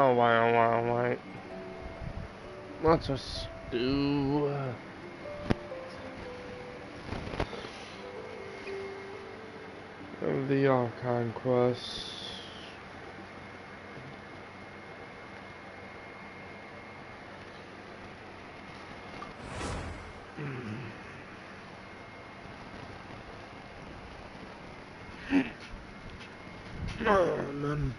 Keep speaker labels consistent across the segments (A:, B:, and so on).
A: Alright. Let's just do the Archon quest. Oh, man.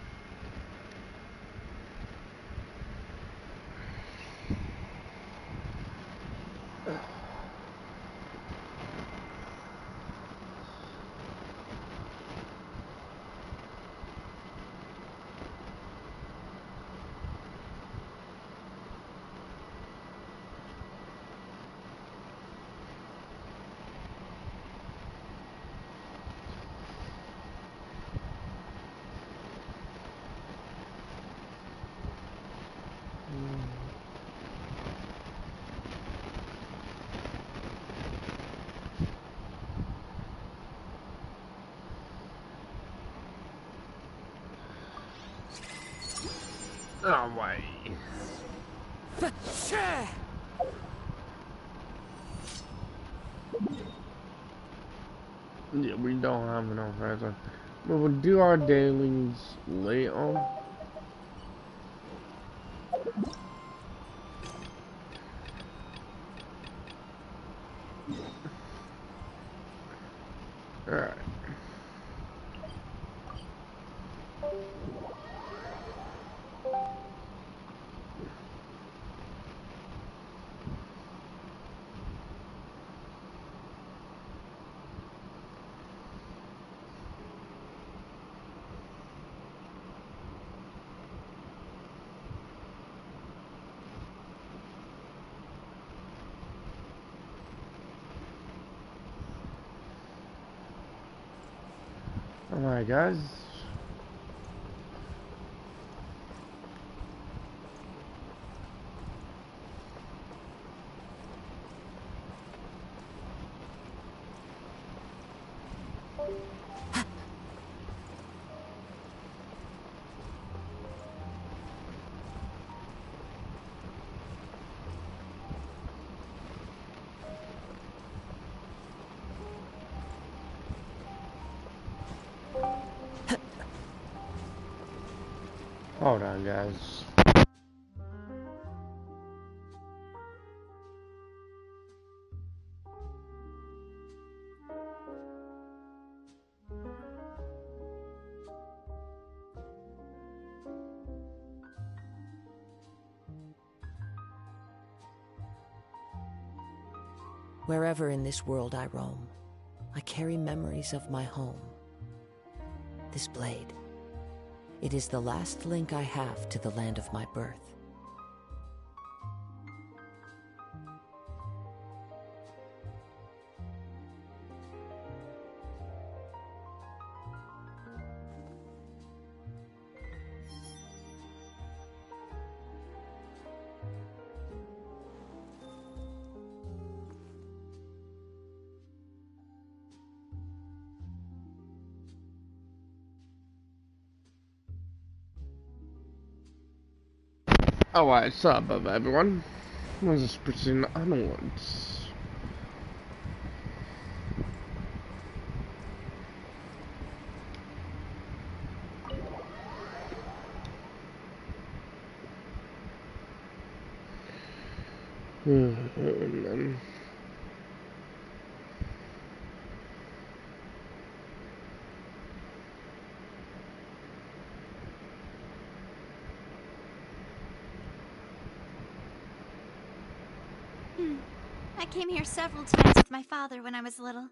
A: Alright. Yeah, we don't have enough resin. But we'll do our dailies later. Alright. Alright, guys. Hold on, guys.
B: Wherever in this world I roam, I carry memories of my home. This blade, it is the last link I have to the land of my birth.
A: Alright, what's up, everyone? This is proceeding onwards. Man.
C: I came here several times with my father when I was little,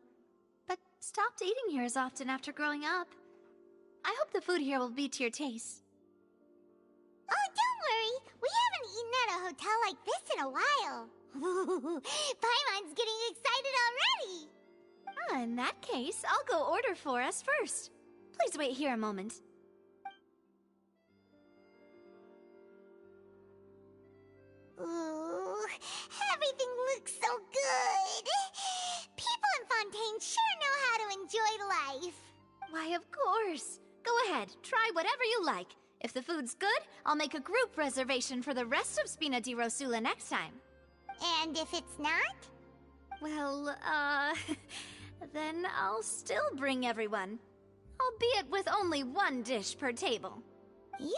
C: but stopped eating here as often after growing up. I hope the food here will be to your taste.
D: Oh, don't worry. We haven't eaten at a hotel like this in a while. Paimon's getting excited already.
C: In that case, I'll go order for us first. Please wait here a moment.
D: Ooh, everything looks so good. People in Fontaine sure know how to enjoy life.
C: Why, of course. Go ahead, try whatever you like. If the food's good, I'll make a group reservation for the rest of Spina di Rosula next time.
D: And if it's not?
C: Well, then I'll still bring everyone. Albeit with only one dish per table.
D: You,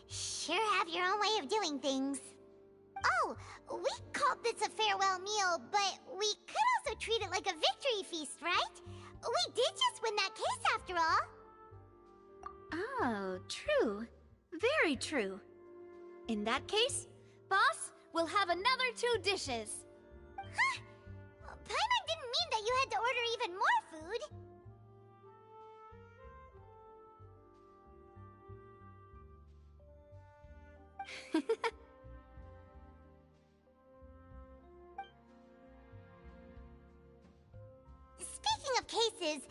D: sure have your own way of doing things. Oh, we called this a farewell meal, but we could also treat it like a victory feast, right? We did just win that case after all.
C: Oh, true. Very true. In that case, boss, we'll have another 2 dishes.
D: Huh? Paimon didn't mean that you had to order even more food. Speaking of cases,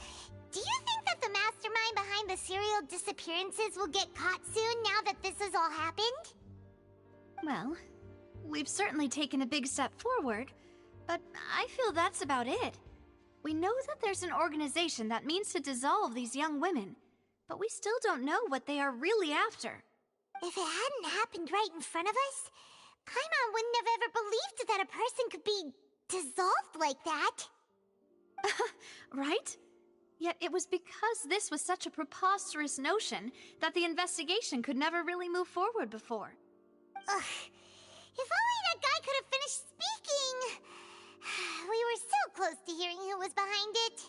D: do you think that the mastermind behind the serial disappearances will get caught soon now that this has all happened?
C: Well, we've certainly taken a big step forward, but I feel that's about it. We know that there's an organization that means to dissolve these young women, but we still don't know what they are really after.
D: If it hadn't happened right in front of us, Paimon wouldn't have ever believed that a person could be dissolved like that.
C: Right? Yet it was because this was such a preposterous notion that the investigation could never really move forward before.
D: Ugh. If only that guy could have finished speaking! We were so close to hearing who was behind it.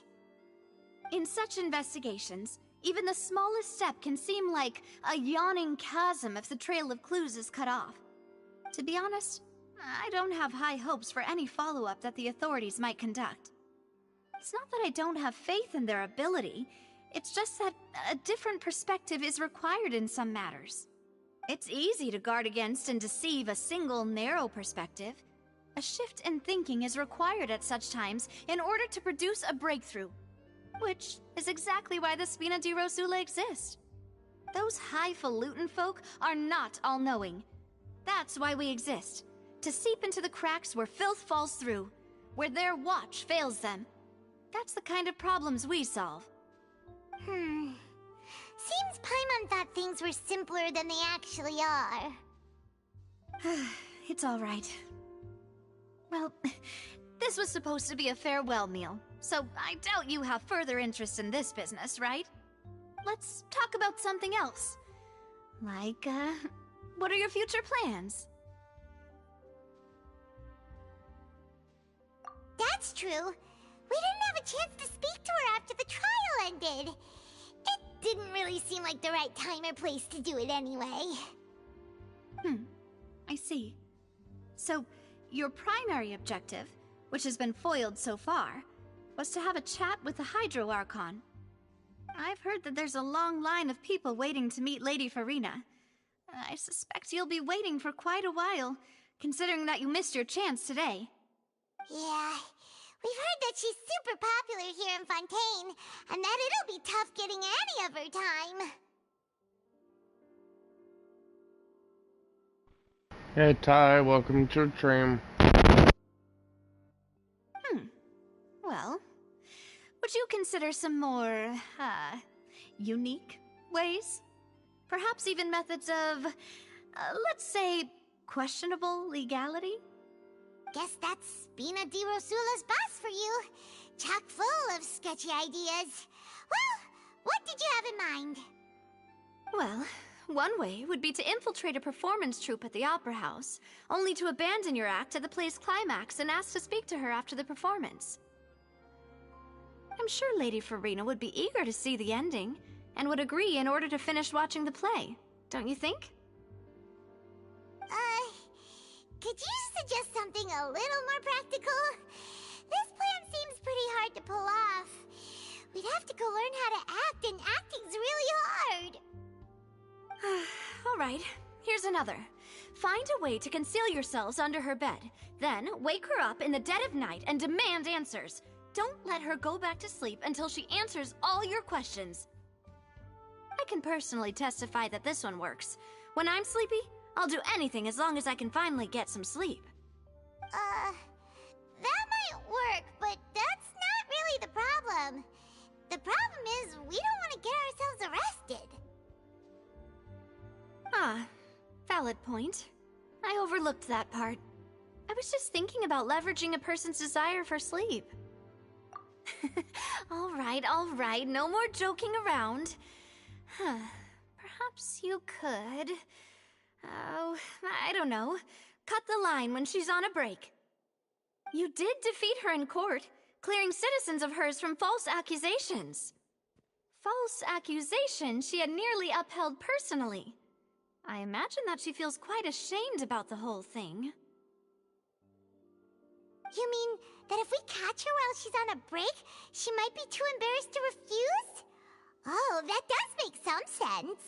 C: In such investigations, even the smallest step can seem like a yawning chasm if the trail of clues is cut off. To be honest, I don't have high hopes for any follow-up that the authorities might conduct. It's not that I don't have faith in their ability, it's just that a different perspective is required in some matters. It's easy to guard against and deceive a single narrow perspective. A shift in thinking is required at such times in order to produce a breakthrough, which is exactly why the Spina di Rosula exist. Those highfalutin folk are not all-knowing. That's why we exist, to seep into the cracks where filth falls through, where their watch fails them. That's the kind of problems we solve.
D: Seems Paimon thought things were simpler than they actually are.
C: It's all right. Well, this was supposed to be a farewell meal, so I doubt you have further interest in this business, right? Let's talk about something else. Like, what are your future plans?
D: That's true. We didn't have a chance to speak to her after the trial ended. It didn't really seem like the right time or place to do it anyway.
C: I see. So, your primary objective, which has been foiled so far, was to have a chat with the Hydro Archon. I've heard that there's a long line of people waiting to meet Lady Farina. I suspect you'll be waiting for quite a while, considering that you missed your chance today.
D: Yeah, we've heard that she's super popular here in Fontaine, and that it'll be tough getting any of her time.
A: Hey Ty, welcome to the stream.
C: Well, would you consider some more, unique ways? Perhaps even methods of, let's say, questionable legality?
D: Guess that's Spina di Rosula's boss for you. Chock full of sketchy ideas. Well, what did you have in mind?
C: Well, one way would be to infiltrate a performance troupe at the Opera House, only to abandon your act at the play's climax and ask to speak to her after the performance. I'm sure Lady Farina would be eager to see the ending, and would agree in order to finish watching the play, don't you think?
D: Could you suggest something a little more practical? This plan seems pretty hard to pull off. We'd have to go learn how to act, and acting's really hard.
C: Alright, here's another. Find a way to conceal yourselves under her bed, then wake her up in the dead of night and demand answers. Don't let her go back to sleep until she answers all your questions. I can personally testify that this one works. When I'm sleepy, I'll do anything as long as I can finally get some sleep.
D: That might work, but that's not really the problem. The problem is we don't want to get ourselves arrested.
C: Ah, valid point. I overlooked that part. I was just thinking about leveraging a person's desire for sleep. All right, no more joking around. Perhaps you could... Oh, I don't know. Cut the line when she's on a break. You did defeat her in court, clearing citizens of hers from false accusations. False accusations she had nearly upheld personally. I imagine that she feels quite ashamed about the whole thing.
D: You mean that if we catch her while she's on a break, she might be too embarrassed to refuse? Oh, that does make some sense.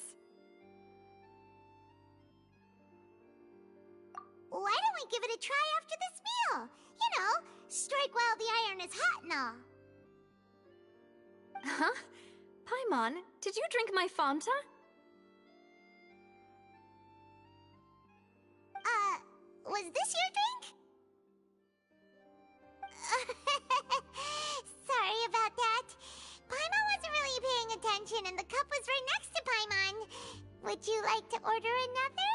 D: Why don't we give it a try after this meal? You know, strike while the iron is hot and all.
C: Huh? Paimon, did you drink my Fanta?
D: Was this your drink? Sorry about that. Paimon wasn't really paying attention and the cup was right next to Paimon. Would you like to order another?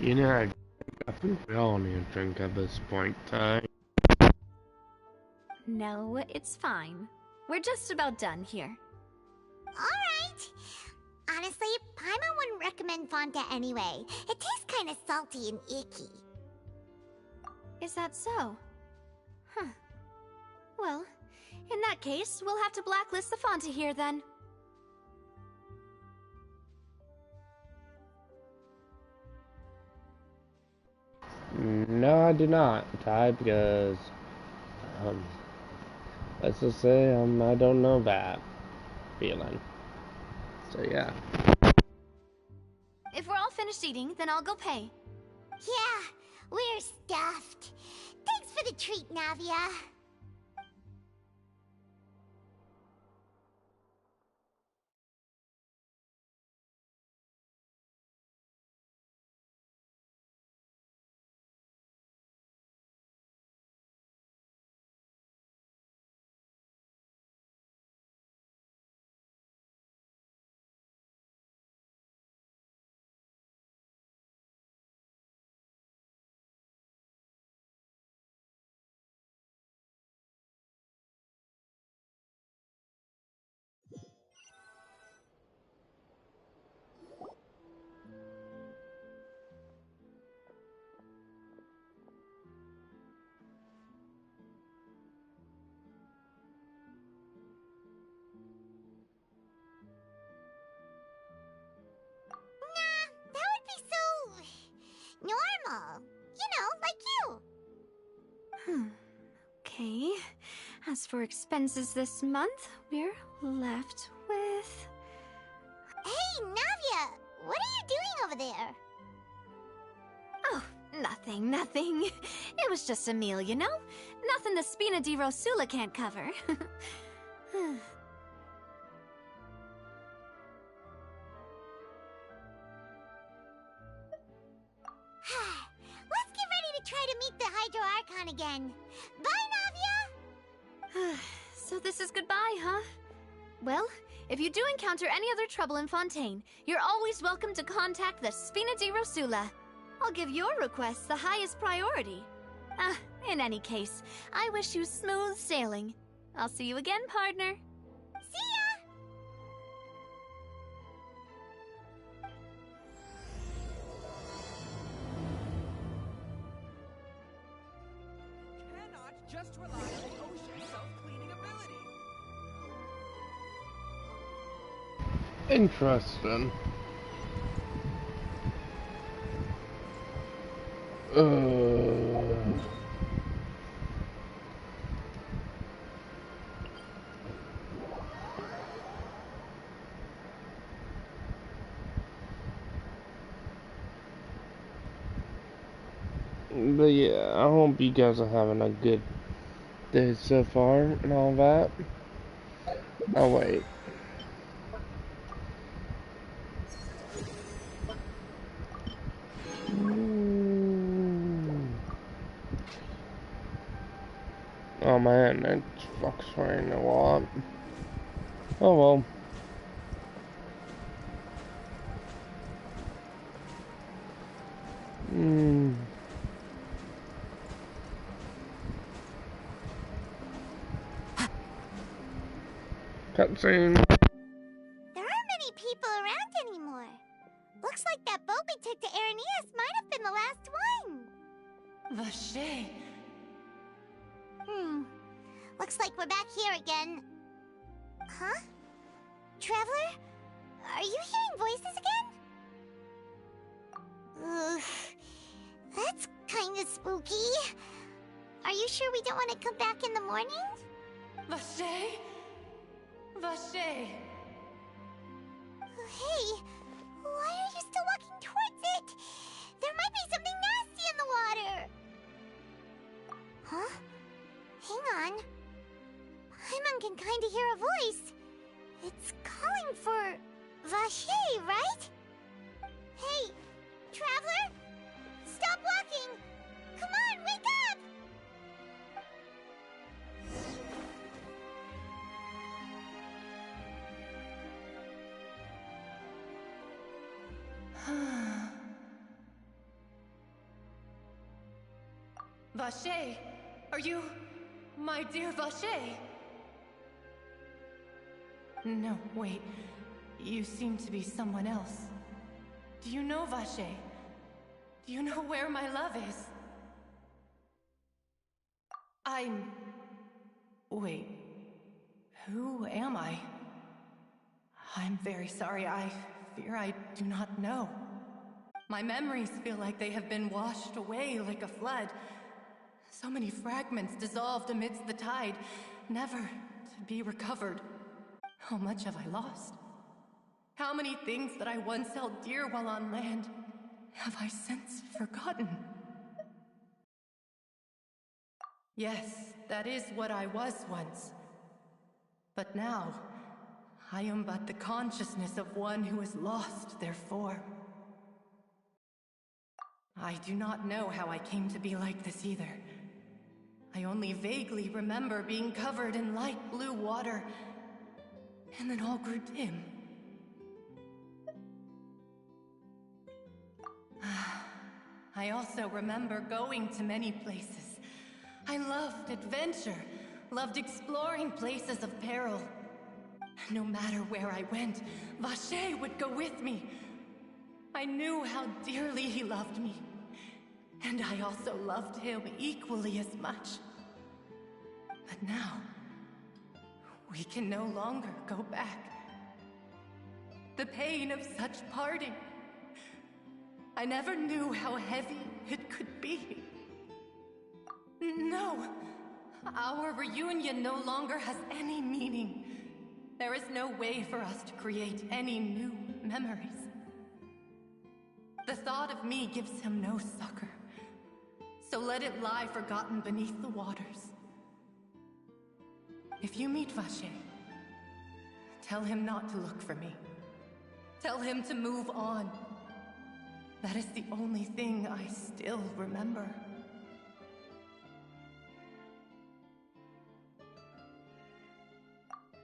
A: You know, I think we all need a drink at this point in time.
C: No, it's fine. We're just about done here.
D: Alright. Honestly, Paimon wouldn't recommend Fanta anyway. It tastes kind of salty and icky.
C: Is that so? Huh. Well, in that case, we'll have to blacklist the Fanta here then.
A: No, I do not, Ty, because, let's just say, I don't know that feeling. So, yeah.
C: If we're all finished eating, then I'll go pay.
D: Yeah, we're stuffed. Thanks for the treat, Navia. That would be so... normal. You know, like you.
C: Okay. As for expenses this month, we're left with...
D: Hey, Navia! What are you doing over there?
C: Oh, nothing. It was just a meal, you know? Nothing the Spina di Rosula can't cover.
D: Let's get ready to try to meet the Hydro Archon again. Bye, Navia!
C: So this is goodbye, huh? Well, if you do encounter any other trouble in Fontaine, you're always welcome to contact the Spina di Rosula. I'll give your requests the highest priority. In any case, I wish you smooth sailing. I'll see you again, partner.
D: See ya!
E: Cannot just rely on the ocean's self-cleaning ability.
A: Interesting. But yeah, I hope you guys are having a good day so far and all that. Oh wait. Oh man, that's Fuck's rain a lot. Oh well. Cutscene.
D: There aren't many people around anymore. Looks like that boat we took to Araneas might have been the last one.
F: Vache.
D: Looks like we're back here again. Huh? Traveler? Are you hearing voices again? Ugh. That's kinda spooky. Are you sure we don't want to come back in the morning?
F: Vache? Vache.
D: Hey, why are you still walking towards it? There might be something nasty in the water. Huh? Hang on. Paimon can kinda hear a voice. It's calling for Vache, right? Hey, Traveler? Stop walking! Come on, wake up!
F: Vache, are you my dear Vache? No, wait. You seem to be someone else. Do you know Vache? Do you know where my love is? Wait. Who am I? I'm very sorry. I fear I do not know. My memories feel like they have been washed away like a flood. So many fragments dissolved amidst the tide, never to be recovered. How much have I lost? How many things that I once held dear while on land have I since forgotten? Yes, that is what I was once. But now, I am but the consciousness of one who has lost their form. I do not know how I came to be like this either. I only vaguely remember being covered in light blue water, and then all grew dim. I also remember going to many places. I loved adventure, loved exploring places of peril. No matter where I went, Vache would go with me. I knew how dearly he loved me, and I also loved him equally as much. But now, we can no longer go back. The pain of such parting. I never knew how heavy it could be. No, our reunion no longer has any meaning. There is no way for us to create any new memories. The thought of me gives him no succor, so let it lie forgotten beneath the waters. If you meet Vache, tell him not to look for me. Tell him to move on. That is the only thing I still remember.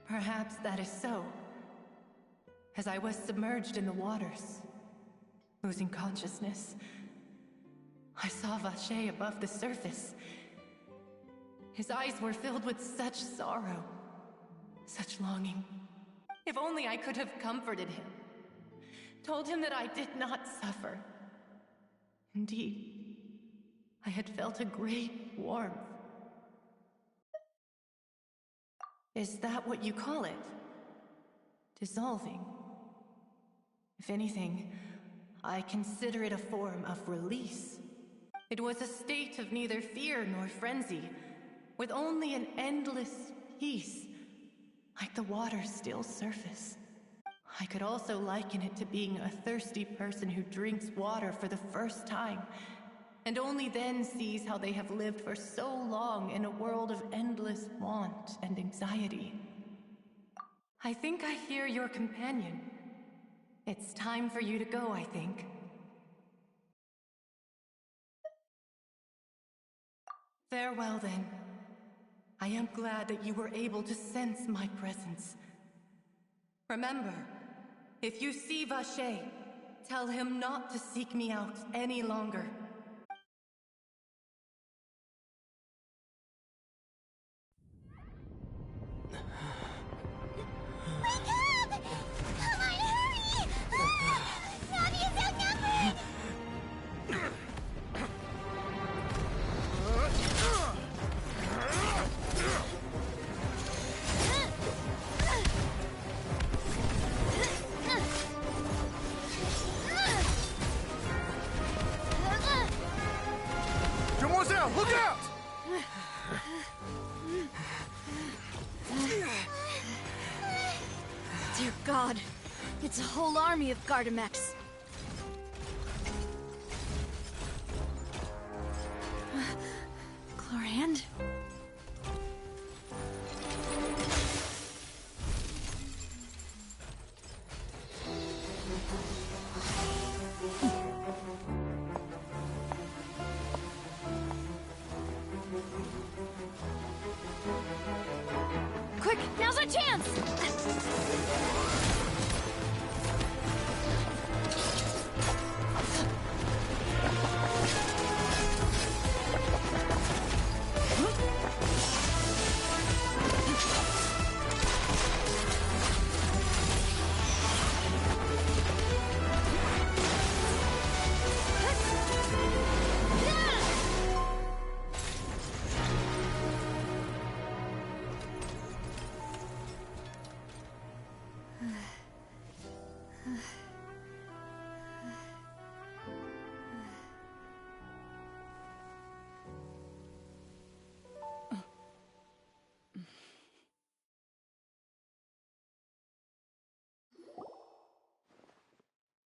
F: Perhaps that is so. As I was submerged in the waters, losing consciousness, I saw Vache above the surface. His eyes were filled with such sorrow, such longing. If only I could have comforted him, told him that I did not suffer. Indeed, I had felt a great warmth. Is that what you call it? Dissolving? If anything, I consider it a form of release. It was a state of neither fear nor frenzy, with only an endless peace, like the water's still surface. I could also liken it to being a thirsty person who drinks water for the first time, and only then sees how they have lived for so long in a world of endless want and anxiety. I think I hear your companion. It's time for you to go, I think. Farewell, then. I am glad that you were able to sense my presence. Remember, if you see Vacher, tell him not to seek me out any longer.
D: Wake up! Come on, hurry! Navi is outnumbered!
G: Demoiselle, look out!
C: Dear God, it's a whole army of Gardamex. Chlorand? Quick, now's our chance!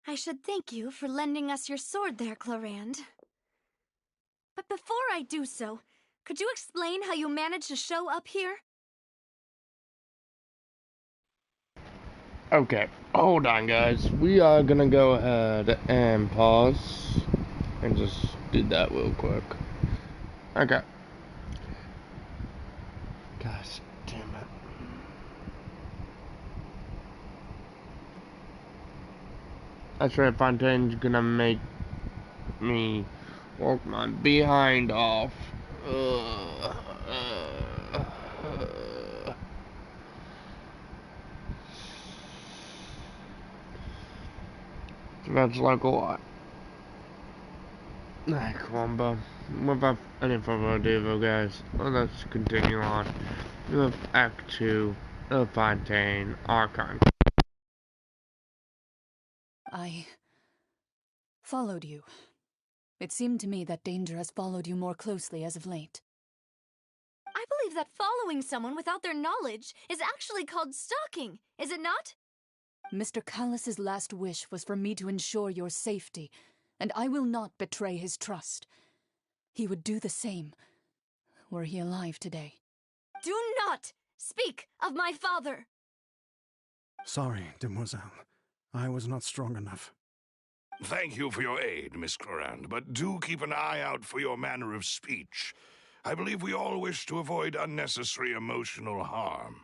C: I should thank you for lending us your sword there, Chlorand. But before I do so, could you explain how you managed to show up here?
A: Okay, hold on guys. We are gonna go ahead and pause and just do that real quick. Okay. Gosh damn it. That's right, Fontaine's gonna make me work my behind off. That's like a lot. Alright, come on, bro. Without any further ado, guys, let's continue on with Act 2 of Fontaine Archon.
H: I followed you. It seemed to me that danger has followed you more closely as of late.
C: I believe that following someone without their knowledge is actually called stalking, is it not?
H: Mr. Callus's last wish was for me to ensure your safety, and I will not betray his trust. He would do the same, were he alive today.
C: Do not speak of my father!
G: Sorry, demoiselle. I was not strong enough.
I: Thank you for your aid, Miss Chlorand, but do keep an eye out for your manner of speech. I believe we all wish to avoid unnecessary emotional harm.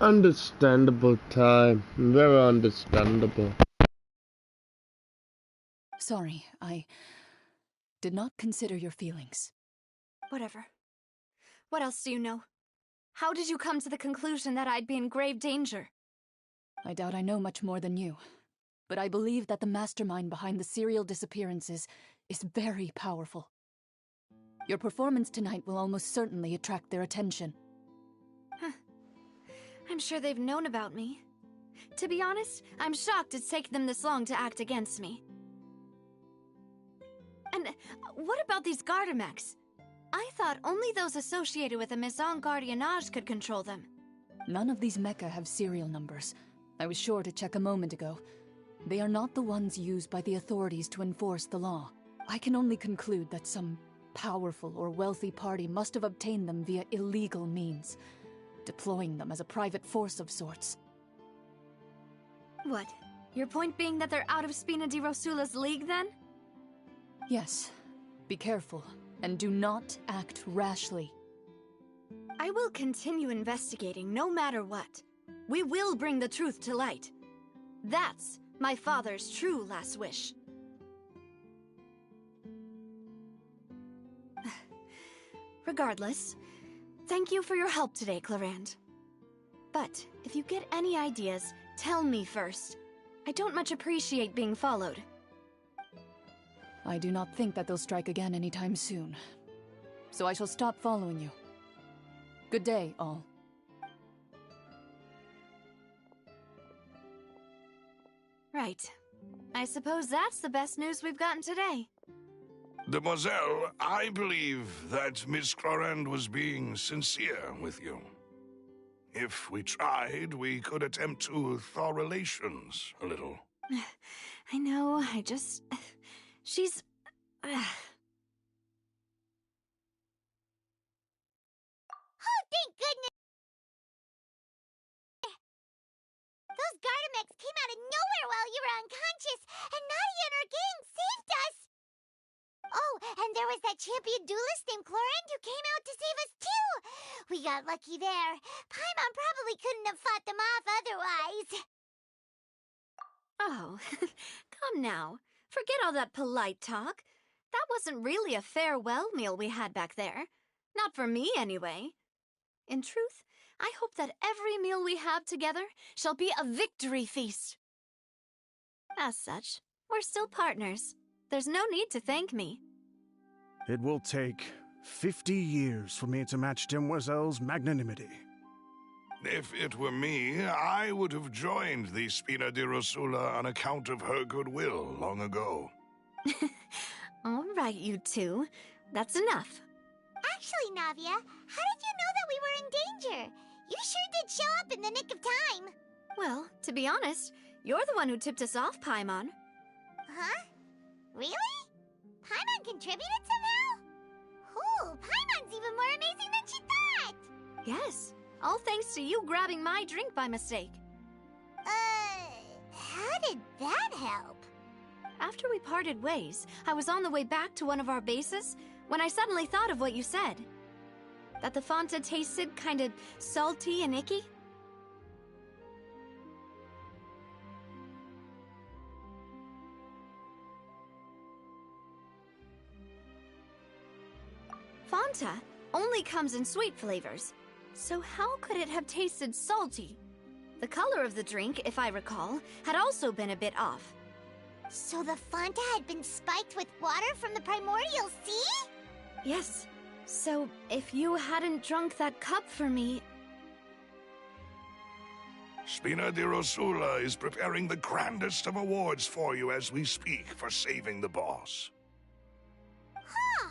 A: Understandable, Ty. Very understandable.
H: Sorry, I did not consider your feelings.
C: Whatever. What else do you know? How did you come to the conclusion that I'd be in grave danger?
H: I doubt I know much more than you, but I believe that the mastermind behind the serial disappearances is very powerful. Your performance tonight will almost certainly attract their attention.
C: I'm sure they've known about me. To be honest, I'm shocked it's taken them this long to act against me. And what about these Gardamex? I thought only those associated with the Maison Gardiennage could control them.
H: None of these mecha have serial numbers. I was sure to check a moment ago. They are not the ones used by the authorities to enforce the law. I can only conclude that some powerful or wealthy party must have obtained them via illegal means, deploying them as a private force of sorts.
C: What? Your point being that they're out of Spina di Rosula's league, then?
H: Yes. Be careful, and do not act rashly.
C: I will continue investigating no matter what. We will bring the truth to light. That's my father's true last wish. Regardless, thank you for your help today, Clarand. But if you get any ideas, tell me first. I don't much appreciate being followed.
H: I do not think that they'll strike again anytime soon. So I shall stop following you. Good day, all.
C: Right. I suppose that's the best news we've gotten today.
I: Demoiselle, I believe that Miss Clorand was being sincere with you. If we tried, we could attempt to thaw relations a little.
C: I know, she's...
D: Oh, thank goodness! Those Gardamex came out of nowhere while you were unconscious, and Nadia and her gang saved us! Oh, and there was that champion duelist named Clorand who came out to save us too! We got lucky there. Paimon probably couldn't have fought them off otherwise.
C: Oh, come now. Forget all that polite talk. That wasn't really a farewell meal we had back there. Not for me, anyway. In truth, I hope that every meal we have together shall be a victory feast. As such, we're still partners. There's no need to thank me.
G: It will take 50 years for me to match Demoiselle's magnanimity.
I: If it were me, I would have joined the Spina di Rosula on account of her goodwill long ago.
C: All right, you two. That's enough.
D: Actually, Navia, how did you know that we were in danger? You sure did show up in the nick of time.
C: Well, to be honest, you're the one who tipped us off, Paimon.
D: Huh? Really? Paimon contributed somehow? Ooh, Paimon's even more amazing than she thought!
C: Yes, all thanks to you grabbing my drink by mistake.
D: How did that help?
C: After we parted ways, I was on the way back to one of our bases when I suddenly thought of what you said. That the Fanta tasted kind of salty and icky. Fanta only comes in sweet flavors, so how could it have tasted salty? The color of the drink, if I recall, had also been a bit off.
D: So the Fanta had been spiked with water from the primordial sea?
C: Yes. So, if you hadn't drunk that cup for me...
I: Spina di Rosula is preparing the grandest of awards for you as we speak for saving the boss.
D: Huh.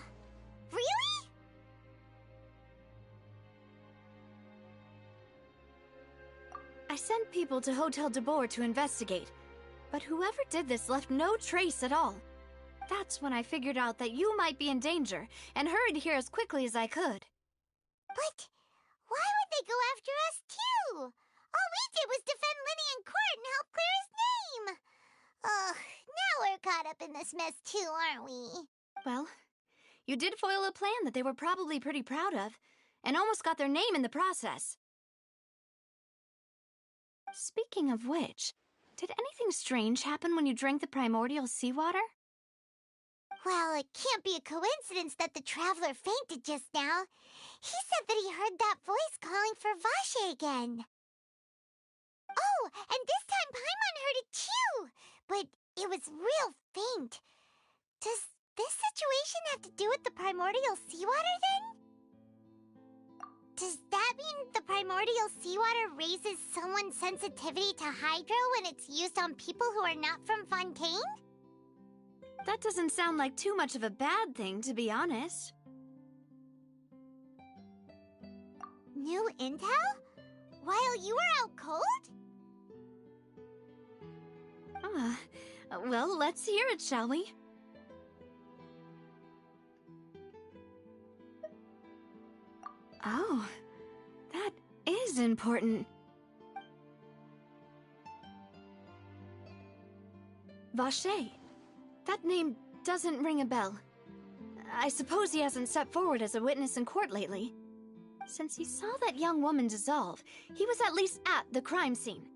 D: Really?
C: I sent people to Hotel de Boer to investigate, but whoever did this left no trace at all. That's when I figured out that you might be in danger and hurried here as quickly as I could.
D: But why would they go after us too? All we did was defend Linny in court and help clear his name. Ugh, now we're caught up in this mess too, aren't we?
C: Well, you did foil a plan that they were probably pretty proud of, and almost got their name in the process. Speaking of which, did anything strange happen when you drank the primordial seawater?
D: Well, it can't be a coincidence that the traveler fainted just now. He said that he heard that voice calling for Vache again. Oh, and this time Paimon heard it too, but it was real faint. Does this situation have to do with the primordial seawater then? Does that mean the primordial seawater raises someone's sensitivity to hydro when it's used on people who are not from Fontaine?
C: That doesn't sound like too much of a bad thing, to be honest.
D: New intel? While you were out cold?
C: Well, let's hear it, shall we? Oh, that is important. Vache. That name doesn't ring a bell. I suppose he hasn't stepped forward as a witness in court lately. Since he saw that young woman dissolve, he was at least at the crime scene.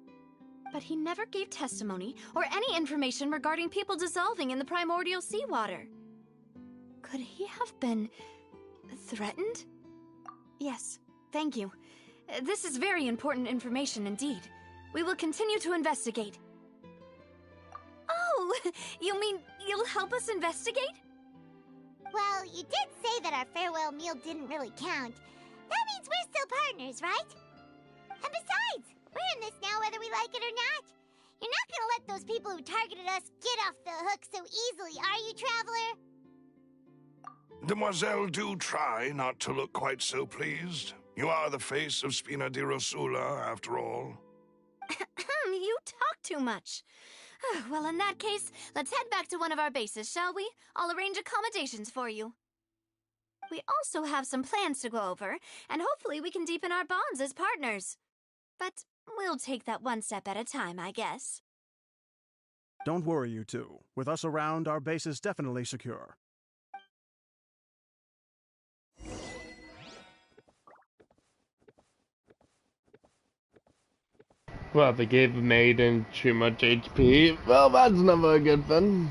C: But he never gave testimony or any information regarding people dissolving in the primordial seawater. Could he have been threatened? Yes, thank you. This is very important information indeed. We will continue to investigate. Oh, you mean you'll help us investigate?
D: Well, you did say that our farewell meal didn't really count. That means we're still partners, right? And besides, we're in this now whether we like it or not. You're not gonna let those people who targeted us get off the hook so easily, are you, Traveler?
I: Demoiselle, do try not to look quite so pleased. You are the face of Spina di Rosula, after all.
C: You talk too much. Well, in that case, let's head back to one of our bases, shall we? I'll arrange accommodations for you. We also have some plans to go over, and hopefully we can deepen our bonds as partners. But we'll take that one step at a time, I guess.
G: Don't worry, you two. With us around, our base is definitely secure.
A: Well, they gave the maiden too much HP. Well, that's never a good thing.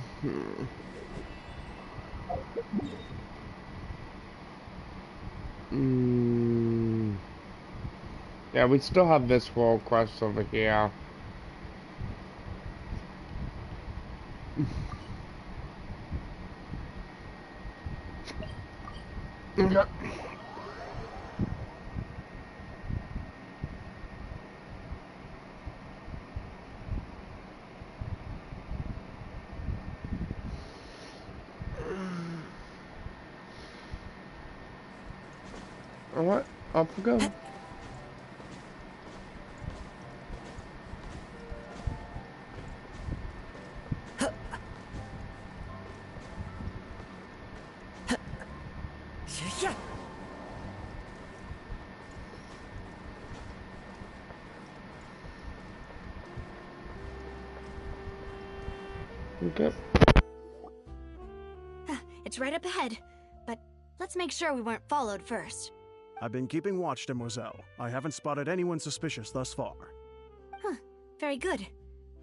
A: Yeah, we still have this whole quest over here. Okay. Alright, off we go. Okay.
C: It's right up ahead, but let's make sure we weren't followed first.
G: I've been keeping watch, Demoiselle. I haven't spotted anyone suspicious thus far.
C: Very good.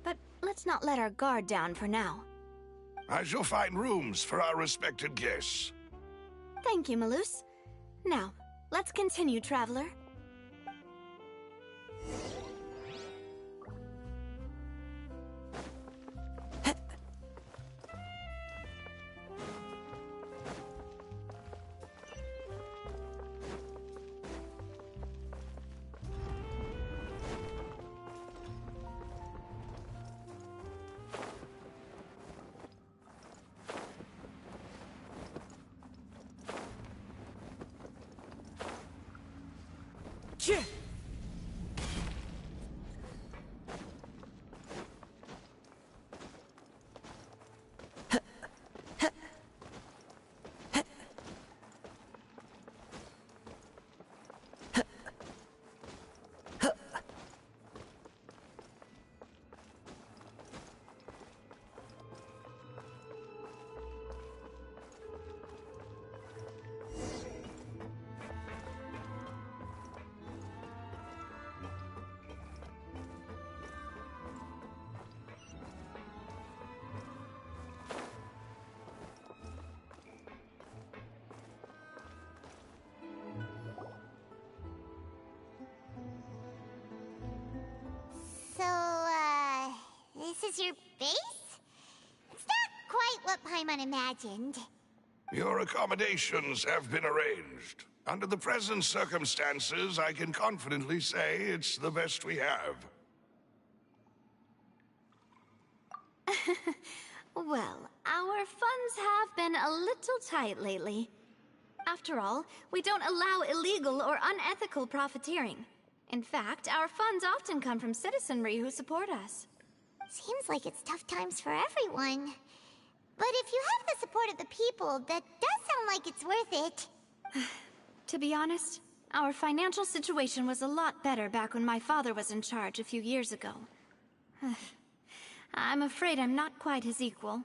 C: But let's not let our guard down for now.
I: I shall find rooms for our respected guests.
C: Thank you, Malus. Now, let's continue, Traveler.
D: This is your base? It's not quite what Paimon imagined.
I: Your accommodations have been arranged. Under the present circumstances, I can confidently say it's the best we have.
C: Well, our funds have been a little tight lately. After all, we don't allow illegal or unethical profiteering. In fact, our funds often come from citizenry who support us.
D: Seems like it's tough times for everyone. But if you have the support of the people, that does sound like it's worth it.
C: To be honest, our financial situation was a lot better back when my father was in charge a few years ago. I'm afraid I'm not quite his equal.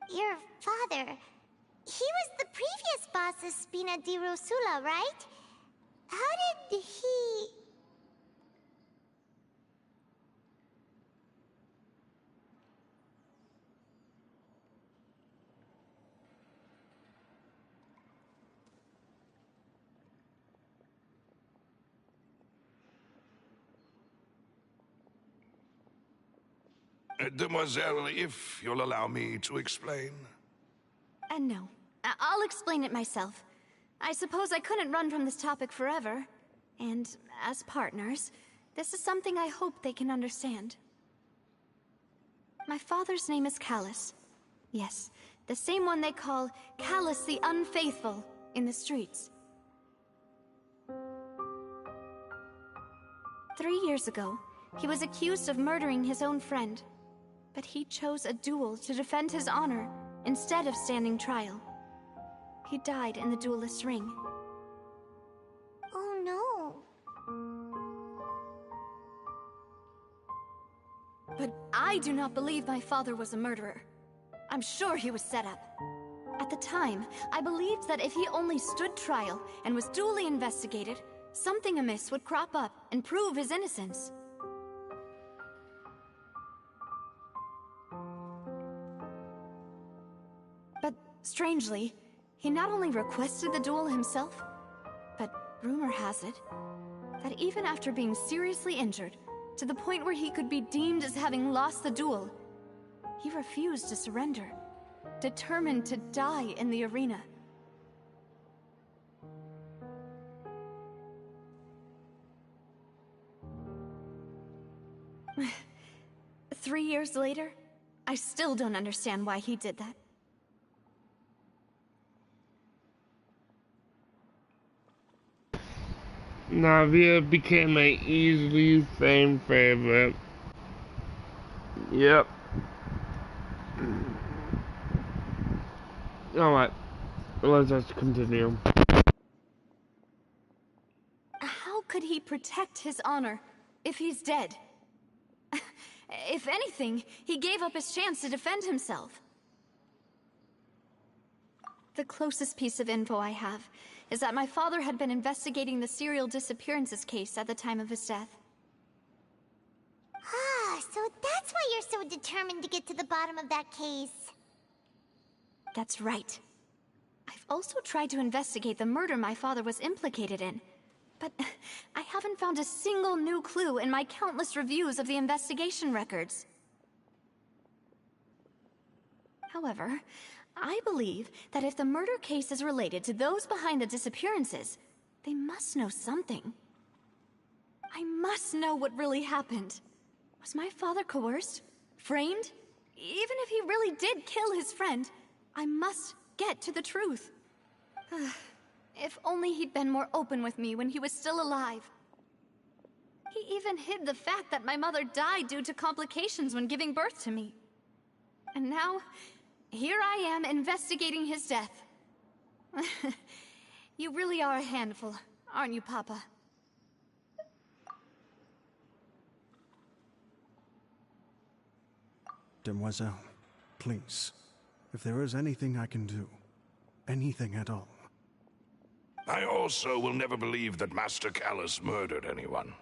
D: your father, he was the previous boss of Spina di Rosula, right? How did he...
I: Demoiselle, if you'll allow me to explain.
C: No. I'll explain it myself. I suppose I couldn't run from this topic forever. And as partners, this is something I hope they can understand. My father's name is Callus. Yes, the same one they call Callus the Unfaithful in the streets. 3 years ago, he was accused of murdering his own friend. But he chose a duel to defend his honor instead of standing trial. He died in the duelist's ring.
D: Oh no.
C: But I do not believe my father was a murderer. I'm sure he was set up. At the time, I believed that if he only stood trial and was duly investigated, something amiss would crop up and prove his innocence. But strangely, he not only requested the duel himself, but rumor has it that even after being seriously injured, to the point where he could be deemed as having lost the duel, he refused to surrender, determined to die in the arena. Three years later, I still don't understand why he did that.
A: Navia became a easily fan favorite. Yep. Alright, let's just continue.
C: How could he protect his honor if he's dead? If anything, he gave up his chance to defend himself. The closest piece of info I have is that my father had been investigating the serial disappearances case at the time of his death.
D: Ah, so that's why you're so determined to get to the bottom of that case.
C: That's right. I've also tried to investigate the murder my father was implicated in, but I haven't found a single new clue in my countless reviews of the investigation records. However, I believe that if the murder case is related to those behind the disappearances, they must know something. I must know what really happened. Was my father coerced? Framed? Even if he really did kill his friend, I must get to the truth. If only he'd been more open with me when he was still alive. He even hid the fact that my mother died due to complications when giving birth to me. And now, here I am investigating his death. You really are a handful, aren't you, Papa?
G: Demoiselle, please, if there is anything I can do, anything at all.
I: I also will never believe that Master Callus murdered anyone.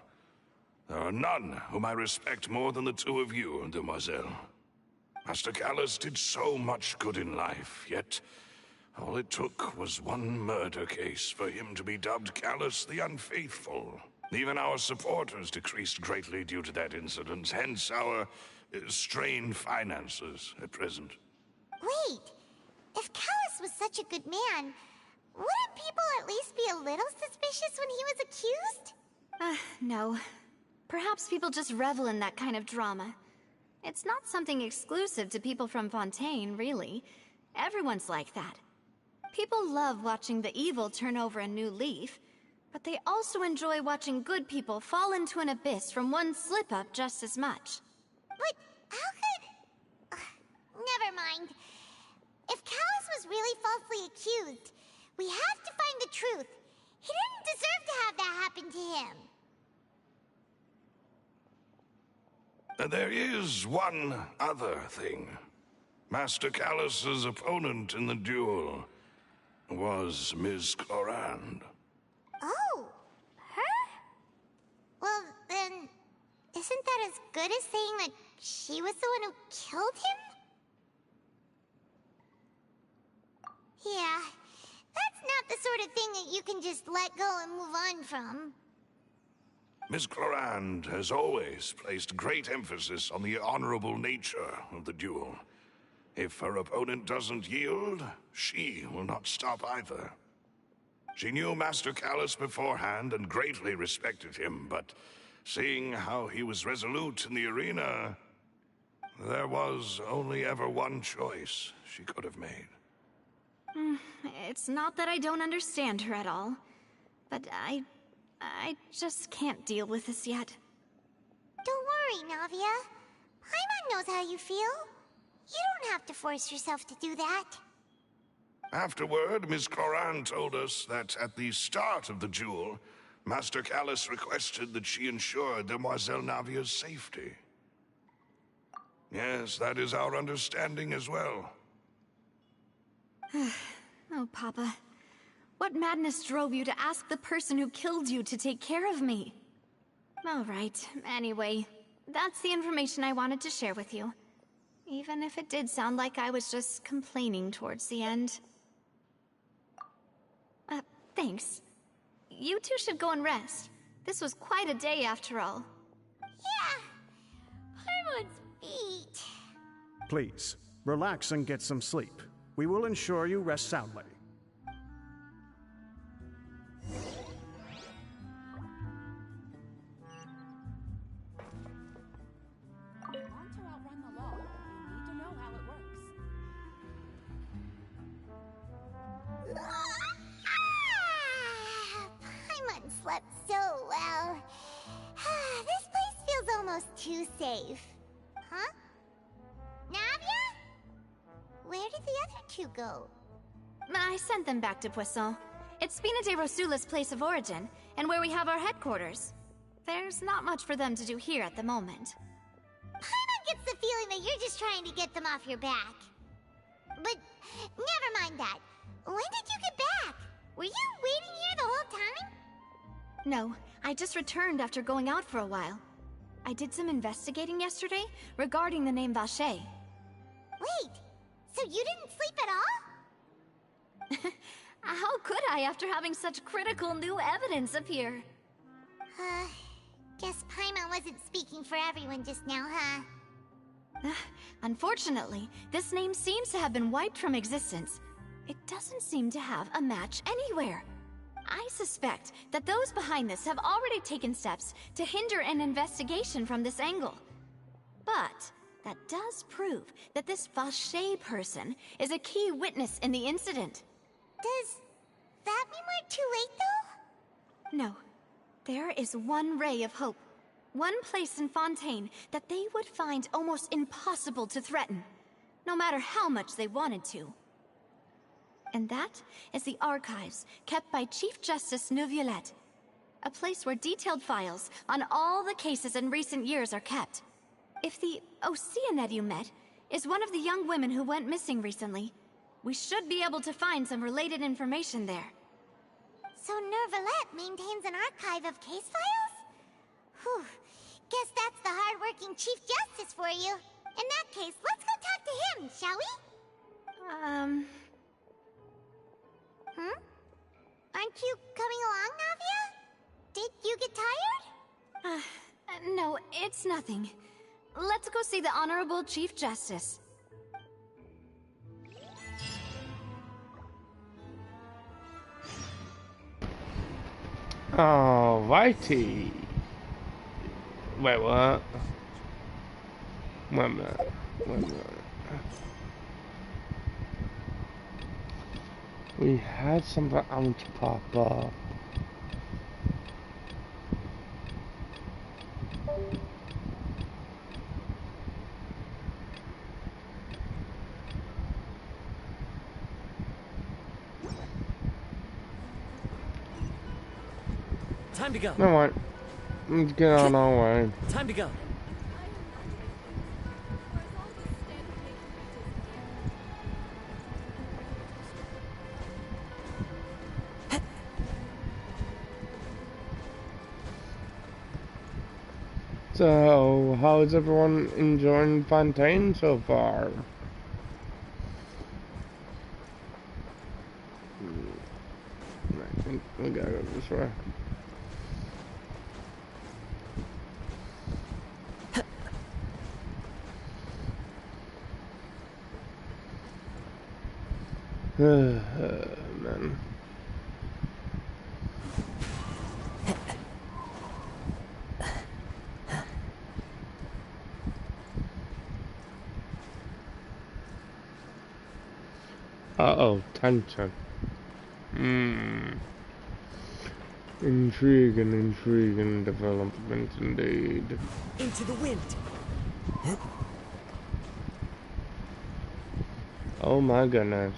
I: There are none whom I respect more than the two of you, Demoiselle. Master Callus did so much good in life, yet all it took was one murder case for him to be dubbed Callus the Unfaithful. Even our supporters decreased greatly due to that incident, hence our strained finances at present.
D: Wait, if Callus was such a good man, wouldn't people at least be a little suspicious when he was accused?
C: No. Perhaps people just revel in that kind of drama. It's not something exclusive to people from Fontaine, really. Everyone's like that. People love watching the evil turn over a new leaf, but they also enjoy watching good people fall into an abyss from one slip-up just as much.
D: But how could... never mind. If Callus was really falsely accused, we have to find the truth. He didn't deserve to have that happen to him.
I: There is one other thing. Master Callus's opponent in the duel was Ms. Clorand.
D: Oh, her? Well, then, isn't that as good as saying that she was the one who killed him? Yeah, that's not the sort of thing that you can just let go and move on from.
I: Ms. Clorand has always placed great emphasis on the honorable nature of the duel. If her opponent doesn't yield, she will not stop either. She knew Master Callus beforehand and greatly respected him, but seeing how he was resolute in the arena, there was only ever one choice she could have made.
C: It's not that I don't understand her at all, but I just can't deal with this yet.
D: Don't worry, Navia. Paimon knows how you feel. You don't have to force yourself to do that.
I: Afterward, Ms. Clorand told us that at the start of the duel, Master Callus requested that she ensure Demoiselle Navia's safety. Yes, that is our understanding as well.
C: Oh, Papa. What madness drove you to ask the person who killed you to take care of me? All right, anyway, that's the information I wanted to share with you. Even if it did sound like I was just complaining towards the end. Thanks. You two should go and rest. This was quite a day after all.
D: Yeah, Paimon's beat.
G: Please, relax and get some sleep. We will ensure you rest soundly.
E: Want to outrun the law, you need to know how it works.
D: Paimon slept so well. This place feels almost too safe. Huh? Navia? Where did the other two go?
C: I sent them back to Poisson. It's Spina de Rosula's place of origin, and where we have our headquarters. There's not much for them to do here at the moment.
D: Paimon gets the feeling that you're just trying to get them off your back. But never mind that. When did you get back? Were you waiting here the whole time?
C: No, I just returned after going out for a while. I did some investigating yesterday regarding the name Vache.
D: Wait, so you didn't sleep at all?
C: How could I after having such critical new evidence appear?
D: Guess Paimon wasn't speaking for everyone just now, huh?
C: Unfortunately, this name seems to have been wiped from existence. It doesn't seem to have a match anywhere. I suspect that those behind this have already taken steps to hinder an investigation from this angle. But that does prove that this Vache person is a key witness in the incident.
D: Does that mean we're too late, though?
C: No. There is one ray of hope. One place in Fontaine that they would find almost impossible to threaten, no matter how much they wanted to. And that is the archives kept by Chief Justice Neuvillette, a place where detailed files on all the cases in recent years are kept. If the Oceanette you met is one of the young women who went missing recently, we should be able to find some related information there.
D: So Neuvillette maintains an archive of case files? Whew. Guess that's the hard-working Chief Justice for you. In that case, let's go talk to him, shall we? Aren't you coming along, Navia? Did you get tired?
C: No, it's nothing. Let's go see the Honorable Chief Justice.
A: Alrighty. Wait, what? Wait a minute. We had something I want to pop up.
J: Time to go.
A: No what? Let's get on our way.
J: Time to go.
A: So, how is everyone enjoying Fontaine so far? I think we gotta go this way. Man. Uh-oh, tension. Intriguing development indeed.
J: Into the wind.
A: Oh my goodness.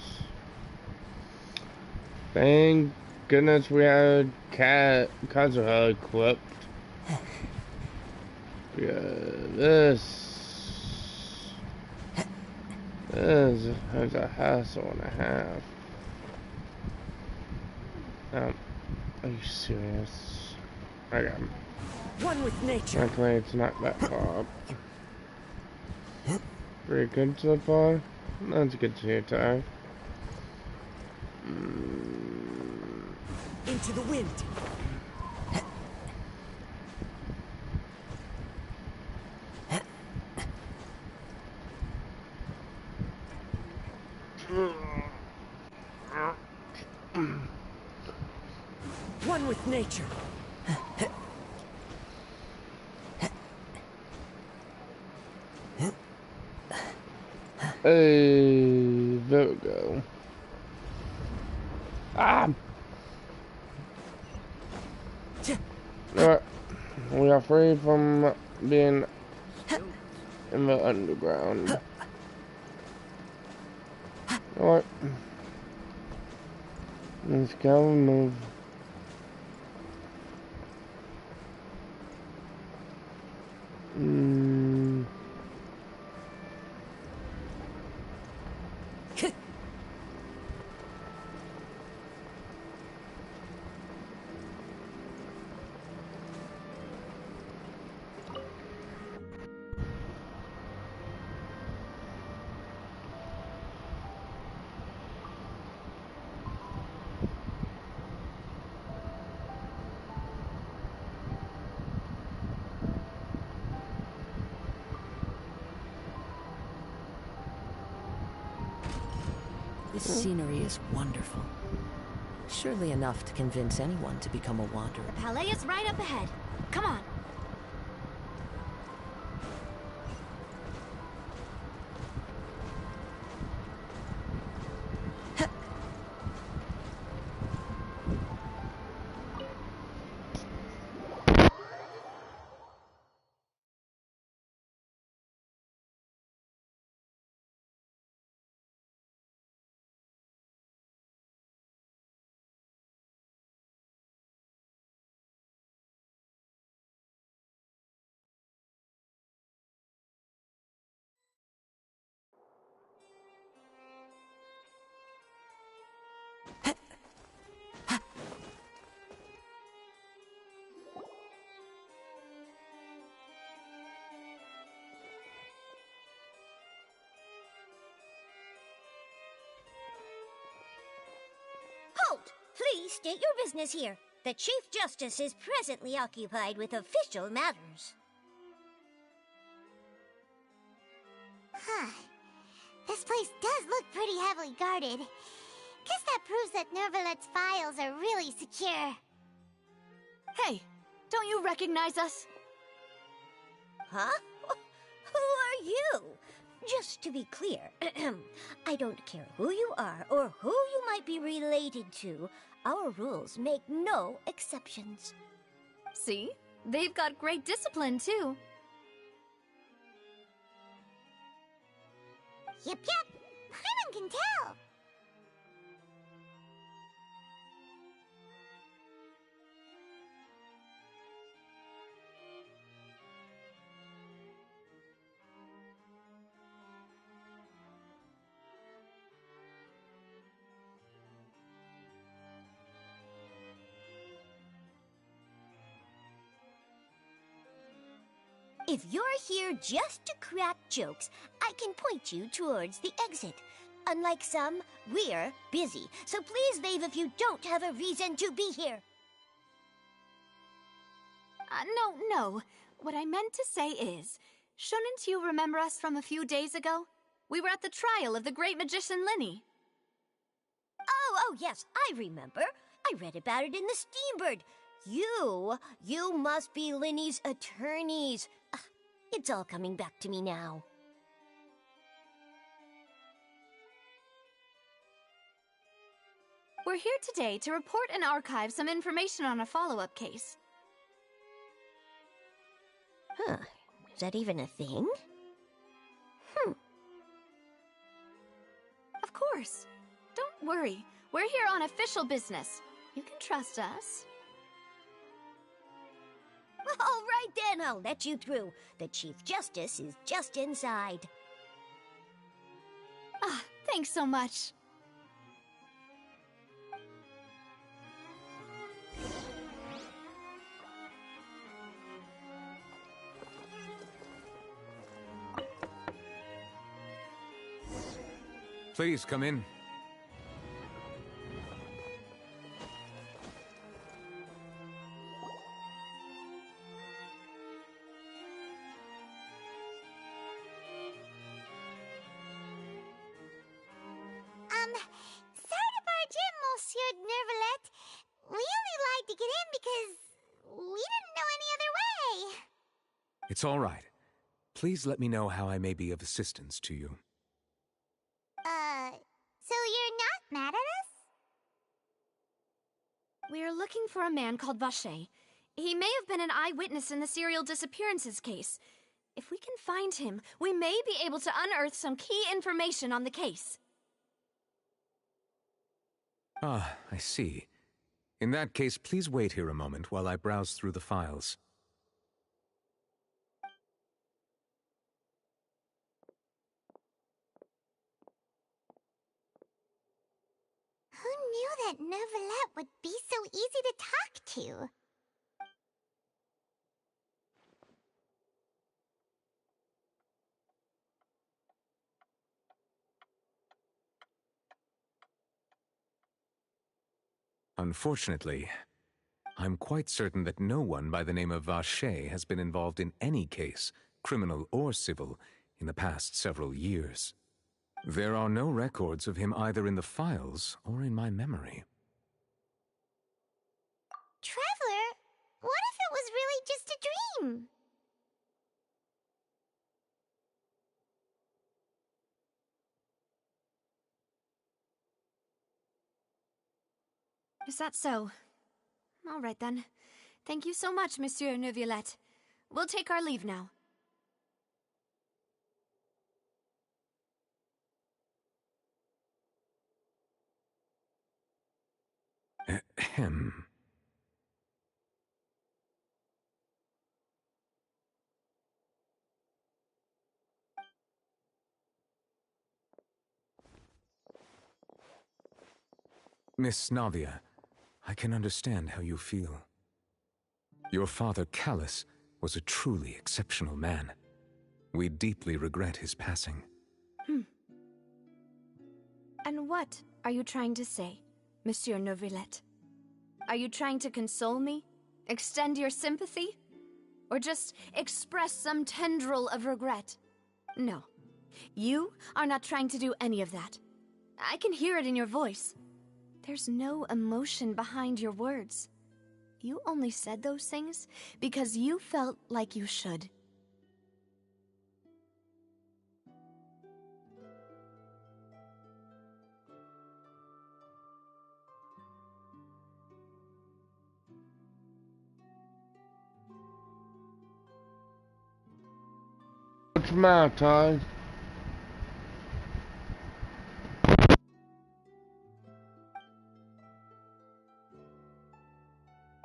A: Thank goodness we had Kazuha equipped. Yeah, this is a hassle and a half. Are you serious? Okay.
J: One with nature.
A: Luckily, it's not that far. Pretty good so far. That's good to hear, Ty.
J: Into the wind. One with nature.
A: Hey, there we go. Ah! Alright, we are free from being in the underground. Alright. Let's go and move.
B: This scenery is wonderful. Surely enough to convince anyone to become a wanderer.
C: The palais is right up ahead. Come on.
D: Halt! Please state your business here. The Chief Justice is presently occupied with official matters. Huh. This place does look pretty heavily guarded. Guess that proves that Nervalet's files are really secure.
C: Hey, don't you recognize us?
D: Huh? Who are you? Just to be clear, I don't care who you are or who you might be related to. Our rules make no exceptions.
C: See? They've got great discipline, too.
D: Yep. Paimon can tell. If you're here just to crack jokes, I can point you towards the exit. Unlike some, we're busy, so please leave if you don't have a reason to be here.
C: No. What I meant to say is, shouldn't you remember us from a few days ago? We were at the trial of the great magician Linny.
D: Oh, yes, I remember. I read about it in the Steambird. You must be Linny's attorneys. It's all coming back to me now.
C: We're here today to report and archive some information on a follow-up case.
D: Huh. Is that even a thing?
C: Of course. Don't worry. We're here on official business. You can trust us.
D: All right then, I'll let you through. The Chief Justice is just inside.
C: Thanks so much.
K: Please come in.
D: Sorry to barge in, Monsieur Nervalet. We only lied to get in because we didn't know any other way.
K: It's all right. Please let me know how I may be of assistance to you.
D: So you're not mad at us?
C: We're looking for a man called Vacher. He may have been an eyewitness in the serial disappearances case. If we can find him, we may be able to unearth some key information on the case.
K: Ah, I see. In that case, please wait here a moment while I browse through the files.
D: Who knew that Nervalet would be so easy to talk to?
K: Unfortunately, I'm quite certain that no one by the name of Vacher has been involved in any case, criminal or civil, in the past several years. There are no records of him either in the files or in my memory.
D: Traveler, what if it was really just a dream?
C: Is that so? All right then. Thank you so much, Monsieur Neuvillette. We'll take our leave now.
K: Ahem. Miss Navia, I can understand how you feel. Your father, Callus, was a truly exceptional man. We deeply regret his passing.
C: And what are you trying to say, Monsieur Neuvillette? Are you trying to console me? Extend your sympathy? Or just express some tendril of regret? No. You are not trying to do any of that. I can hear it in your voice. There's no emotion behind your words. You only said those things because you felt like you should.
A: It's my time.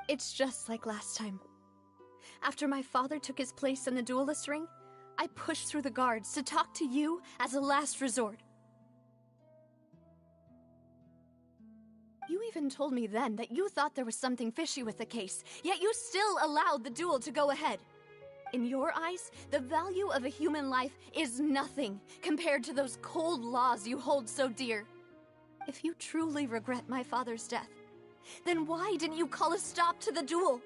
C: It's just like last time. After my father took his place in the duelist ring, I pushed through the guards to talk to you as a last resort. You even told me then that you thought there was something fishy with the case, yet you still allowed the duel to go ahead.
L: In your eyes, the value of a human life is nothing compared to those cold laws you hold so dear. If you truly regret my father's death, then why didn't you call a stop to the duel?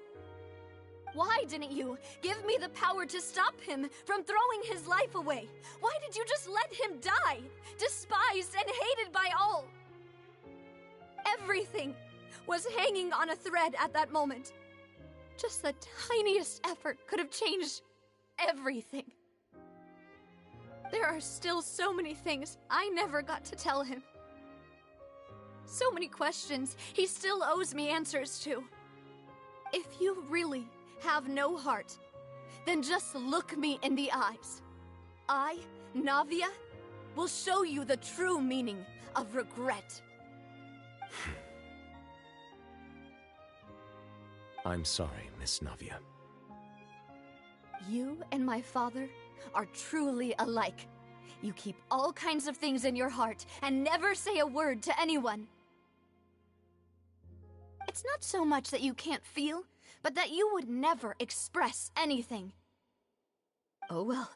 L: Why didn't you give me the power to stop him from throwing his life away? Why did you just let him die, despised and hated by all? Everything was hanging on a thread at that moment. Just the tiniest effort could have changed everything. There are still so many things I never got to tell him. So many questions he still owes me answers to. If you really have no heart, then just look me in the eyes. I, Navia, will show you the true meaning of regret.
K: I'm sorry, Miss Navia.
L: You and my father are truly alike. You keep all kinds of things in your heart and never say a word to anyone. It's not so much that you can't feel, but that you would never express anything. Oh well.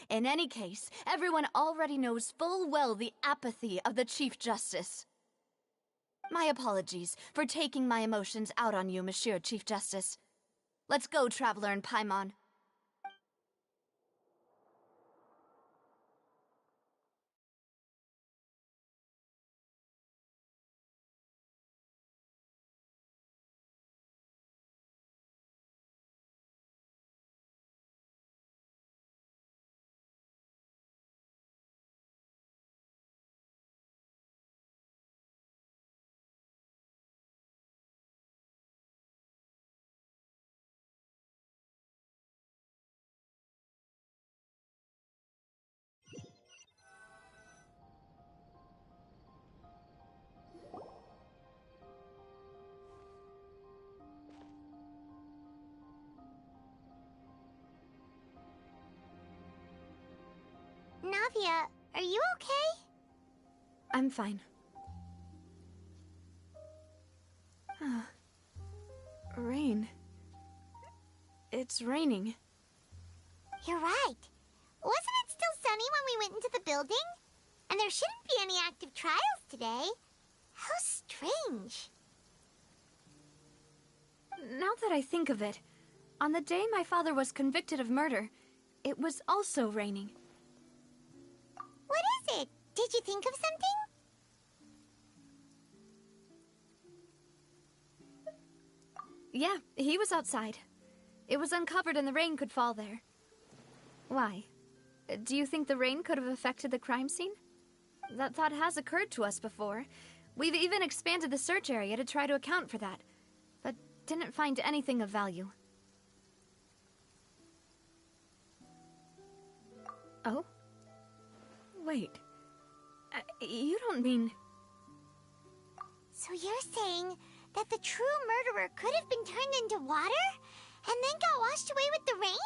L: In any case, everyone already knows full well the apathy of the Chief Justice. My apologies for taking my emotions out on you, Monsieur Chief Justice. Let's go, Traveler and Paimon.
D: Navia, are you okay?
L: I'm fine. Rain. It's raining.
D: You're right. Wasn't it still sunny when we went into the building? And there shouldn't be any active trials today. How strange.
L: Now that I think of it, on the day my father was convicted of murder, it was also raining.
D: What is it? Did you think of something?
L: Yeah, he was outside. It was uncovered and the rain could fall there. Why? Do you think the rain could have affected the crime scene? That thought has occurred to us before. We've even expanded the search area to try to account for that, but didn't find anything of value. Oh? Wait. You don't mean...
D: So you're saying that the true murderer could have been turned into water and then got washed away with the rain?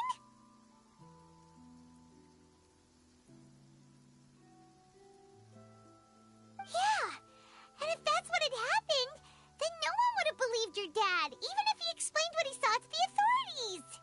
D: Yeah, and if that's what had happened, then no one would have believed your dad, even if he explained what he saw to the authorities.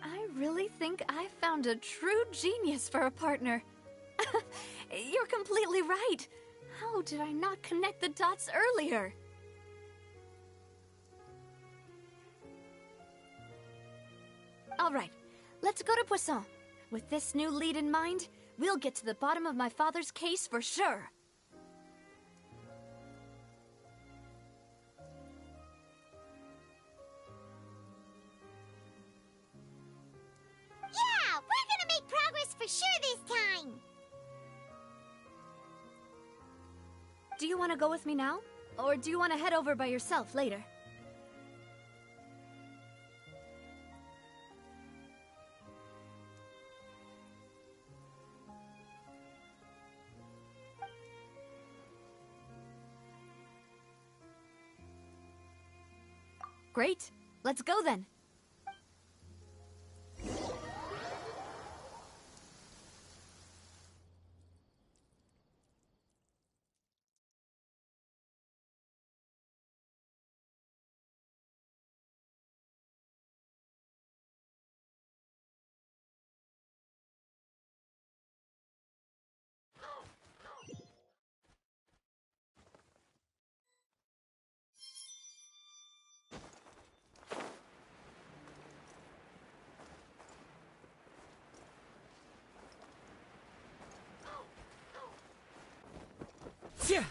L: I really think I found a true genius for a partner. You're completely right. How did I not connect the dots earlier? All right, let's go to Poisson. With this new lead in mind, we'll get to the bottom of my father's case for sure.
D: Yeah, we're gonna make progress for sure this time.
L: Do you want to go with me now? Or do you want to head over by yourself later? Great. Let's go then.
J: Yeah.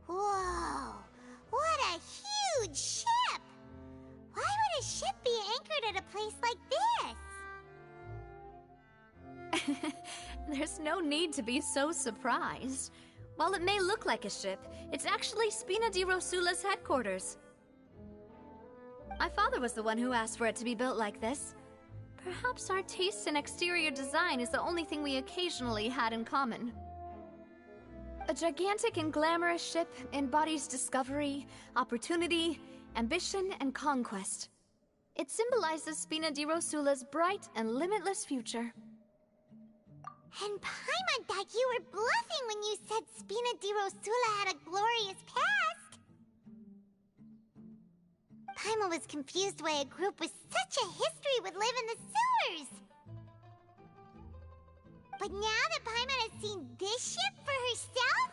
D: Whoa! What a huge ship! Why would a ship be anchored at a place like this?
L: There's no need to be so surprised. While it may look like a ship, it's actually Spina di Rosula's headquarters. My father was the one who asked for it to be built like this. Perhaps our taste in exterior design is the only thing we occasionally had in common. A gigantic and glamorous ship embodies discovery, opportunity, ambition, and conquest. It symbolizes Spina di Rosula's bright and limitless future.
D: And Paimon thought you were bluffing when you said Spina di Rosula had a glorious past. Paimon was confused why a group with such a history would live in the sewers. But now that Paimon has seen this ship for herself,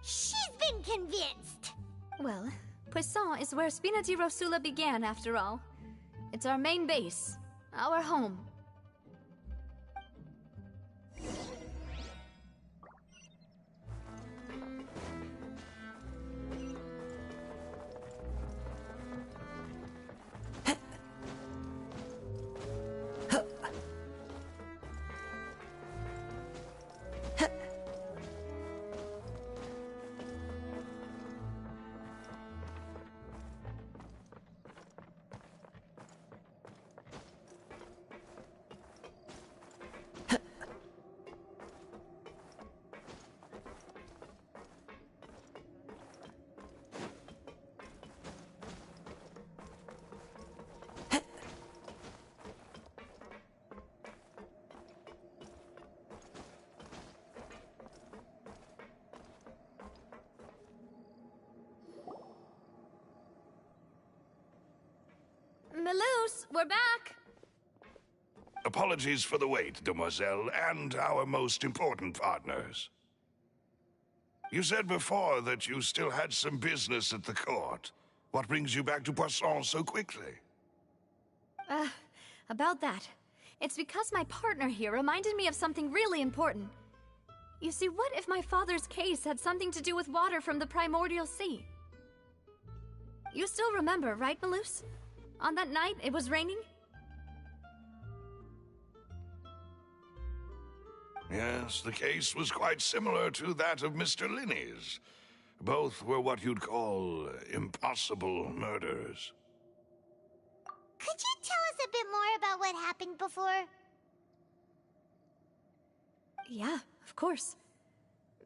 D: she's been convinced.
L: Well, Poisson is where Spina di Rosula began, after all. It's our main base, our home. Melus, we're back!
I: Apologies for the wait, demoiselle, and our most important partners. You said before that you still had some business at the court. What brings you back to Poisson so quickly?
L: About that. It's because my partner here reminded me of something really important. You see, what if my father's case had something to do with water from the primordial sea? You still remember, right, Melus? On that night, it was raining?
I: Yes, the case was quite similar to that of Mr. Linney's. Both were what you'd call impossible murders.
D: Could you tell us a bit more about what happened before?
L: Yeah, of course.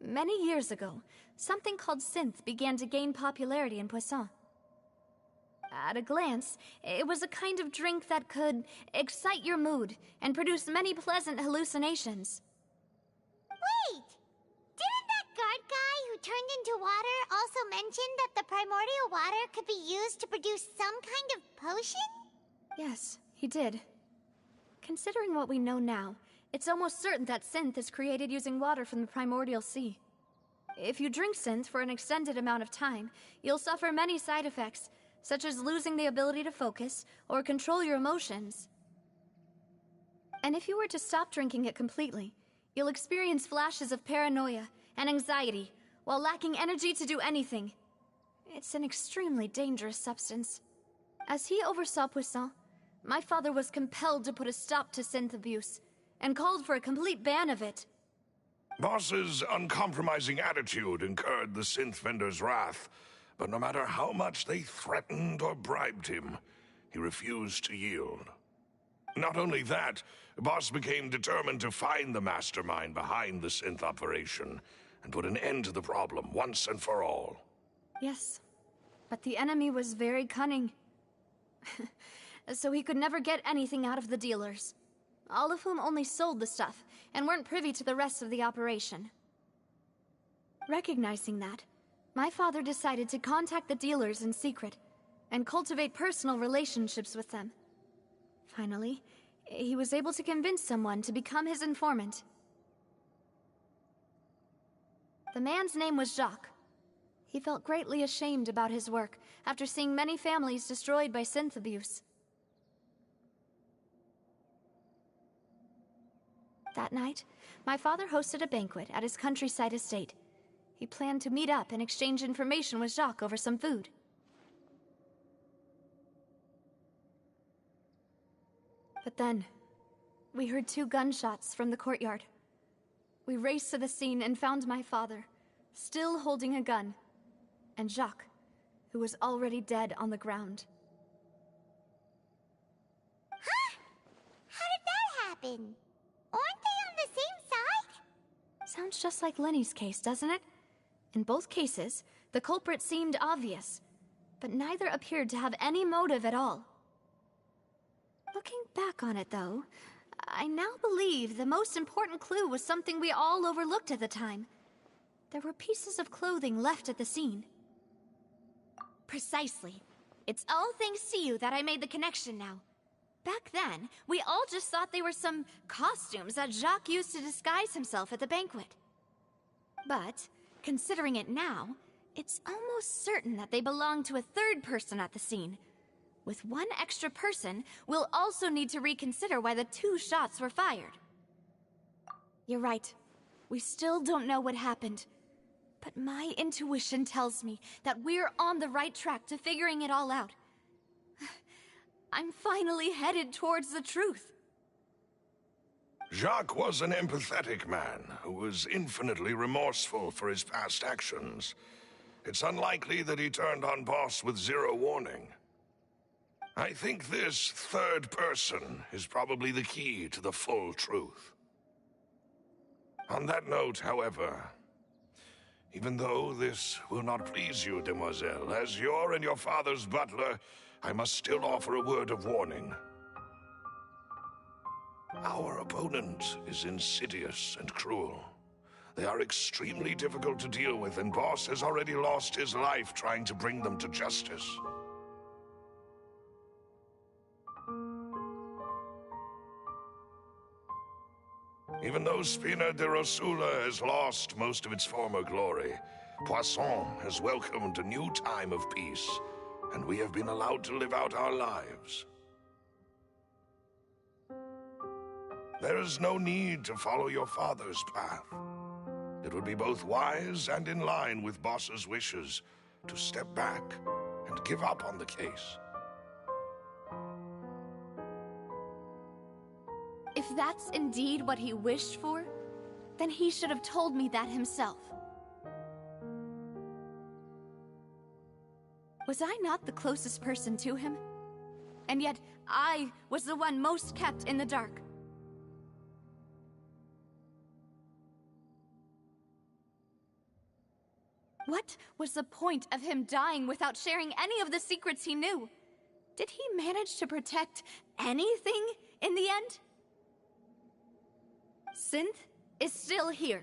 L: Many years ago, something called synth began to gain popularity in Poisson. At a glance, it was a kind of drink that could excite your mood and produce many pleasant hallucinations.
D: Wait! Didn't that guard guy who turned into water also mention that the primordial water could be used to produce some kind of potion?
L: Yes, he did. Considering what we know now, it's almost certain that synth is created using water from the primordial sea. If you drink synth for an extended amount of time, you'll suffer many side effects, such as losing the ability to focus or control your emotions. And if you were to stop drinking it completely, you'll experience flashes of paranoia and anxiety while lacking energy to do anything. It's an extremely dangerous substance. As he oversaw Poisson, my father was compelled to put a stop to synth abuse and called for a complete ban of it.
I: Boss's uncompromising attitude incurred the synth vendor's wrath, but no matter how much they threatened or bribed him, he refused to yield. Not only that, Boss became determined to find the mastermind behind the synth operation and put an end to the problem once and for all.
L: Yes, but the enemy was very cunning. So he could never get anything out of the dealers, all of whom only sold the stuff and weren't privy to the rest of the operation. Recognizing that, my father decided to contact the dealers in secret and cultivate personal relationships with them. Finally, he was able to convince someone to become his informant. The man's name was Jacques. He felt greatly ashamed about his work after seeing many families destroyed by synth abuse. That night, my father hosted a banquet at his countryside estate. He planned to meet up and exchange information with Jacques over some food. But then, we heard 2 gunshots from the courtyard. We raced to the scene and found my father, still holding a gun, and Jacques, who was already dead on the ground.
D: Huh? How did that happen? Aren't they on the same side?
L: Sounds just like Lenny's case, doesn't it? In both cases, the culprit seemed obvious, but neither appeared to have any motive at all. Looking back on it, though, I now believe the most important clue was something we all overlooked at the time. There were pieces of clothing left at the scene.
C: Precisely. It's all thanks to you that I made the connection now. Back then, we all just thought they were some costumes that Jacques used to disguise himself at the banquet. But, considering it now, it's almost certain that they belong to a third person at the scene. With one extra person, we'll also need to reconsider why the 2 shots were fired. You're right. We still don't know what happened. But my intuition tells me that we're on the right track to figuring it all out. I'm finally headed towards the truth.
I: Jacques was an empathetic man who was infinitely remorseful for his past actions. It's unlikely that he turned on Boss with 0 warning. I think this third person is probably the key to the full truth. On that note, however, even though this will not please you, demoiselle, as your and your father's butler, I must still offer a word of warning. Our opponent is insidious and cruel. They are extremely difficult to deal with, and Boss has already lost his life trying to bring them to justice. Even though Spina de Rosula has lost most of its former glory, Poisson has welcomed a new time of peace, and we have been allowed to live out our lives. There is no need to follow your father's path. It would be both wise and in line with Boss's wishes to step back and give up on the case.
L: If that's indeed what he wished for, then he should have told me that himself. Was I not the closest person to him? And yet, I was the one most kept in the dark. What was the point of him dying without sharing any of the secrets he knew? Did he manage to protect anything in the end? Synth is still here.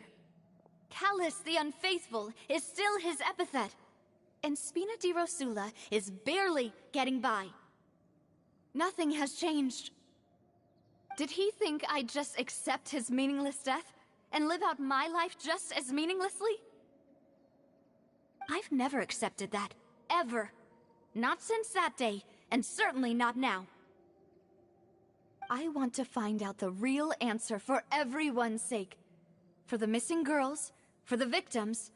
L: Callus the Unfaithful is still his epithet. And Spina di Rosula is barely getting by. Nothing has changed. Did he think I'd just accept his meaningless death and live out my life just as meaninglessly? I've never accepted that, ever. Not since that day, and certainly not now. I want to find out the real answer for everyone's sake. For the missing girls, for the victims,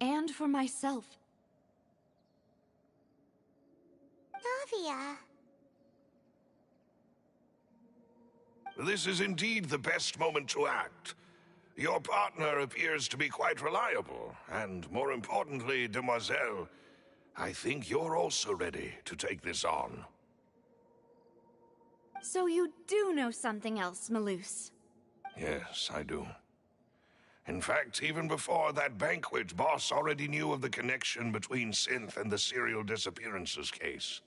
L: and for myself.
D: Navia.
I: This is indeed the best moment to act. Your partner appears to be quite reliable, and more importantly, demoiselle, I think you're also ready to take this on.
C: So you do know something else, Malus.
I: Yes, I do. In fact, even before that banquet, Boss already knew of the connection between Synth and the serial disappearances case.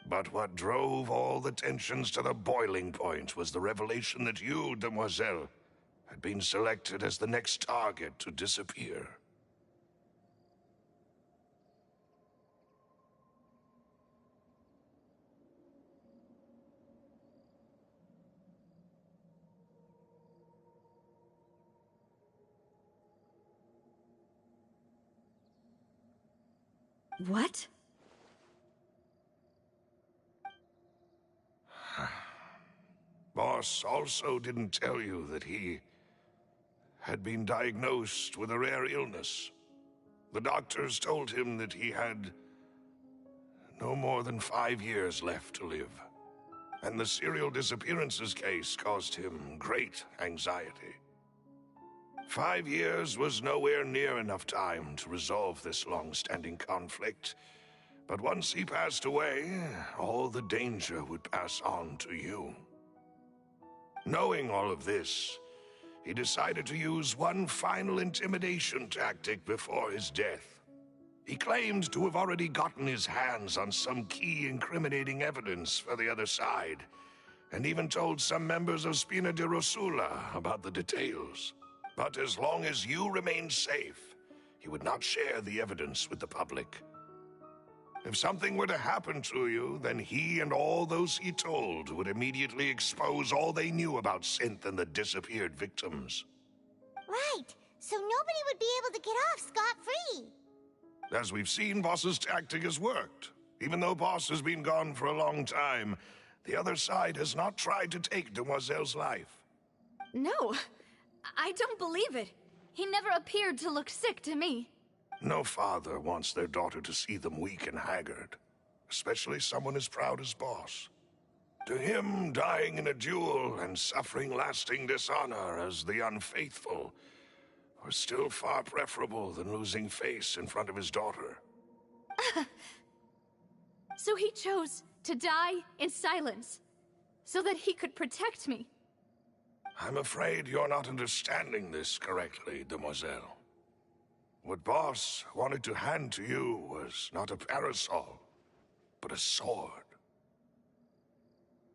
I: But what drove all the tensions to the boiling point was the revelation that you, Demoiselle, had been selected as the next target to disappear.
C: What?
I: Boss also didn't tell you that he had been diagnosed with a rare illness. The doctors told him that he had no more than 5 years left to live. And the serial disappearances case caused him great anxiety. 5 years was nowhere near enough time to resolve this long-standing conflict. But once he passed away, all the danger would pass on to you. Knowing all of this, he decided to use one final intimidation tactic before his death. He claimed to have already gotten his hands on some key incriminating evidence for the other side, and even told some members of Spina di Rosula about the details. But as long as you remained safe, he would not share the evidence with the public. If something were to happen to you, then he and all those he told would immediately expose all they knew about Synth and the disappeared victims.
D: Right, so nobody would be able to get off scot-free.
I: As we've seen, Boss's tactic has worked. Even though Boss has been gone for a long time, the other side has not tried to take Demoiselle's life.
C: No, I don't believe it. He never appeared to look sick to me.
I: No father wants their daughter to see them weak and haggard, especially someone as proud as Boss. To him, dying in a duel and suffering lasting dishonor as the unfaithful were still far preferable than losing face in front of his daughter.
C: So he chose to die in silence, so that he could protect me.
I: I'm afraid you're not understanding this correctly, Demoiselle. What Boss wanted to hand to you was not a parasol, but a sword.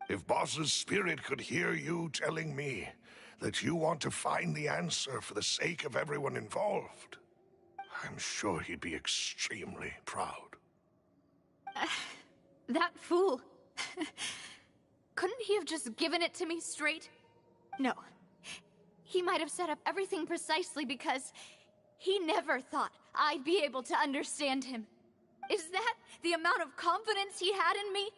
I: If Boss's spirit could hear you telling me that you want to find the answer for the sake of everyone involved, I'm sure he'd be extremely proud.
C: That fool. Couldn't he have just given it to me straight? No. He might have set up everything precisely because he never thought I'd be able to understand him. Is that the amount of confidence he had in me?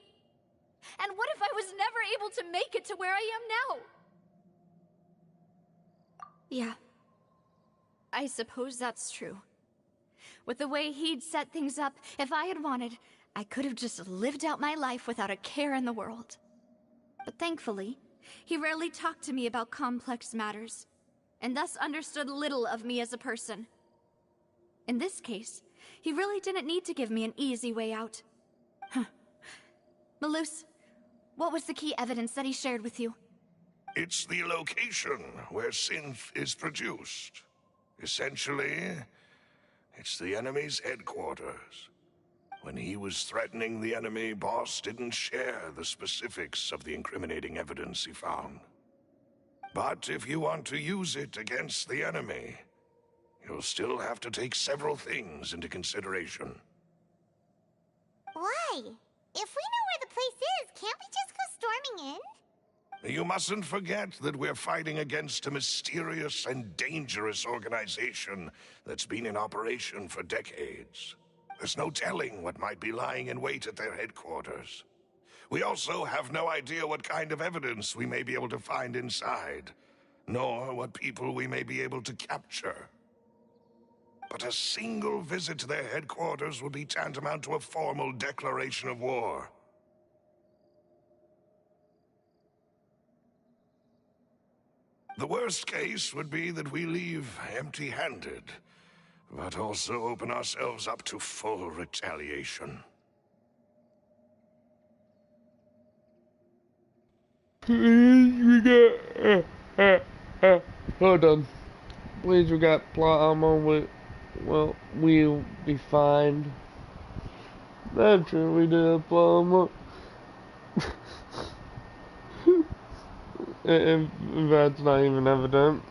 C: And what if I was never able to make it to where I am now? Yeah. I suppose that's true. With the way he'd set things up, if I had wanted, I could have just lived out my life without a care in the world. But thankfully, he rarely talked to me about complex matters, and thus understood little of me as a person. In this case, he really didn't need to give me an easy way out. Malus, what was the key evidence that he shared with you?
I: It's the location where Synth is produced. Essentially, it's the enemy's headquarters. When he was threatening the enemy, Boss didn't share the specifics of the incriminating evidence he found. But if you want to use it against the enemy, you'll still have to take several things into consideration.
D: Why? If we know where the place is, can't we just go storming in?
I: You mustn't forget that we're fighting against a mysterious and dangerous organization that's been in operation for decades. There's no telling what might be lying in wait at their headquarters. We also have no idea what kind of evidence we may be able to find inside, nor what people we may be able to capture. But a single visit to their headquarters would be tantamount to a formal declaration of war. The worst case would be that we leave empty-handed, but also open ourselves up to full retaliation.
A: Please, we got. Hold on. Please, we got plot armor. Well, we'll be fine. That's true, we did have plot armor. if that's not even evident.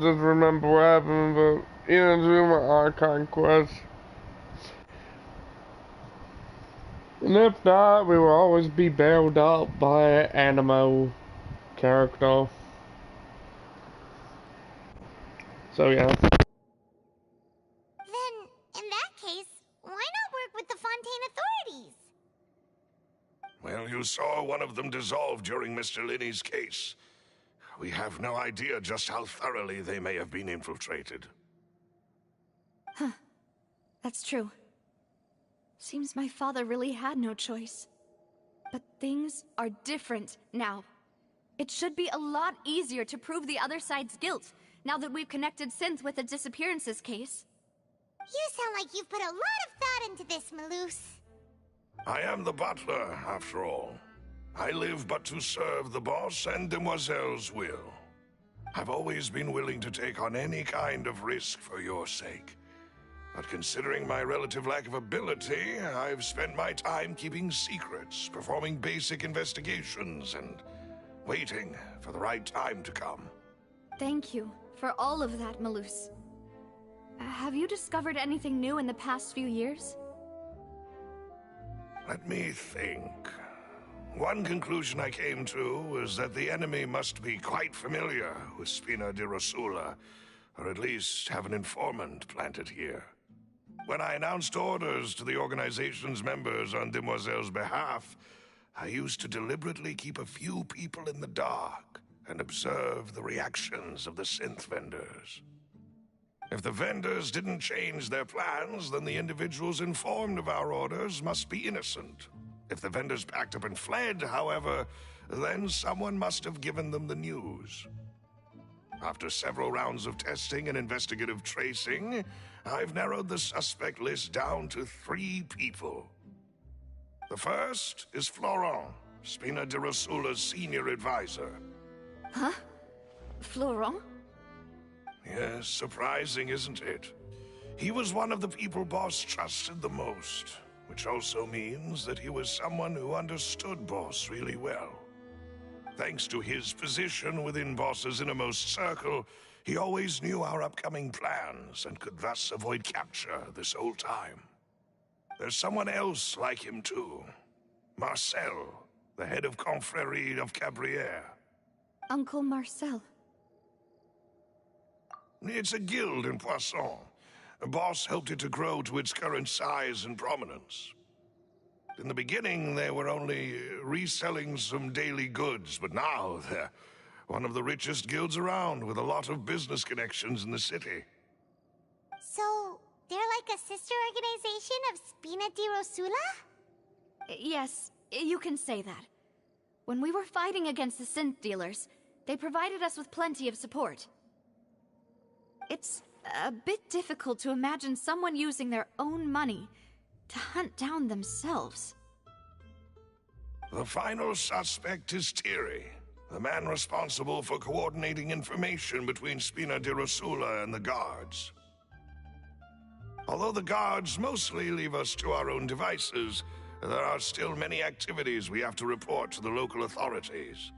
A: Just remember what happened, but do my Archon quest. And if not, we will always be bailed out by an animo character. So yeah.
D: Then, in that case, why not work with the Fontaine authorities?
I: Well, you saw one of them dissolve during Mr. Linney's case. We have no idea just how thoroughly they may have been infiltrated.
L: Huh. That's true. Seems my father really had no choice. But things are different now. It should be a lot easier to prove the other side's guilt, now that we've connected Synth with the disappearances case.
D: You sound like you've put a lot of thought into this, Malus.
I: I am the butler, after all. I live but to serve the boss and Demoiselle's will. I've always been willing to take on any kind of risk for your sake. But considering my relative lack of ability, I've spent my time keeping secrets, performing basic investigations, and waiting for the right time to come.
L: Thank you for all of that, Malus. Have you discovered anything new in the past few years?
I: Let me think. One conclusion I came to was that the enemy must be quite familiar with Spina di Rosula, or at least have an informant planted here. When I announced orders to the organization's members on Demoiselle's behalf, I used to deliberately keep a few people in the dark and observe the reactions of the synth vendors. If the vendors didn't change their plans, then the individuals informed of our orders must be innocent. If the vendors packed up and fled, however, then someone must have given them the news. After several rounds of testing and investigative tracing, I've narrowed the suspect list down to 3 people. The first is Florent, Spina di Rosula's senior advisor.
L: Huh? Florent?
I: Yes, surprising, isn't it? He was one of the people Boss trusted the most, which also means that he was someone who understood Boss really well. Thanks to his position within Boss's innermost circle, he always knew our upcoming plans and could thus avoid capture this whole time. There's someone else like him too. Marcel, the head of Confrérie of Cabrières.
L: Uncle Marcel.
I: It's a guild in Poisson. Boss helped it to grow to its current size and prominence. In the beginning, they were only reselling some daily goods, but now they're one of the richest guilds around, with a lot of business connections in the city.
D: So, they're like a sister organization of Spina di Rosula?
L: Yes, you can say that. When we were fighting against the synth dealers, they provided us with plenty of support. It's a bit difficult to imagine someone using their own money to hunt down themselves.
I: The final suspect is Thierry, the man responsible for coordinating information between Spina di Rosula and the guards. Although the guards mostly leave us to our own devices, there are still many activities we have to report to the local authorities.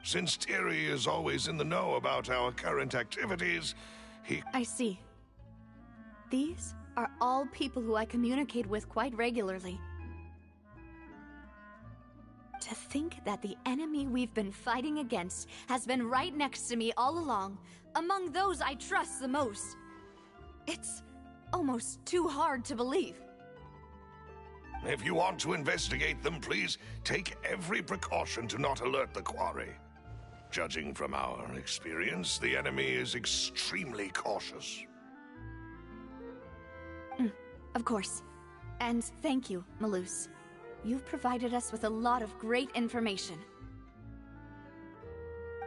I: Since Thierry is always in the know about our current activities,
L: I see. These are all people who I communicate with quite regularly. To think that the enemy we've been fighting against has been right next to me all along, among those I trust the most. It's almost too hard to believe.
I: If you want to investigate them, please take every precaution to not alert the quarry. Judging from our experience, the enemy is extremely cautious.
L: Of course. And thank you, Malus. You've provided us with a lot of great information.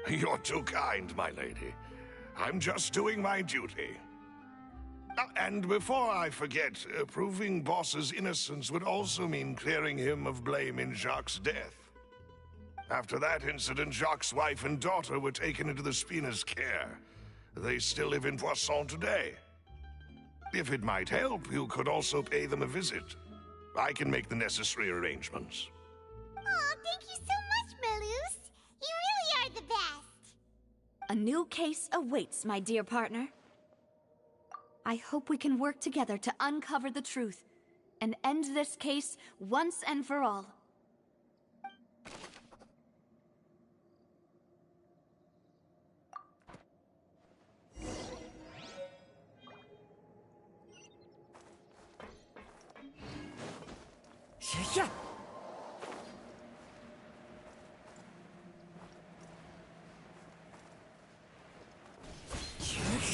I: You're too kind, my lady. I'm just doing my duty. And before I forget, proving Boss's innocence would also mean clearing him of blame in Jacques' death. After that incident, Jacques' wife and daughter were taken into the Spina's care. They still live in Poisson today. If it might help, you could also pay them a visit. I can make the necessary arrangements.
D: Oh, thank you so much, Malus. You really are the best.
C: A new case awaits, my dear partner. I hope we can work together to uncover the truth and end this case once and for all.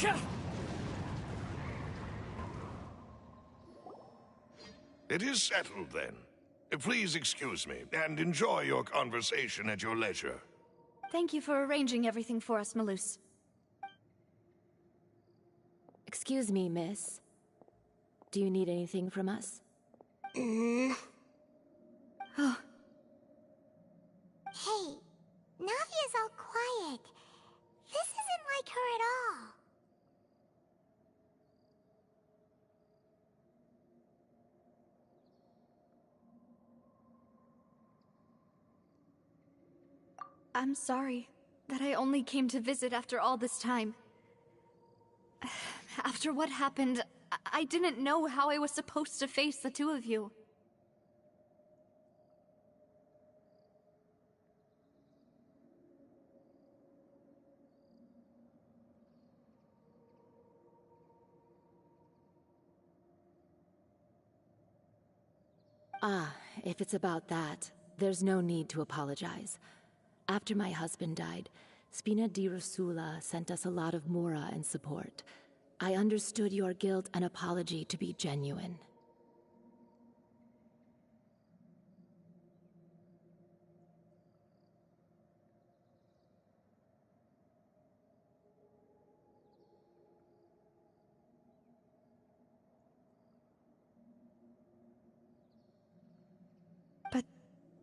J: Yeah.
I: It is settled, then. Please excuse me, and enjoy your conversation at your leisure.
C: Thank you for arranging everything for us, Malus.
M: Excuse me, miss. Do you need anything from us?
C: Oh.
D: Hey, Navia's all quiet. This isn't like her at all.
C: I'm sorry that I only came to visit after all this time. After what happened, I didn't know how I was supposed to face the two of you.
M: Ah, if it's about that, there's no need to apologize. After my husband died, Spina di Rosula sent us a lot of mora and support. I understood your guilt and apology to be genuine.
C: But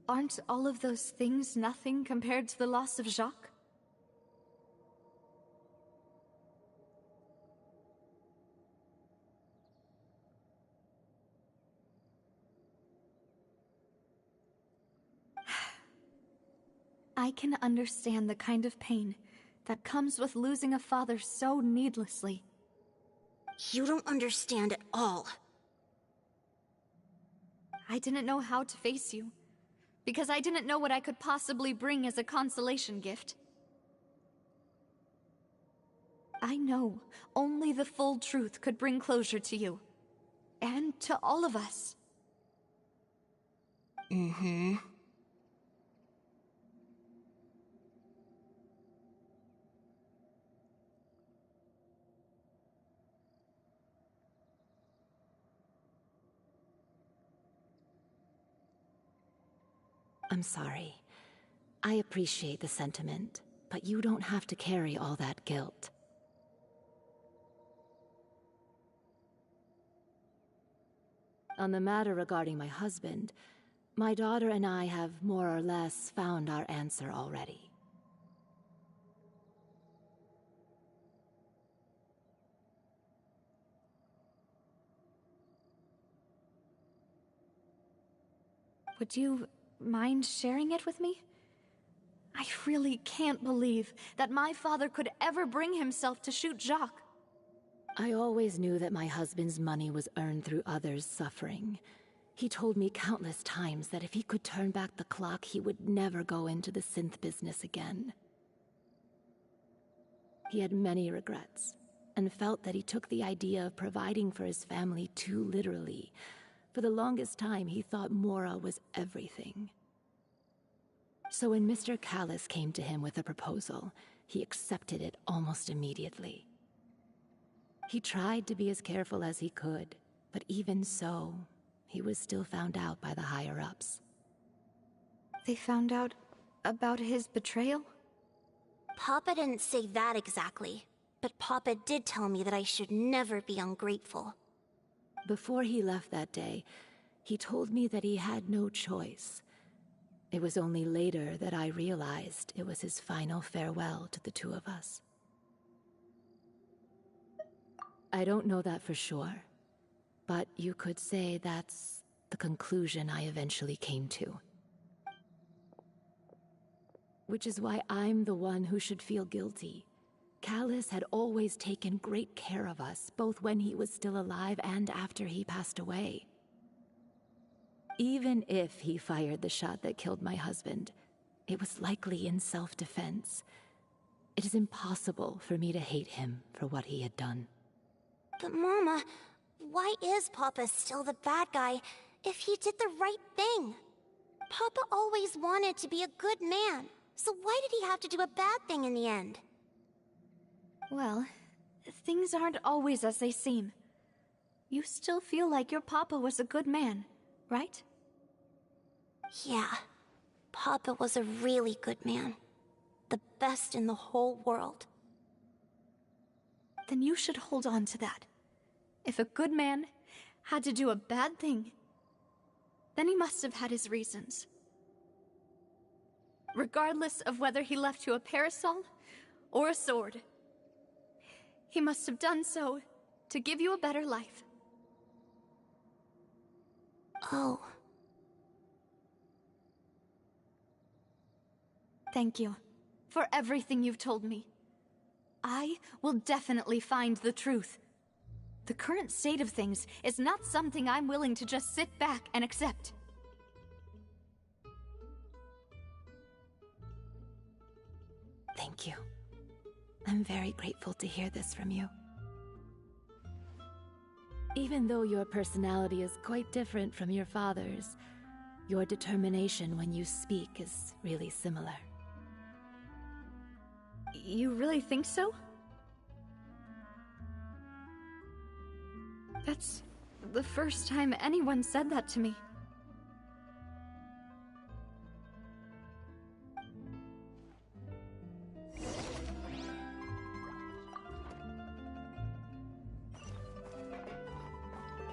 C: aren't all of those things nothing compared to the loss of Jacques? I can understand the kind of pain that comes with losing a father so needlessly.
D: You don't understand at all.
C: I didn't know how to face you, because I didn't know what I could possibly bring as a consolation gift. I know only the full truth could bring closure to you, and to all of us.
D: Mm-hmm.
M: I'm sorry. I appreciate the sentiment, but you don't have to carry all that guilt. On the matter regarding my husband, my daughter and I have more or less found our answer already.
C: Would you mind sharing it with me? I really can't believe that my father could ever bring himself to shoot Jacques.
M: I always knew that my husband's money was earned through others' suffering. He told me countless times that if he could turn back the clock, he would never go into the synth business again. He had many regrets, and felt that he took the idea of providing for his family too literally. For the longest time, he thought Mora was everything. So when Mr. Callis came to him with a proposal, he accepted it almost immediately. He tried to be as careful as he could, but even so, he was still found out by the higher-ups.
C: They found out about his betrayal?
D: Papa didn't say that exactly, but Papa did tell me that I should never be ungrateful.
M: Before he left that day, he told me that he had no choice. It was only later that I realized it was his final farewell to the two of us. I don't know that for sure, but you could say that's the conclusion I eventually came to. Which is why I'm the one who should feel guilty. Callus had always taken great care of us, both when he was still alive and after he passed away. Even if he fired the shot that killed my husband, it was likely in self-defense. It is impossible for me to hate him for what he had done.
D: But Mama, why is Papa still the bad guy if he did the right thing? Papa always wanted to be a good man, so why did he have to do a bad thing in the end?
C: Well, things aren't always as they seem. You still feel like your Papa was a good man, right?
D: Yeah, Papa was a really good man. The best in the whole world.
C: Then you should hold on to that. If a good man had to do a bad thing, then he must have had his reasons. Regardless of whether he left you a parasol or a sword, he must have done so to give you a better life.
D: Oh.
C: Thank you for everything you've told me. I will definitely find the truth. The current state of things is not something I'm willing to just sit back and accept.
M: Thank you. I'm very grateful to hear this from you. Even though your personality is quite different from your father's, your determination when you speak is really similar.
C: You really think so? That's the first time anyone said that to me.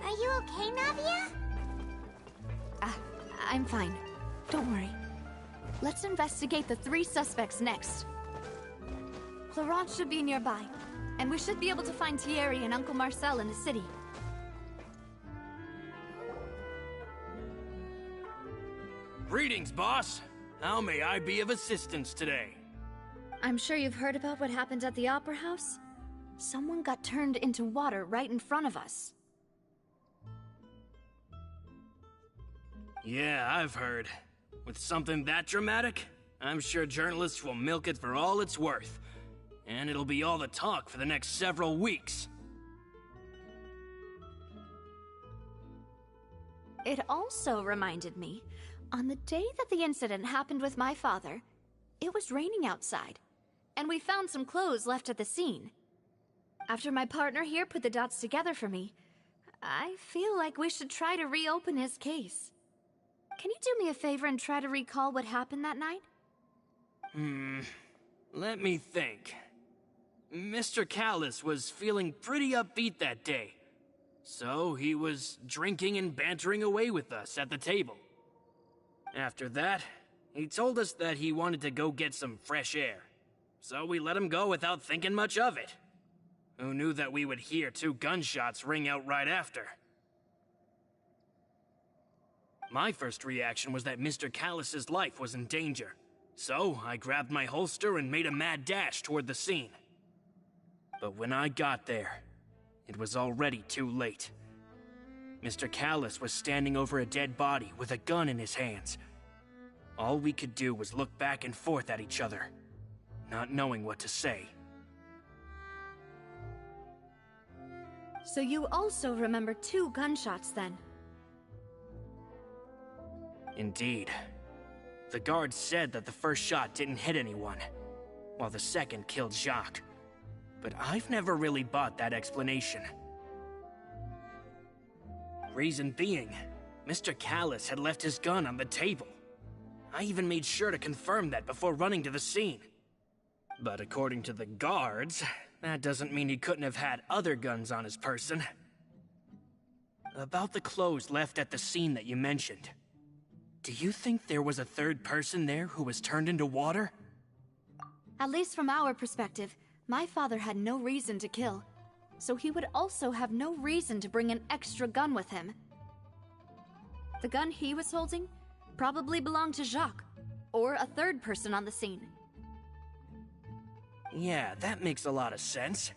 D: Are you okay, Navia?
C: I'm fine. Don't worry. Let's investigate the 3 suspects next. Florent should be nearby, and we should be able to find Thierry and Uncle Marcel in the city.
N: Greetings, boss. How may I be of assistance today?
C: I'm sure you've heard about what happened at the Opera House. Someone got turned into water right in front of us.
N: Yeah, I've heard. With something that dramatic, I'm sure journalists will milk it for all it's worth. And it'll be all the talk for the next several weeks.
C: It also reminded me, on the day that the incident happened with my father, it was raining outside, and we found some clothes left at the scene. After my partner here put the dots together for me, I feel like we should try to reopen his case. Can you do me a favor and try to recall what happened that night?
N: Let me think. Mr. Callus was feeling pretty upbeat that day, so he was drinking and bantering away with us at the table. After that, he told us that he wanted to go get some fresh air, so we let him go without thinking much of it. Who knew that we would hear 2 gunshots ring out right after? My first reaction was that Mr. Callus's life was in danger, so I grabbed my holster and made a mad dash toward the scene. But when I got there, it was already too late. Mr. Callus was standing over a dead body with a gun in his hands. All we could do was look back and forth at each other, not knowing what to say.
C: So you also remember 2 gunshots then?
N: Indeed. The guard said that the first shot didn't hit anyone, while the second killed Jacques. But I've never really bought that explanation. Reason being, Mr. Callus had left his gun on the table. I even made sure to confirm that before running to the scene. But according to the guards, that doesn't mean he couldn't have had other guns on his person. About the clothes left at the scene that you mentioned. Do you think there was a third person there who was turned into water?
C: At least from our perspective, my father had no reason to kill, so he would also have no reason to bring an extra gun with him. The gun he was holding probably belonged to Jacques, or a third person on the scene.
N: Yeah, that makes a lot of sense.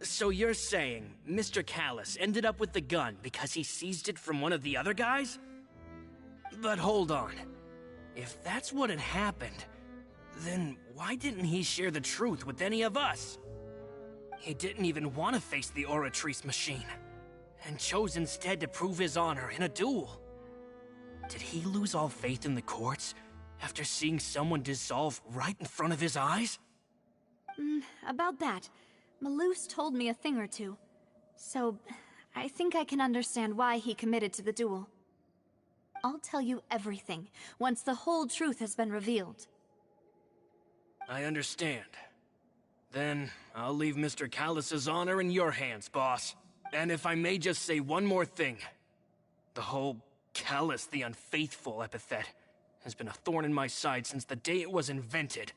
N: So you're saying Mr. Callus ended up with the gun because he seized it from one of the other guys? But hold on. If that's what had happened, then why didn't he share the truth with any of us? He didn't even want to face the Oratrice machine, and chose instead to prove his honor in a duel. Did he lose all faith in the courts after seeing someone dissolve right in front of his eyes?
C: About that, Malus told me a thing or two, so I think I can understand why he committed to the duel. I'll tell you everything once the whole truth has been revealed.
N: I understand. Then I'll leave Mr. Callus's honor in your hands, boss. And if I may just say one more thing. The whole Callus the Unfaithful epithet has been a thorn in my side since the day it was invented.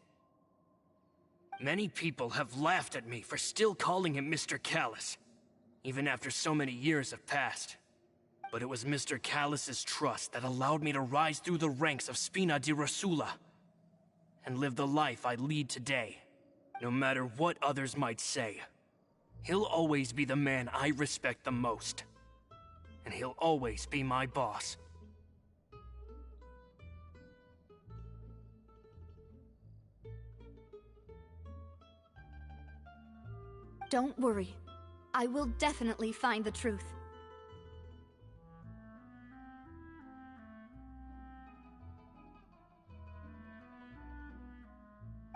N: Many people have laughed at me for still calling him Mr. Callus, even after so many years have passed. But it was Mr. Callus's trust that allowed me to rise through the ranks of Spina di Rosula and live the life I lead today, no matter what others might say. He'll always be the man I respect the most, and he'll always be my boss.
C: Don't worry. I will definitely find the truth.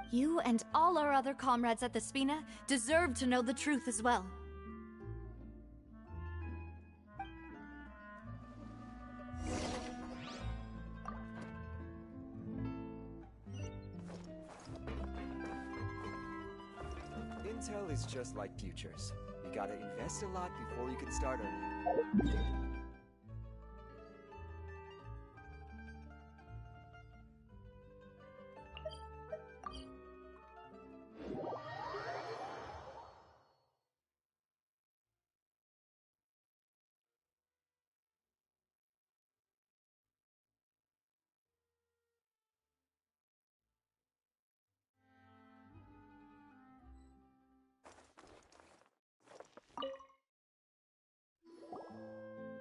C: You and all our other comrades at the Spina deserve to know the truth as well.
O: Intel is just like futures. You gotta invest a lot before you can start earning.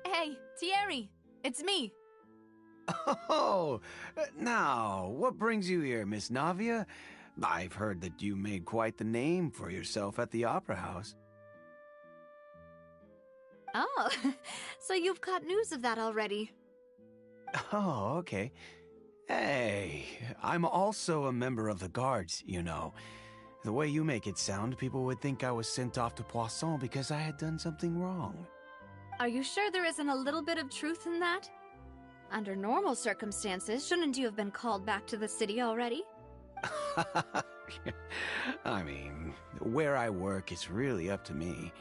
C: Hey, Thierry! It's me!
P: Oh, now, what brings you here, Miss Navia? I've heard that you made quite the name for yourself at the Opera House.
C: Oh, so you've caught news of that already.
P: Oh, okay. Hey, I'm also a member of the Guards, you know. The way you make it sound, people would think I was sent off to Poisson because I had done something wrong.
C: Are you sure there isn't a little bit of truth in that? Under normal circumstances, shouldn't you have been called back to the city already?
P: I mean, where I work is really up to me.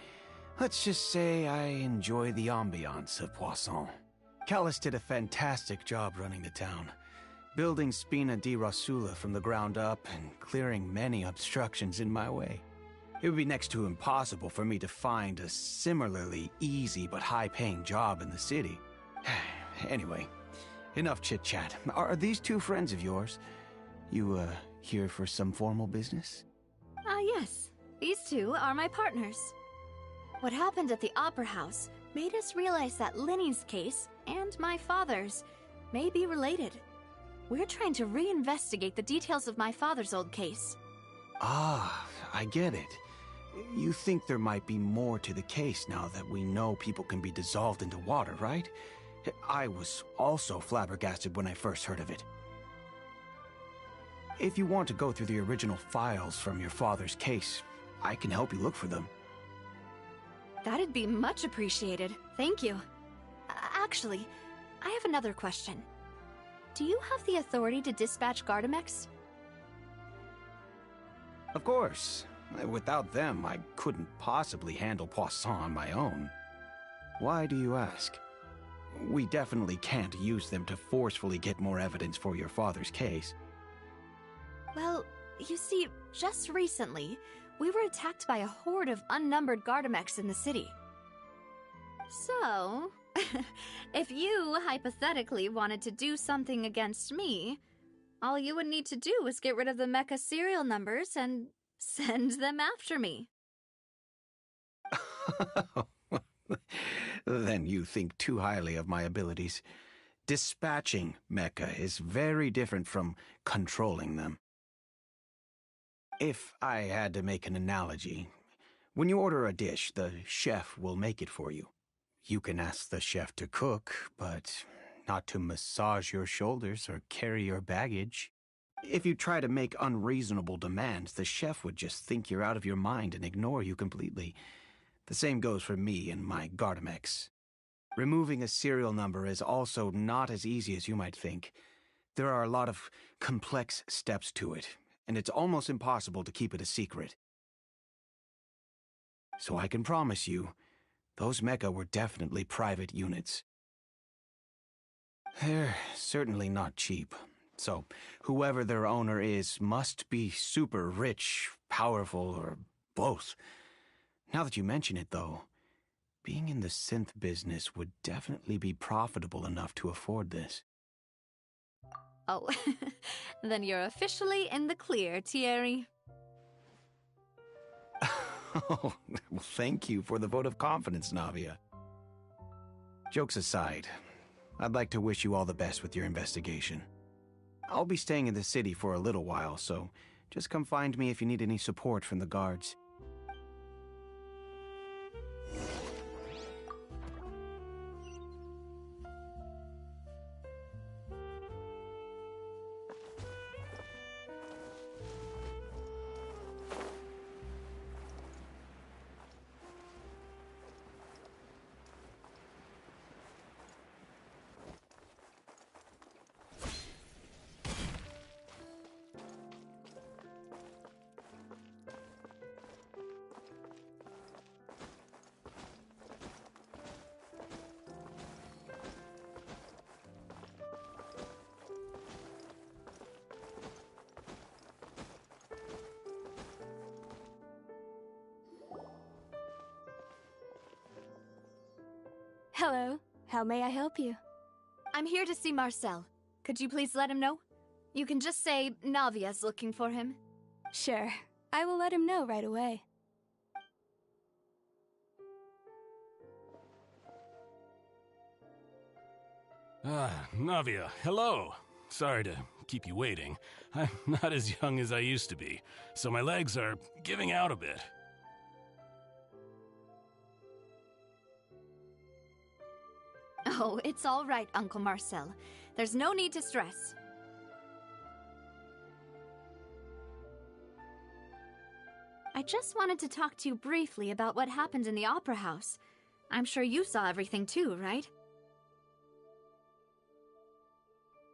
P: Let's just say I enjoy the ambiance of Poisson. Callus did a fantastic job running the town, building Spina di Rosula from the ground up and clearing many obstructions in my way. It would be next to impossible for me to find a similarly easy but high-paying job in the city. Anyway, enough chit-chat. Are these two friends of yours? You, here for some formal business?
C: Yes. These two are my partners. What happened at the Opera House made us realize that Linny's case and my father's may be related. We're trying to reinvestigate the details of my father's old case.
P: Ah, I get it. You think there might be more to the case now that we know people can be dissolved into water, right? I was also flabbergasted when I first heard of it. If you want to go through the original files from your father's case, I can help you look for them.
C: That'd be much appreciated. Thank you. Actually, I have another question. Do you have the authority to dispatch Gardamex?
P: Of course. Without them, I couldn't possibly handle Poisson on my own. Why do you ask? we definitely can't use them to forcefully get more evidence for your father's case.
C: Well, you see, just recently, we were attacked by a horde of unnumbered Gardamex in the city. So, if you hypothetically wanted to do something against me, all you would need to do is get rid of the mecha serial numbers and send them after me.
P: Then you think too highly of my abilities. Dispatching mecha is very different from controlling them. If I had to make an analogy, when you order a dish, the chef will make it for you. You can ask the chef to cook, but not to massage your shoulders or carry your baggage. If you try to make unreasonable demands, the chef would just think you're out of your mind and ignore you completely. The same goes for me and my Gardamex. Removing a serial number is also not as easy as you might think. There are a lot of complex steps to it, and it's almost impossible to keep it a secret. So I can promise you, those mecha were definitely private units. They're certainly not cheap, so whoever their owner is must be super rich, powerful, or both. Now that you mention it, though, being in the synth business would definitely be profitable enough to afford this.
C: Oh, then you're officially in the clear, Thierry.
P: Oh, well, thank you for the vote of confidence, Navia. Jokes aside, I'd like to wish you all the best with your investigation. I'll be staying in the city for a little while, so just come find me if you need any support from the guards.
Q: Hello. How may I help you?
C: I'm here to see Marcel. Could you please let him know? You can just say Navia's looking for him.
Q: Sure. I will let him know right away.
R: Navia, hello. Sorry to keep you waiting. I'm not as young as I used to be, so my legs are giving out a bit.
C: Oh, it's all right, Uncle Marcel. There's no need to stress. I just wanted to talk to you briefly about what happened in the Opera House. I'm sure you saw everything too, right?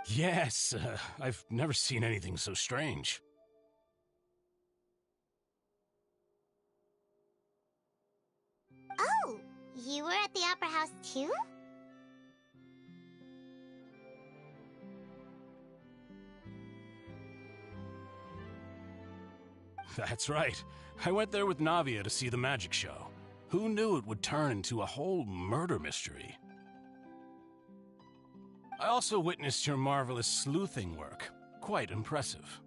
R: Yes, I've never seen anything so strange.
D: Oh, you were at the Opera House too?
R: That's right. I went there with Navia to see the magic show. Who knew it would turn into a whole murder mystery? I also witnessed your marvelous sleuthing work. Quite impressive.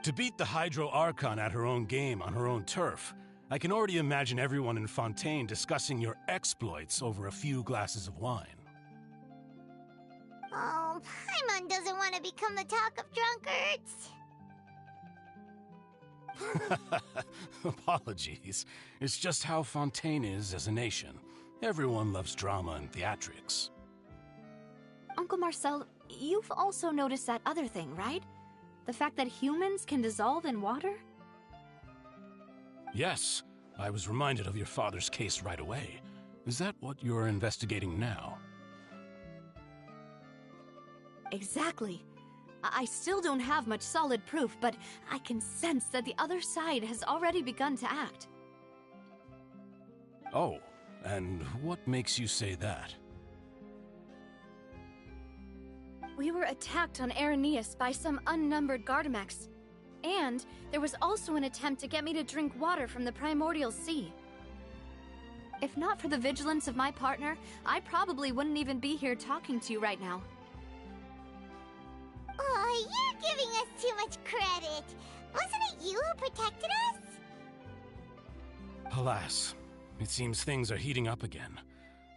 R: To beat the Hydro Archon at her own game on her own turf, I can already imagine everyone in Fontaine discussing your exploits over a few glasses of wine.
D: Oh, Paimon doesn't want to become the talk of drunkards.
R: Apologies. It's just how Fontaine is as a nation. Everyone loves drama and theatrics.
C: Uncle Marcel, you've also noticed that other thing, right? The fact that humans can dissolve in water?
R: Yes, I was reminded of your father's case right away. Is that what you're investigating now?
C: Exactly. I still don't have much solid proof, but I can sense that the other side has already begun to act.
R: Oh, And what makes you say that?
L: We were attacked on Araneus by some unnumbered Gardamex. And there was also an attempt to get me to drink water from the primordial sea. If not for the vigilance of my partner, I probably wouldn't even be here talking to you right now.
D: Oh, you're giving us too much credit. Wasn't it you who protected us?
R: Alas, it seems things are heating up again.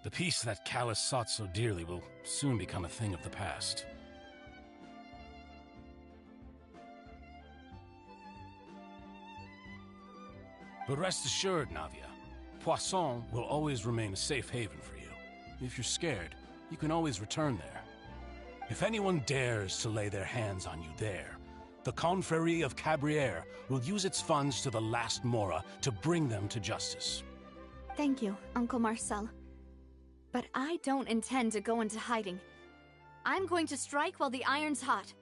R: The peace that Callus sought so dearly will soon become a thing of the past. But rest assured, Navia, Poisson will always remain a safe haven for you. If you're scared, you can always return there. If anyone dares to lay their hands on you there, the Confrérie of Cabrières will use its funds to the last Mora to bring them to justice.
L: Thank you, Uncle Marcel. But I don't intend to go into hiding. I'm going to strike while the iron's hot.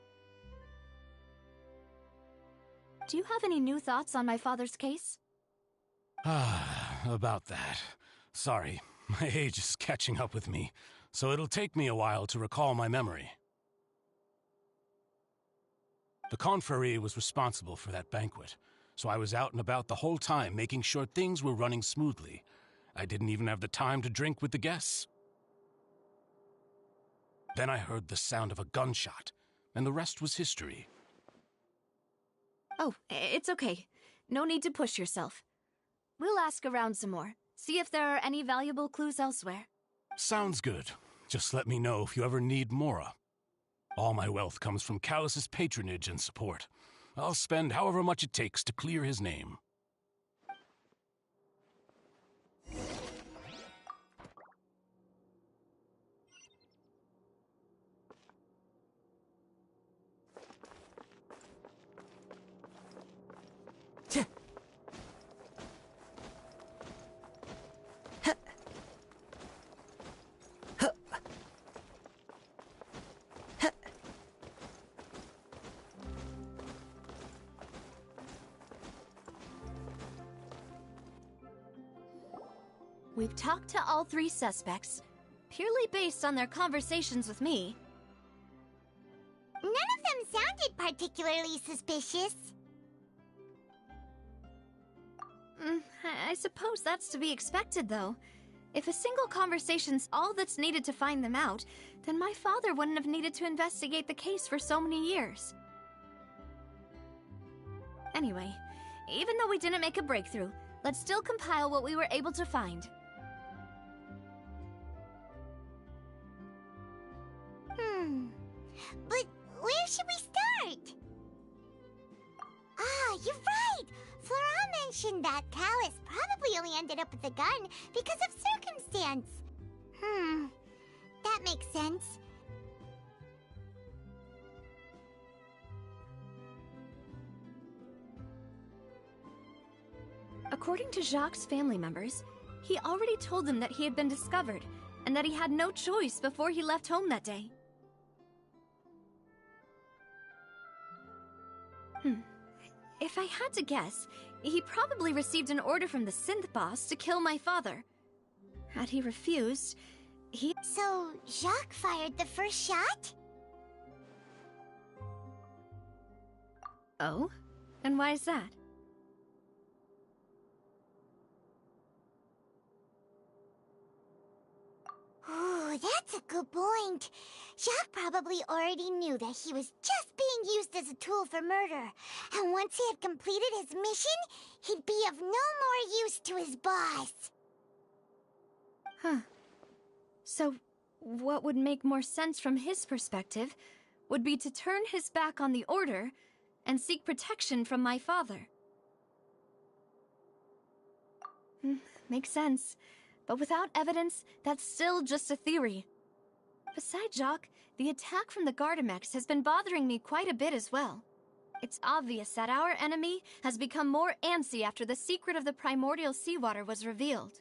L: Do you have any new thoughts on my father's case?
R: About that. Sorry, my age is catching up with me, so it'll take me a while to recall my memory. The Confrérie was responsible for that banquet, so I was out and about the whole time making sure things were running smoothly. I didn't even have the time to drink with the guests. Then I heard the sound of a gunshot, and the rest was history.
L: Oh, it's okay. No need to push yourself. We'll ask around some more, see if there are any valuable clues elsewhere.
R: Sounds good. Just let me know if you ever need Mora. All my wealth comes from Callus's patronage and support. I'll spend however much it takes to clear his name.
L: We've talked to all three suspects, purely based on their conversations with me.
D: None of them sounded particularly suspicious.
L: I suppose that's to be expected, though. If a single conversation's all that's needed to find them out, then my father wouldn't have needed to investigate the case for so many years. Anyway, even though we didn't make a breakthrough, let's still compile what we were able to find.
D: But where should we start? Ah, you're right! Flora mentioned that Callus probably only ended up with the gun because of circumstance. That makes sense.
L: According to Jacques' family members, he already told them that he had been discovered, and that he had no choice before he left home that day. If I had to guess, he probably received an order from the synth boss to kill my father. Had he refused,
D: So, Jacques fired the first shot?
L: Oh? And why is that?
D: Ooh, that's a good point. Jacques probably already knew that he was just being used as a tool for murder. And once he had completed his mission, he'd be of no more use to his boss.
L: Huh. So, what would make more sense from his perspective would be to turn his back on the Order and seek protection from my father. Makes sense. But without evidence, that's still just a theory. Besides Jacques, the attack from the Gardamex has been bothering me quite a bit as well. It's obvious that our enemy has become more antsy after the secret of the primordial seawater was revealed.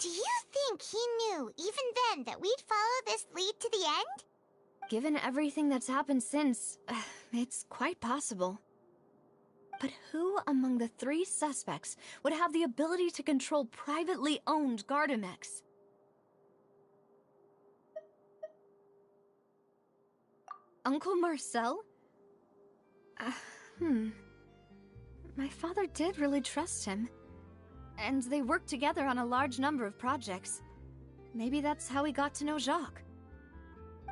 D: Do you think he knew, even then, that we'd follow this lead to the end?
L: Given everything that's happened since, it's quite possible. But who among the 3 suspects would have the ability to control privately owned Gardamex? Uncle Marcel? My father did really trust him. And they worked together on a large number of projects. Maybe that's how he got to know Jacques.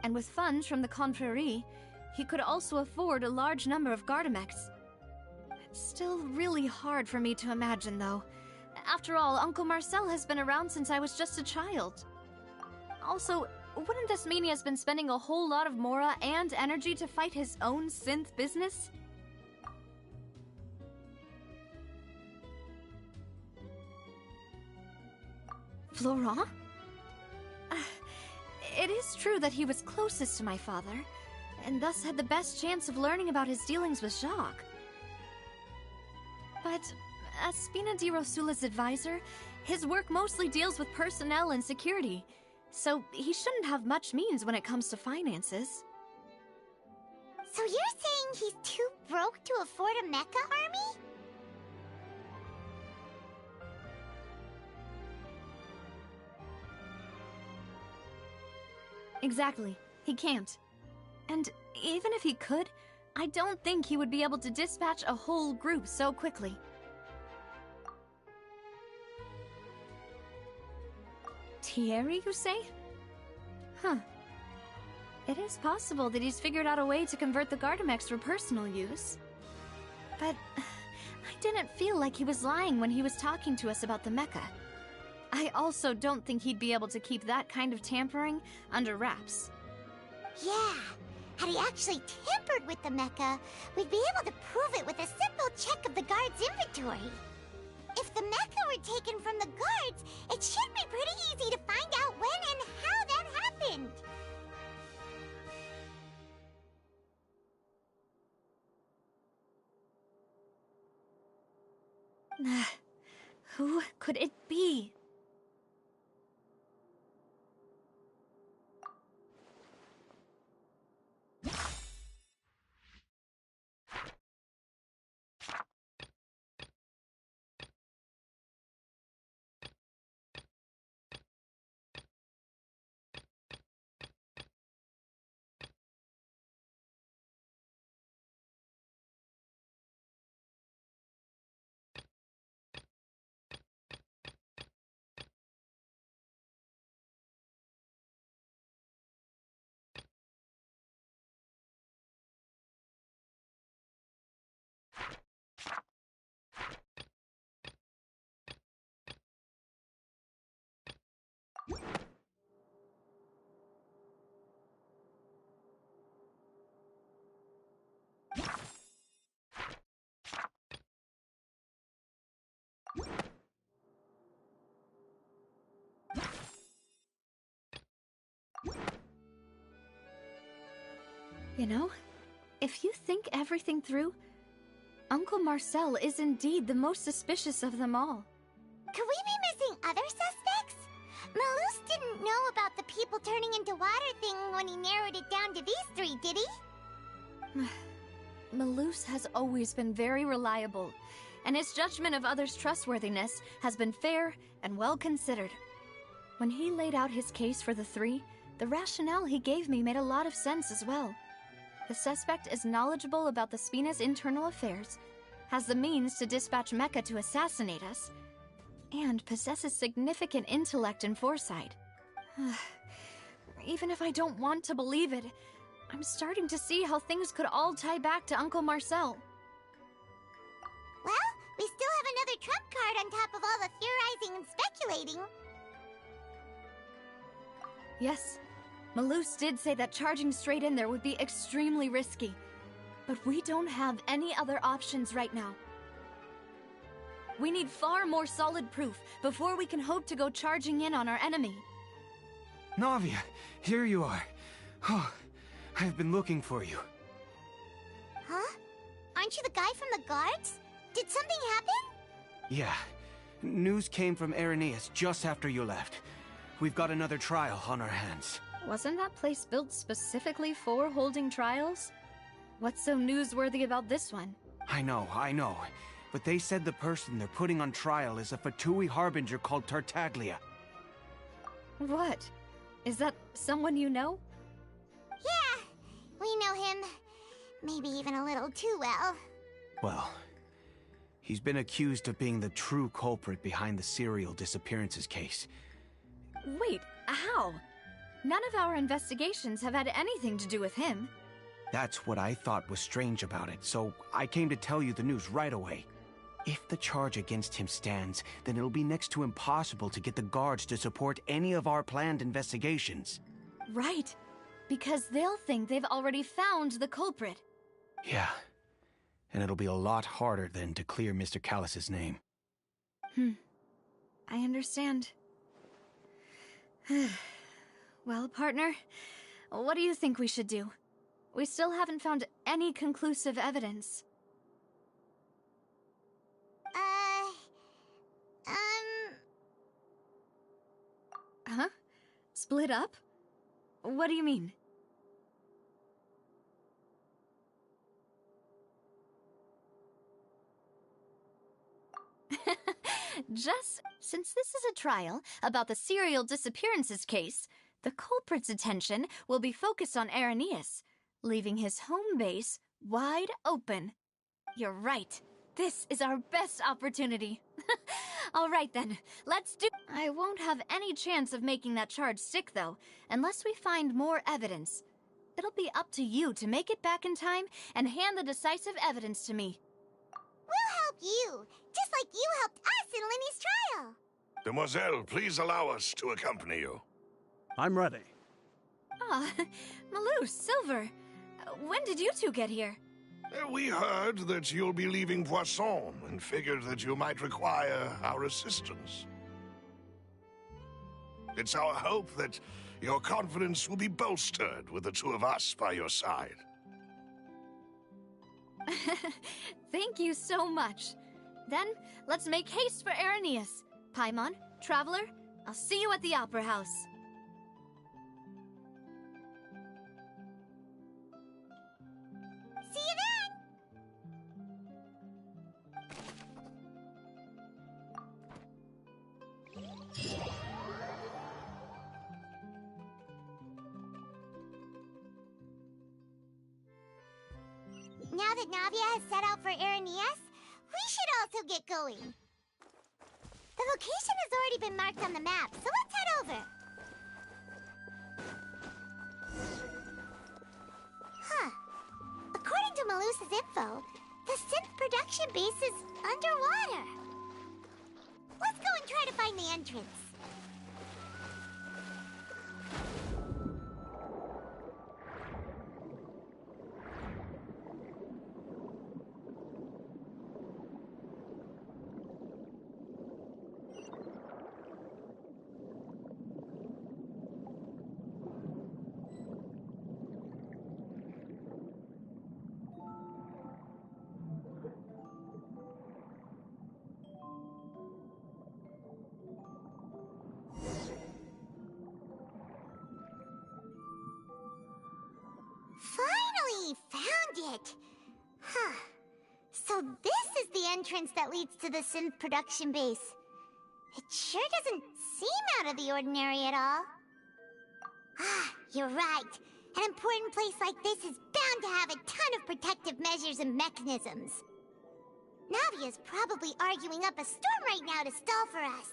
L: And with funds from the Confrérie, he could also afford a large number of Gardamex. It's still really hard for me to imagine, though. After all, Uncle Marcel has been around since I was just a child. Also, wouldn't this mean he has been spending a whole lot of mora and energy to fight his own synth business? Florent? It is true that he was closest to my father, and thus had the best chance of learning about his dealings with Jacques. But as Spina di Rosula's advisor, his work mostly deals with personnel and security, so he shouldn't have much means when it comes to finances.
D: So you're saying he's too broke to afford a mecha army?
L: Exactly. He can't. And even if he could, I don't think he would be able to dispatch a whole group so quickly. Thierry, you say? Huh. It is possible that he's figured out a way to convert the Gardamex for personal use. But I didn't feel like he was lying when he was talking to us about the mecha. I also don't think he'd be able to keep that kind of tampering under wraps.
D: Yeah, had he actually tampered with the mecha, we'd be able to prove it with a simple check of the guard's inventory. If the mecha were taken from the guards, it should be pretty easy to find out when and how that happened.
L: Who could it be? You know, if you think everything through, Uncle Marcel is indeed the most suspicious of them all.
D: Could we be missing other suspects? Malus didn't know about the people turning into water thing when he narrowed it down to these 3, did he?
L: Malus has always been very reliable, and his judgment of others' trustworthiness has been fair and well considered. When he laid out his case for the 3, the rationale he gave me made a lot of sense as well. The suspect is knowledgeable about the Spina's internal affairs, has the means to dispatch Mecha to assassinate us, and possesses significant intellect and foresight. Even if I don't want to believe it, I'm starting to see how things could all tie back to Uncle Marcel.
D: Well, we still have another trump card on top of all the theorizing and speculating.
L: Yes, Malus did say that charging straight in there would be extremely risky, but we don't have any other options right now. We need far more solid proof before we can hope to go charging in on our enemy.
P: Navia, here you are. Oh, I've been looking for you.
D: Huh? Aren't you the guy from the guards? Did something happen?
P: Yeah. News came from Irenaeus just after you left. We've got another trial on our hands.
L: Wasn't that place built specifically for holding trials? What's so newsworthy about this one?
P: I know. But they said the person they're putting on trial is a Fatui harbinger called Tartaglia.
L: What? Is that someone you know?
D: Yeah, we know him. Maybe even a little too well.
P: Well, he's been accused of being the true culprit behind the serial disappearances case.
L: Wait, how? None of our investigations have had anything to do with him.
P: That's what I thought was strange about it, so I came to tell you the news right away. If the charge against him stands, then it'll be next to impossible to get the guards to support any of our planned investigations.
L: Right, because they'll think they've already found the culprit.
P: Yeah, and it'll be a lot harder then to clear Mr. Callus's name.
L: I understand. Well, partner, what do you think we should do? We still haven't found any conclusive evidence. Huh? Split up? What do you mean? Just since this is a trial about the serial disappearances case, the culprit's attention will be focused on Irenaeus, leaving his home base wide open. You're right. This is our best opportunity. All right then, let's do— I won't have any chance of making that charge stick though, unless we find more evidence. It'll be up to you to make it back in time and hand the decisive evidence to me.
D: We'll help you, just like you helped us in Linny's trial.
I: Demoiselle, please allow us to accompany you.
G: I'm ready.
L: Ah, Malou, Silver, when did you two get here?
I: We heard that you'll be leaving Poisson and figured that you might require our assistance. It's our hope that your confidence will be bolstered with the two of us by your side.
L: Thank you so much. Then, let's make haste for Irenaeus. Paimon, Traveler, I'll see you at the Opera House.
D: See you then! Now that Navia has set out for Irenaeus, we should also get going. The location has already been marked on the map, so let's head over. Huh. According to Malus's info, the synth production base is underwater. Let's go and try to find the entrance. Finally found it! Huh. So this is the entrance that leads to the synth production base. It sure doesn't seem out of the ordinary at all. Ah, you're right. An important place like this is bound to have a ton of protective measures and mechanisms. Navia's probably arguing up a storm right now to stall for us.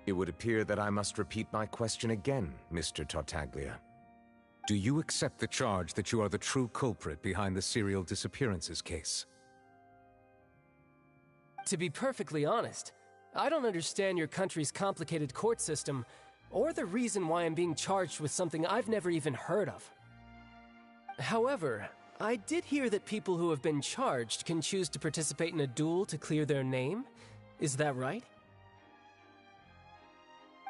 K: It would appear that I must repeat my question again, Mr. Tartaglia. Do you accept the charge that you are the true culprit behind the serial disappearances case?
S: To be perfectly honest, I don't understand your country's complicated court system, or the reason why I'm being charged with something I've never even heard of. However, I did hear that people who have been charged can choose to participate in a duel to clear their name. Is that right?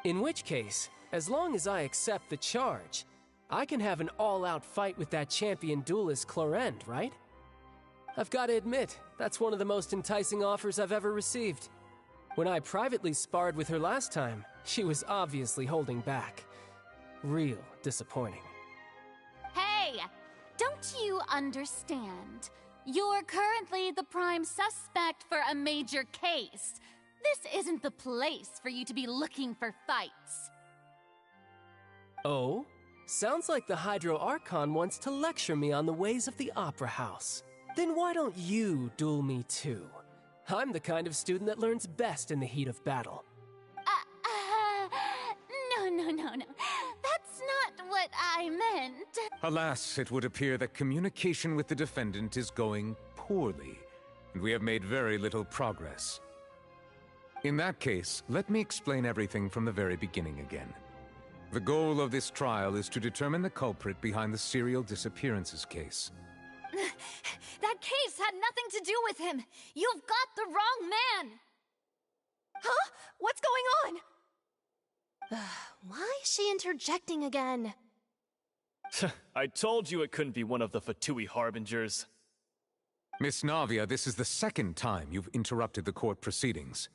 S: In which case, as long as I accept the charge, I can have an all-out fight with that champion duelist Clorend, right? I've got to admit, that's one of the most enticing offers I've ever received. When I privately sparred with her last time, she was obviously holding back. Real disappointing.
T: Hey! Don't you understand? You're currently the prime suspect for a major case. This isn't the place for you to be looking for fights.
S: Oh? Sounds like the Hydro Archon wants to lecture me on the ways of the Opera House. Then why don't you duel me too? I'm the kind of student that learns best in the heat of battle.
T: No. That's not what I meant.
K: Alas, it would appear that communication with the defendant is going poorly, and we have made very little progress. In that case, let me explain everything from the very beginning again. The goal of this trial is to determine the culprit behind the serial disappearances case.
L: That case had nothing to do with him. You've got the wrong man. Huh? What's going on?
U: Why is she interjecting again?
V: I told you it couldn't be one of the Fatui Harbingers.
K: Miss Navia, this is the second time you've interrupted the court proceedings.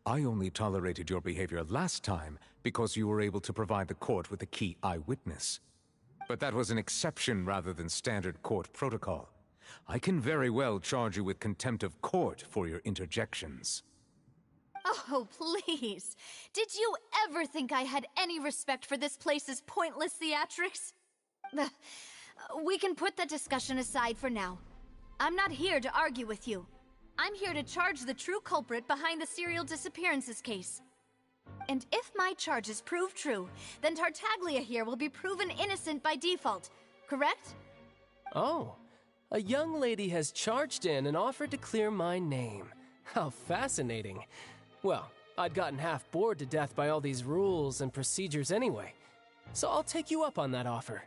K: I only tolerated your behavior last time because you were able to provide the court with a key eyewitness. But that was an exception rather than standard court protocol. I can very well charge you with contempt of court for your interjections.
L: Oh, please. Did you ever think I had any respect for this place's pointless theatrics? We can put that discussion aside for now. I'm not here to argue with you. I'm here to charge the true culprit behind the serial disappearances case. And if my charges prove true, then Tartaglia here will be proven innocent by default, correct?
S: Oh, a young lady has charged in and offered to clear my name. How fascinating. Well, I'd gotten half bored to death by all these rules and procedures anyway, so I'll take you up on that offer.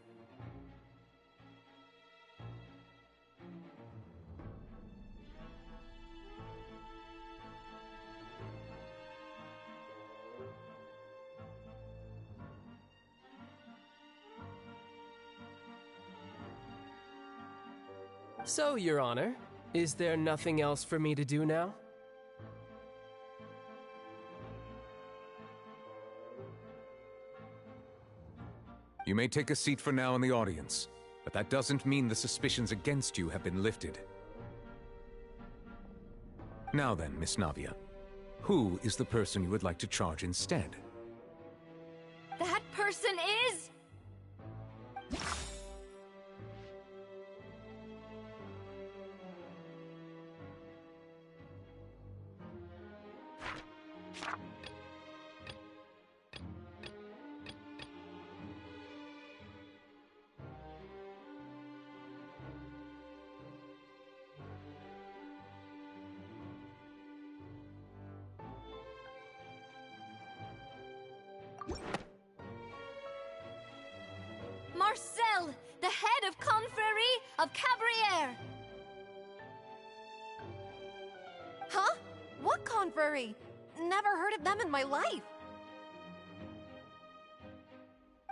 S: So, Your Honor, is there nothing else for me to do now?
K: You may take a seat for now in the audience, but that doesn't mean the suspicions against you have been lifted. Now then, Miss Navia, who is the person you would like to charge instead?
L: That person is... Marcel, the head of Confrérie of Cabrières!
U: Huh? What confrérie? Never heard of them in my life.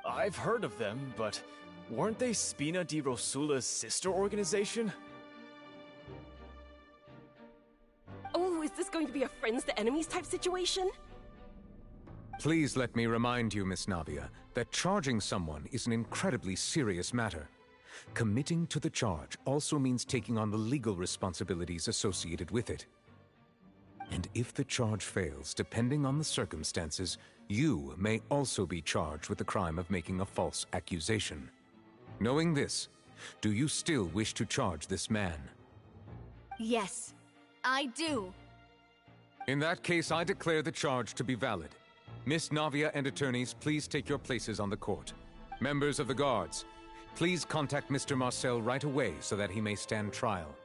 V: I've heard of them, but weren't they Spina di Rosula's sister organization?
J: Oh, is this going to be a friends to enemies type situation?
K: Please let me remind you, Miss Navia, that charging someone is an incredibly serious matter. Committing to the charge also means taking on the legal responsibilities associated with it. And if the charge fails, depending on the circumstances, you may also be charged with the crime of making a false accusation. Knowing this, do you still wish to charge this man?
L: Yes, I do.
K: In that case, I declare the charge to be valid. Miss Navia and attorneys, please take your places on the court. Members of the guards, please contact Mr. Marcel right away so that he may stand trial.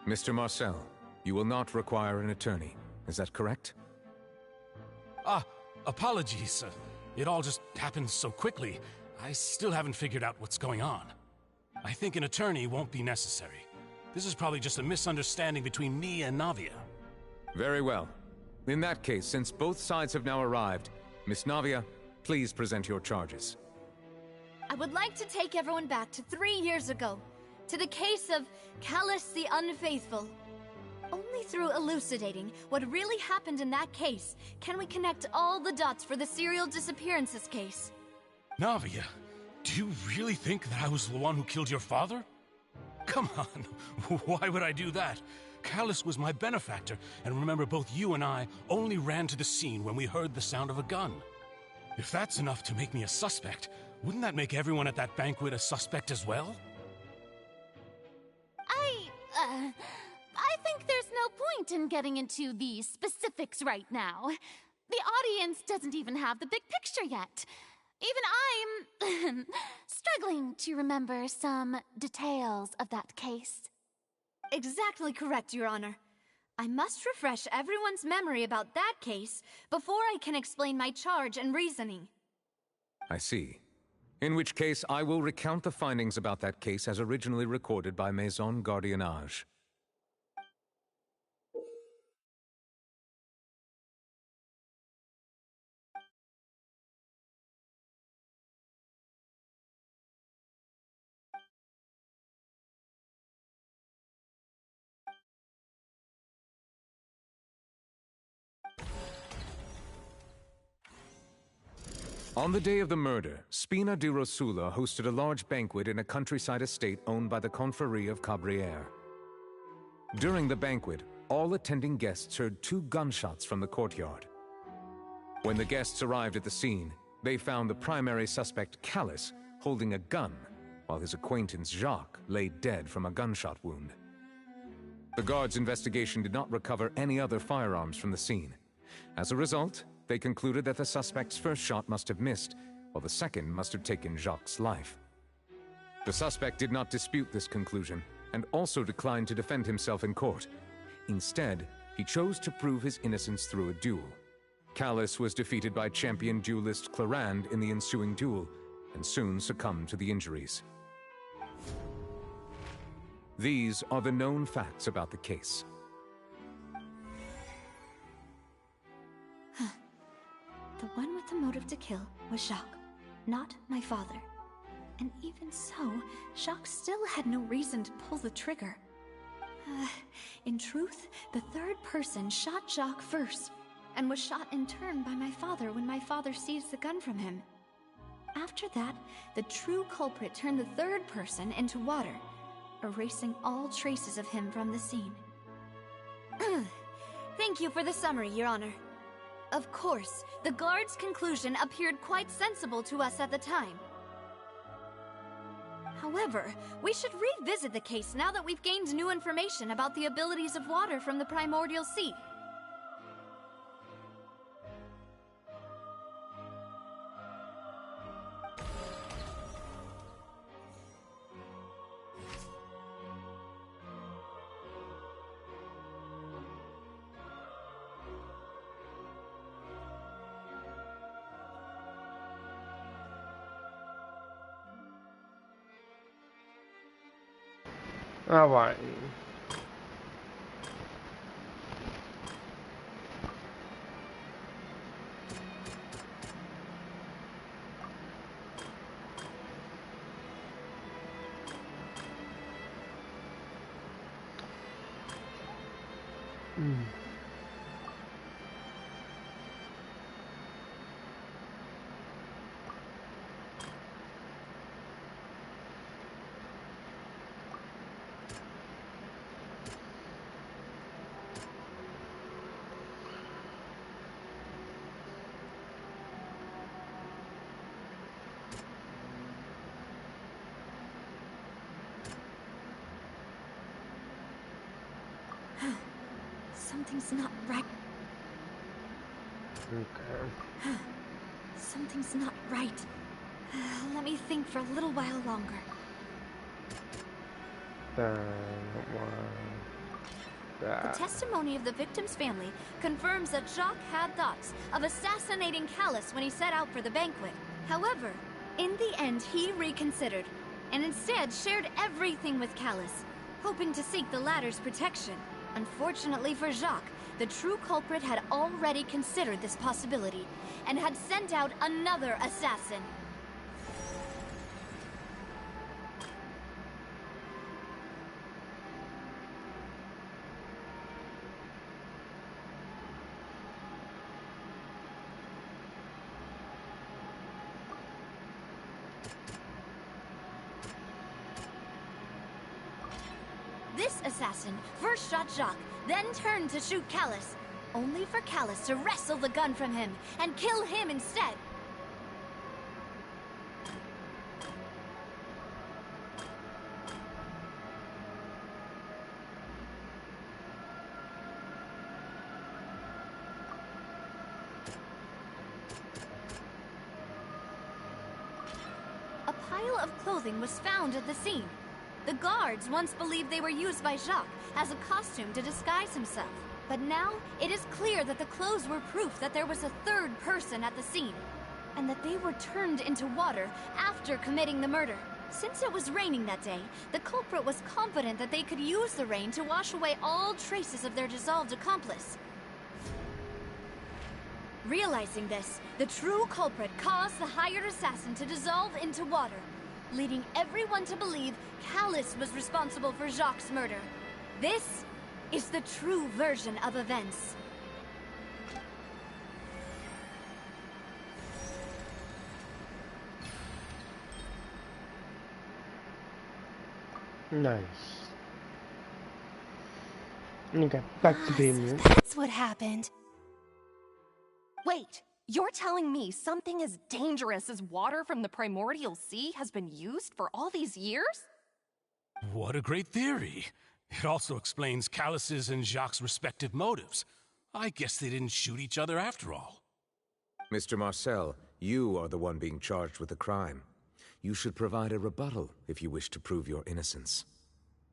K: Mr. Marcel, you will not require an attorney. Is that correct?
R: Apologies, sir. It all just happened so quickly, I still haven't figured out what's going on. I think an attorney won't be necessary. This is probably just a misunderstanding between me and Navia.
K: Very well. In that case, since both sides have now arrived, Miss Navia, please present your charges.
L: I would like to take everyone back to 3 years ago, to the case of Callus the Unfaithful. Only through elucidating what really happened in that case can we connect all the dots for the serial disappearances case.
R: Navia, do you really think that I was the one who killed your father? Come on, why would I do that? Callus was my benefactor, and remember, both you and I only ran to the scene when we heard the sound of a gun. If that's enough to make me a suspect, wouldn't that make everyone at that banquet a suspect as well?
T: I think there's no point in getting into the specifics right now. The audience doesn't even have the big picture yet. Even I'm struggling to remember some details of that case.
L: Exactly correct, Your Honor. I must refresh everyone's memory about that case before I can explain my charge and reasoning.
K: I see. In which case, I will recount the findings about that case as originally recorded by Maison Gardiennage. On the day of the murder, Spina di Rosula hosted a large banquet in a countryside estate owned by the Confrérie of Cabrières. During the banquet, all attending guests heard 2 gunshots from the courtyard. When the guests arrived at the scene, they found the primary suspect, Callus, holding a gun, while his acquaintance, Jacques, lay dead from a gunshot wound. The guards' investigation did not recover any other firearms from the scene. As a result, they concluded that the suspect's first shot must have missed, while the second must have taken Jacques' life. The suspect did not dispute this conclusion, and also declined to defend himself in court. Instead, he chose to prove his innocence through a duel. Callus was defeated by champion duelist Clorinde in the ensuing duel, and soon succumbed to the injuries. These are the known facts about the case.
L: The one with the motive to kill was Jacques, not my father. And even so, Jacques still had no reason to pull the trigger. In truth, the third person shot Jacques first, and was shot in turn by my father when my father seized the gun from him. After that, the true culprit turned the third person into water, erasing all traces of him from the scene. Thank you for the summary, Your Honor. Of course, the guard's conclusion appeared quite sensible to us at the time. However, we should revisit the case now that we've gained new information about the abilities of water from the primordial sea.
A: Alright.
L: Something's not right.
A: Okay.
L: Something's not right. Let me think for a little while longer.
C: The testimony of the victim's family confirms that Jacques had thoughts of assassinating Callus when he set out for the banquet. However, in the end, he reconsidered, and instead shared everything with Callus, hoping to seek the latter's protection. Unfortunately for Jacques, the true culprit had already considered this possibility, and had sent out another assassin. This assassin first shot Jacques, then turned to shoot Callus, only for Callus to wrestle the gun from him and kill him instead. A pile of clothing was found at the scene. The guards once believed they were used by Jacques as a costume to disguise himself. But now, it is clear that the clothes were proof that there was a third person at the scene, and that they were turned into water after committing the murder. Since it was raining that day, the culprit was confident that they could use the rain to wash away all traces of their dissolved accomplice. Realizing this, the true culprit caused the hired assassin to dissolve into water, leading everyone to believe Callus was responsible for Jacques' murder. This is the true version of events.
A: Nice. Okay, back to being
U: That's what happened. Wait, you're telling me something as dangerous as water from the primordial sea has been used for all these years?
R: What a great theory. It also explains Callus's and Jacques' respective motives. I guess they didn't shoot each other after all.
K: Mr. Marcel, you are the one being charged with the crime. You should provide a rebuttal if you wish to prove your innocence.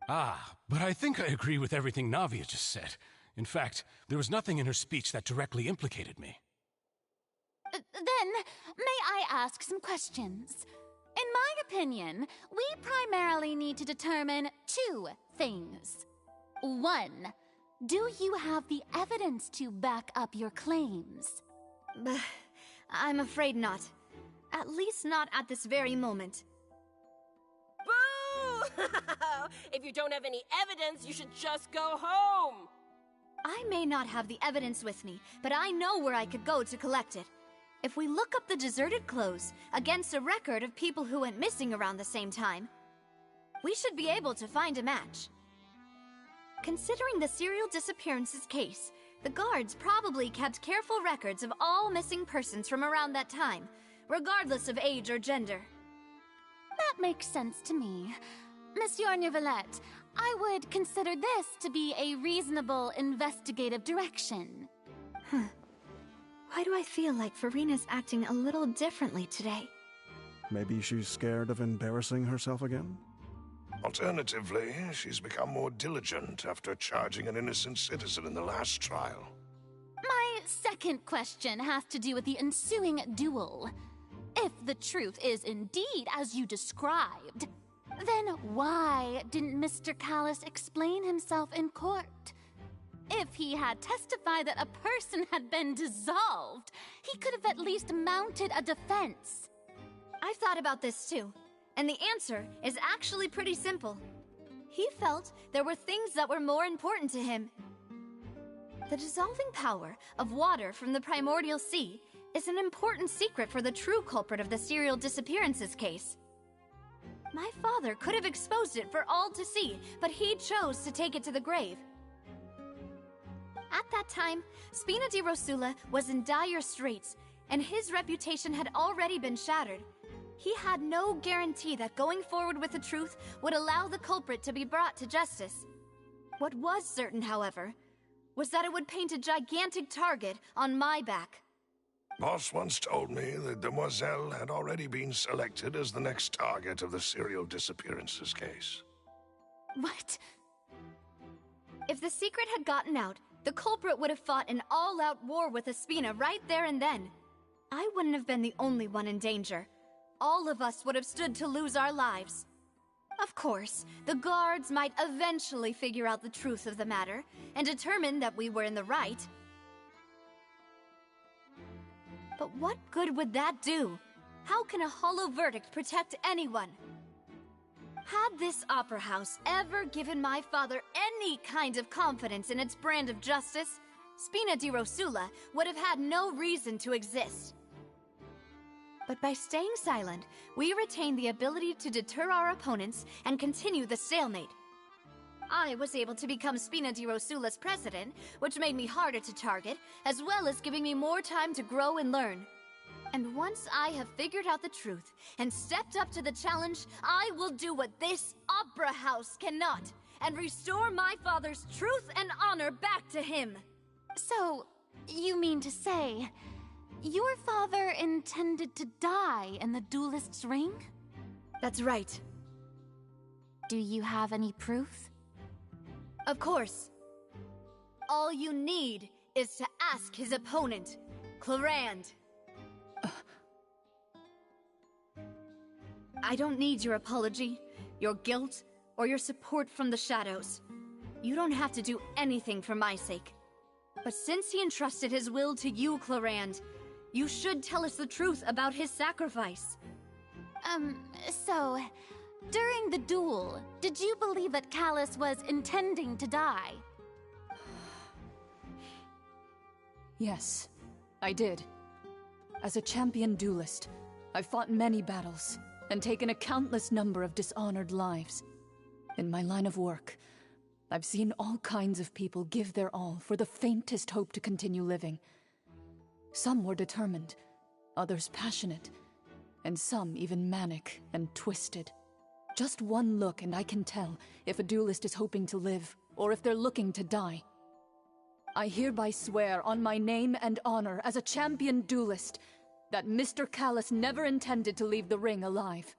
R: Ah, but I think I agree with everything Navia just said. In fact, there was nothing in her speech that directly implicated me.
T: Then, may I ask some questions? In my opinion, we primarily need to determine two things. One, do you have the evidence to back up your claims?
C: I'm afraid not. At least not at this very moment.
J: Boo! If you don't have any evidence, you should just go home!
C: I may not have the evidence with me, but I know where I could go to collect it. If we look up the deserted clothes against a record of people who went missing around the same time, we should be able to find a match. Considering the serial disappearances case, the guards probably kept careful records of all missing persons from around that time, regardless of age or gender.
T: That makes sense to me. Monsieur Neuvillette, I would consider this to be a reasonable investigative direction.
C: Why do I feel like Farina's acting a little differently today?
G: Maybe she's scared of embarrassing herself again?
I: Alternatively, she's become more diligent after charging an innocent citizen in the last trial.
T: My second question has to do with the ensuing duel. If the truth is indeed as you described, then why didn't Mr. Callus explain himself in court? If he had testified that a person had been dissolved, he could have at least mounted a defense.
C: I've thought about this too, and the answer is actually pretty simple. He felt there were things that were more important to him. The dissolving power of water from the primordial sea is an important secret for the true culprit of the serial disappearances case. My father could have exposed it for all to see, but he chose to take it to the grave. At that time, Spina di Rosula was in dire straits, and his reputation had already been shattered. He had no guarantee that going forward with the truth would allow the culprit to be brought to justice. What was certain, however, was that it would paint a gigantic target on my back.
I: Boss once told me that Demoiselle had already been selected as the next target of the serial disappearances case.
T: What?
L: If the secret had gotten out, the culprit would have fought an all-out war with Espina right there and then. I wouldn't have been the only one in danger. All of us would have stood to lose our lives. Of course, the guards might eventually figure out the truth of the matter and determine that we were in the right. But what good would that do? How can a hollow verdict protect anyone? Had this opera house ever given my father any kind of confidence in its brand of justice, Spina di Rosula would have had no reason to exist. But by staying silent, we retain the ability to deter our opponents and continue the stalemate. I was able to become Spina di Rosula's president, which made me harder to target, as well as giving me more time to grow and learn. And once I have figured out the truth and stepped up to the challenge, I will do what this opera house cannot, and restore my father's truth and honor back to him.
T: So, you mean to say, your father intended to die in the duelist's ring?
L: That's right.
T: Do you have any proof?
L: Of course. All you need is to ask his opponent, Clorand. I don't need your apology, your guilt, or your support from the shadows. You don't have to do anything for my sake. But since he entrusted his will to you, Clorand, you should tell us the truth about his sacrifice.
T: So, during the duel, did you believe that Callus was intending to die?
F: Yes, I did. As a champion duelist, I've fought many battles and taken a countless number of dishonored lives. In my line of work, I've seen all kinds of people give their all for the faintest hope to continue living. Some were determined, others passionate, and some even manic and twisted. Just one look and I can tell if a duelist is hoping to live or if they're looking to die. I hereby swear on my name and honor as a champion duelist that Mr. Callus never intended to leave the ring alive.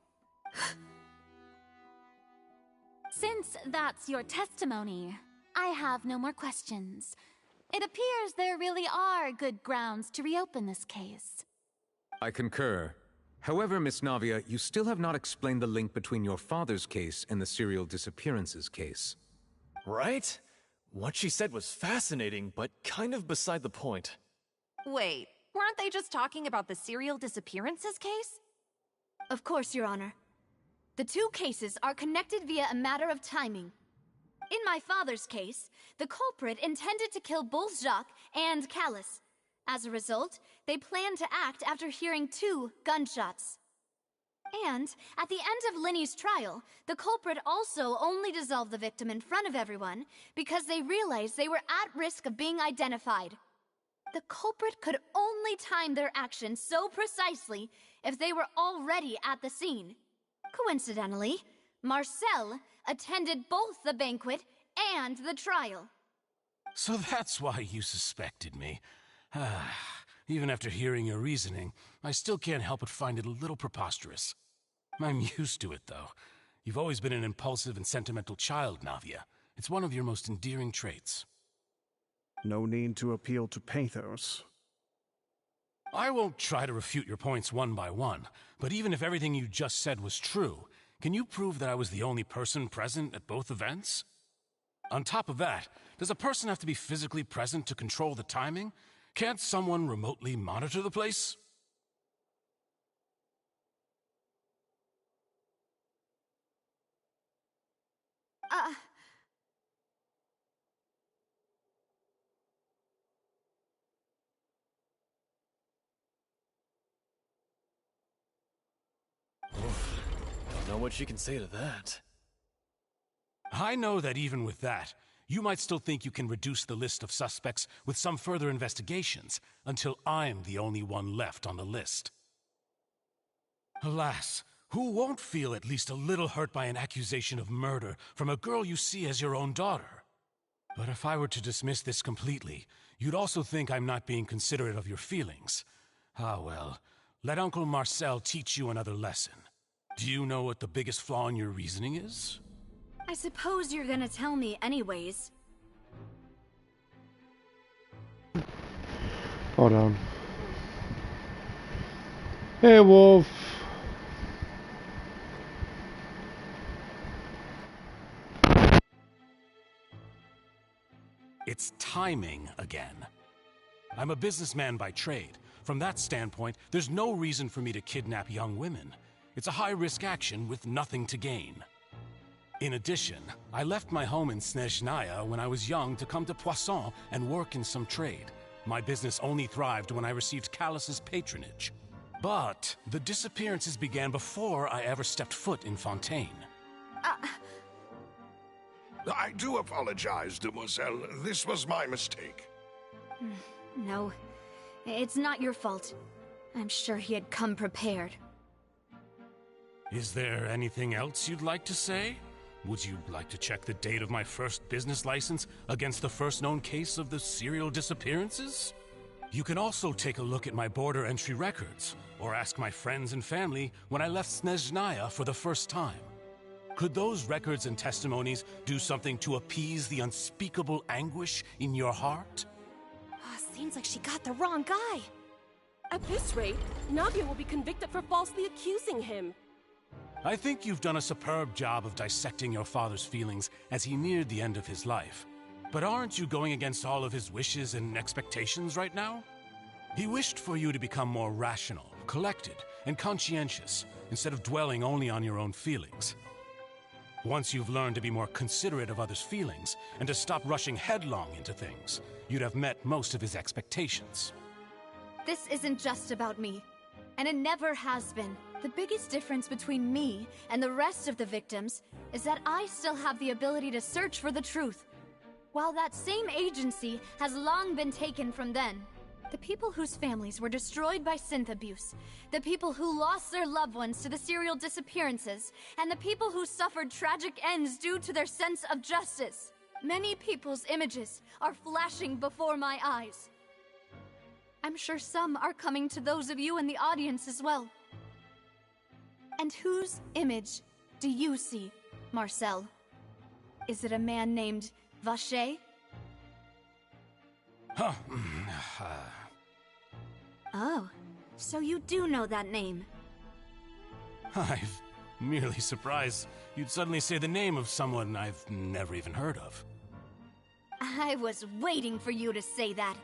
T: Since that's your testimony, I have no more questions. It appears there really are good grounds to reopen this case.
K: I concur. However, Miss Navia, you still have not explained the link between your father's case and the serial disappearances case.
V: Right? What she said was fascinating, but kind of beside the point.
U: Wait, weren't they just talking about the serial disappearances case?
L: Of course, Your Honor. The two cases are connected via a matter of timing. In my father's case, the culprit intended to kill both Jacques and Callus. As a result, they planned to act after hearing 2 gunshots. And at the end of Linny's trial, the culprit also only dissolved the victim in front of everyone because they realized they were at risk of being identified. The culprit could only time their actions so precisely if they were already at the scene. Coincidentally, Marcel attended both the banquet and the trial.
R: So that's why you suspected me. Even after hearing your reasoning, I still can't help but find it a little preposterous. I'm used to it, though. You've always been an impulsive and sentimental child, Navia. It's one of your most endearing traits.
G: No need to appeal to pathos.
R: I won't try to refute your points one by one, but even if everything you just said was true, can you prove that I was the only person present at both events? On top of that, does a person have to be physically present to control the timing? Can't someone remotely monitor the place?
V: Don't know what she can say to that.
R: I know that even with that, you might still think you can reduce the list of suspects with some further investigations, until I'm the only one left on the list. Alas, who won't feel at least a little hurt by an accusation of murder from a girl you see as your own daughter? But if I were to dismiss this completely, you'd also think I'm not being considerate of your feelings. Ah well, let Uncle Marcel teach you another lesson. Do you know what the biggest flaw in your reasoning is?
L: I suppose you're gonna tell me anyways.
A: Hold on. Hey, Wolf.
R: It's timing again. I'm a businessman by trade. From that standpoint, there's no reason for me to kidnap young women. It's a high-risk action with nothing to gain. In addition, I left my home in Snezhnaya when I was young to come to Poisson and work in some trade. My business only thrived when I received Callus's patronage. But the disappearances began before I ever stepped foot in Fontaine.
I: I do apologize, demoiselle. This was my mistake.
C: No, it's not your fault. I'm sure he had come prepared.
R: Is there anything else you'd like to say? Would you like to check the date of my first business license against the first known case of the serial disappearances? You can also take a look at my border entry records, or ask my friends and family when I left Snezhnaya for the first time. Could those records and testimonies do something to appease the unspeakable anguish in your heart?
J: Seems like she got the wrong guy. At this rate, Navia will be convicted for falsely accusing him.
R: I think you've done a superb job of dissecting your father's feelings as he neared the end of his life. But aren't you going against all of his wishes and expectations right now? He wished for you to become more rational, collected, and conscientious, instead of dwelling only on your own feelings. Once you've learned to be more considerate of others' feelings, and to stop rushing headlong into things, you'd have met most of his expectations.
C: This isn't just about me, and it never has been. The biggest difference between me and the rest of the victims is that I still have the ability to search for the truth, while that same agency has long been taken from them. The people whose families were destroyed by synth abuse, the people who lost their loved ones to the serial disappearances, and the people who suffered tragic ends due to their sense of justice. Many people's images are flashing before my eyes. I'm sure some are coming to those of you in the audience as well. And whose image do you see, Marcel? Is it a man named Vacher?
R: Huh.
C: Oh, so you do know that name.
R: I'm merely surprised you'd suddenly say the name of someone I've never even heard of.
C: I was waiting for you to say that.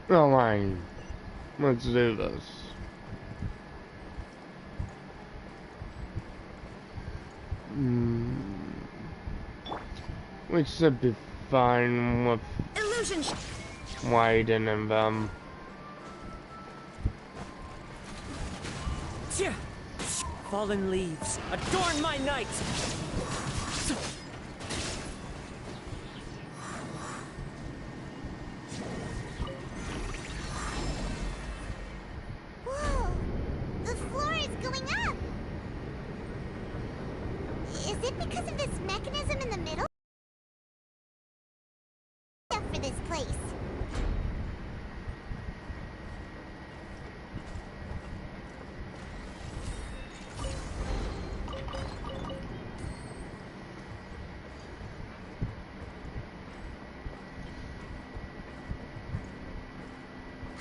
A: Oh my. Let's do this. We should be fine with
L: Illusion.
A: widening them.
E: Fallen leaves, adorn my night!
D: Whoa! The floor is going up! Is it because of this mechanism in the middle? For this place.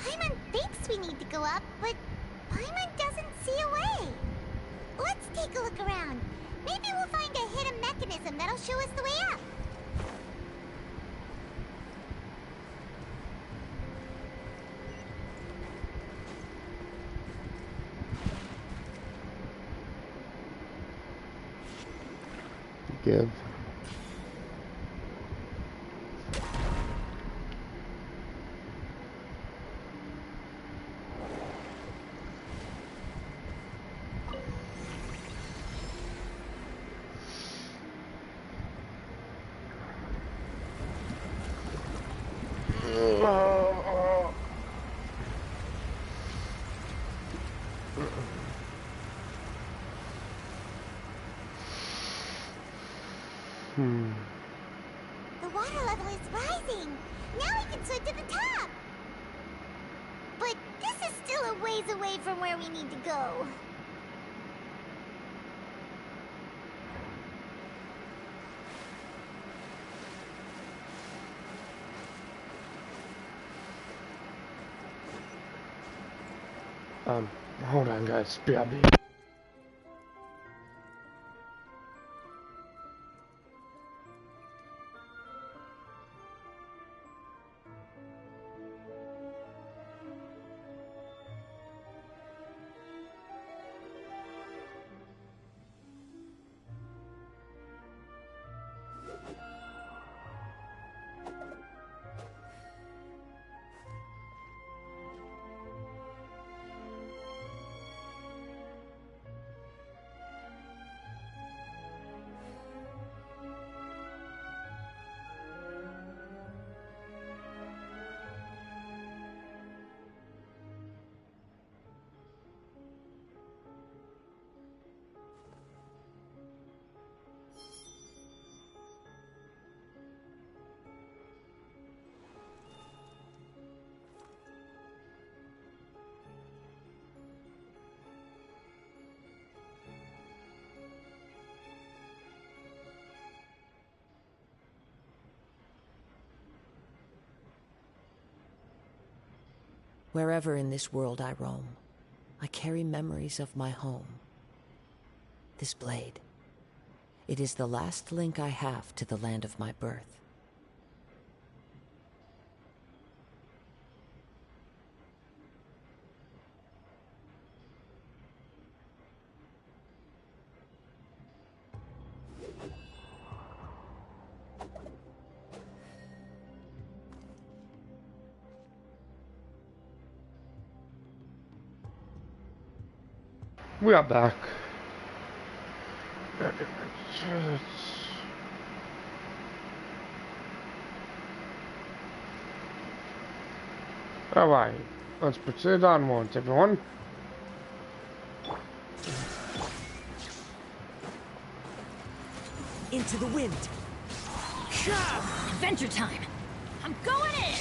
D: Paimon thinks we need to go up, but Paimon doesn't see a way. Let's take a look around. Maybe we'll find a hidden mechanism that'll show us the way up.
A: Give.
D: The water level is rising. Now we can swim to the top. But this is still a ways away from where we need to go.
A: Hold on, guys. BRB.
B: Wherever in this world I roam, I carry memories of my home. This blade, it is the last link I have to the land of my birth.
A: We are back. Alright, let's proceed onwards, everyone.
E: Into the wind.
C: Adventure time. I'm going in.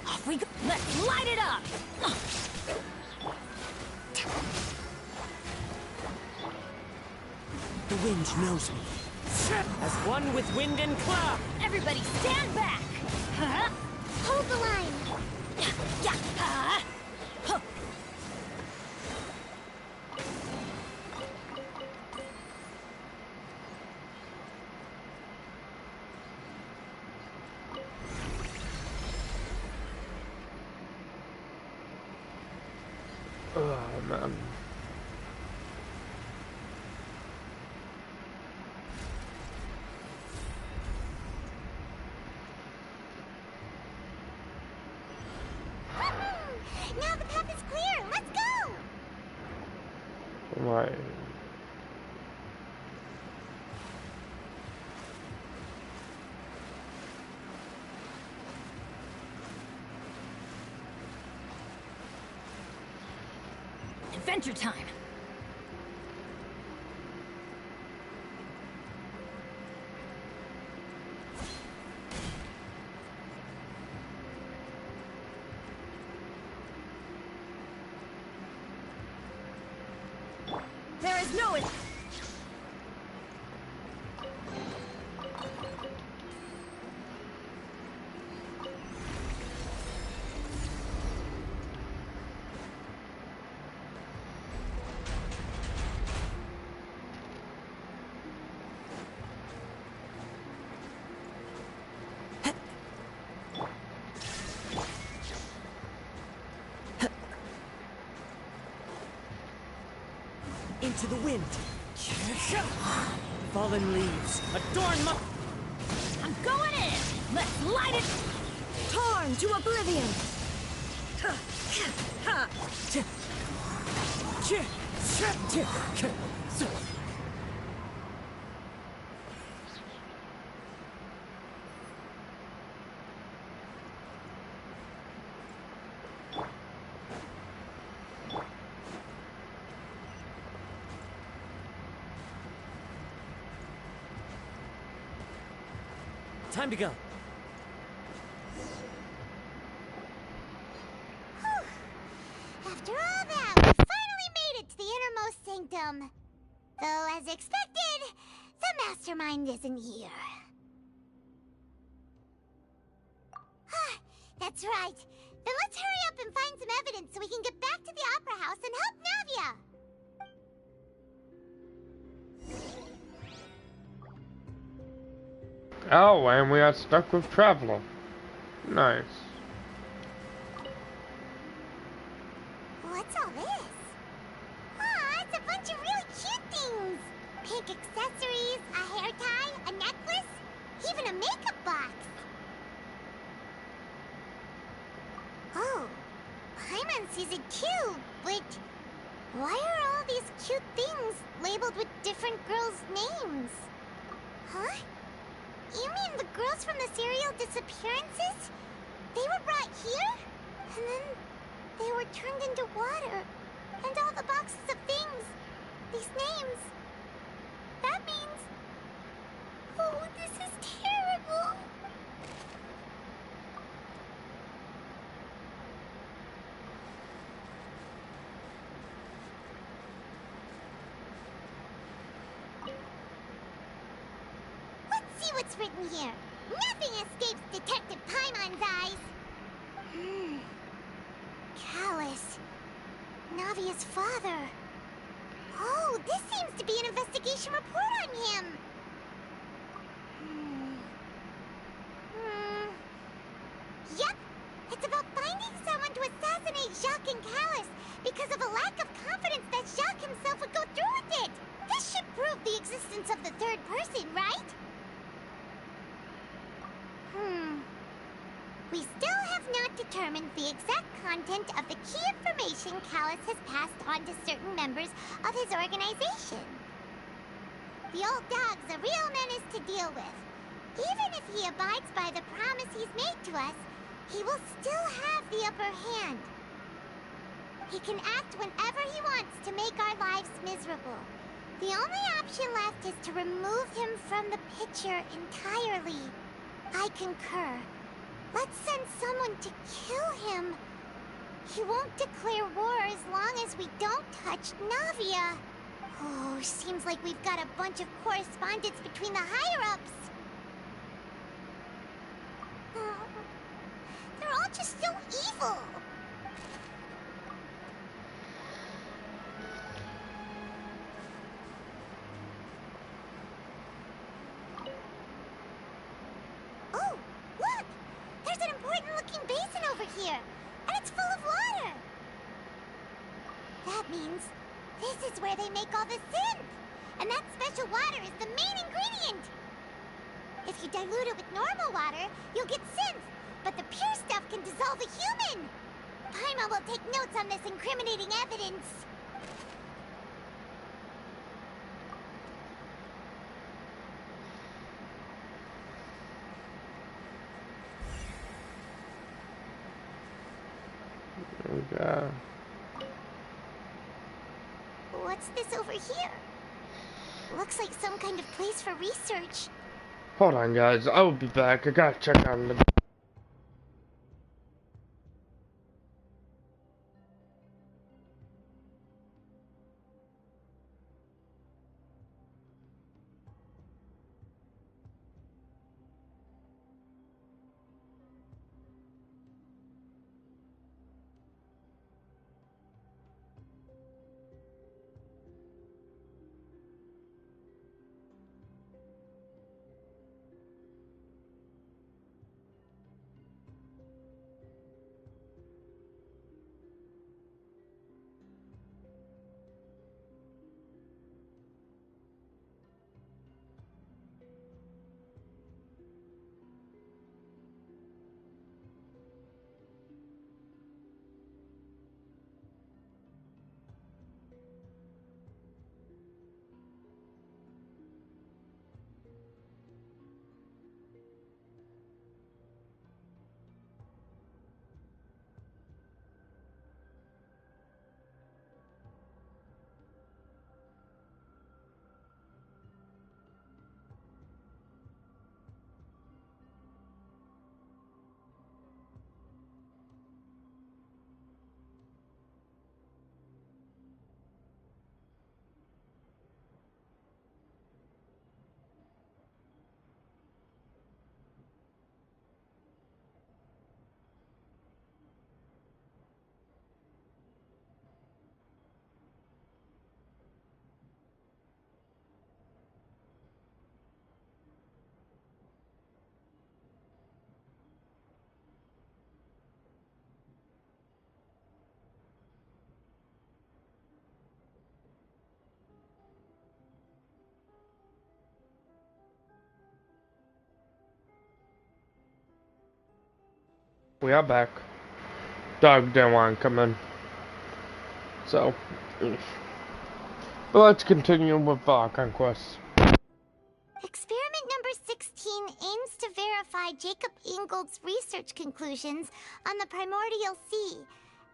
C: Off we go. Let's light it up.
E: The wind knows me. As one with wind and cloud.
C: Everybody stand back.
D: Hold the line.
A: Oh, man.
D: Now the path is clear. Let's go.
A: Right.
C: Adventure time. There is no it.
E: Into the wind. Fallen leaves. Adorn my...
C: I'm going in. Let's light it.
L: Torn to oblivion.
E: Time to go.
D: After all that, we finally made it to the innermost sanctum. Though, as expected, the mastermind isn't here. That's right. Then let's hurry up and find some evidence so we can get back to the Opera House and help Navia.
A: Oh, and we got stuck with Traveler. Nice.
D: What's all this? Aw, it's a bunch of really cute things. Pink accessories, a hair tie, a necklace, even a makeup box. Oh, Paimon sees it too, but why are all these cute things labeled with different girls' names? Huh? You mean the girls from the serial disappearances? They were brought here? And then they were turned into water. And all the boxes of things. These names. That means... Oh, this is terrible. Let's see what's written here. Nothing escapes Detective Paimon's eyes. Callus. Navia's father. Oh, this seems to be an investigation report on him. Yep, it's about finding someone to assassinate Jacques and Callus because of a lack of confidence that Jacques himself would go through with it. This should prove the existence of the third person, right? We still have not determined the exact content of the key information Callus has passed on to certain members of his organization. The old dog's a real menace to deal with. Even if he abides by the promise he's made to us, he will still have the upper hand. He can act whenever he wants to make our lives miserable. The only option left is to remove him from the picture entirely. I concur. Let's send someone to kill him. He won't declare war as long as we don't touch Navia. Oh, seems like we've got a bunch of correspondence between the higher-ups. They're all just so evil. Oh, look! There's an important-looking basin over here, and it's full of water. That means this is where they make all the synth, and that special water is the main ingredient. If you dilute it with normal water, you'll get synth, but the pure stuff can dissolve a human. Paimon will take notes on this incriminating evidence.
A: Okay.
D: What's this over here? Looks like some kind of place for research.
A: Hold on, guys. I will be back. I gotta check on the... we are back. Dog didn't want to come in. So, but let's continue with Conquest.
D: Experiment number 16 aims to verify Jacob Ingold's research conclusions on the primordial sea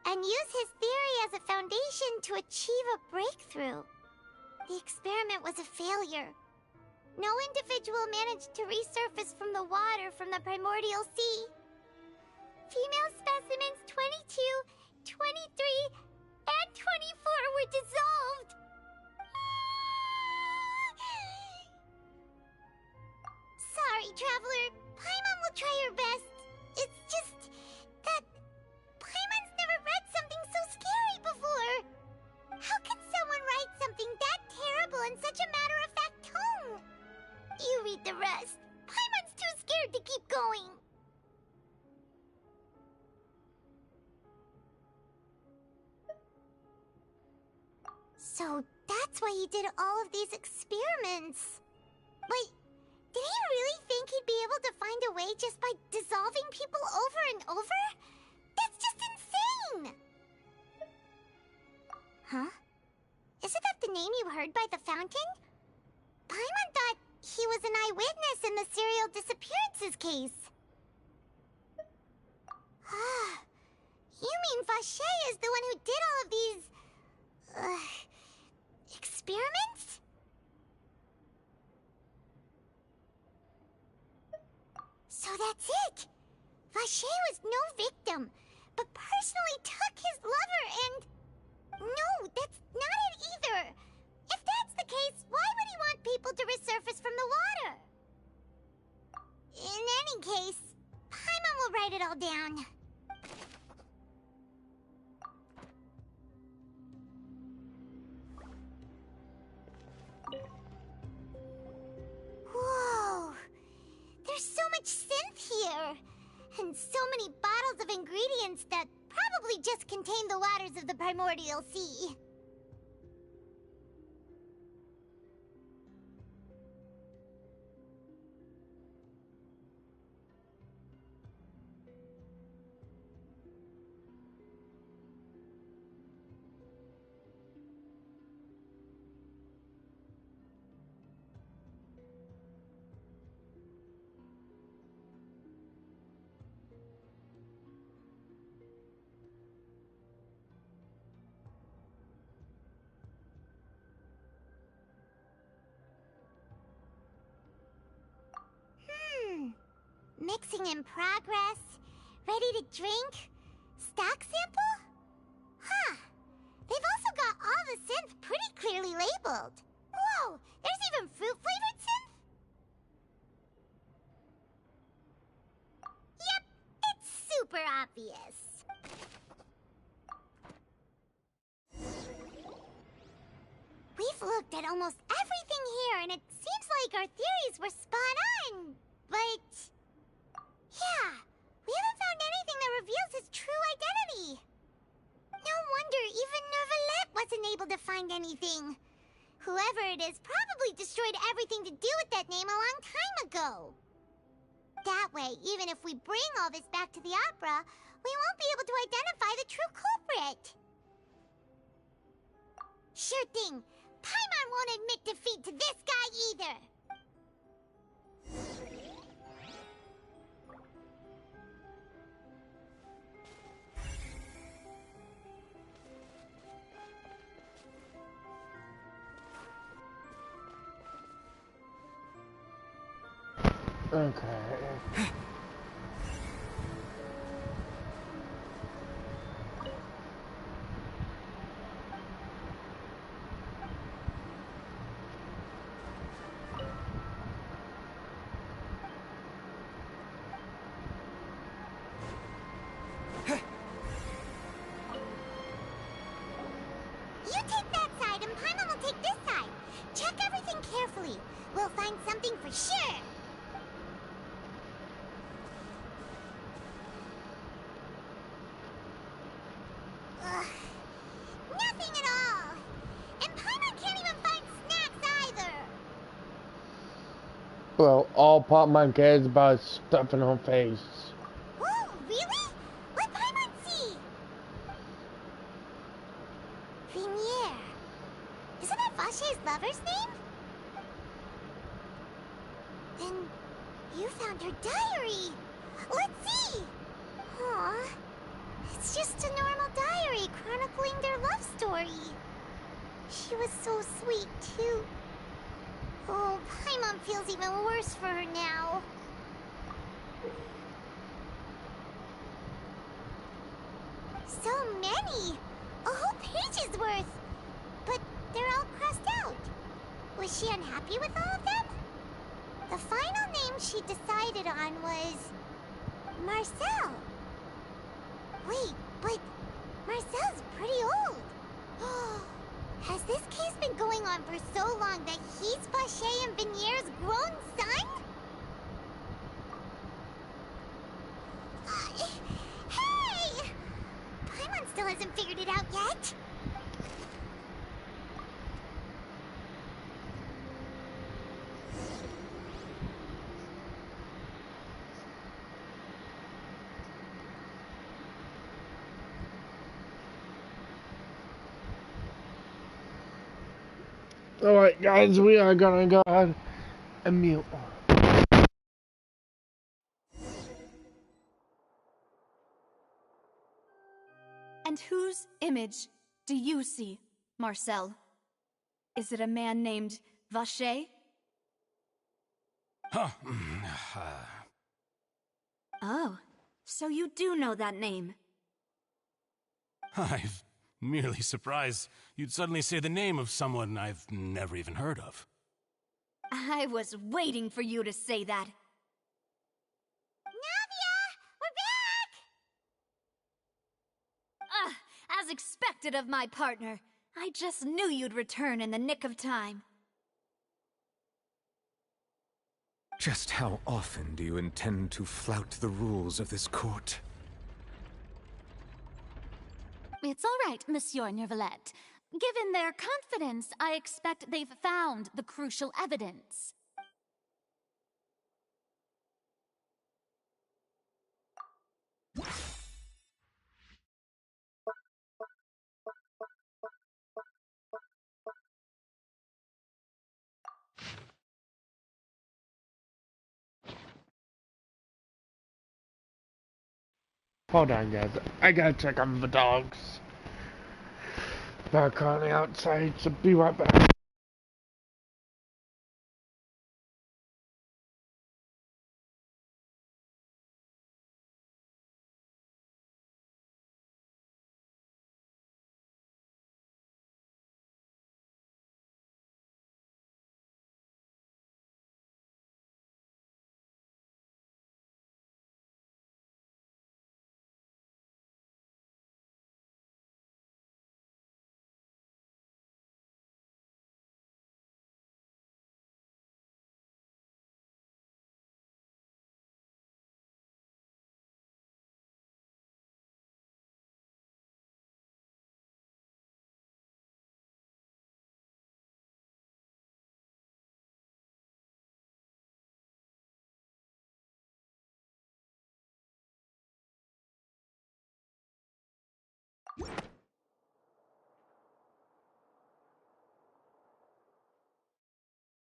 D: and use his theory as a foundation to achieve a breakthrough. The experiment was a failure. No individual managed to resurface from the water from the primordial sea. Female specimens 22, 23, and 24 were dissolved. Sorry, Traveler. Paimon will try her best. It's just that Paimon's never read something so scary before. How can someone write something that terrible in such a matter-of-fact tone? You read the rest. Paimon's too scared to keep going. So that's why he did all of these experiments. But did he really think he'd be able to find a way just by dissolving people over and over? That's just insane! Huh? Isn't that the name you heard by the fountain? Paimon thought he was an eyewitness in the serial disappearances case. You mean Vache is the one who did all of these... experiments? So that's it! Vache was no victim, but personally took his lover and... No, that's not it either! If that's the case, why would he want people to resurface from the water? In any case, Paimon will write it all down. Whoa! There's so much synth here! And so many bottles of ingredients that probably just contain the waters of the primordial sea. Mixing in progress. Ready to drink? Stock sample? Huh. They've also got all the synth pretty clearly labeled. Whoa, there's even fruit-flavored synth? Yep, it's super obvious. We've looked at almost everything here, and it seems like our theories were spot on. But... yeah, we haven't found anything that reveals his true identity. No wonder even Nervalette wasn't able to find anything. Whoever it is probably destroyed everything to do with that name a long time ago. That way, even if we bring all this back to the opera, we won't be able to identify the true culprit. Sure thing. Paimon won't admit defeat to this guy either.
A: Okay.
D: You take that side and Paimon will take this side. Check everything carefully. We'll find something for sure. Ugh. Nothing at all. And Paimon can't even find snacks either.
A: Well, all Pop My cares about is stuff in her face.
D: Oh, really? Vache's lover's name? Then you found her diary. Let's see! Aw, it's just a normal diary chronicling their love story. She was so sweet, too. Oh, Paimon feels even worse for her now. So many! A whole page's worth! But they're all crossed out. Was she unhappy with all of them? The final name she decided on was... Marcel. Wait, but Marcel's pretty old. Has this case been going on for so long that he's Vache and Vinier's grown son? Hey! Paimon still hasn't figured it out yet.
A: Alright guys, we are gonna go ahead and mute.
L: And whose image do you see, Marcel? Is it a man named Vache?
R: Huh.
L: Oh, so you do know that name.
R: I'm merely surprised you'd suddenly say the name of someone I've never even heard of.
L: I was waiting for you to say that.
D: Navia! We're back!
L: As expected of my partner. I just knew you'd return in the nick of time.
K: Just how often do you intend to flout the rules of this court?
T: It's all right, Monsieur Neuvillette. Given their confidence, I expect they've found the crucial evidence.
A: Hold on guys, I gotta check on the dogs. They're currently outside, so be right back.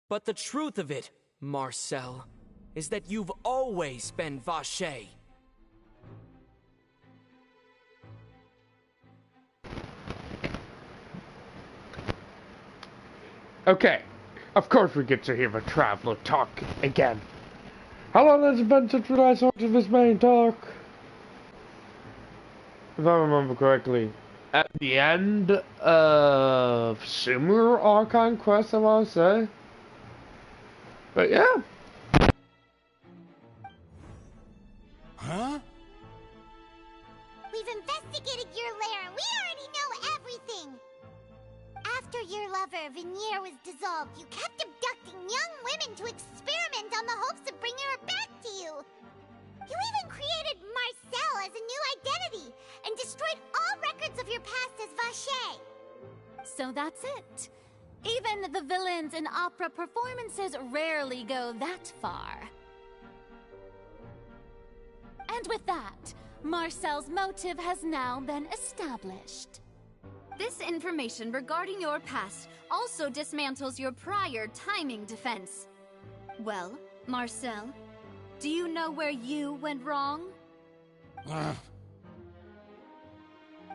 E: But the truth of it, Marcel, is that you've always been Vache.
A: Okay, of course we get to hear the traveler talk again. How long has it been since we last heard this man talk? If I remember correctly, at the end of Sumer Archon Quest, I want to say. But yeah.
R: Huh?
D: We've investigated your lair. We already know everything. After your lover, Vinier, was dissolved, you kept abducting young women to experiment on the hopes of bringing her back to you. You even created Marcel as a new identity and destroyed all records of your past as Vache.
T: So that's it. Even the villains in opera performances rarely go that far. And with that, Marcel's motive has now been established.
C: This information regarding your past also dismantles your prior timing defense. Well, Marcel, do you know where you went wrong?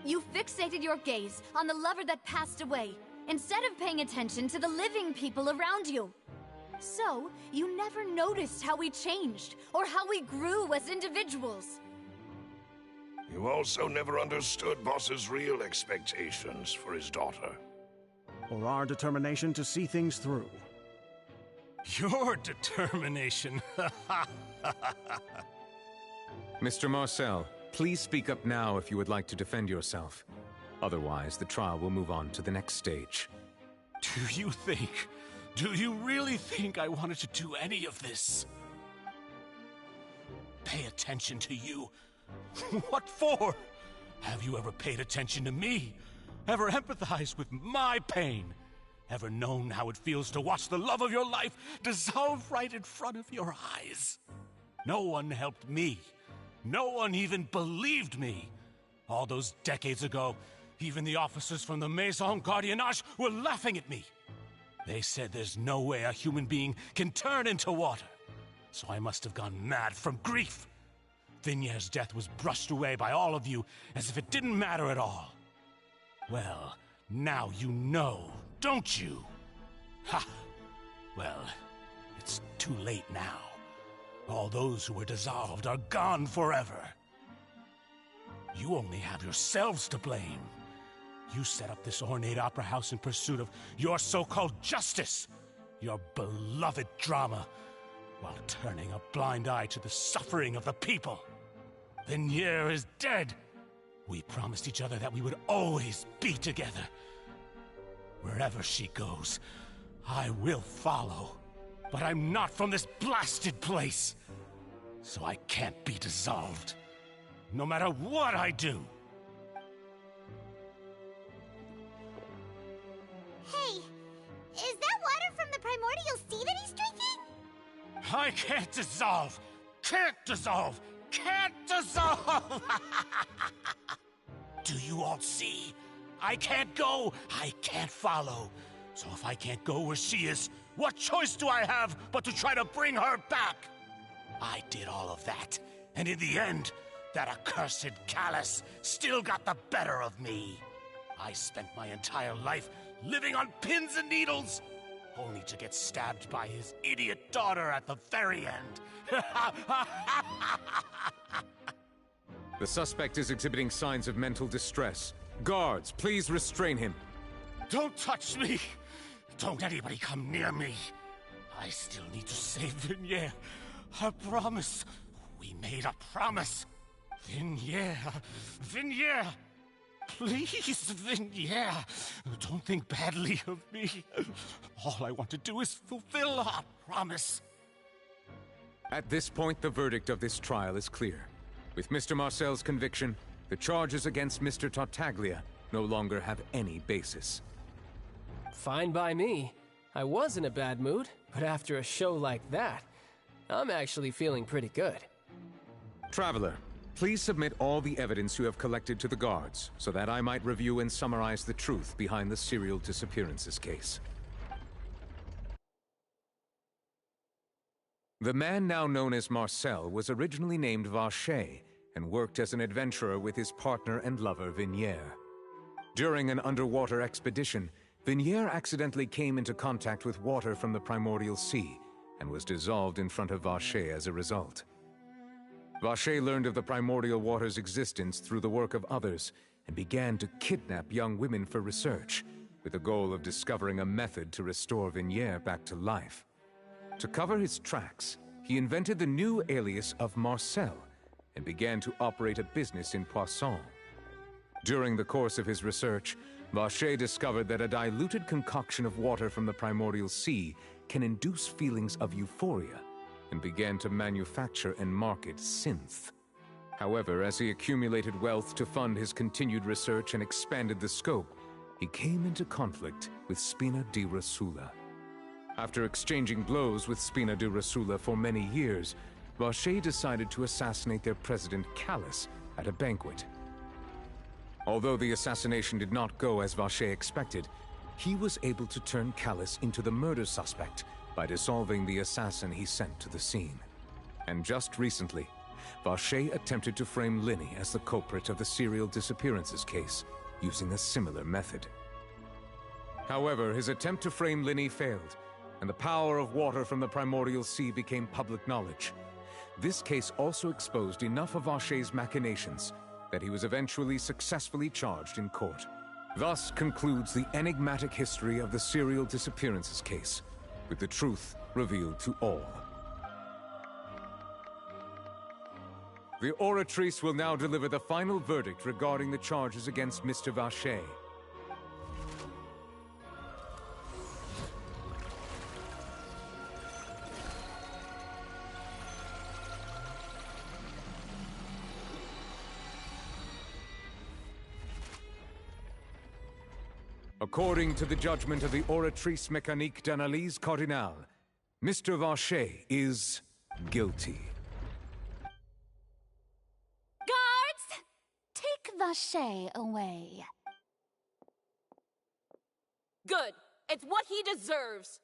C: You fixated your gaze on the lover that passed away, instead of paying attention to the living people around you. So, you never noticed how we changed, or how we grew as individuals.
I: You also never understood Boss's real expectations for his daughter.
G: Or our determination to see things through.
R: Your determination.
K: Mr. Marcel, please speak up now if you would like to defend yourself. Otherwise, the trial will move on to the next stage.
R: Do you really think I wanted to do any of this? Pay attention to you? What for? Have you ever paid attention to me? Ever empathized with my pain? Ever known how it feels to watch the love of your life dissolve right in front of your eyes? No one helped me. No one even believed me. All those decades ago, even the officers from the Maison Gardiennage were laughing at me. They said there's no way a human being can turn into water. So I must have gone mad from grief. Vignier's death was brushed away by all of you as if it didn't matter at all. Well, now you know, don't you? Ha! Well, it's too late now. All those who were dissolved are gone forever. You only have yourselves to blame. You set up this ornate opera house in pursuit of your so-called justice, your beloved drama, while turning a blind eye to the suffering of the people. Vignier is dead. We promised each other that we would always be together. Wherever she goes, I will follow. But I'm not from this blasted place, so I can't be dissolved, no matter what I do.
D: Hey, is that water from the primordial sea that he's drinking?
R: I can't dissolve! Can't dissolve! Can't dissolve! Do you all see? I can't go, I can't follow. So if I can't go where she is, what choice do I have but to try to bring her back? I did all of that, and in the end, that accursed Callus still got the better of me. I spent my entire life living on pins and needles, only to get stabbed by his idiot daughter at the very end.
K: The suspect is exhibiting signs of mental distress. Guards, please restrain him.
R: Don't touch me! Don't anybody come near me! I still need to save Vignier. A promise. We made a promise. Vignier. Vignier! Please, Vignier. Don't think badly of me. All I want to do is fulfill our promise.
K: At this point, the verdict of this trial is clear. With Mr. Marcel's conviction, the charges against Mr. Tartaglia no longer have any basis.
S: Fine by me. I was in a bad mood, but after a show like that, I'm actually feeling pretty good.
K: Traveler, please submit all the evidence you have collected to the guards, so that I might review and summarize the truth behind the serial disappearances case. The man now known as Marcel was originally named Vacher and worked as an adventurer with his partner and lover Vignier. During an underwater expedition, Vignier accidentally came into contact with water from the primordial sea and was dissolved in front of Vacher as a result. Vacher learned of the primordial water's existence through the work of others and began to kidnap young women for research, with the goal of discovering a method to restore Vignier back to life. To cover his tracks, he invented the new alias of Marcel and began to operate a business in Poisson. During the course of his research, Vacher discovered that a diluted concoction of water from the primordial sea can induce feelings of euphoria, and began to manufacture and market synth. However, as he accumulated wealth to fund his continued research and expanded the scope, he came into conflict with Spina di Rosula. After exchanging blows with Spina di Rosula for many years, Vacher decided to assassinate their president Callus at a banquet. Although the assassination did not go as Vacher expected, he was able to turn Callus into the murder suspect by dissolving the assassin he sent to the scene. And just recently, Vacher attempted to frame Linny as the culprit of the serial disappearances case, using a similar method. However, his attempt to frame Linny failed, and the power of water from the primordial sea became public knowledge. This case also exposed enough of Vacher's machinations that he was eventually successfully charged in court. Thus concludes the enigmatic history of the serial disappearances case, with the truth revealed to all. The Oratrice will now deliver the final verdict regarding the charges against Mr. Vacher. According to the judgment of the Oratrice Mécanique d'Analyse Cardinale, Mr. Vacher is guilty.
T: Guards! Take Vacher away.
J: Good. It's what he deserves.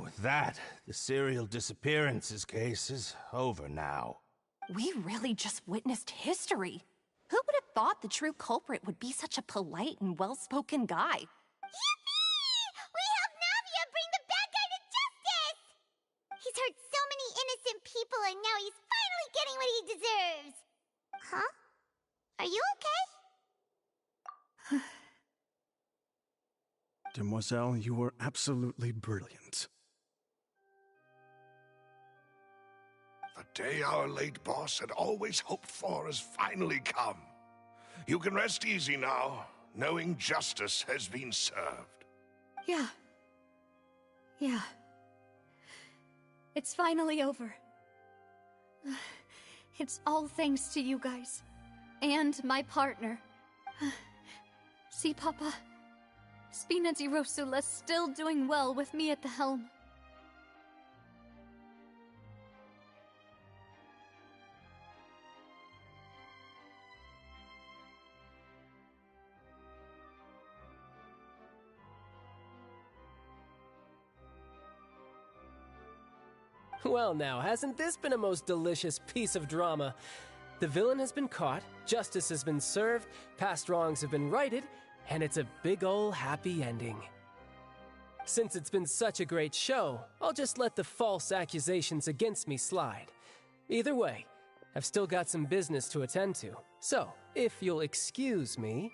H: With that, the serial disappearances case is over now.
U: We really just witnessed history. Who would have thought the true culprit would be such a polite and well-spoken guy?
D: Yippee! We helped Navia bring the bad guy to justice! He's hurt so many innocent people and now he's finally getting what he deserves! Huh? Are you okay?
G: Demoiselle, you were absolutely brilliant.
I: The day our late boss had always hoped for has finally come. You can rest easy now, knowing justice has been served.
L: Yeah. It's finally over. It's all thanks to you guys. And my partner. See, Papa? Spina di Rosula's still doing well with me at the helm.
S: Well now, hasn't this been a most delicious piece of drama? The villain has been caught, justice has been served, past wrongs have been righted, and it's a big ol' happy ending. Since it's been such a great show, I'll just let the false accusations against me slide. Either way, I've still got some business to attend to, so if you'll excuse me...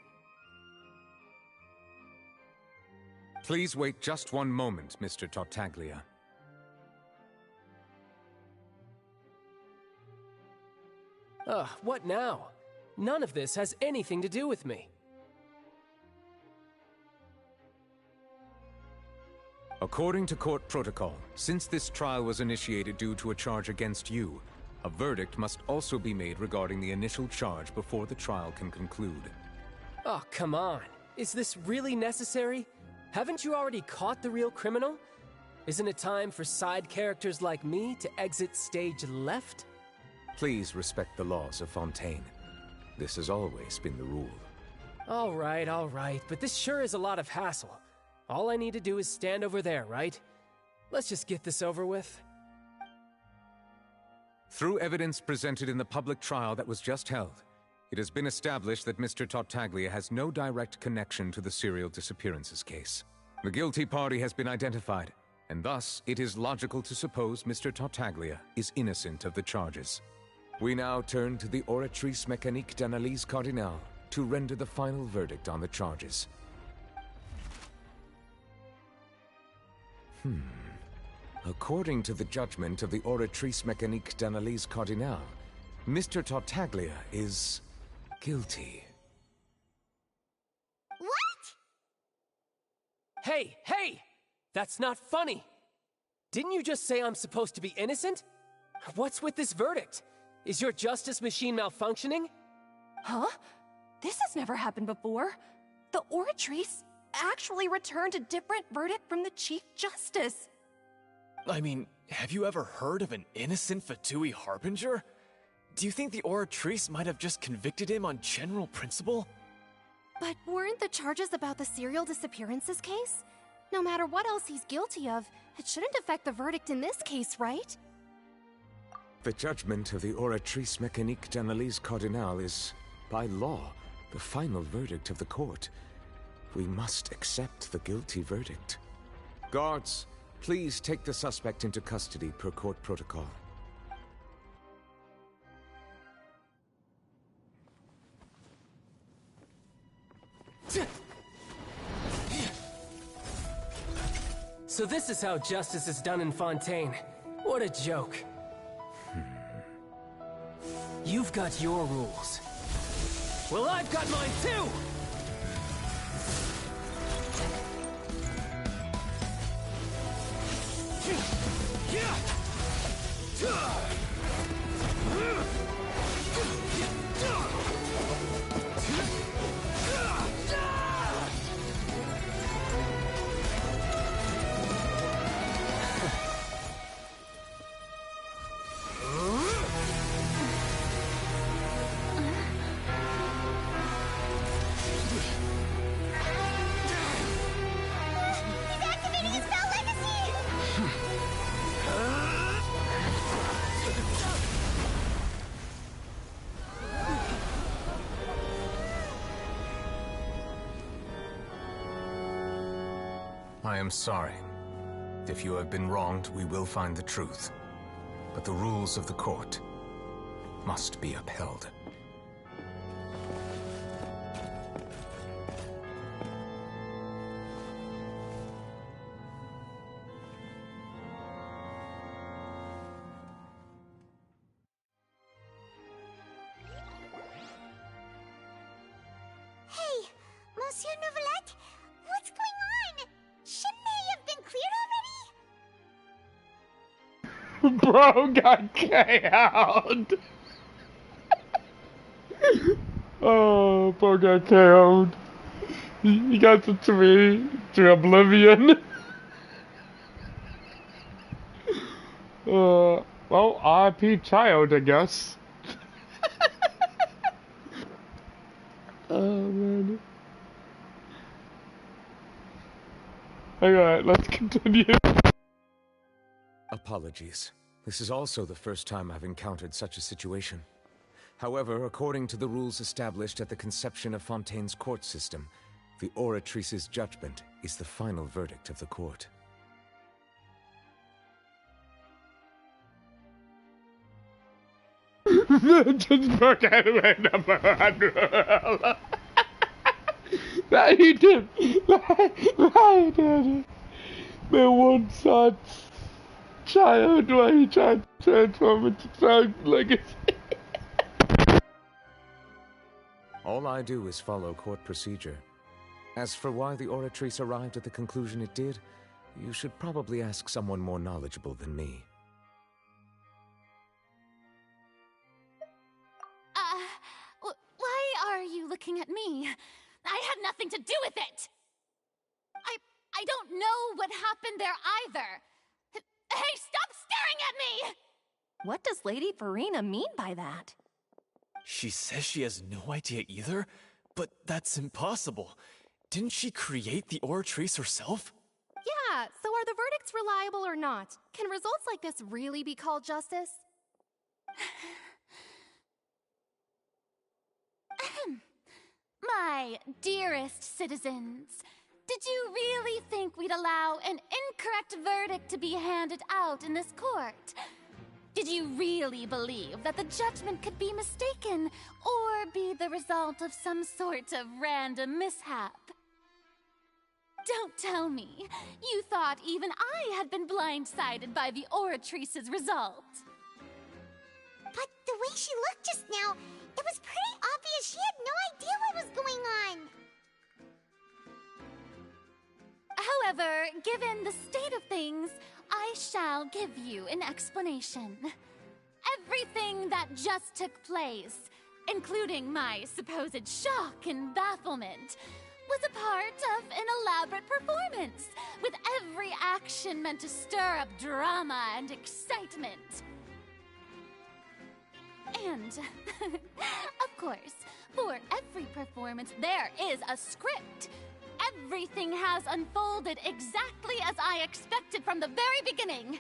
K: Please wait just one moment, Mr. Tartaglia.
S: Ugh, what now? None of this has anything to do with me.
K: According to court protocol, since this trial was initiated due to a charge against you, a verdict must also be made regarding the initial charge before the trial can conclude.
S: Oh, come on. Is this really necessary? Haven't you already caught the real criminal? Isn't it time for side characters like me to exit stage left?
K: Please respect the laws of Fontaine. This has always been the rule.
S: All right, but this sure is a lot of hassle. All I need to do is stand over there, right? Let's just get this over with.
K: Through evidence presented in the public trial that was just held, it has been established that Mr. Tartaglia has no direct connection to the serial disappearances case. The guilty party has been identified, and thus it is logical to suppose Mr. Tartaglia is innocent of the charges. We now turn to the Oratrice Mécanique d'Analyse Cardinale to render the final verdict on the charges. According to the judgment of the Oratrice Mécanique d'Analyse Cardinale, Mr. Tartaglia is guilty.
D: What?
S: Hey! That's not funny! Didn't you just say I'm supposed to be innocent? What's with this verdict? Is your justice machine malfunctioning?
U: Huh? This has never happened before. The Oratrice actually returned a different verdict from the Chief Justice.
V: I mean, have you ever heard of an innocent Fatui Harbinger? Do you think the Oratrice might have just convicted him on general principle?
U: But weren't the charges about the serial disappearances case? No matter what else he's guilty of, it shouldn't affect the verdict in this case, right?
K: The judgment of the Oratrice Mécanique d'Analyse Cardinal is, by law, the final verdict of the court. We must accept the guilty verdict. Guards, please take the suspect into custody per court protocol.
S: So this is how justice is done in Fontaine. What a joke. You've got your rules. Well, I've got mine too!
K: I am sorry. If you have been wronged, we will find the truth. But the rules of the court must be upheld.
D: Hey, Monsieur Neuvillette, what's going on? Shouldn't they have been cleared already?
A: Bro got KO'd. Oh, bro got KO'd. He got to oblivion. Well, RIP child, I guess. Oh, man. Alright, let's continue.
K: Apologies. This is also the first time I've encountered such a situation. However, according to the rules established at the conception of Fontaine's court system, the Oratrice's judgment is the final verdict of the court.
A: Just broke out of my number 100. That he did. That he did. My one son's child, why he tried to transform into Thug Legacy.
K: All I do is follow court procedure. As for why the Oratrice arrived at the conclusion it did, you should probably ask someone more knowledgeable than me.
T: Why are you looking at me? I had nothing to do with it! I don't know what happened there either! Hey, stop staring at me!
U: What does Lady Farina mean by that?
V: She says she has no idea either, but that's impossible. Didn't she create the Oratrice herself?
U: Yeah, so are the verdicts reliable or not? Can results like this really be called justice?
T: My dearest citizens, did you really think we'd allow an incorrect verdict to be handed out in this court? Did you really believe that the judgment could be mistaken or be the result of some sort of random mishap? Don't tell me you thought even I had been blindsided by the Oratrice's result.
D: But the way she looked just now, it was pretty obvious she had no idea what was going on.
T: However, given the state of things, I shall give you an explanation. Everything that just took place, including my supposed shock and bafflement, was a part of an elaborate performance, with every action meant to stir up drama and excitement. And, of course. For every performance, there is a script. Everything has unfolded exactly as I expected from the very beginning.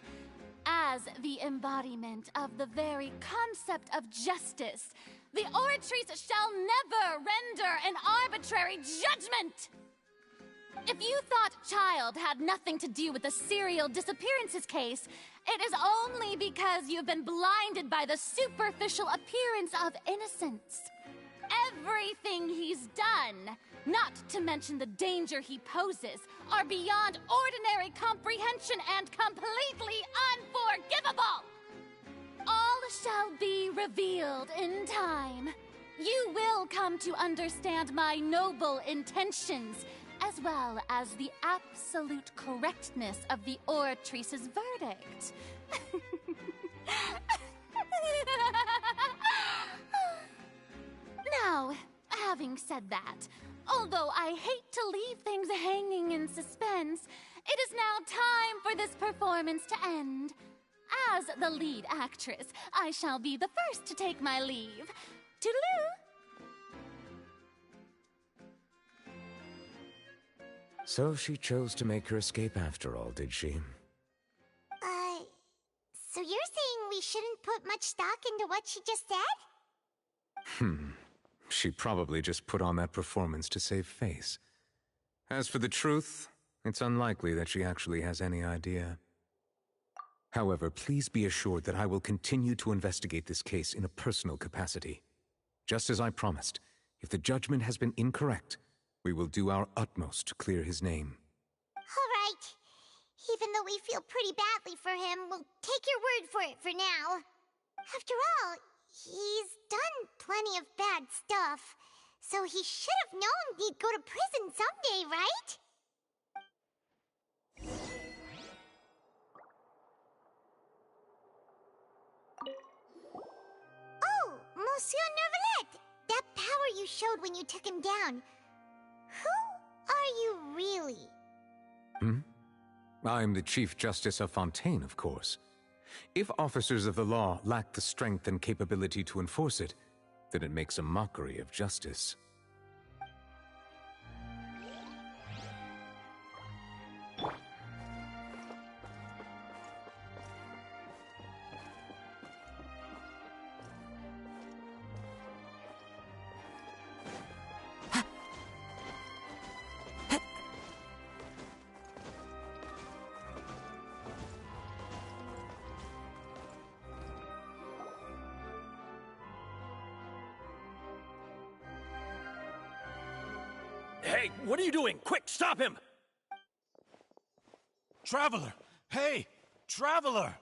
T: As the embodiment of the very concept of justice, the Oratrice shall never render an arbitrary judgment! If you thought Child had nothing to do with the serial disappearances case, it is only because you've been blinded by the superficial appearance of innocence. Everything he's done, not to mention the danger he poses, are beyond ordinary comprehension and completely unforgivable! All shall be revealed in time. You will come to understand my noble intentions, as well as the absolute correctness of the Oratrice's verdict. Now, having said that, although I hate to leave things hanging in suspense, it is now time for this performance to end. As the lead actress, I shall be the first to take my leave. Toodaloo!
K: So she chose to make her escape after all, did she?
D: So you're saying we shouldn't put much stock into what she just said?
K: She probably just put on that performance to save face. As for the truth, it's unlikely that she actually has any idea. However, please be assured that I will continue to investigate this case in a personal capacity. Just as I promised, if the judgment has been incorrect, we will do our utmost to clear his name.
D: All right. Even though we feel pretty badly for him, we'll take your word for it for now. After all, he's done plenty of bad stuff, so he should have known he'd go to prison someday, right? Oh, Monsieur Neuvillette! That power you showed when you took him down. Who are you really?
K: I'm the Chief Justice of Fontaine, of course. If officers of the law lack the strength and capability to enforce it, then it makes a mockery of justice.
M: Hey, what are you doing? Quick, stop him!
R: Traveler! Hey! Traveler!
D: Marcel!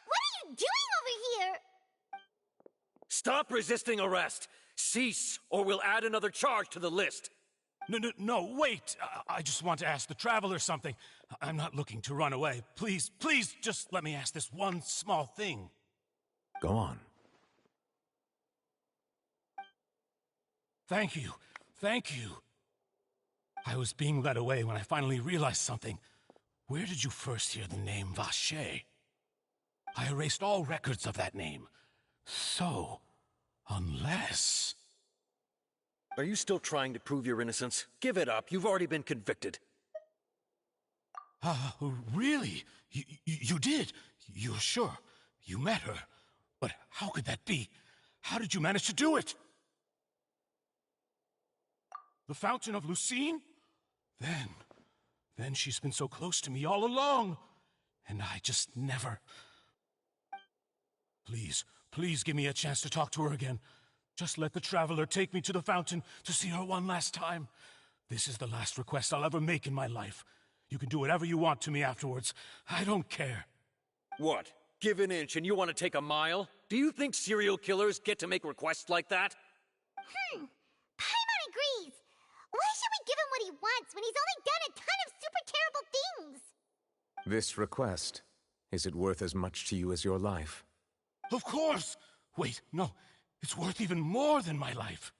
D: What are you doing over here?
M: Stop resisting arrest! Cease, or we'll add another charge to the list!
R: No, wait! I just want to ask the Traveler something. I'm not looking to run away. Please, just let me ask this one small thing.
K: Go on.
R: Thank you. I was being led away when I finally realized something. Where did you first hear the name Vacher? I erased all records of that name. So, unless...
M: Are you still trying to prove your innocence? Give it up. You've already been convicted.
R: Really? You did? You're sure? You met her? But how could that be? How did you manage to do it? The Fountain of Lucine? Then she's been so close to me all along. And I just never... Please give me a chance to talk to her again. Just let the Traveler take me to the fountain to see her one last time. This is the last request I'll ever make in my life. You can do whatever you want to me afterwards. I don't care.
M: What? Give an inch and you want to take a mile? Do you think serial killers get to make requests like that?
D: Paimon agrees. Why should we give him what he wants when he's only done a ton of super terrible things?
K: This request, is it worth as much to you as your life?
R: Of course! Wait, no. It's worth even more than my life.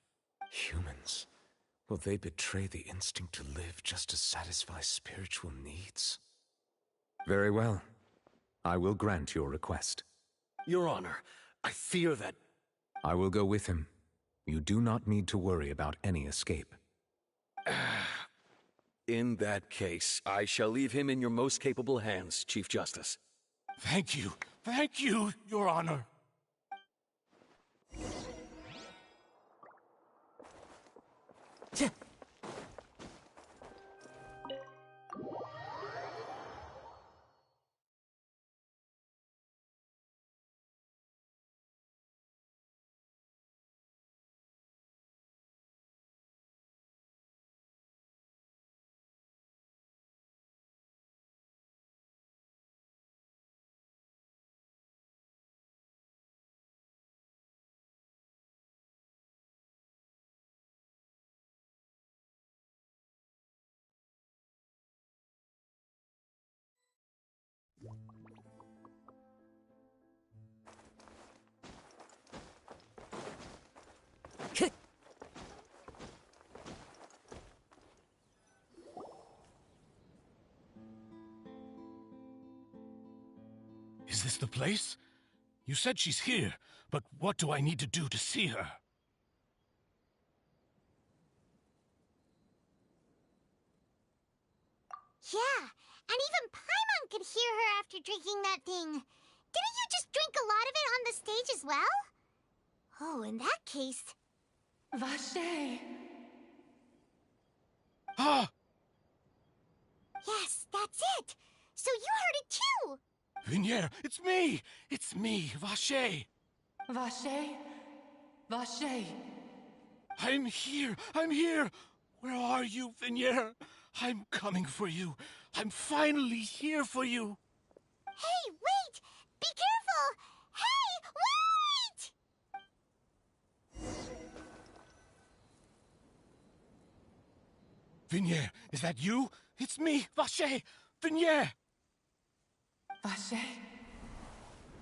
K: Humans, will they betray the instinct to live just to satisfy spiritual needs? Very well. I will grant your request.
M: Your Honor, I fear that...
K: I will go with him. You do not need to worry about any escape.
M: In that case, I shall leave him in your most capable hands, Chief Justice.
R: Thank you, Your Honor. Is this the place? You said she's here, but what do I need to do to see her?
D: Yeah, and even Paimon could hear her after drinking that thing. Didn't you just drink a lot of it on the stage as well? Oh, in that case...
U: Vache!
R: Ah!
D: Yes, that's it! So you heard it too!
R: Vinier, it's me! It's me, Vache!
U: Vache? Vache!
R: I'm here! I'm here! Where are you, Vinier? I'm coming for you. I'm finally here for you.
D: Hey, wait! Be careful! Hey, wait!
R: Vinier, is that you? It's me, Vache! Vinier!
U: Vache?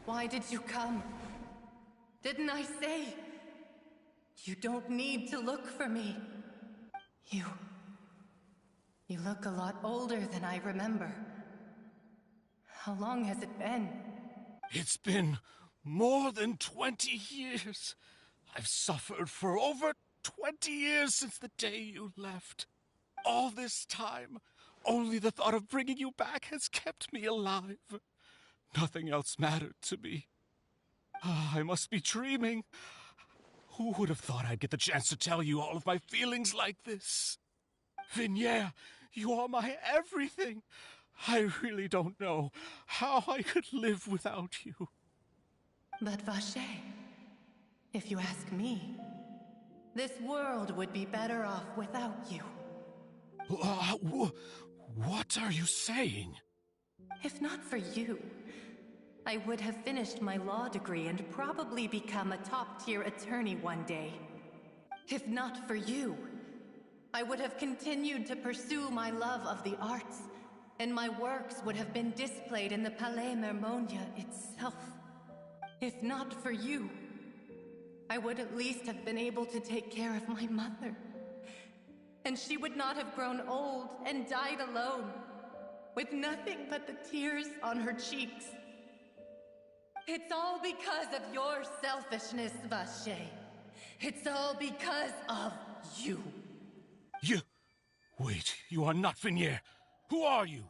U: Why did you come? Didn't I say? You don't need to look for me. You look a lot older than I remember. How long has it been?
R: It's been more than 20 years. I've suffered for over 20 years since the day you left. All this time, only the thought of bringing you back has kept me alive. Nothing else mattered to me. I must be dreaming. Who would have thought I'd get the chance to tell you all of my feelings like this? Vinier, you are my everything. I really don't know how I could live without you.
U: But Vache, if you ask me, this world would be better off without you.
R: What are you saying?
U: If not for you, I would have finished my law degree and probably become a top-tier attorney one day. If not for you, I would have continued to pursue my love of the arts, and my works would have been displayed in the Palais Mermonia itself. If not for you, I would at least have been able to take care of my mother. And she would not have grown old and died alone, with nothing but the tears on her cheeks. It's all because of your selfishness, Vache. It's all because of you.
R: You... Wait, you are not Vinier. Who are you?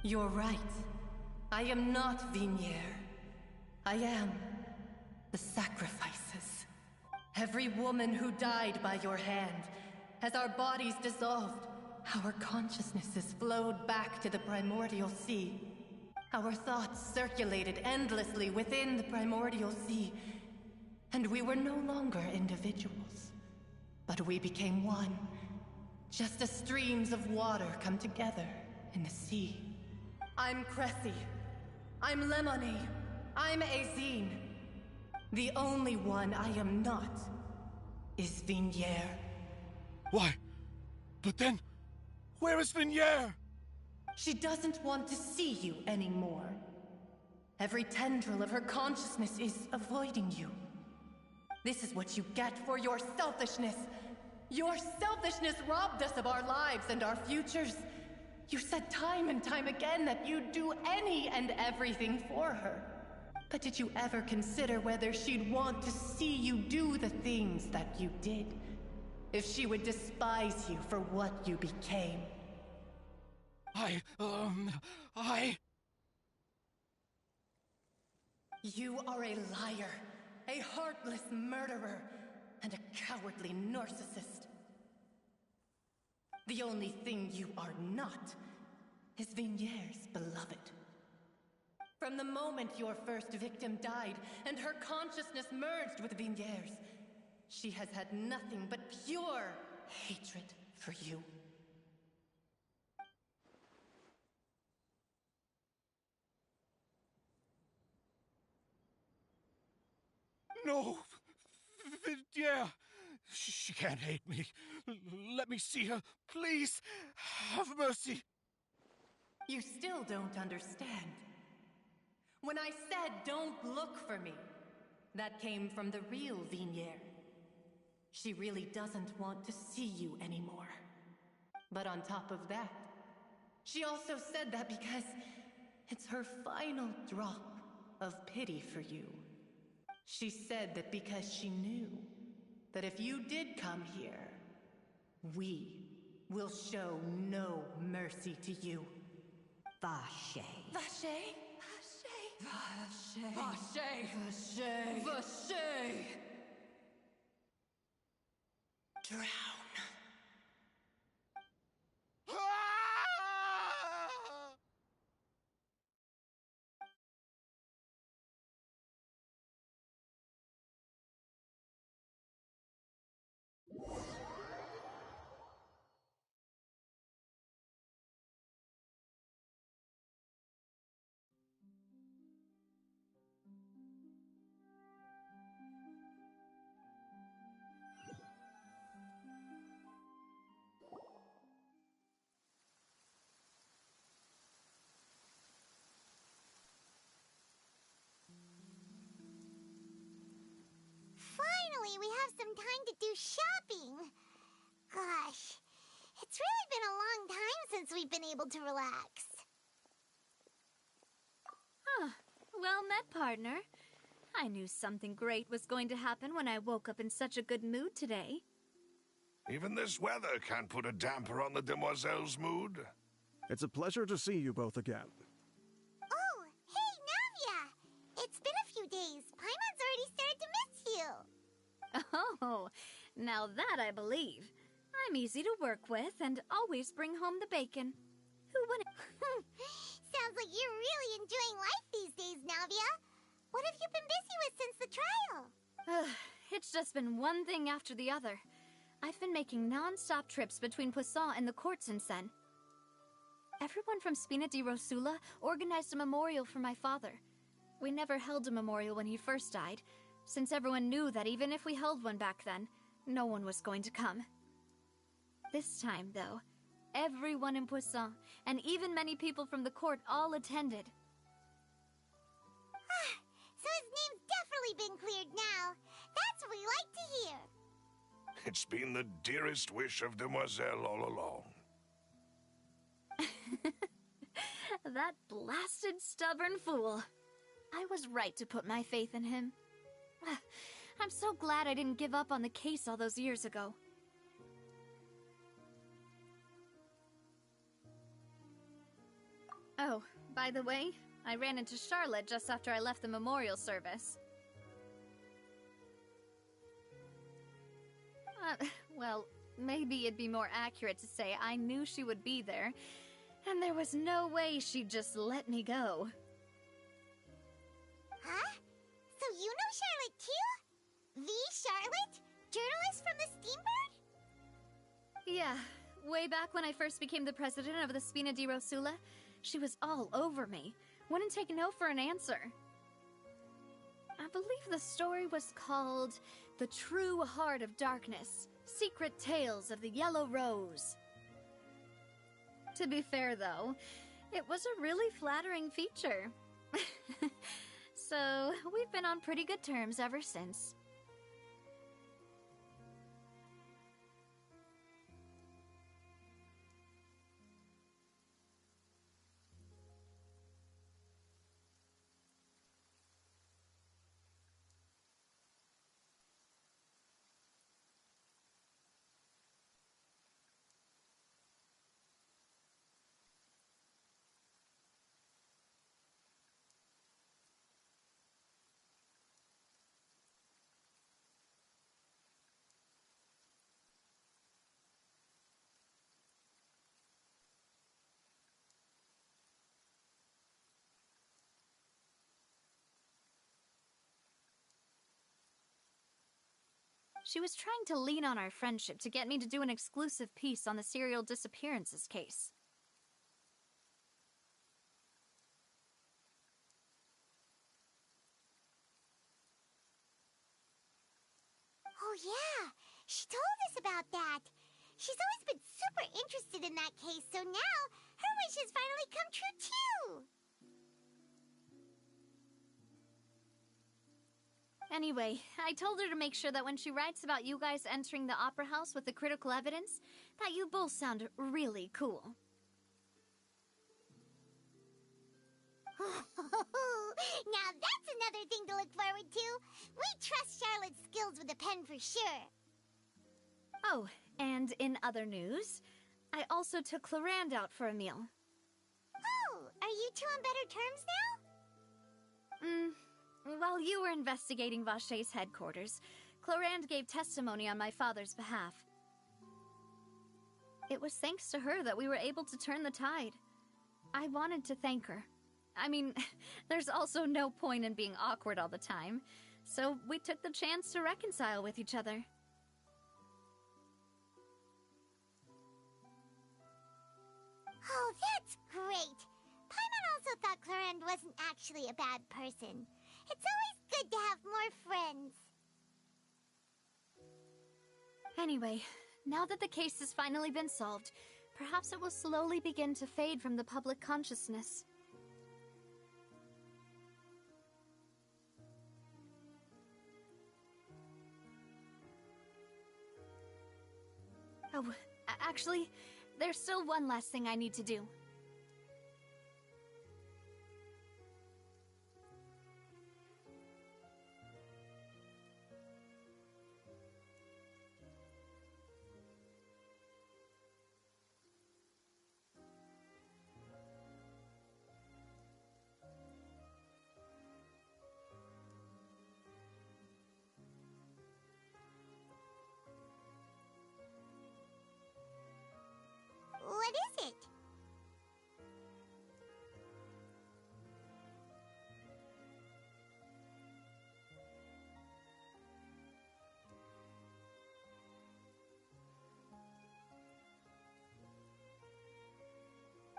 U: You're right. I am not Vinier. I am the sacrifices. Every woman who died by your hand, as our bodies dissolved, our consciousnesses flowed back to the primordial sea. Our thoughts circulated endlessly within the primordial sea, and we were no longer individuals. But we became one, just as streams of water come together in the sea. I'm Cressy. I'm Lemony. I'm Azine. The only one I am not is Vinier.
R: Why? But then, where is Vinier?
U: She doesn't want to see you anymore. Every tendril of her consciousness is avoiding you. This is what you get for your selfishness. Your selfishness robbed us of our lives and our futures. You said time and time again that you'd do any and everything for her. But did you ever consider whether she'd want to see you do the things that you did? If she would despise you for what you became? You are a liar, a heartless murderer, and a cowardly narcissist. The only thing you are not is Vigniere's beloved. From the moment your first victim died and her consciousness merged with Vigniere's, she has had nothing but pure hatred for you.
H: No! Vidier! She can't hate me. Let me see her, please. Have mercy.
U: You still don't understand. When I said don't look for me, that came from the real Vigniere. She really doesn't want to see you anymore. But on top of that, she also said that because it's her final drop of pity for you. She said that because she knew that if you did come here, we will show no mercy to you.
B: Vache.
U: Vache? Vache. Vache. Vache. Vache. Drown.
D: Finally, we have some time to do shopping. Gosh, it's really been a long time since we've been able to relax.
L: Huh. Well met, partner. I knew something great was going to happen when I woke up in such a good mood today.
I: Even this weather can't put a damper on the demoiselle's mood.
G: It's a pleasure to see you both again.
D: Oh, hey, Navia! It's been a few days. Paimon's already started to miss you.
L: Oh, now that I believe. I'm easy to work with and always bring home the bacon. Who wouldn't?
D: Sounds like you're really enjoying life these days, Navia. What have you been busy with since the trial?
L: It's just been one thing after the other. I've been making non-stop trips between Poisson and the courts in Sen. Everyone from Spina di Rosula organized a memorial for my father. We never held a memorial when he first died, since everyone knew that even if we held one back then, no one was going to come. This time, though, everyone in Poisson, and even many people from the court, all attended.
D: So his name's definitely been cleared now. That's what we like to hear.
I: It's been the dearest wish of Demoiselle all along.
L: That blasted stubborn fool. I was right to put my faith in him. I'm so glad I didn't give up on the case all those years ago. Oh, by the way, I ran into Charlotte just after I left the memorial service. Well, maybe it'd be more accurate to say I knew she would be there, and there was no way she'd just let me go.
D: Huh? So you know Charlotte too? The Charlotte? Journalist from the Steambird?
L: Yeah, way back when I first became the president of the Spina di Rosula, she was all over me. Wouldn't take no for an answer. I believe the story was called The True Heart of Darkness, Secret Tales of the Yellow Rose. To be fair, though, it was a really flattering feature. So, we've been on pretty good terms ever since.
C: She was trying to lean on our friendship to get me to do an exclusive piece on the serial disappearances case.
D: Oh yeah, she told us about that. She's always been super interested in that case, so now her wish has finally come true too.
C: Anyway, I told her to make sure that when she writes about you guys entering the opera house with the critical evidence, that you both sound really cool.
D: Now that's another thing to look forward to. We trust Charlotte's skills with a pen for sure.
C: Oh, and in other news, I also took Clorand out for a meal.
D: Oh, are you two on better terms now?
C: While you were investigating Vashey's headquarters, Clorand gave testimony on my father's behalf. It was thanks to her that we were able to turn the tide. I wanted to thank her. I mean, there's also no point in being awkward all the time, so we took the chance to reconcile with each other.
D: Oh, that's great! Paimon also thought Clorand wasn't actually a bad person. It's always good to have more friends.
C: Anyway, now that the case has finally been solved, perhaps it will slowly begin to fade from the public consciousness. Oh, actually, there's still one last thing I need to do.
D: What is it?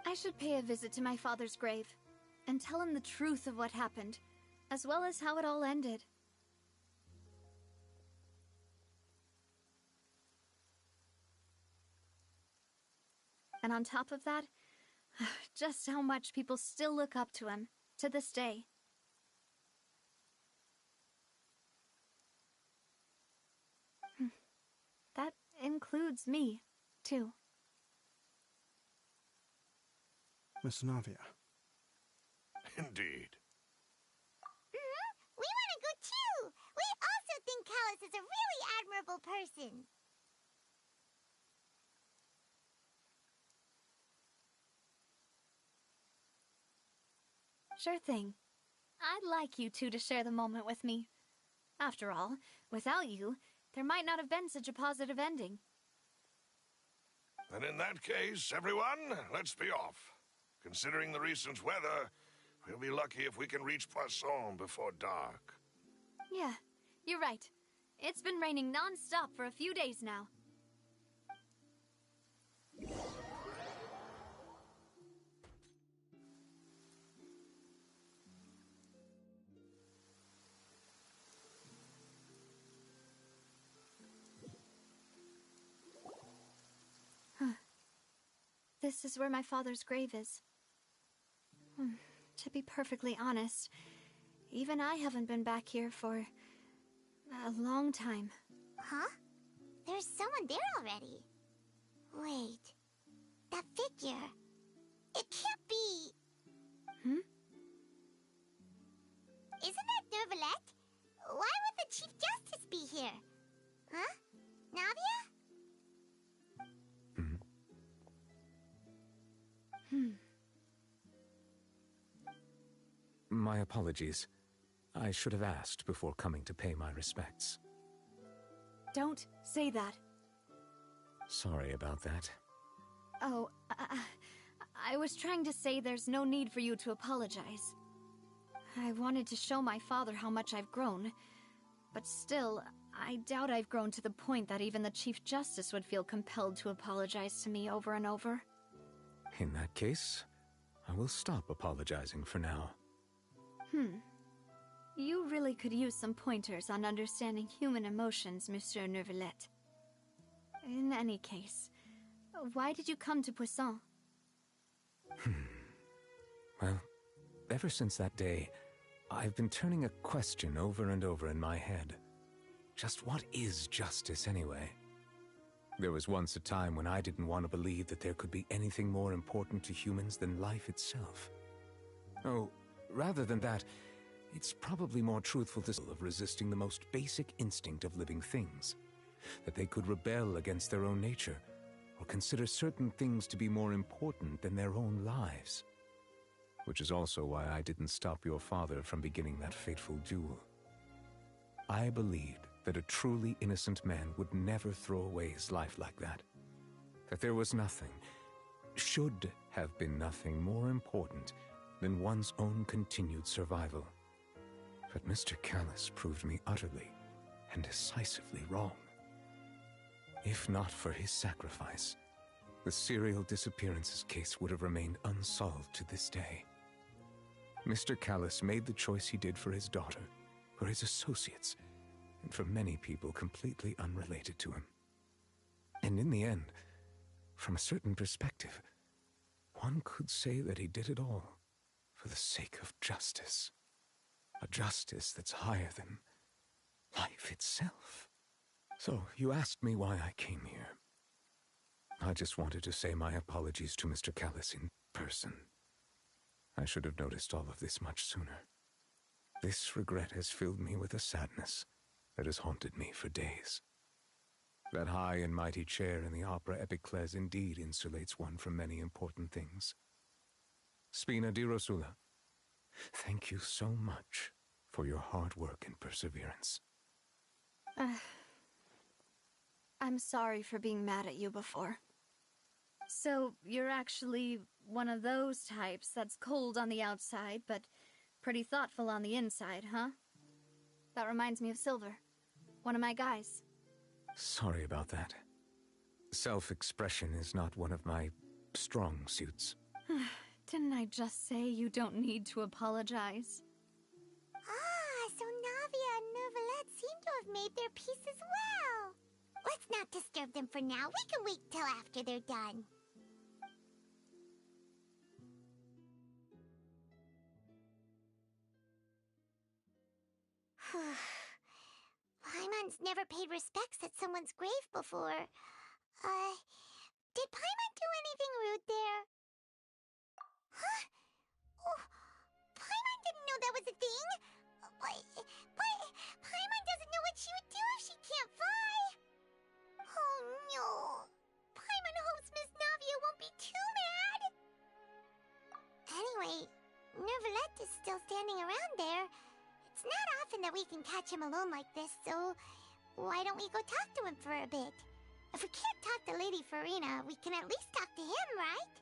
C: I should pay a visit to my father's grave and tell him the truth of what happened, as well as how it all ended. And on top of that, just how much people still look up to him, to this day. That includes me, too.
G: Miss Navia.
I: Indeed.
D: We want to go too! We also think Callus is a really admirable person.
C: Sure thing. I'd like you two to share the moment with me. After all, without you, there might not have been such a positive ending.
I: Then in that case, everyone, let's be off. Considering the recent weather, we'll be lucky if we can reach Poisson before dark.
C: Yeah, you're right. It's been raining non-stop for a few days now. This is where my father's grave is. To be perfectly honest, even I haven't been back here for a long time.
D: Huh? There's someone there already. Wait. That figure. It can't be... Isn't that Nervalette? Why would the Chief Justice be here? Huh? Navia?
K: My apologies. I should have asked before coming to pay my respects.
C: Don't say that.
K: Sorry about that.
C: Oh, I was trying to say there's no need for you to apologize. I wanted to show my father how much I've grown, but still, I doubt I've grown to the point that even the Chief Justice would feel compelled to apologize to me over and over.
K: In that case, I will stop apologizing for now.
C: You really could use some pointers on understanding human emotions, Monsieur Neuvillette. In any case, why did you come to Poisson?
K: Well, ever since that day, I've been turning a question over and over in my head. Just what is justice anyway? There was once a time when I didn't want to believe that there could be anything more important to humans than life itself. Oh, rather than that, it's probably more truthful to say of resisting the most basic instinct of living things, that they could rebel against their own nature, or consider certain things to be more important than their own lives. Which is also why I didn't stop your father from beginning that fateful duel. I believed that a truly innocent man would never throw away his life like that. That there was nothing, should have been nothing more important than one's own continued survival. But Mr. Callus proved me utterly and decisively wrong. If not for his sacrifice, the serial disappearances case would have remained unsolved to this day. Mr. Callus made the choice he did for his daughter, for his associates, and for many people completely unrelated to him. And in the end, from a certain perspective, one could say that he did it all for the sake of justice. A justice that's higher than life itself. So, you asked me why I came here. I just wanted to say my apologies to Mr. Callus in person. I should have noticed all of this much sooner. This regret has filled me with a sadness that has haunted me for days. That high and mighty chair in the Opera Epiclese indeed insulates one from many important things. Spina di Rosula, thank you so much for your hard work and perseverance.
C: I'm sorry for being mad at you before. So, you're actually one of those types that's cold on the outside, but pretty thoughtful on the inside, huh? That reminds me of Silver, one of my guys.
K: Sorry about that. Self-expression is not one of my strong suits.
C: Didn't I just say you don't need to apologize?
D: Ah, so Navia and Neuvillette seem to have made their peace as well. Let's not disturb them for now. We can wait till after they're done. Paimon's never paid respects at someone's grave before. Did Paimon do anything rude there? Huh? Oh, Paimon didn't know that was a thing. But Paimon doesn't know what she would do if she can't fly. Oh no. Paimon hopes Miss Navia won't be too mad. Anyway, Neuvillette is still standing around there. It's not often that we can catch him alone like this, so why don't we go talk to him for a bit? If we can't talk to Lady Farina, we can at least talk to him, right?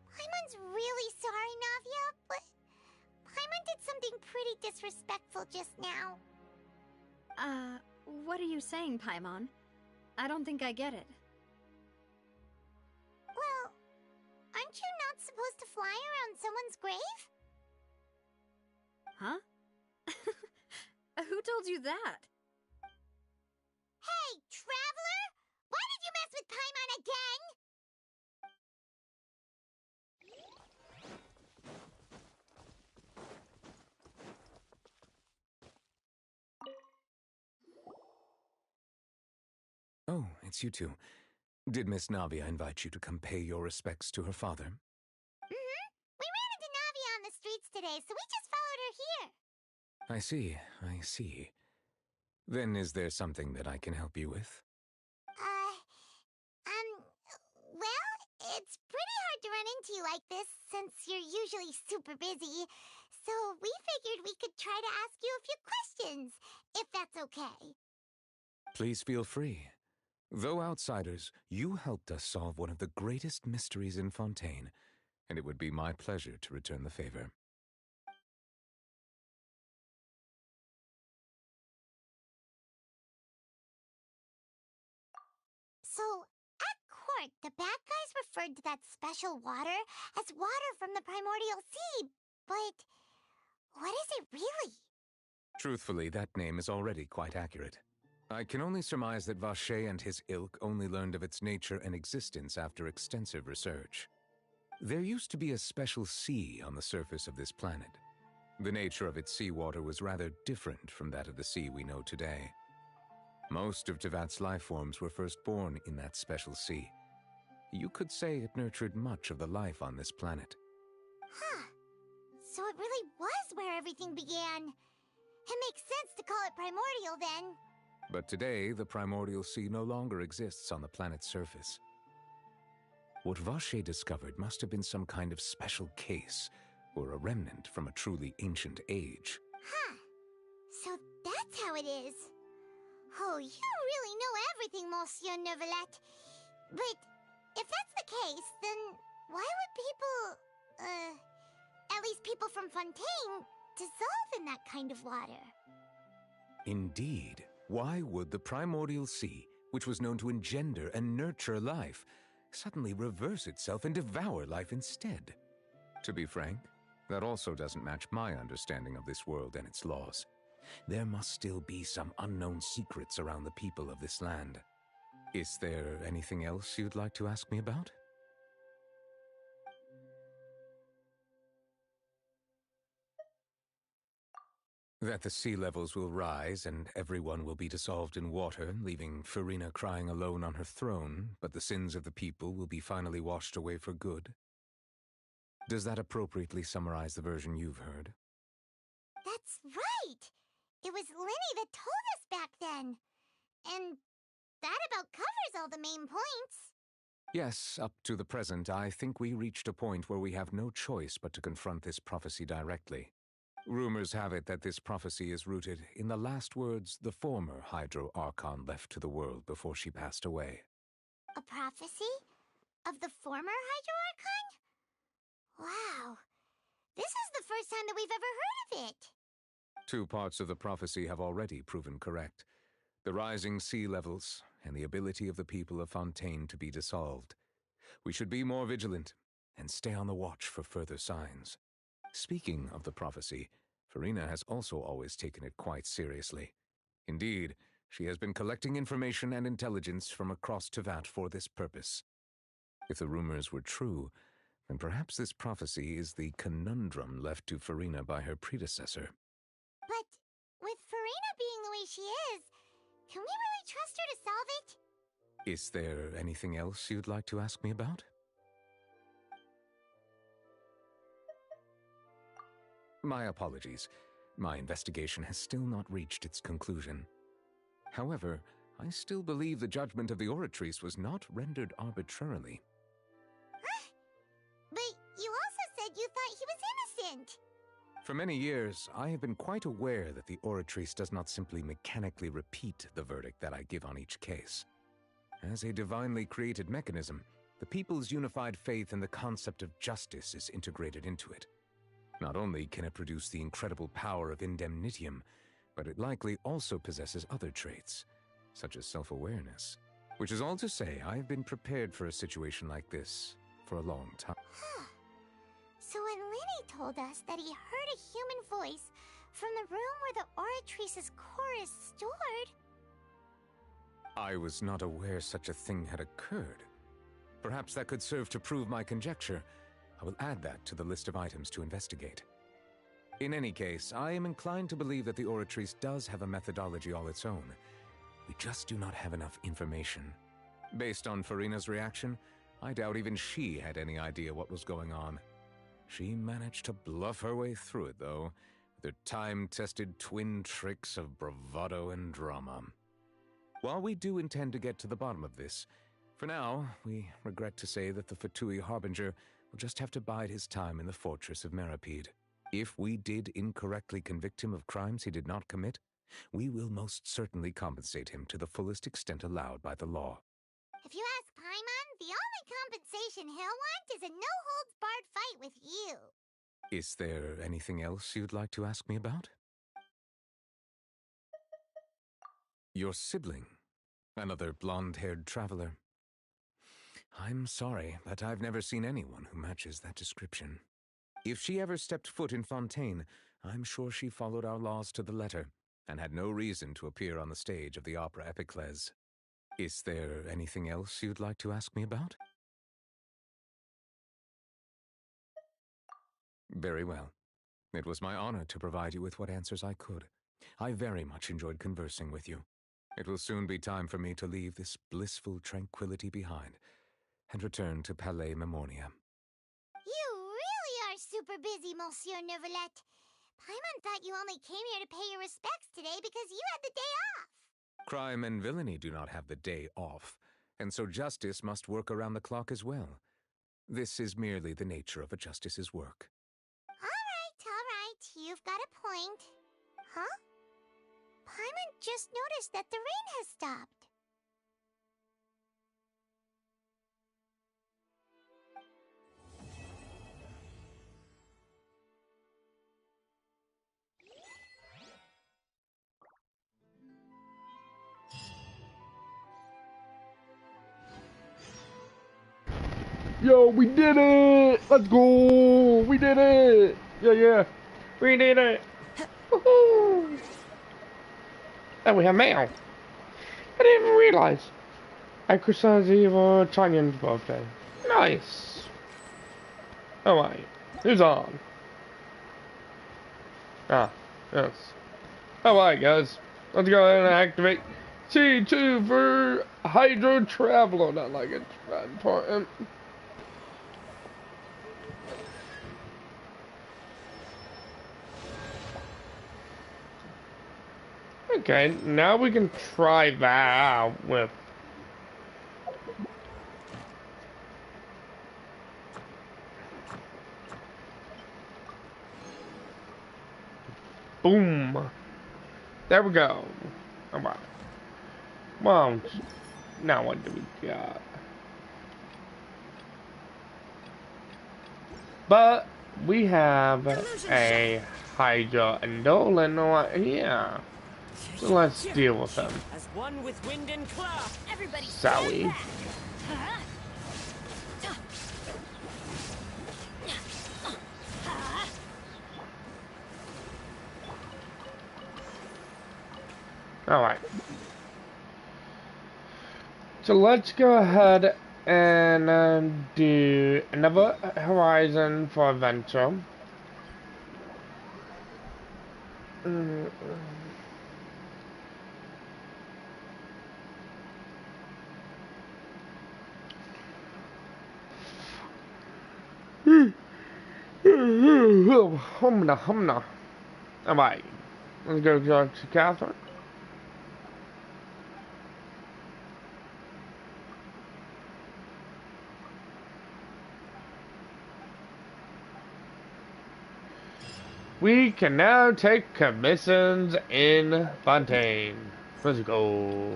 D: Paimon's really sorry, Navia, but Paimon did something pretty disrespectful just now.
C: What are you saying, Paimon? I don't think I get it.
D: Well, aren't you not supposed to fly around someone's grave?
C: Huh? Who told you that?
D: Hey, Traveler! Why did you mess with Paimon again?
K: Oh, it's you two. Did Miss Navia invite you to come pay your respects to her father?
D: Mm-hmm. We ran into Navia on the streets today, so we just followed her here.
K: I see. Then is there something that I can help you with?
D: Well, it's pretty hard to run into you like this, since you're usually super busy. So we figured we could try to ask you a few questions, if that's okay.
K: Please feel free. Though outsiders, you helped us solve one of the greatest mysteries in Fontaine, and it would be my pleasure to return the favor.
D: So, at court, the bad guys referred to that special water as water from the primordial sea, but what is it really?
K: Truthfully, that name is already quite accurate. I can only surmise that Vacher and his ilk only learned of its nature and existence after extensive research. There used to be a special sea on the surface of this planet. The nature of its seawater was rather different from that of the sea we know today. Most of Tevat's life forms were first born in that special sea. You could say it nurtured much of the life on this planet.
D: Huh. So it really was where everything began. It makes sense to call it primordial then.
K: But today, the primordial sea no longer exists on the planet's surface. What Vacher discovered must have been some kind of special case, or a remnant from a truly ancient age.
D: Huh. So that's how it is. Oh, you really know everything, Monsieur Neuvillette. But if that's the case, then why would people, at least people from Fontaine, dissolve in that kind of water?
K: Indeed. Why would the primordial sea, which was known to engender and nurture life, suddenly reverse itself and devour life instead? To be frank, that also doesn't match my understanding of this world and its laws. There must still be some unknown secrets around the people of this land. Is there anything else you'd like to ask me about? That the sea levels will rise and everyone will be dissolved in water, leaving Furina crying alone on her throne, but the sins of the people will be finally washed away for good. Does that appropriately summarize the version you've heard?
D: That's right! It was Linny that told us back then. And that about covers all the main points.
K: Yes, up to the present, I think we reached a point where we have no choice but to confront this prophecy directly. Rumors have it that this prophecy is rooted in the last words the former Hydro Archon left to the world before she passed away.
D: A prophecy? Of the former Hydro Archon? Wow. This is the first time that we've ever heard of it.
K: 2 parts of the prophecy have already proven correct. The rising sea levels and the ability of the people of Fontaine to be dissolved. We should be more vigilant and stay on the watch for further signs. Speaking of the prophecy, Furina has also always taken it quite seriously. Indeed, she has been collecting information and intelligence from across Tevat for this purpose. If the rumors were true, then perhaps this prophecy is the conundrum left to Furina by her predecessor.
D: But with Furina being the way she is, can we really trust her to solve it?
K: Is there anything else you'd like to ask me about? My apologies. My investigation has still not reached its conclusion. However, I still believe the judgment of the Oratrice was not rendered arbitrarily.
D: Huh? But you also said you thought he was innocent.
K: For many years, I have been quite aware that the Oratrice does not simply mechanically repeat the verdict that I give on each case. As a divinely created mechanism, the people's unified faith in the concept of justice is integrated into it. Not only can it produce the incredible power of indemnitium, but it likely also possesses other traits, such as self-awareness. Which is all to say, I have been prepared for a situation like this for a long time.
D: Huh. So when Linny told us that he heard a human voice from the room where the Oratrice's core is stored...
K: I was not aware such a thing had occurred. Perhaps that could serve to prove my conjecture. I will add that to the list of items to investigate. In any case, I am inclined to believe that the Oratrice does have a methodology all its own. We just do not have enough information. Based on Furina's reaction, I doubt even she had any idea what was going on. She managed to bluff her way through it, though, with her time-tested twin tricks of bravado and drama. While we do intend to get to the bottom of this, for now, we regret to say that the Fatui Harbinger will just have to bide his time in the fortress of Meripede. If we did incorrectly convict him of crimes he did not commit, we will most certainly compensate him to the fullest extent allowed by the law.
D: If you ask Paimon, the only compensation he'll want is a no-holds-barred fight with you.
K: Is there anything else you'd like to ask me about? Your sibling, another blonde-haired traveler. I'm sorry, but I've never seen anyone who matches that description. If she ever stepped foot in Fontaine, I'm sure she followed our laws to the letter, and had no reason to appear on the stage of the opera Epiclese. Is there anything else you'd like to ask me about? Very well. It was my honor to provide you with what answers I could. I very much enjoyed conversing with you. It will soon be time for me to leave this blissful tranquility behind and return to Palais Memornia.
D: You really are super busy, Monsieur Neuvillette. Paimon thought you only came here to pay your respects today because you had the day off.
K: Crime and villainy do not have the day off, and so justice must work around the clock as well. This is merely the nature of a justice's work.
D: All right. You've got a point. Huh? Paimon just noticed that the rain has stopped.
A: Yo, we did it! Let's go! We did it! Yeah. We did it! Woohoo! And we have mail. I didn't even realize. At Christmas Eve or Tanyan's birthday. Nice. Alright. Who's on? Ah, yes. Alright, guys. Let's go ahead and activate C2 for Hydro Traveler. Not like it's that important. Okay, now we can try that out with... Boom. There we go. Alright. Well, now what do we got? But we have a Hydra and Dolan right here. So let's deal with them.
E: As one with wind and cloud.
L: Everybody
A: Zowie. Alright. So let's go ahead and do another Horizon for Adventure. Humna. Alright. Let's go talk to Catherine. We can now take commissions in Fontaine. Let's go.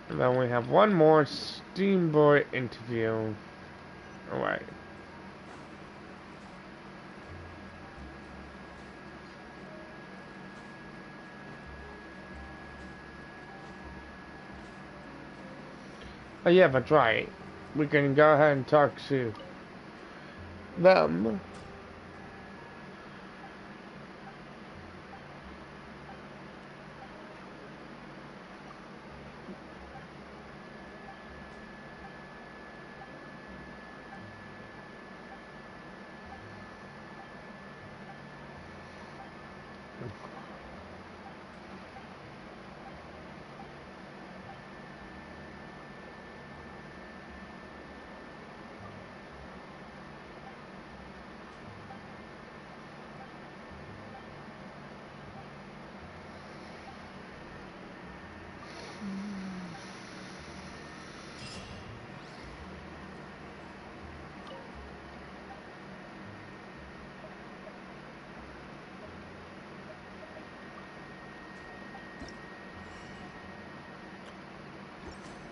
A: And then we have one more Steamboy interview. Alright. Oh yeah, that's right. We can go ahead and talk to them.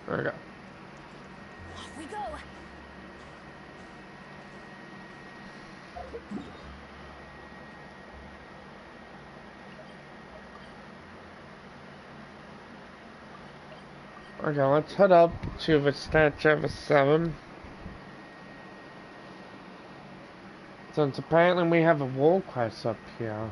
A: There we go.
T: Off we go.
A: Okay, let's head up to the statue of a 7. Since apparently we have a wall quest up here.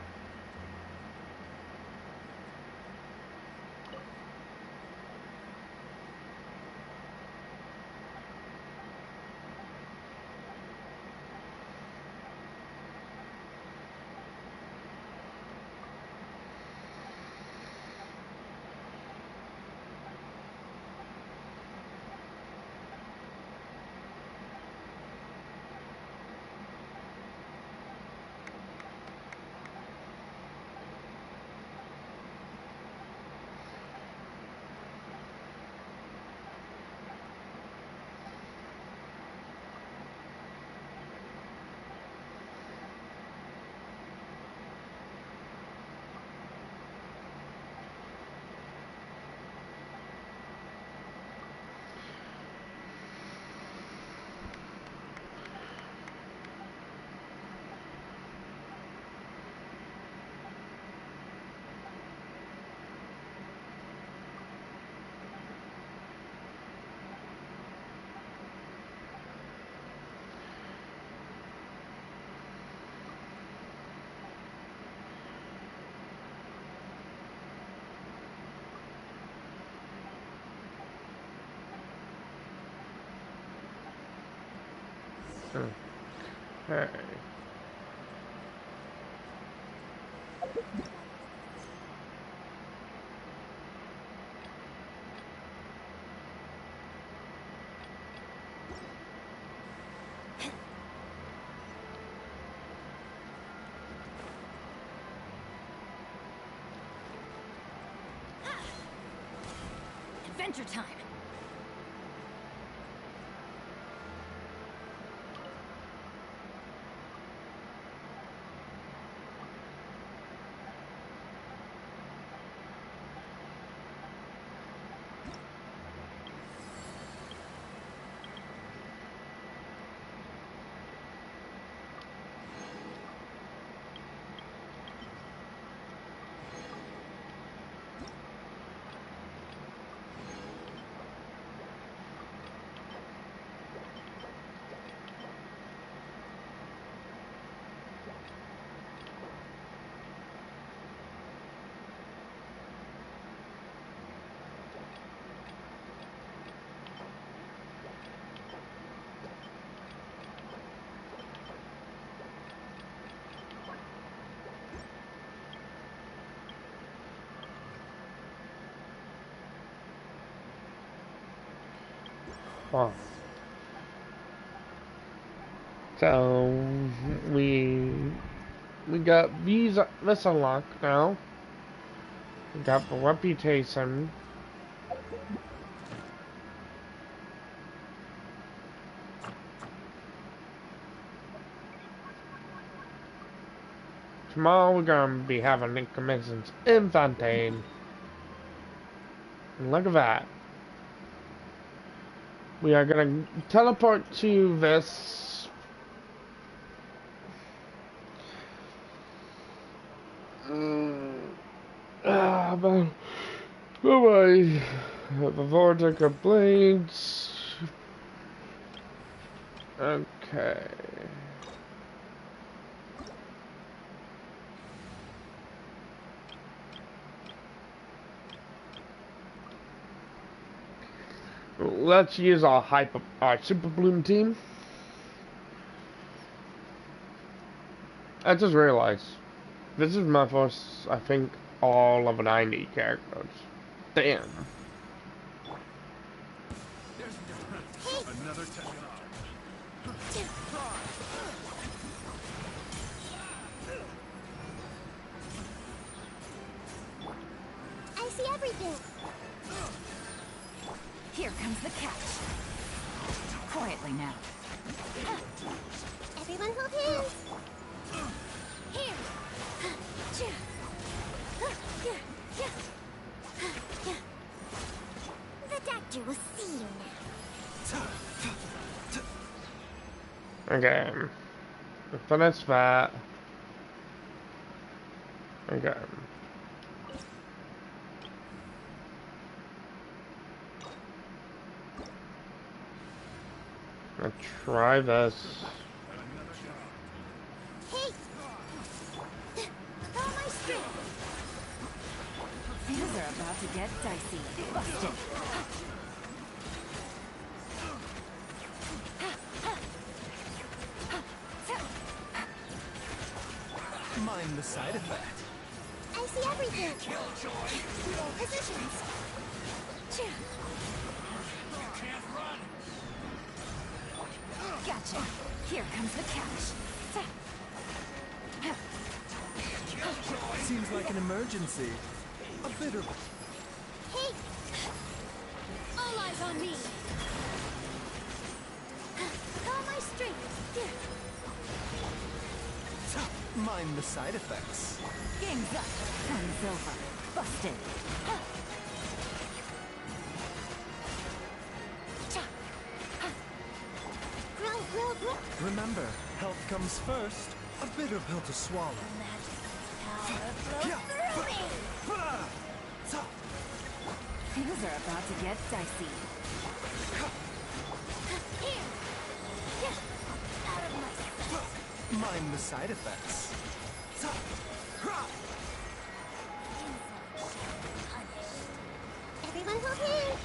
A: Okay.
T: Adventure time.
A: Wow. So we got this unlocked now. We got the reputation. Tomorrow we're gonna be having commissions in Fontaine. And look at that. We are gonna teleport to this but bye-bye. The vortex of blades. Okay. Let's use our Super Bloom team. I just realized this is my first, I think, all of 90 characters. Damn.
G: Another
D: I see everything.
T: Here comes the catch. Quietly now.
D: Everyone hold hands. Here. The doctor will see
A: Okay. Finish that. Okay. Let's try this.
D: Hey! Throw my string!
N: Things are about to get dicey. Busted.
O: Mind the side effect.
D: I see everything. Positions.
N: Gotcha. Here comes the catch.
O: Seems like an emergency. A bit of...
D: Hey! All eyes on me! Throw my string. Here.
O: Mind the side effects.
N: Game's up. Fun's over. Busted.
O: Remember, health comes first. A bitter pill to swallow.
N: Things are about to get dicey.
O: Mind the side effects.
D: Everyone hold hands.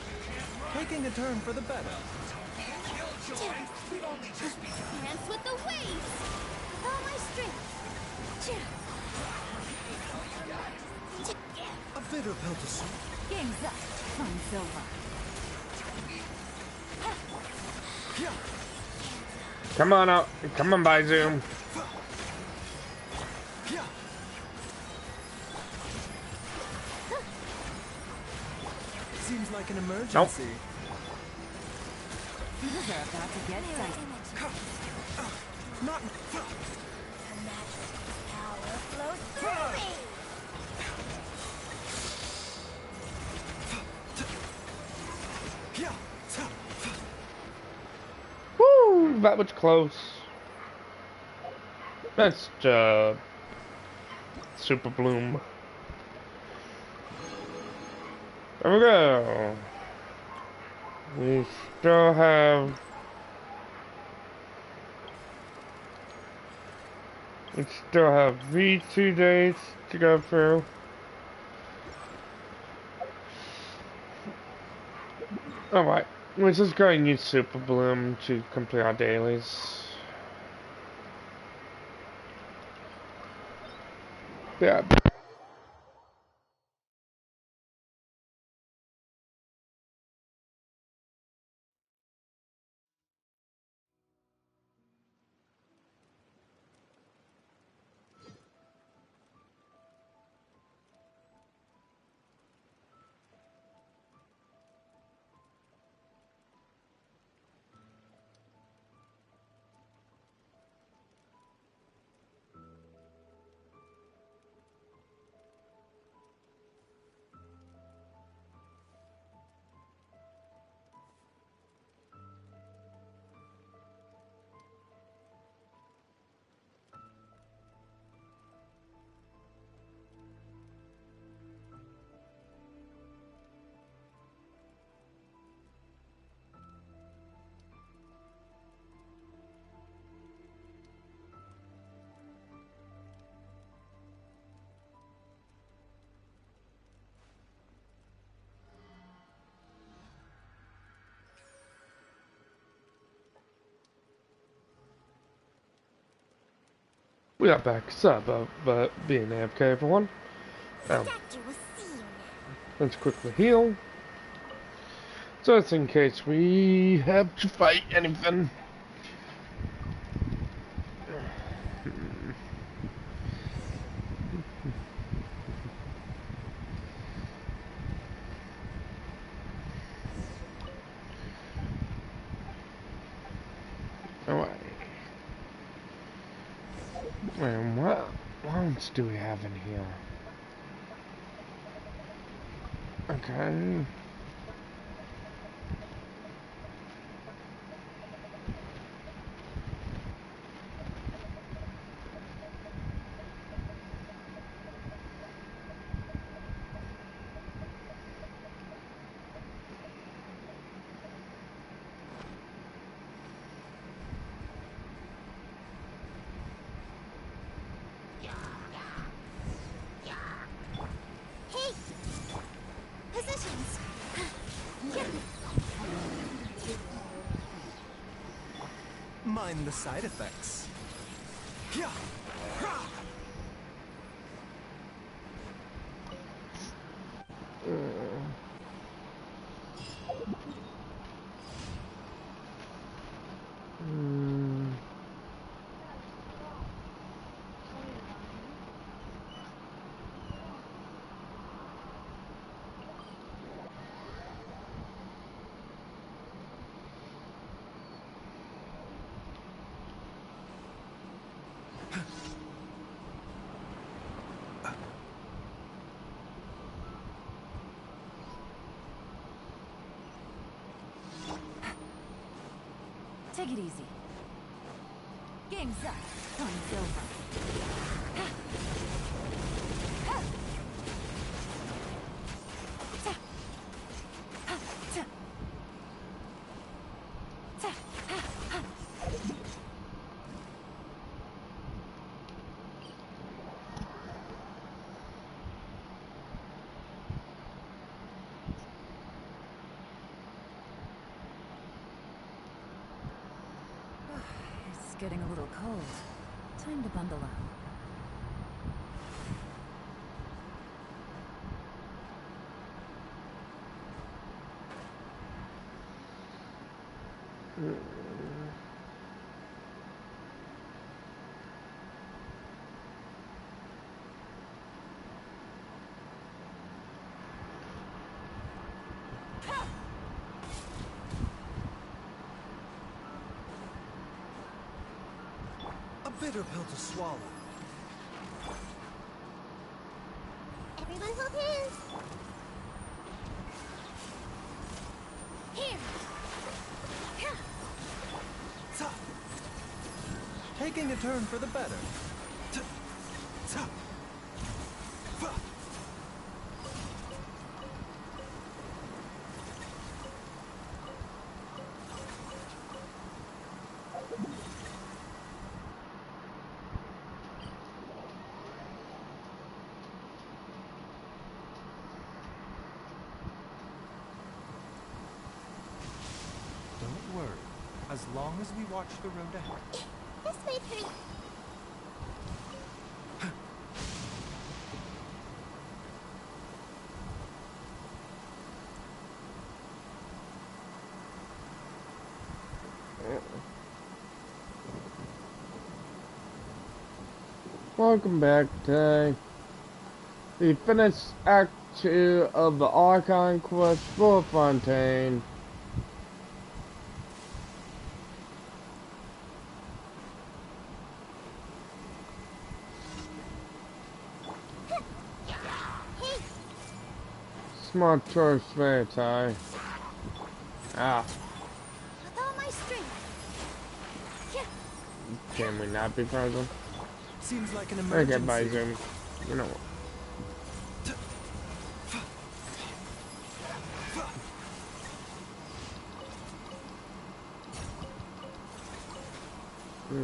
O: Taking a turn for the better.
D: Dance with the waves. Throw my string.
O: A bitter pill to swallow.
N: Game's up. Fun's over.
A: Come on out. Come on by Zoom.
O: Seems like an emergency.
A: Nope.
N: Things are about to get dicey.
O: Not...
D: The magic power flows through me.
A: Woo! That was close. That's Super Bloom. There we go. We still have... We still have V2 days to go through. Alright, let's just go and use Super Bloom to complete our dailies. Yeah. We are back. Sorry about being AFK, everyone. Let's quickly heal. Just in case we have to fight anything. Alright. And what else do we have in here? Okay.
O: Mind the side effects.
N: Take it easy. Game's up. Time's over. It's getting a little cold. Time to bundle up.
O: A bitter pill to swallow.
D: Everyone hold hands. Here.
O: Taking a turn for the better. Don't worry. As long as we watch the road ahead.
D: This way, Prince.
A: Welcome back to the finished Act 2 of the Archon quest for Fontaine. Smart choice there, Ty. Ah.
D: With all my strength.
A: Can we not be present?
O: Seems like an
A: Okay,
O: emergency.
A: bye, Zoom. You know what?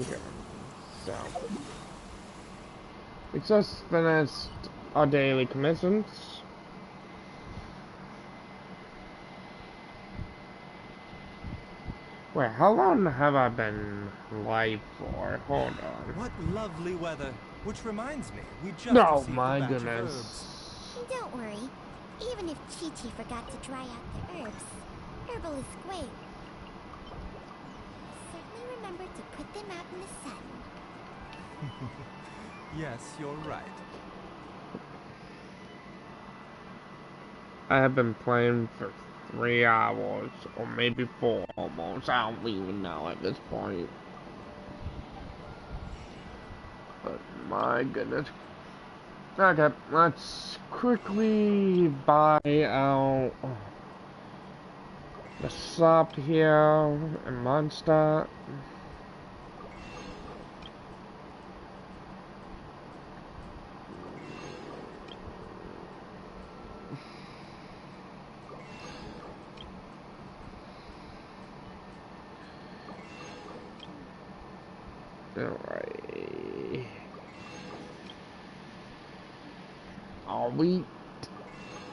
A: Okay, so we just finished our daily commissions. Wait, how long have I been live for? Hold on.
O: What lovely weather. Which reminds me, we just
A: Oh
O: received
A: my
O: a batch of
A: goodness.
O: herbs.
D: Don't worry. Even if Chi-Chi forgot to dry out the herbs, Herbal is great. Certainly remember to put them out in the sun.
O: Yes, you're right.
A: I have been playing for 3 hours, or maybe 4 almost. I don't even know at this point. But my goodness. Okay, let's quickly buy out the shop here in Mondstadt. Alright. All we...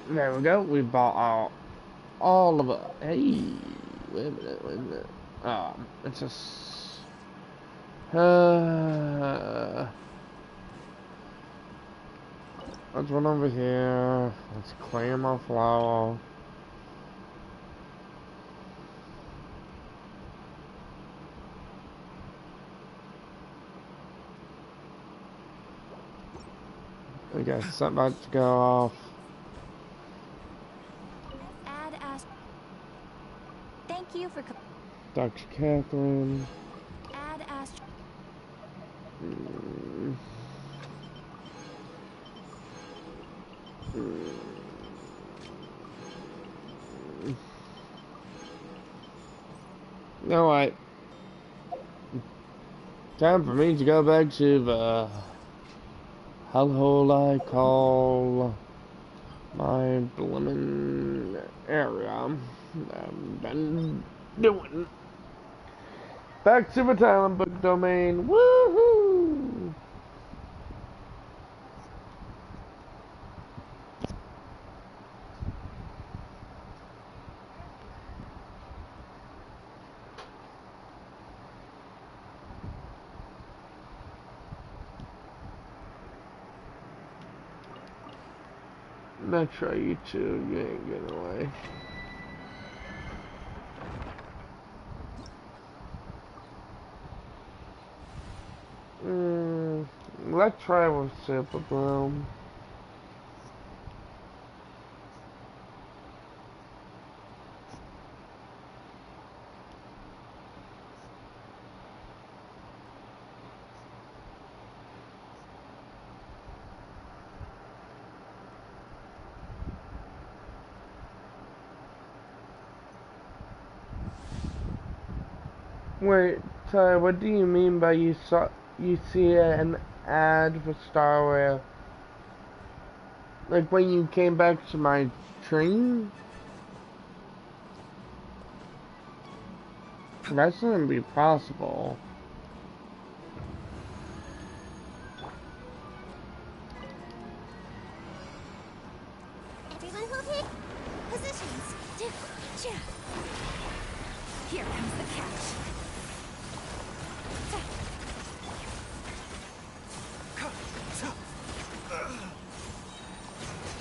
A: There we go. We bought out all of it. Hey, wait a minute. It's just... Let's run over here. Let's claim our flower. We got something about to go off.
D: Add Ash. Thank you for.
A: Dr. Catherine.
D: Add Ash.
A: Alright. Time for me to go back to the hellhole I call my blimmin' area. I've been doing. Back to the talent book domain. Woohoo! Metro, you two, you ain't getting away. Let's try with Super Bloom. Wait, Ty, what do you mean by you see an ad for Starware? Like when you came back to my train? That shouldn't be possible.
D: Everyone hold it. Positions. Here comes the catch.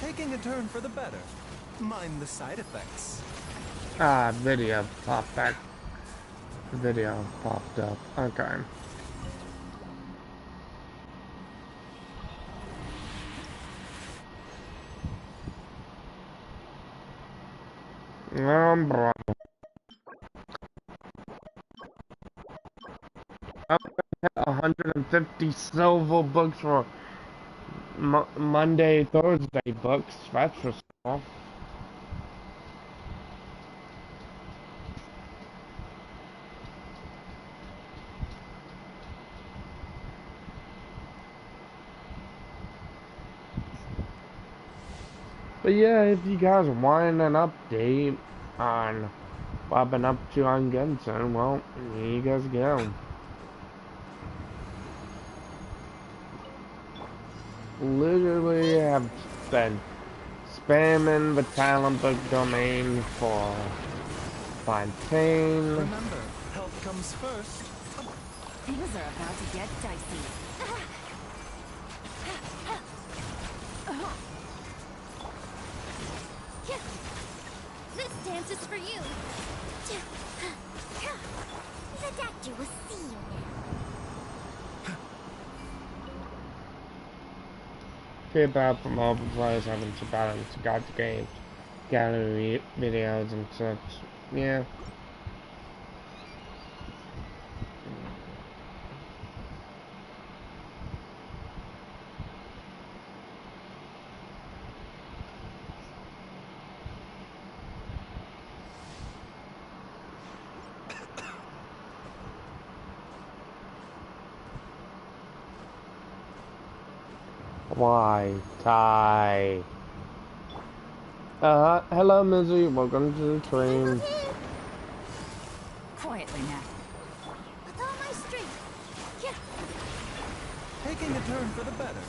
O: Taking a turn for the better. Mind the side effects.
A: Ah, video popped back. Video popped up. Okay. Bro. I'm gonna hit 150 silver books for Monday, Thursday books. That's for sure. But yeah, if you guys want an update on what I've been up to on Genshin, well, here you guys go. Literally have been spamming the talent book domain for fontaine.
O: Remember, health comes first.
N: Things are about to get dicey.
D: This dance is for you. The doctor will see you now.
A: Feedback from all the players having to balance got the game, gallery videos and such. Yeah. Why, Ty? Hello, Mizzy. Welcome to the train.
N: Quietly now.
D: With all my strength. Yeah.
O: Taking a turn for the better.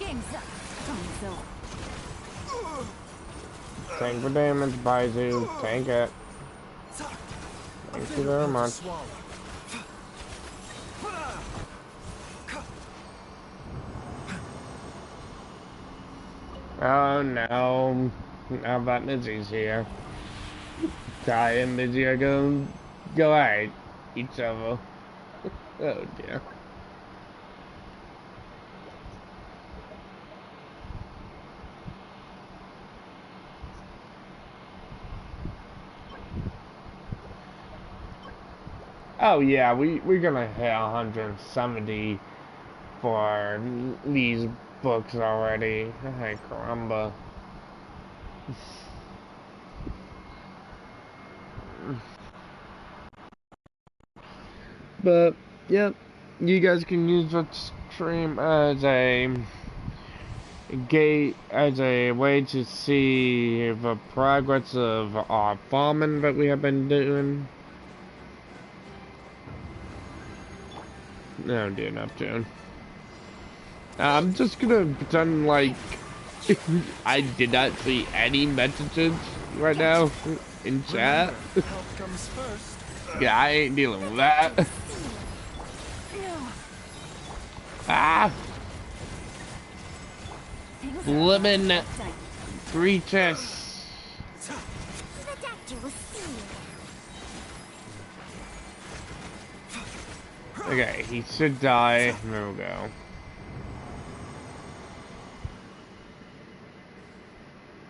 N: Game's up. Time's over.
A: Tank for damage, Baizu. Tank it. Thank you very much. Oh no. Now that Lizzie's here. Ty and Lizzie are going to go at each other. Oh dear. Oh yeah, we're gonna hit 170 for these books already. Hey, caramba. But yep, you guys can use the stream as a way to see the progress of our farming that we have been doing. Oh dear, Neptune. I'm just gonna pretend like I did not see any messages right now in chat. Yeah, I ain't dealing with that. Ah! Lemon 3 chests. Okay, he should die. There we go.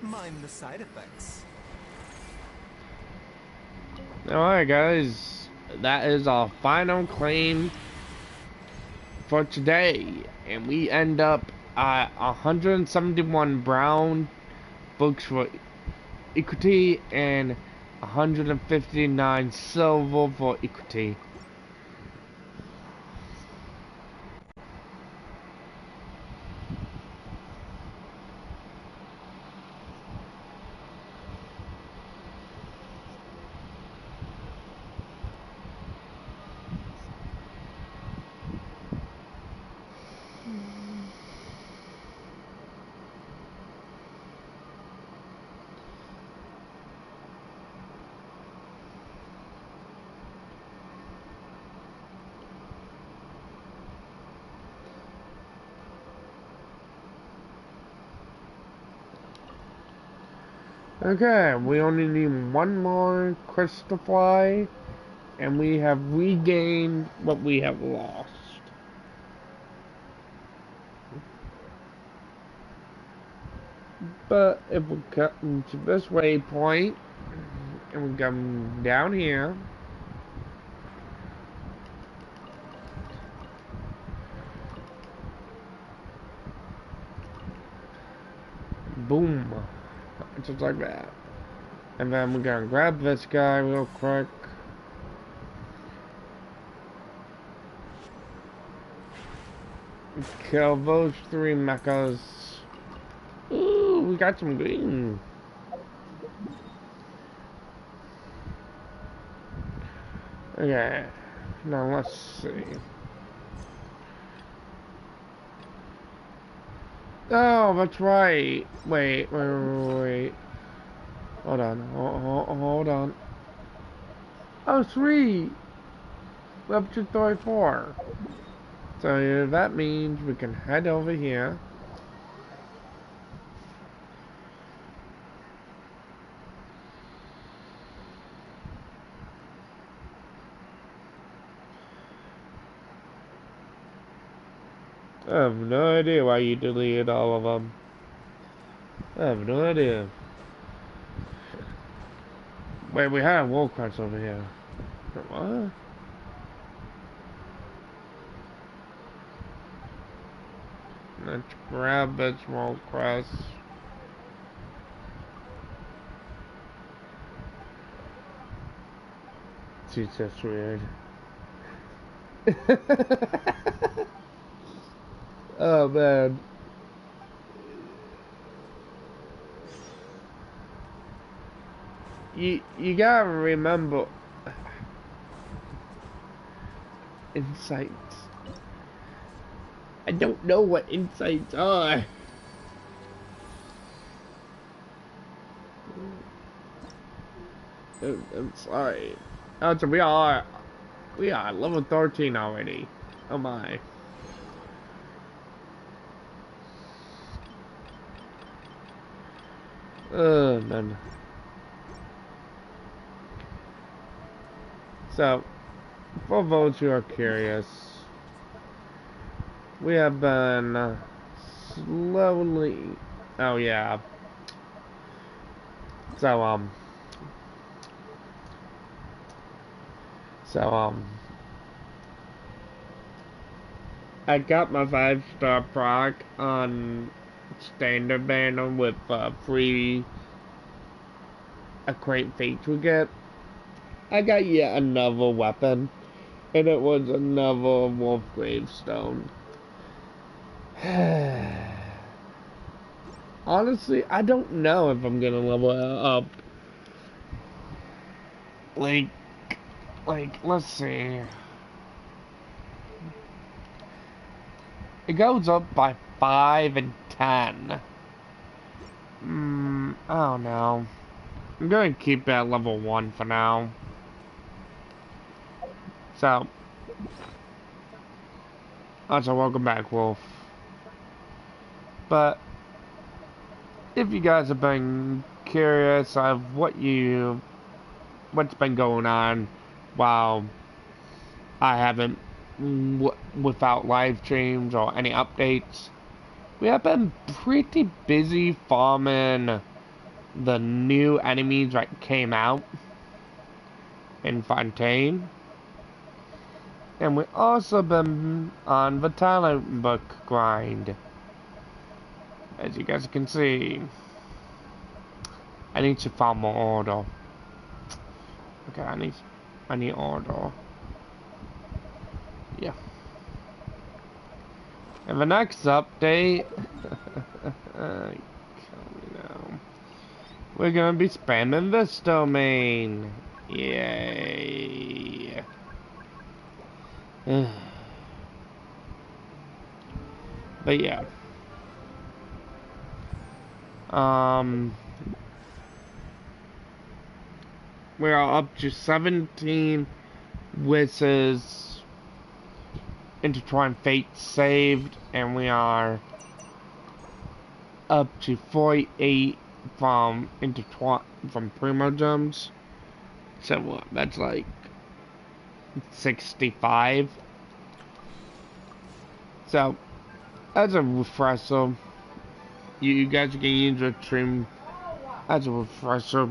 O: Mind the side effects.
A: Alright guys, that is our final claim for today. And we end up at 171 brown books for equity and 159 silver for equity. Okay, we only need one more crystal fly, and we have regained what we have lost. But if we come to this waypoint, and we come down here, boom, just like that. And then we're gonna grab this guy real quick. Kill those 3 mechas. Ooh, we got some green. Okay, now let's see. Oh, that's right. Wait. Hold on, hold on. Oh, sweet. We're up to 34. So that means we can head over here. I have no idea why you deleted all of them. I have no idea. Wait, we have Warcrafts over here. What? Let's grab this Warcraft. Geez, that's weird. Oh man. You gotta remember insights. I don't know what insights are. I'm sorry. Oh, so we are level 13 already. Oh my. Oh man. So, for those who are curious, we have been slowly. Oh yeah. So so I got my 5-star proc on standard banner with free a great feature get. I got yet another weapon, and it was another wolf gravestone. Honestly, I don't know if I'm gonna level it up. Like, let's see. It goes up by 5 and 10. I don't know. I'm gonna keep it at level 1 for now. So, also welcome back, Wolf. But if you guys have been curious of what's been going on while I haven't without live streams or any updates, we have been pretty busy farming the new enemies that came out in Fontaine. And we also been on the talent book grind. As you guys can see, I need to farm more order. Okay, I need order. Yeah. And the next update, we're gonna be spamming this domain. Yay. But yeah. We are up to 17 wishes intertwined fates saved, and we are up to 48 from primo gems. So what? That's like 65. So as a refresher, you guys can use the stream as a refresher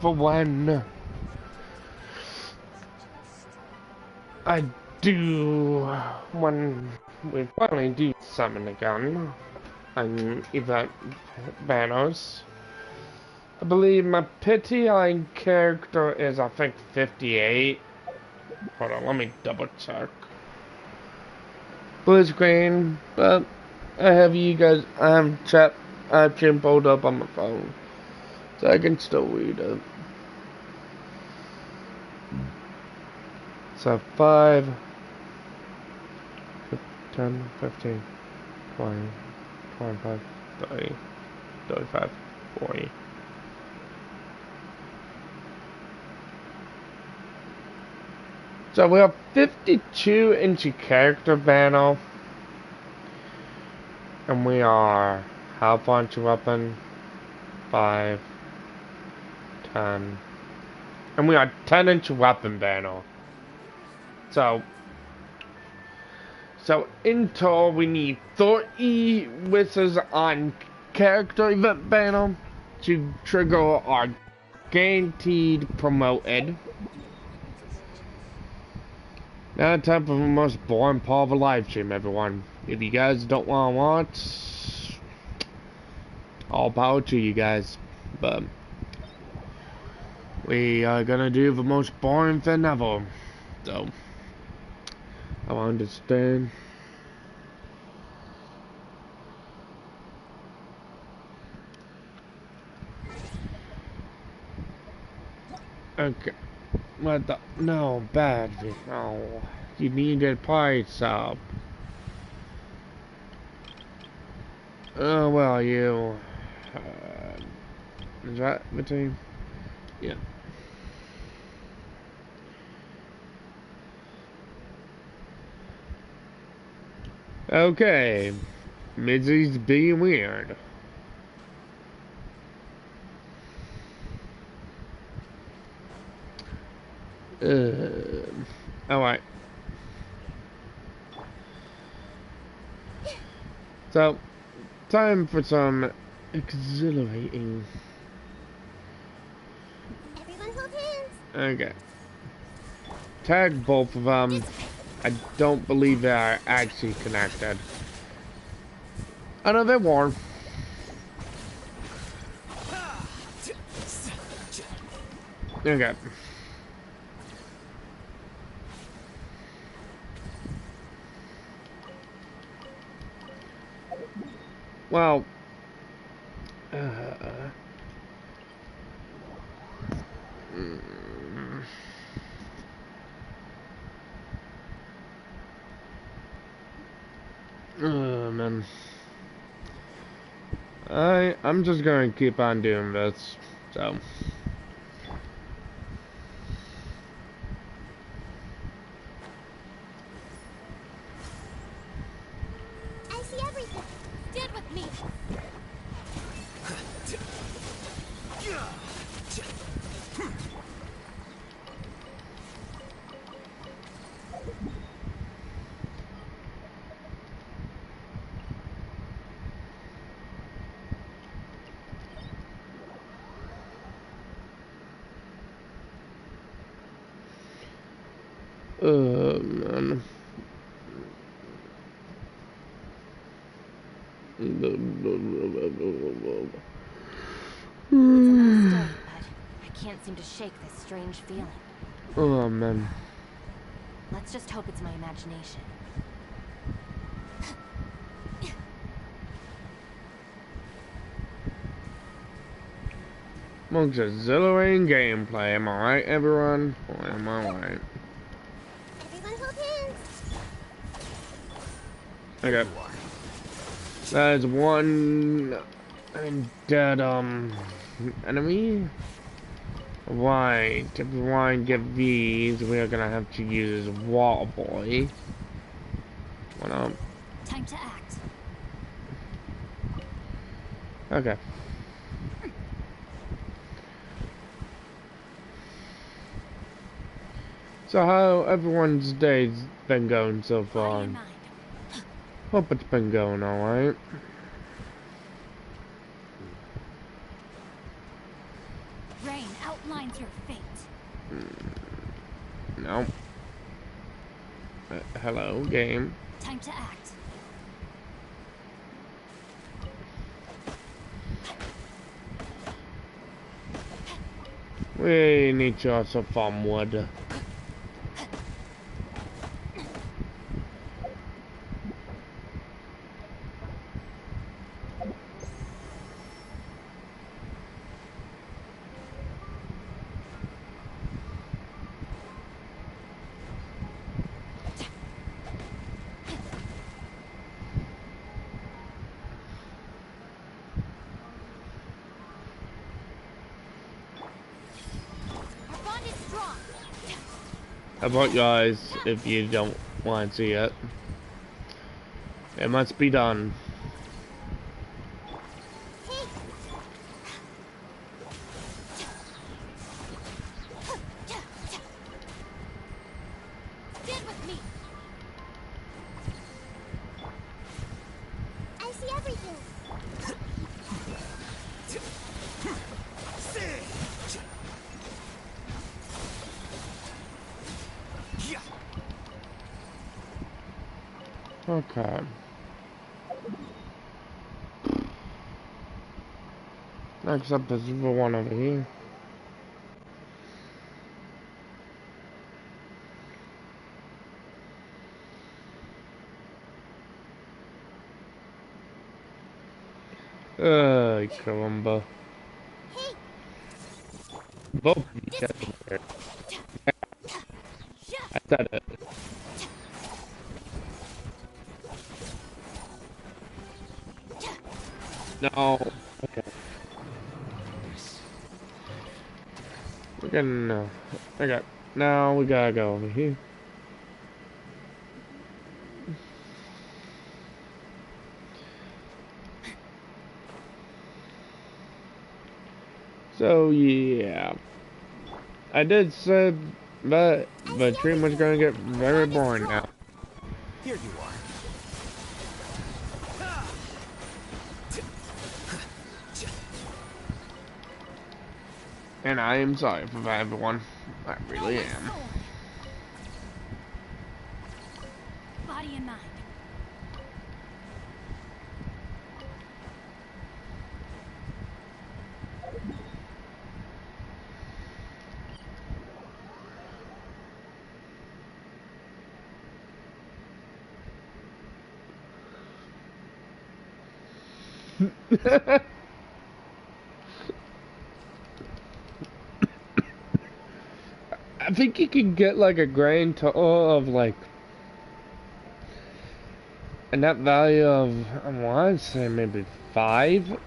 A: for when when we finally do summon again and event banners. I believe my pity line character is, I think, 58. Hold on, let me double check. Blue screen, but I have you guys, I have chat pulled up on my phone, so I can still read it. So 5, 10, 15, 20, 25, 30, 35, 40. So we have 52 into character banner. And we are how far into weapon? 5, 10. And we are 10 into weapon banner. So in total we need 30 wishes on character event banner to trigger our guaranteed promoted. Now time for the most boring part of the live stream, everyone. If you guys don't want to watch, all power to you guys. But we are gonna do the most boring thing ever. So I understand. Okay. What the? No, bad. No. You needed price up. Oh, well, you. Is that the team? Yeah. Okay. Mitzi's being weird. Alright. So, time for some exhilarating.
D: Everyone hold hands.
A: Okay. Tag both of them. I don't believe they are actually connected. I know they're warm. Okay. Well, man. I'm just gonna keep on doing this, so.
D: I see everything.
T: Stand with me.
A: Man.
T: It's a little still, but I can't seem to shake this strange feeling.
A: Oh, man.
T: Let's just hope it's my imagination.
A: Most exhilarating gameplay, am I right, everyone? Or am I right?
D: Everyone hold hands.
A: Okay. That is one dead enemy. Right. If we want to get these, we are gonna have to use Water Boy. What up?
T: Time to act.
A: Okay. So how everyone's day's been going so far? Hope it's been going alright.
T: Rain outlines your fate.
A: No. Hello, game.
T: Time to act.
A: We need to also farm wood. How about guys, if you don't want to see it? It must be done.
D: Stand with me. I see everything.
A: Okay. Next up is the one over here. Caramba. Both of you guys are I said it. No. Okay. We're gonna. Okay. Now we gotta go over here. So yeah, I did say that the dream was gonna get very boring now.
V: Here you are.
A: And I am sorry for that, everyone. I really am.
T: Body and mind.
A: I think you can get like a grand total of like a net value of, I want to say maybe 5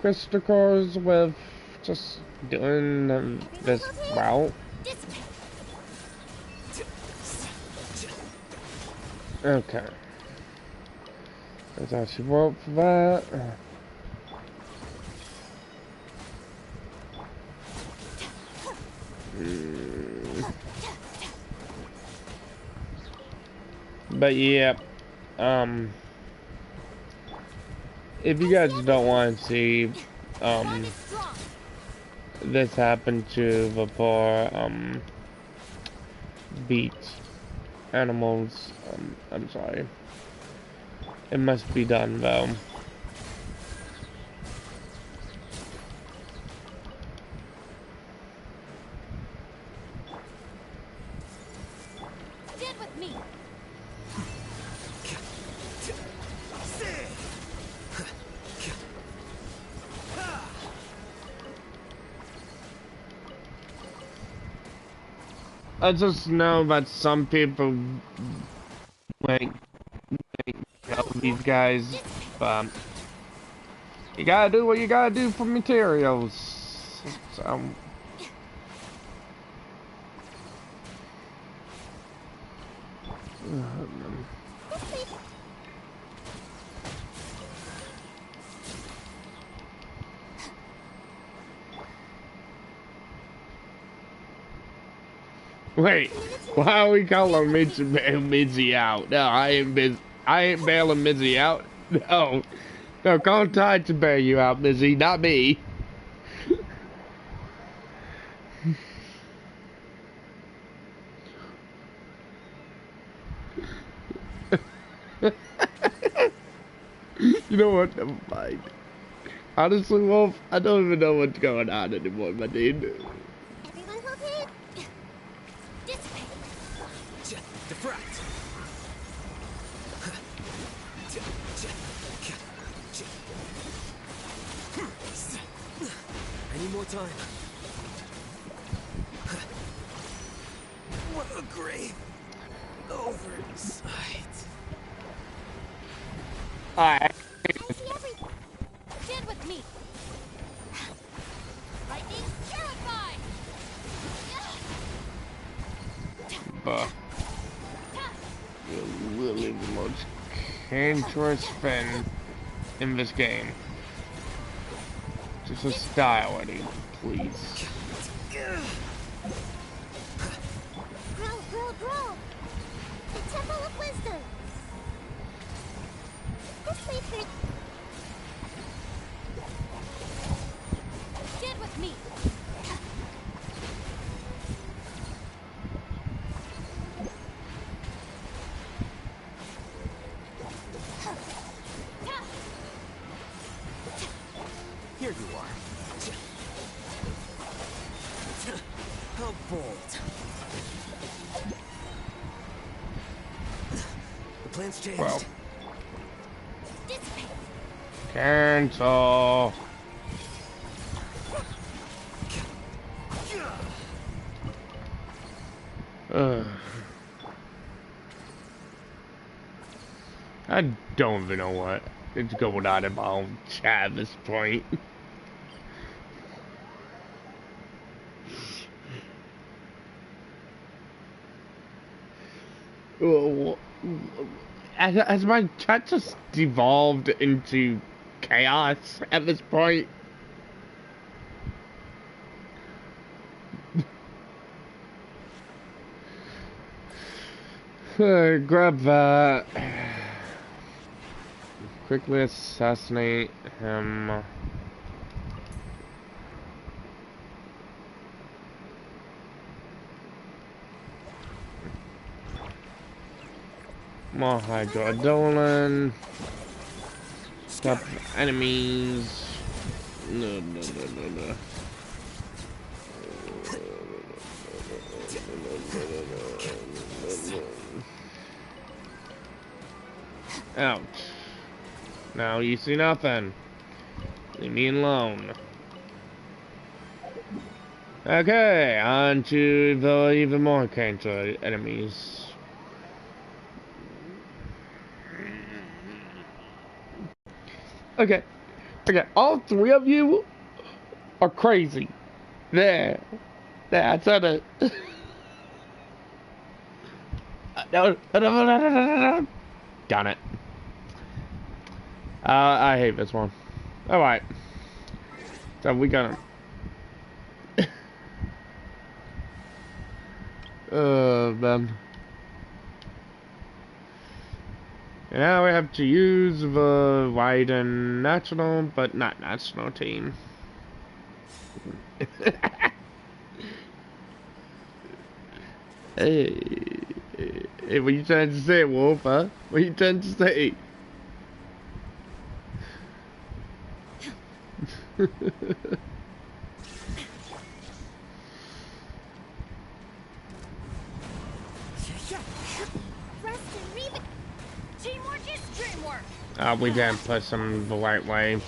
A: crystal cores with just doing this route. Okay. Let's actually vote for that. But yeah, if you guys don't want to see, this happen to the poor, beach animals, I'm sorry. It must be done though.
T: Stand with me.
A: I just know that some people like kill these guys, but you gotta do what you gotta do for materials. So wait, why are we calling Mitzi out? No, I ain't bailing Mitzi out. No, no, call Ty to bail you out, Mitzi, not me. You know what? Never mind. Honestly, Wolf, I don't even know what's going on anymore, my dude.
D: Everyone hold it.
V: Diffract. Any more time? What a great oversight.
A: Alright.
T: Stand with me. Lightning purify.
A: You're really the most cancerous fin in this game. Just a style, Eddie, please.
D: Grow. The Temple of Wisdom. This way for...
T: Stand with me.
V: Here you are. How bold. The plan's changed.
A: Well. Cancel. I don't even know what is going on in my own chat at this point. Has my chat just devolved into chaos at this point? Grab that. Quickly assassinate him. More hydrodolin. Stop enemies. No. Ouch. Now you see nothing. Leave me alone. Okay, on to the even more cancer enemies. Okay, all three of you are crazy. There, I said it. No. Done it. I hate this one. Alright. So we got him. Man. Now we have to use the Raiden national, but not national team. Hey, what you trying to say, Wolf, huh? What you trying to say? We didn't push them the right way.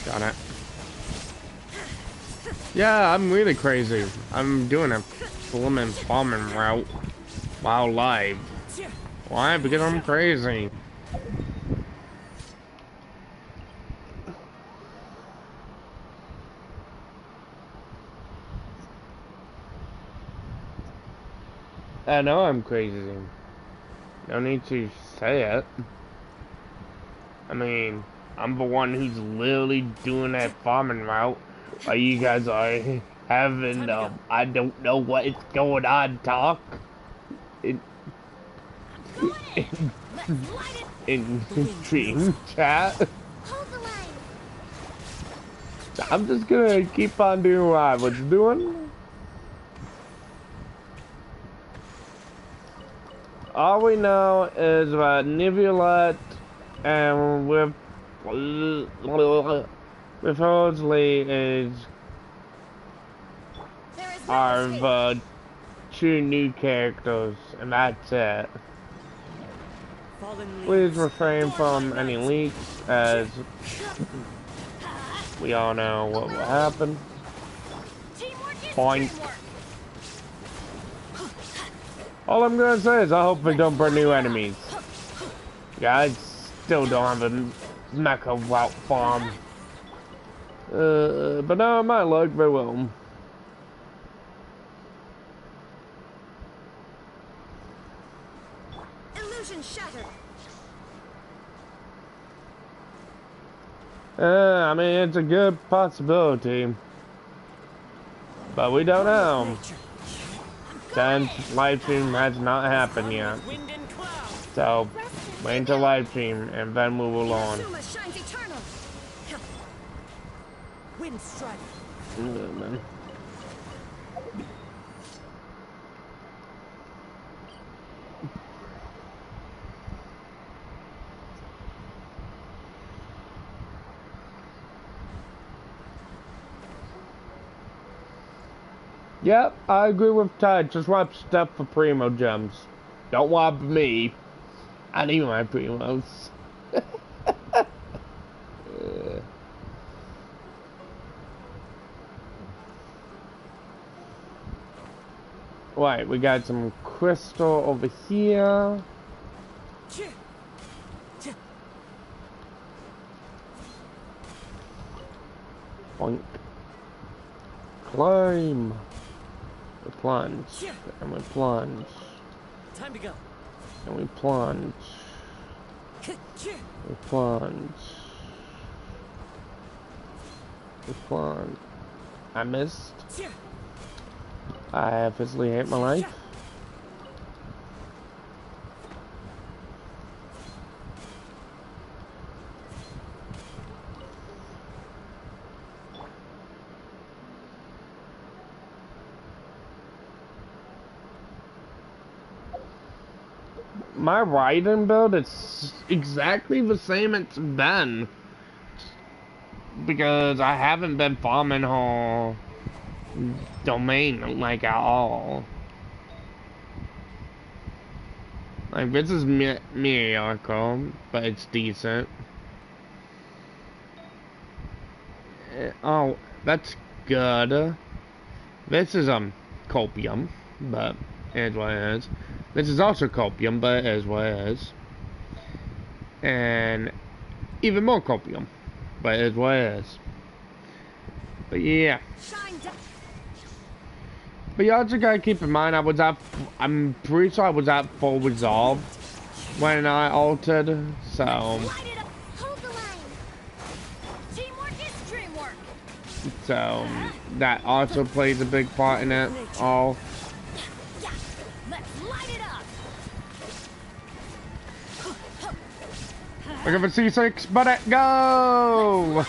A: Got it. Yeah, I'm really crazy. I'm doing a blooming bombing route while live. Why? Because I'm crazy. I know I'm crazy. No need to say it. I mean, I'm the one who's literally doing that farming route while you guys are having I don't know what is going on talk in stream chat. I'm just gonna keep on doing what I was doing. All we know is that Nivulet and with supposedly is are the two new characters, and that's it. Please refrain from any leaks, as we all know what will happen. Point. All I'm gonna say is I hope they don't bring new enemies. Yeah, I still don't have a mecha route farm. But now I might look, they will.
L: Illusion shattered.
A: I mean, it's a good possibility. But we don't know. Since live stream has not happened yet. So, wait until live stream and then we will on.
L: Wind strike.
A: Man. Yep, I agree with Todd. Just swap stuff for Primo gems. Don't swap me. I need my Primos. Right, we got some crystal over here. Boink. Climb. We plunge. And we plunge.
S: Time to go.
A: And we plunge. We plunge. We plunge. I missed. I officially hate my life. my riding build is exactly the same it's been. Because I haven't been farming whole domain like at all. Like this is mediocre, but it's decent. Oh, that's good. This is copium, but it is what it is. This is also copium, but it is what it is. And even more copium, but it is what it is. But yeah. But you also gotta keep in mind I'm pretty sure I was at full resolve when I altered, so. So that also plays a big part in it all. Look at the C6, but it go!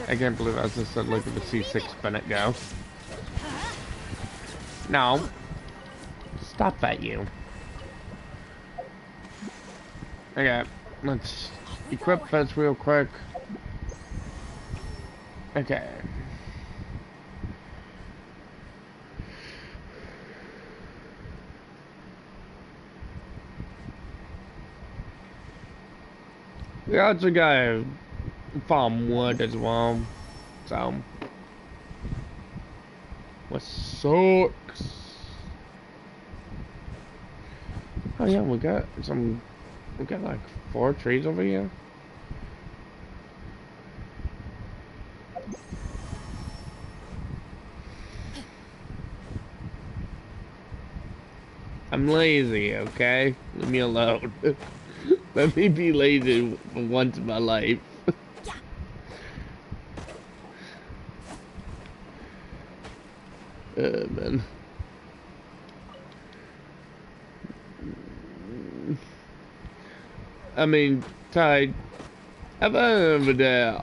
A: I can't believe I just said look at the C6 Bennett go. No. Stop that, you. Okay, let's equip this real quick. Okay. We also gotta farm wood as well. So, what sucks? Oh yeah, we got like 4 trees over here. I'm lazy, okay? Leave me alone. Let me be lazy for once in my life. Man. I mean, Ty, at the end of the day,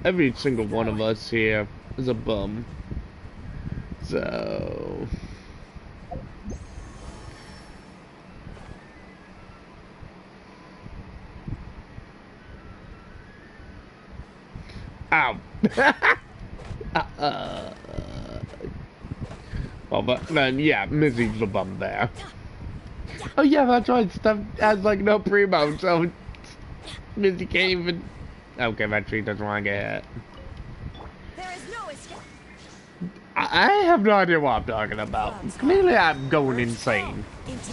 A: every single one of us here is a bum. So. Ow. Well, but then, yeah, Missy's the bum there. Oh, yeah, that's right. Stuff has, like, no primo, so Missy can't even. Okay, that tree doesn't want to get hit.
J: There is no escape.
A: I have no idea what I'm talking about. Clearly, I'm going insane.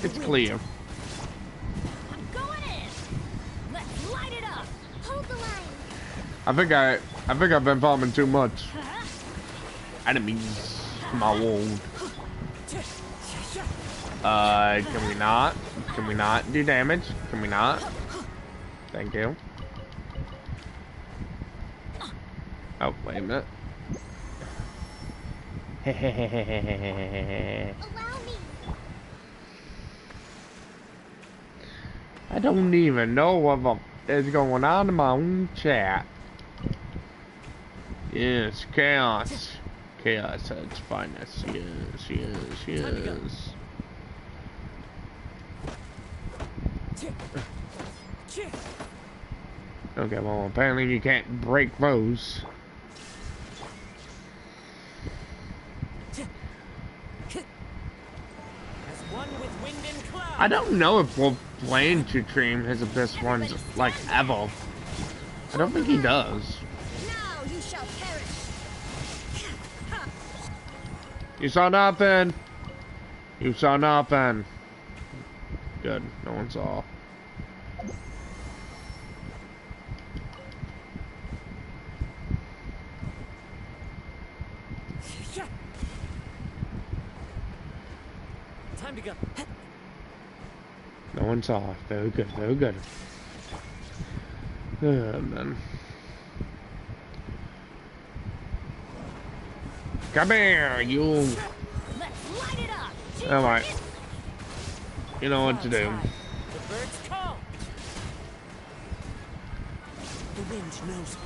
A: It's clear.
J: I'm going in. Let's light it up. Hold the line.
A: I think I've been farming too much. Enemies. My wound. Can we not? Can we not do damage? Can we not? Thank you. Oh, wait a minute. I don't even know what is going on in my own chat. Yes, chaos. Chaos at its finest. Yes, yes, yes. Okay, well, apparently you can't break those. I don't know if we're playing to Dream his Abyss ones like ever. I don't think he does.
J: Now you shall perish.
A: You saw nothing. You saw nothing. Good. No one saw.
J: Time to go.
A: No one saw. Very good. Very good. Oh, man. Come here, you.
J: Let's light it up.
A: Alright. You know what to do.
J: The birds call. The wind knows.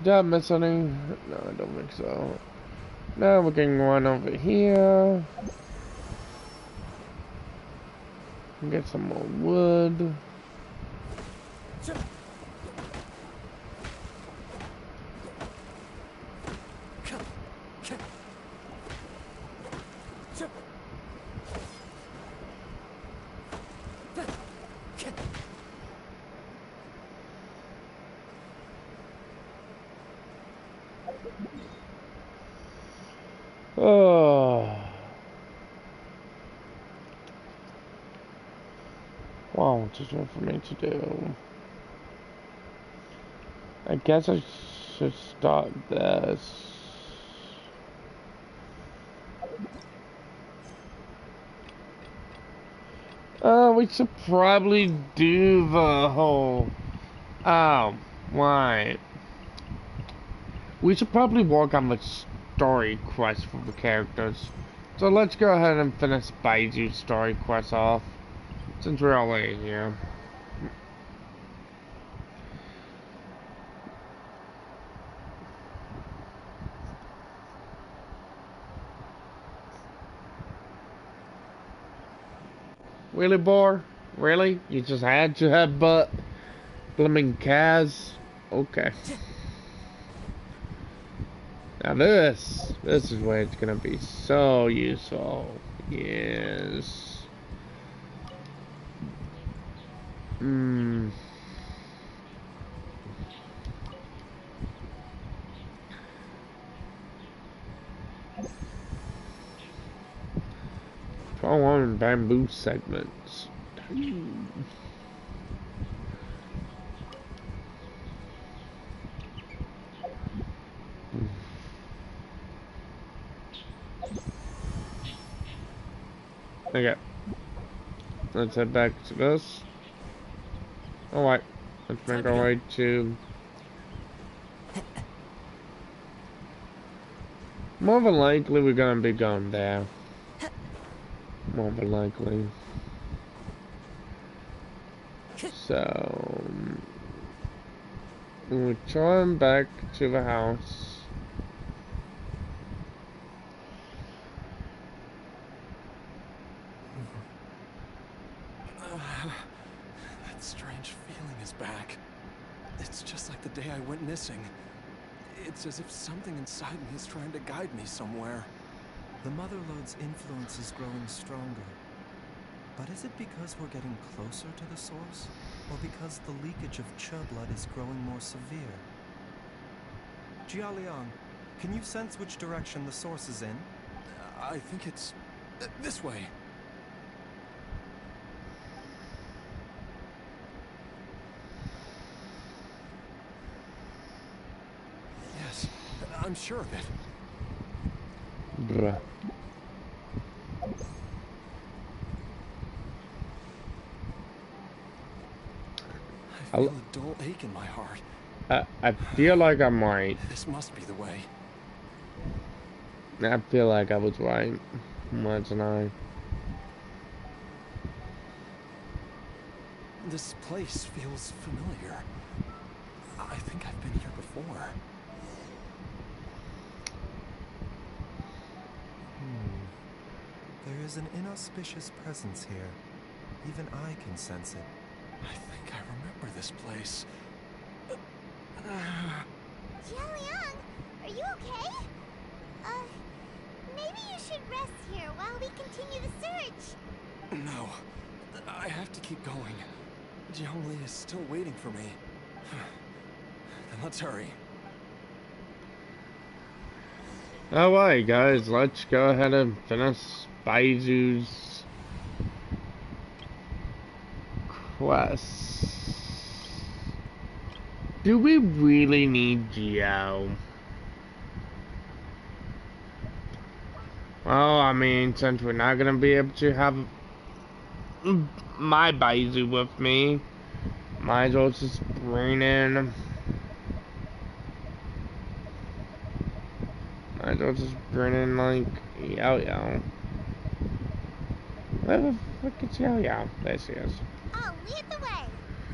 A: Did I miss any? No, I don't think so. Now we can run over here. Get some more wood. Oh. Wow, just one for me to do. I guess I should start this. We should probably do the whole... Oh, right. We should probably work on the story quest for the characters. So let's go ahead and finish Baiju's story quest off, since we're already here. Really, Boar? Really? You just had to headbutt blooming Kaz? Okay. Now this is where it's gonna be so useful. Yes. Follow on bamboo segments. Okay. Let's head back to this. Alright. Let's make our way to... More than likely we're gonna be going there. More than likely. So... we'll return back to the house.
M: That strange feeling is back. It's just like the day I went missing. It's as if something inside me is trying to guide me somewhere.
O: The Motherlode's influence is growing stronger. But is it because we're getting closer to the source? Or because the leakage of Che blood is growing more severe? Jialiang, can you sense which direction the source is in?
M: I think it's... this way. Yes, I'm sure of it.
A: Bruh.
M: I feel a dull ache in my heart.
A: I feel like I'm right.
M: This must be the way.
A: I feel like I was right. Wasn't I?
M: This place feels familiar. I think I've been here before.
O: There is an inauspicious presence here. Even I can sense it.
M: I think I remember this place.
D: Jialiang, are you okay? Maybe you should rest here while we continue the search.
M: No, I have to keep going. Jiangli is still waiting for me. Then let's hurry.
A: Alright guys, let's go ahead and finish Baiju's quest. Do we really need Geo? Well, I mean, since we're not gonna be able to have my Baiju with me, might as well just bring in... might as well just bring in, like, Yao. Where the fuck is Yao? There she is.
D: I'll lead the way.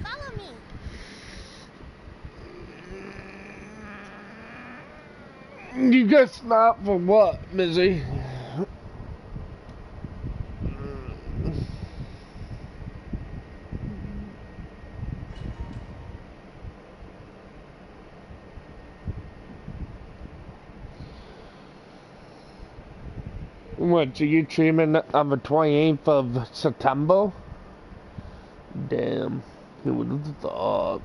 D: Follow me.
A: You got snot for what, Mizzy? What, so you treatment on the 28th of September? Damn, who would have thought?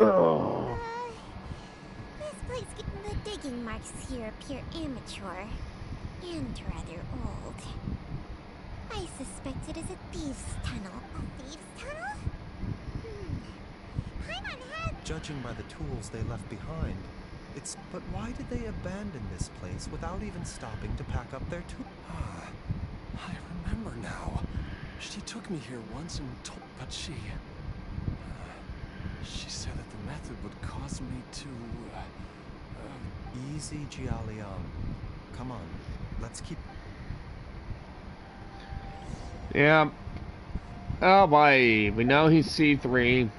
D: Oh. This place, the digging marks here appear amateur and rather old. I suspect it is a thieves' tunnel. A thieves' tunnel? Paimon had...
O: Judging by the tools they left behind, it's... But why did they abandon this place without even stopping to pack up their tools?
M: I remember now. She took me here once and told... But she said that the method would cause me to...
O: Easy, Jialiang. Come on, let's keep...
A: Yeah. Oh boy, we know he's C3.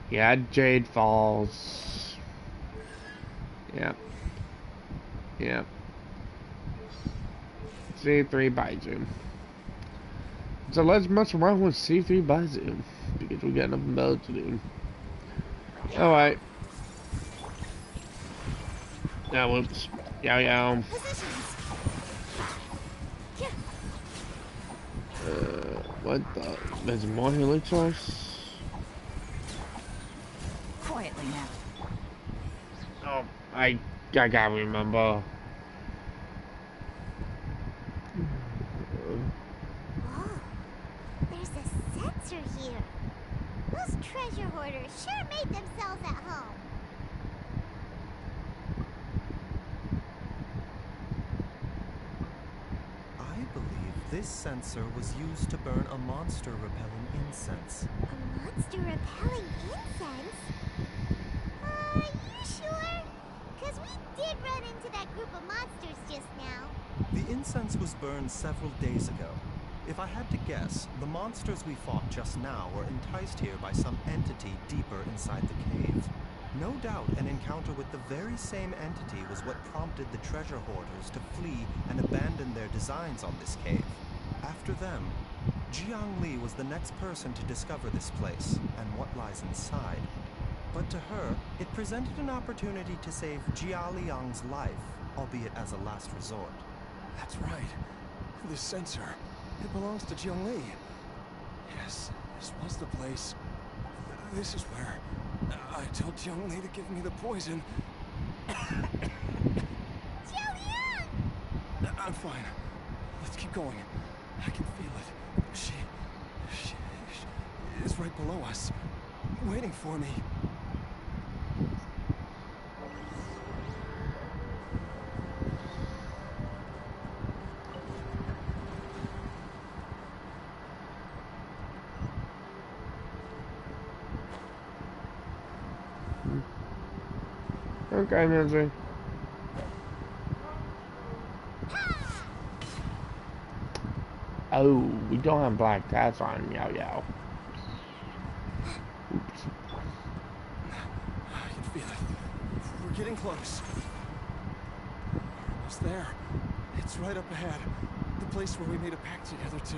A: Yeah, Jade Falls. Yep. Yep. C3 Baizu. So let's mess around with C3 Baizu, because we got nothing better to do. Alright. Now, whoops. Yow yow. What the? There's more healing source?
N: Quietly now.
A: Oh, I gotta remember.
D: Oh, there's a sensor here. Those treasure hoarders sure made themselves at home.
O: I believe this sensor was used to burn a monster-repelling incense.
D: A monster-repelling incense? You sure? Because we did run into that group of monsters just now.
O: The incense was burned several days ago. If I had to guess, the monsters we fought just now were enticed here by some entity deeper inside the cave. No doubt an encounter with the very same entity was what prompted the treasure hoarders to flee and abandon their designs on this cave. After them, Jiang Li was the next person to discover this place and what lies inside. But to her, it presented an opportunity to save Jia Liang's life, albeit as a last resort.
M: That's right. This sensor, it belongs to Jiang Li. Yes, this was the place. This is where I told Jiang Li to give me the poison. I'm fine. Let's keep going. I can feel it. She is right below us, waiting for me.
A: Okay, Nancy. Oh, we don't have black tats on Yow Yow. Oops.
M: I can feel it. We're getting close. We're almost there. It's right up ahead. The place where we made a pact together to...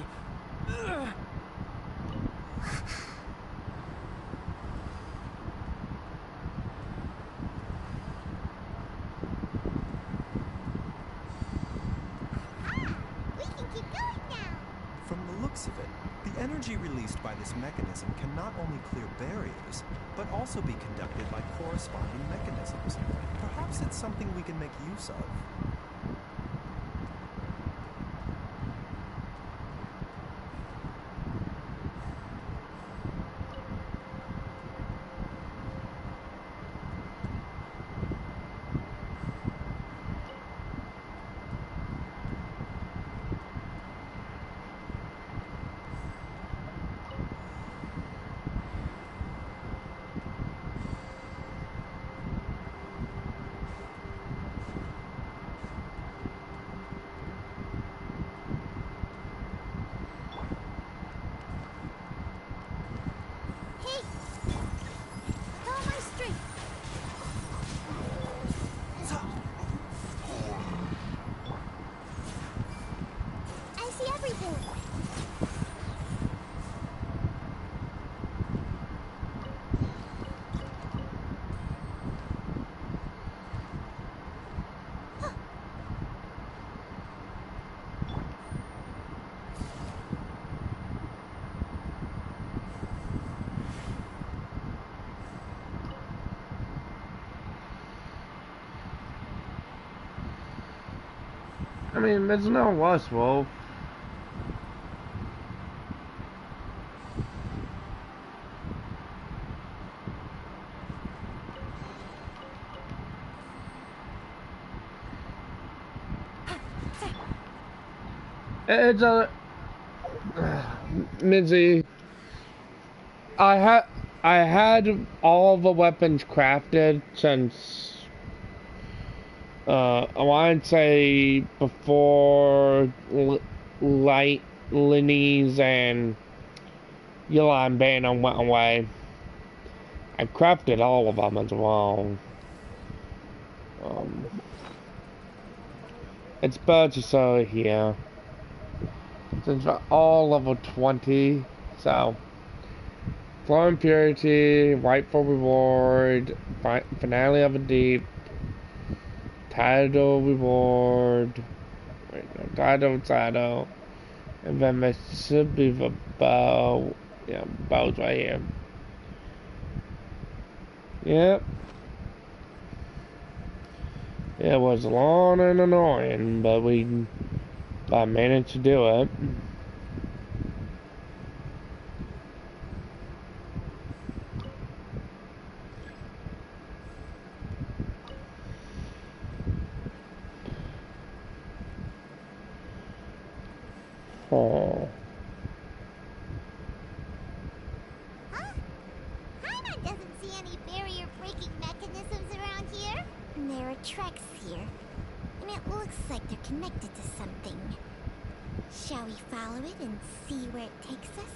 O: From the looks of it, the energy released by this mechanism can not only clear barriers, but also be conducted by corresponding mechanisms. Perhaps it's something we can make use of.
A: I mean, there's no rush, Wolf. It's a Mitzi. I had all the weapons crafted since I want to say before Light Linny's and Yellow Banner went away. I crafted all of them as well. It's better to sell it here. Since we're all level 20, so Flow Impurity, Rightful Reward, Finale of a Deep, Title Reward, Title, and then there should be the bow. Yeah, bow's right here. Yep. It was long and annoying, but I managed to do it. Oh.
D: Huh? Paimon doesn't see any barrier-breaking mechanisms around here. There are tracks here, and it looks like they're connected to something. Shall we follow it and see where it takes us?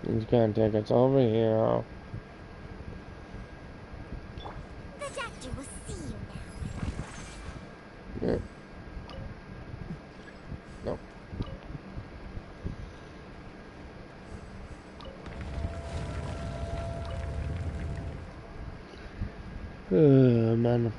A: It's gonna take us over here.
D: The doctor will see you now.
A: Yeah. No. Oh, man.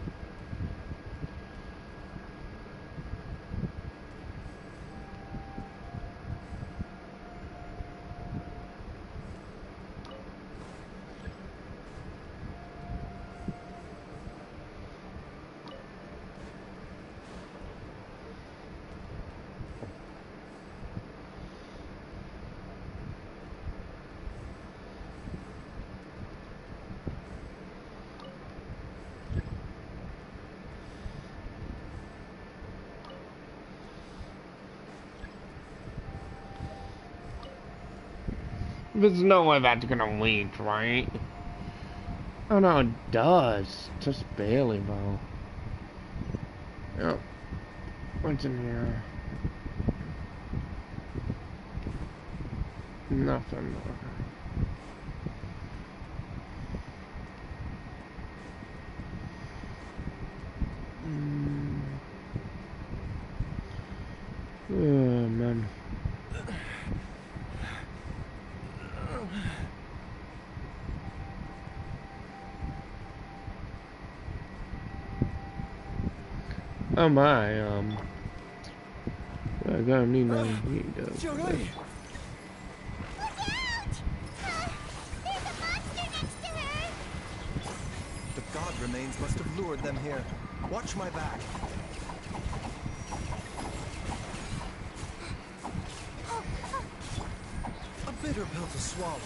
A: There's no way that's gonna leak, right? Oh no, it does. Just barely, though. Yep. What's in here? Nothing. Oh, man. Oh my, I gotta need my heat up.
D: Look out! There's a monster next to her!
O: The god remains must have lured them here. Watch my back. A bitter pill to swallow.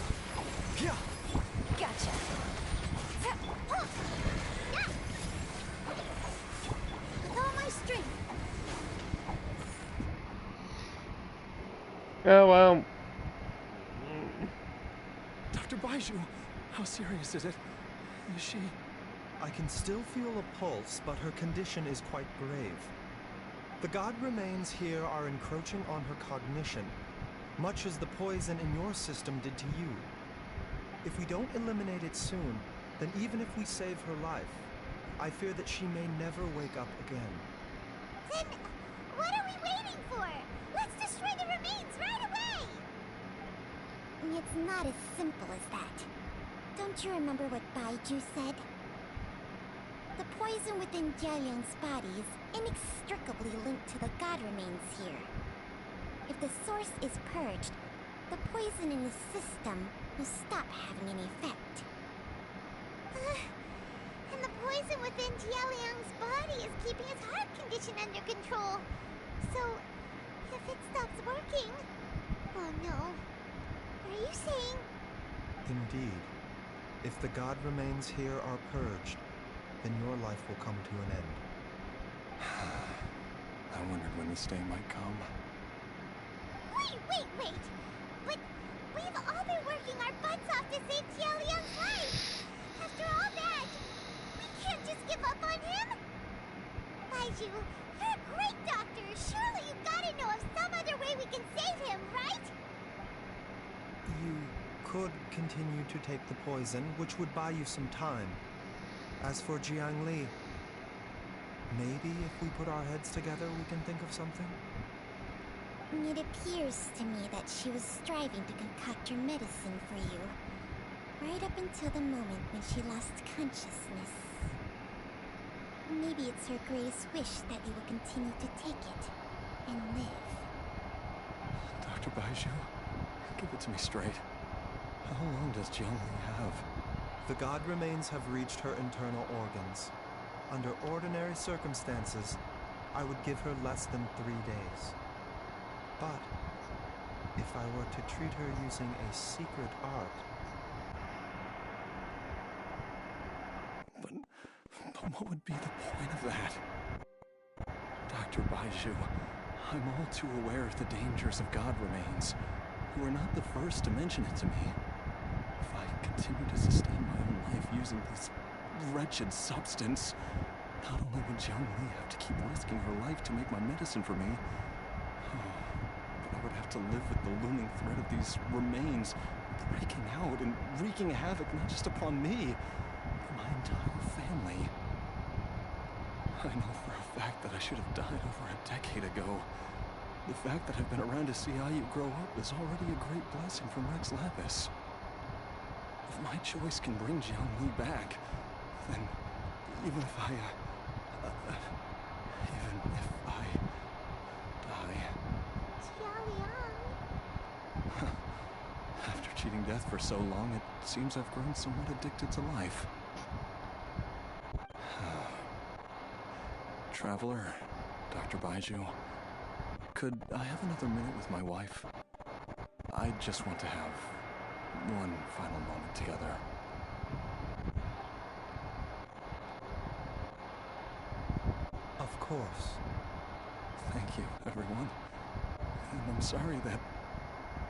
O: Yeah.
D: Gotcha. With all my strength.
A: Oh well.
M: Dr. Baiju, how serious is it? Is she...
O: I can still feel a pulse, but her condition is quite grave. The god remains here are encroaching on her cognition, much as the poison in your system did to you. If we don't eliminate it soon, then even if we save her life, I fear that she may never wake up again.
D: Then, what are we waiting for? Let's destroy the remains right away! It's not as simple as that. Don't you remember what Baiju said? The poison within Jiayang's body is inextricably linked to the god remains here. If the source is purged, the poison in the system will stop having any effect. And the poison within Jialiang's body is keeping his heart condition under control. So, if it stops working... Oh no. Are you saying...
O: Indeed. If the god remains here are purged, then your life will come to an end.
M: I wondered when this day might come.
D: Wait! But we've all been working our butts off to save Jialiang's life! After all that, we can't just give up on him! Baizhu, you're a great doctor! Surely you've gotta know of some other way we can save him, right?
O: You could continue to take the poison, which would buy you some time. As for Jiangli, maybe if we put our heads together we can think of something?
D: It appears to me that she was striving to concoct your medicine for you, right up until the moment when she lost consciousness. Maybe it's her greatest wish that you will continue to take it and live.
M: Dr. Baizhu, give it to me straight. How long does Jiangli have?
O: The god remains have reached her internal organs. Under ordinary circumstances, I would give her less than 3 days. But if I were to treat her using a secret art...
M: But what would be the point of that? Dr. Baizhu, I'm all too aware of the dangers of god remains. You are not the first to mention it to me. If I continue to sustain my own life using this wretched substance, not only would Jiangli have to keep risking her life to make my medicine for me, but I would have to live with the looming threat of these remains breaking out and wreaking havoc not just upon me, but my entire family. I know for a fact that I should have died over a decade ago. The fact that I've been around to see how you grow up is already a great blessing from Rex Lapis. If my choice can bring Jiangli back, then even if I die...
D: Jialiang...
M: After cheating death for so long, it seems I've grown somewhat addicted to life. Traveler, Dr. Baizhu, could I have another minute with my wife? I just want to have one final moment together.
O: Of course.
M: Thank you, everyone. And I'm sorry that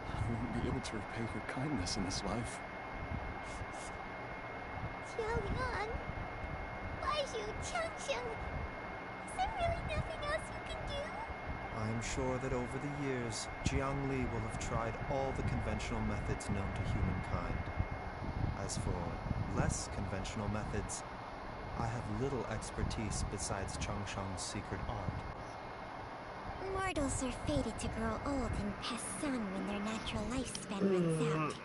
M: I won't be able to repay your kindness in this life.
D: Jialiang... Baizhu, Changcheng... Is there really nothing else you can do?
O: I am sure that over the years, Jiangli will have tried all the conventional methods known to humankind. As for less conventional methods, I have little expertise besides Changshang's secret art.
D: Mortals are fated to grow old and pass on when their natural lifespan runs out.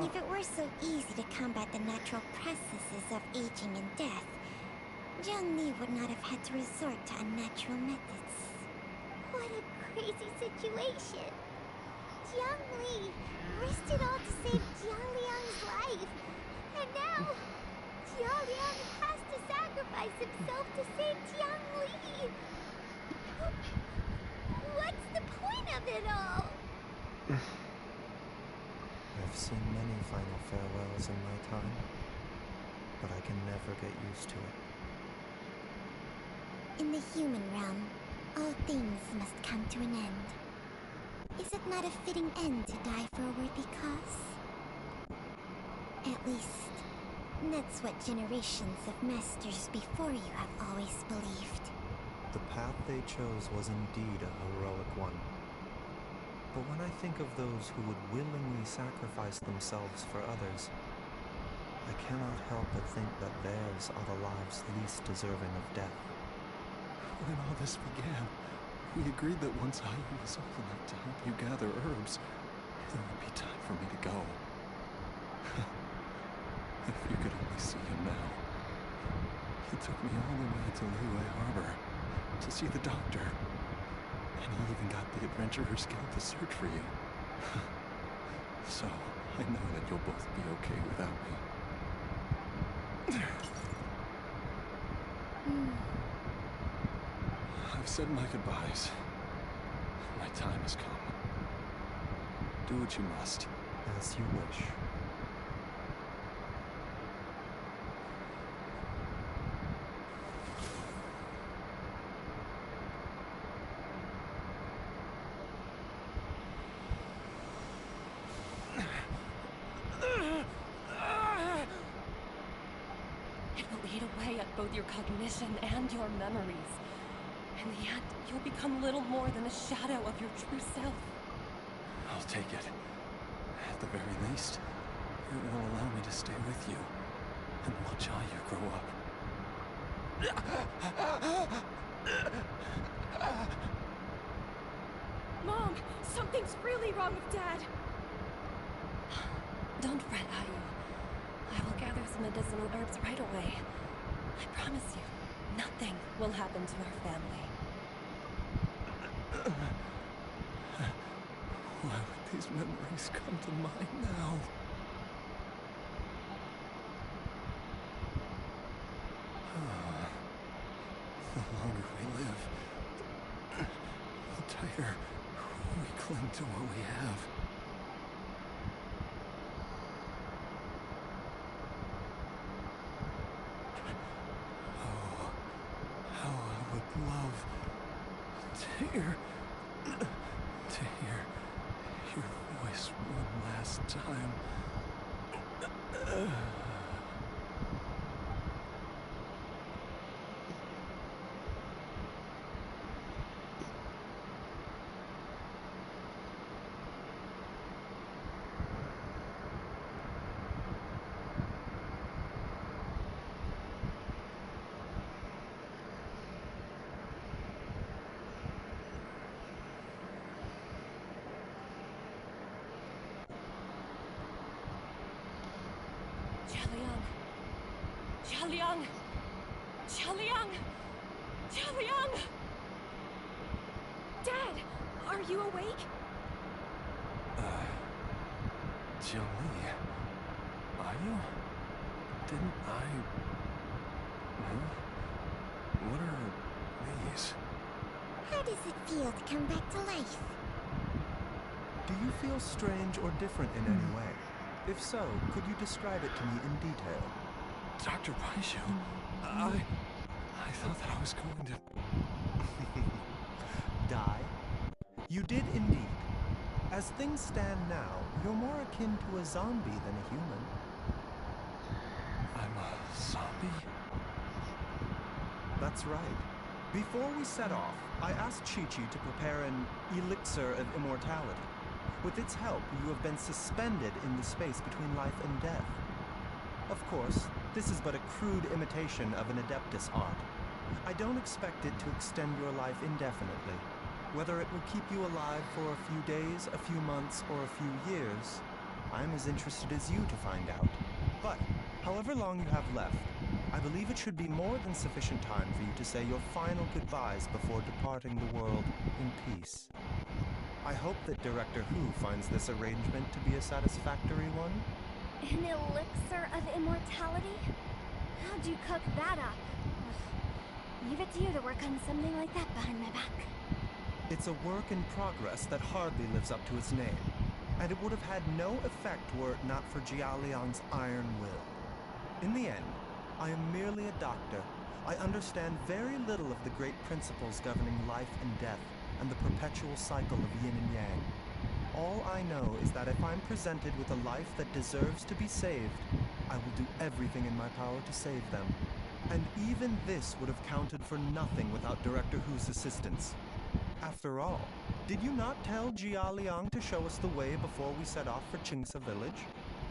D: If it were so easy to combat the natural processes of aging and death, Jiangli would not have had to resort to unnatural methods. What a crazy situation! Jiangli risked it all to save Jialiang's life, and now Jialiang has to sacrifice himself to save Jiangli! What's the point of it all?
O: I've seen many final farewells in my time, but I can never get used to it.
D: In the human realm, all things must come to an end. Is it not a fitting end to die for a worthy cause? At least, that's what generations of masters before you have always believed.
O: The path they chose was indeed a heroic one. But when I think of those who would willingly sacrifice themselves for others, I cannot help but think that theirs are the lives least deserving of death.
M: When all this began, we agreed that once I was old enough to help you gather herbs, it would be time for me to go. If you could only see him now. He took me all the way to Liyue Harbor to see the doctor. And he even got the Adventurers Guild to search for you. So, I know that you'll both be okay without me. I've said my goodbyes. My time has come. Do what you must.
O: As you wish.
J: It will eat away at both your cognition and your memories. In the end, you'll become little more than a shadow of your true self.
M: I'll take it. At the very least, it will allow me to stay with you and watch Aya grow up.
J: Mom, something's really wrong with Dad. Don't fret, Ayu. I will gather some medicinal herbs right away. I promise you, nothing will happen to our family.
M: Why would these memories come to mind now? The longer we live, the tighter we cling to what we have. Oh, how I would love to hear your voice one last time.
J: Jialiang! Jialiang! Jialiang! Dad, are you awake?
M: Jiangli, are you? Didn't I... Huh? What are these?
D: How does it feel to come back to life?
O: Do you feel strange or different in any way? If so, could you describe it to me in detail?
M: Dr. Baizhu, I thought that I was going to...
O: Die? You did indeed. As things stand now, you're more akin to a zombie than a human.
M: I'm a zombie?
O: That's right. Before we set off, I asked Chi-Chi to prepare an elixir of immortality. With its help, you have been suspended in the space between life and death. Of course, this is but a crude imitation of an Adeptus art. I don't expect it to extend your life indefinitely. Whether it will keep you alive for a few days, a few months, or a few years, I'm as interested as you to find out. But, however long you have left, I believe it should be more than sufficient time for you to say your final goodbyes before departing the world in peace. I hope that Director Who finds this arrangement to be a satisfactory one.
L: An elixir of immortality? How'd you cook that up? Ugh. Leave it to you to work on something like that behind my back.
O: It's a work in progress that hardly lives up to its name, and it would have had no effect were it not for Jialiang's iron will. In the end, I am merely a doctor. I understand very little of the great principles governing life and death, and the perpetual cycle of yin and yang. All I know is that if I'm presented with a life that deserves to be saved, I will do everything in my power to save them. And even this would have counted for nothing without Director Who's assistance. After all, did you not tell Jialiang to show us the way before we set off for Qingce village?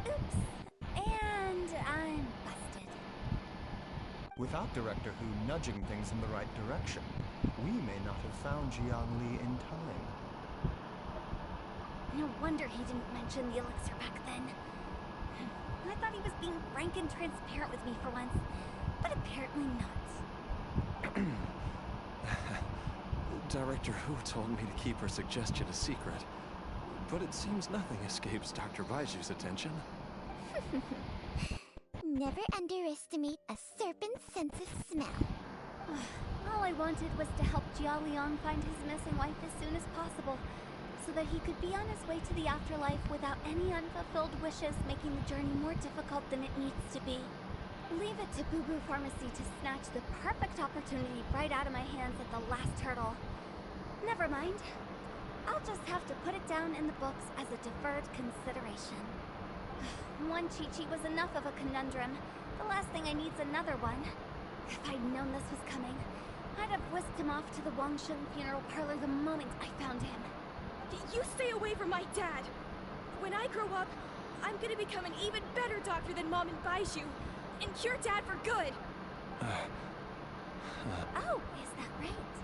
L: Oops. And I'm busted.
O: Without Director Who nudging things in the right direction, we may not have found Jiangli in time.
L: No wonder he didn't mention the elixir back then. I thought he was being frank and transparent with me for once, but apparently not.
M: Director Who told me to keep her suggestion a secret, but it seems nothing escapes Dr. Baiju's attention.
D: Never underestimate a serpent's sense of smell. All I wanted was to help Jialiang find his missing wife as soon as possible, so that he could be on his way to the afterlife without any unfulfilled wishes making the journey more difficult than it needs to be. Leave it to Boo Boo Pharmacy to snatch the perfect opportunity right out of my hands at the last hurdle. Never mind. I'll just have to put it down in the books as a deferred consideration. One Chi-Chi was enough of a conundrum. The last thing I need's another one. If I'd known this was coming, I'd have whisked him off to the Wangsheng funeral parlor the moment I found him.
L: You stay away from my dad! When I grow up, I'm gonna become an even better doctor than Mom and Baizhu, and cure Dad for good!
D: Oh, is that right?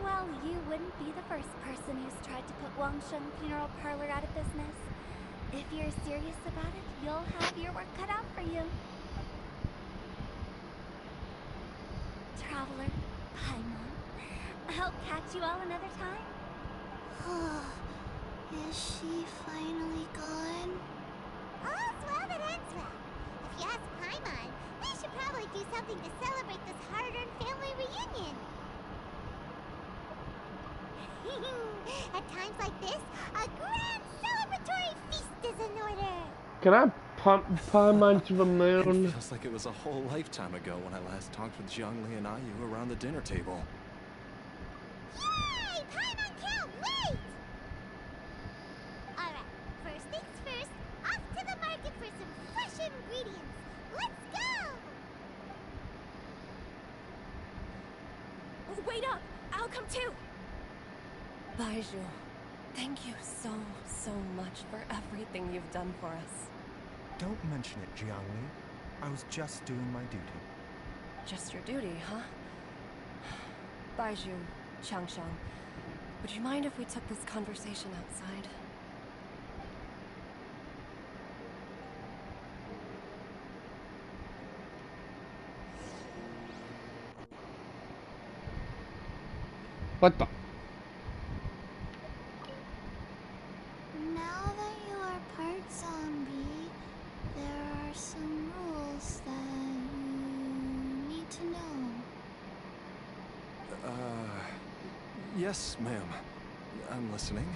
D: Well, you wouldn't be the first person who's tried to put Wangsheng funeral parlor out of business. If you're serious about it, you'll have your work cut out for you. Traveler, Paimon, I'll catch you all another time.
P: Is she finally gone?
D: All's well that ends well. If you ask Paimon, we should probably do something to celebrate this hard-earned family reunion. At times like this, a grand celebratory feast is in order.
A: Can I pump Paimon to the moon?
M: It feels like it was a whole lifetime ago when I last talked with Zhongli and Ayu around the dinner table.
D: Yay! Paimon can't wait! Alright, first things first, off to the market for some fresh ingredients. Let's go!
L: Wait up! I'll come too!
J: Baizhu, thank you so much for everything you've done for us.
O: Don't mention it, Jiangli. I was just doing my duty.
J: Just your duty, huh? Baizhu, Changshang, would you mind if we took this conversation outside?
A: What the?
P: Now that you are part zombie, there are some rules that you need to know.
M: Yes, ma'am. I'm listening.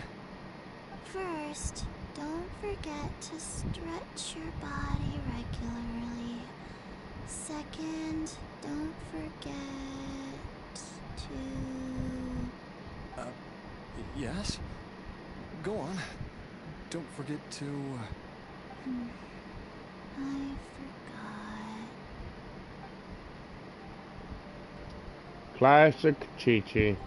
P: First, don't forget to stretch your body regularly. Second, don't forget to...
M: Yes? Go on. Don't forget to...
P: I forgot.
A: Classic Chi-Chi.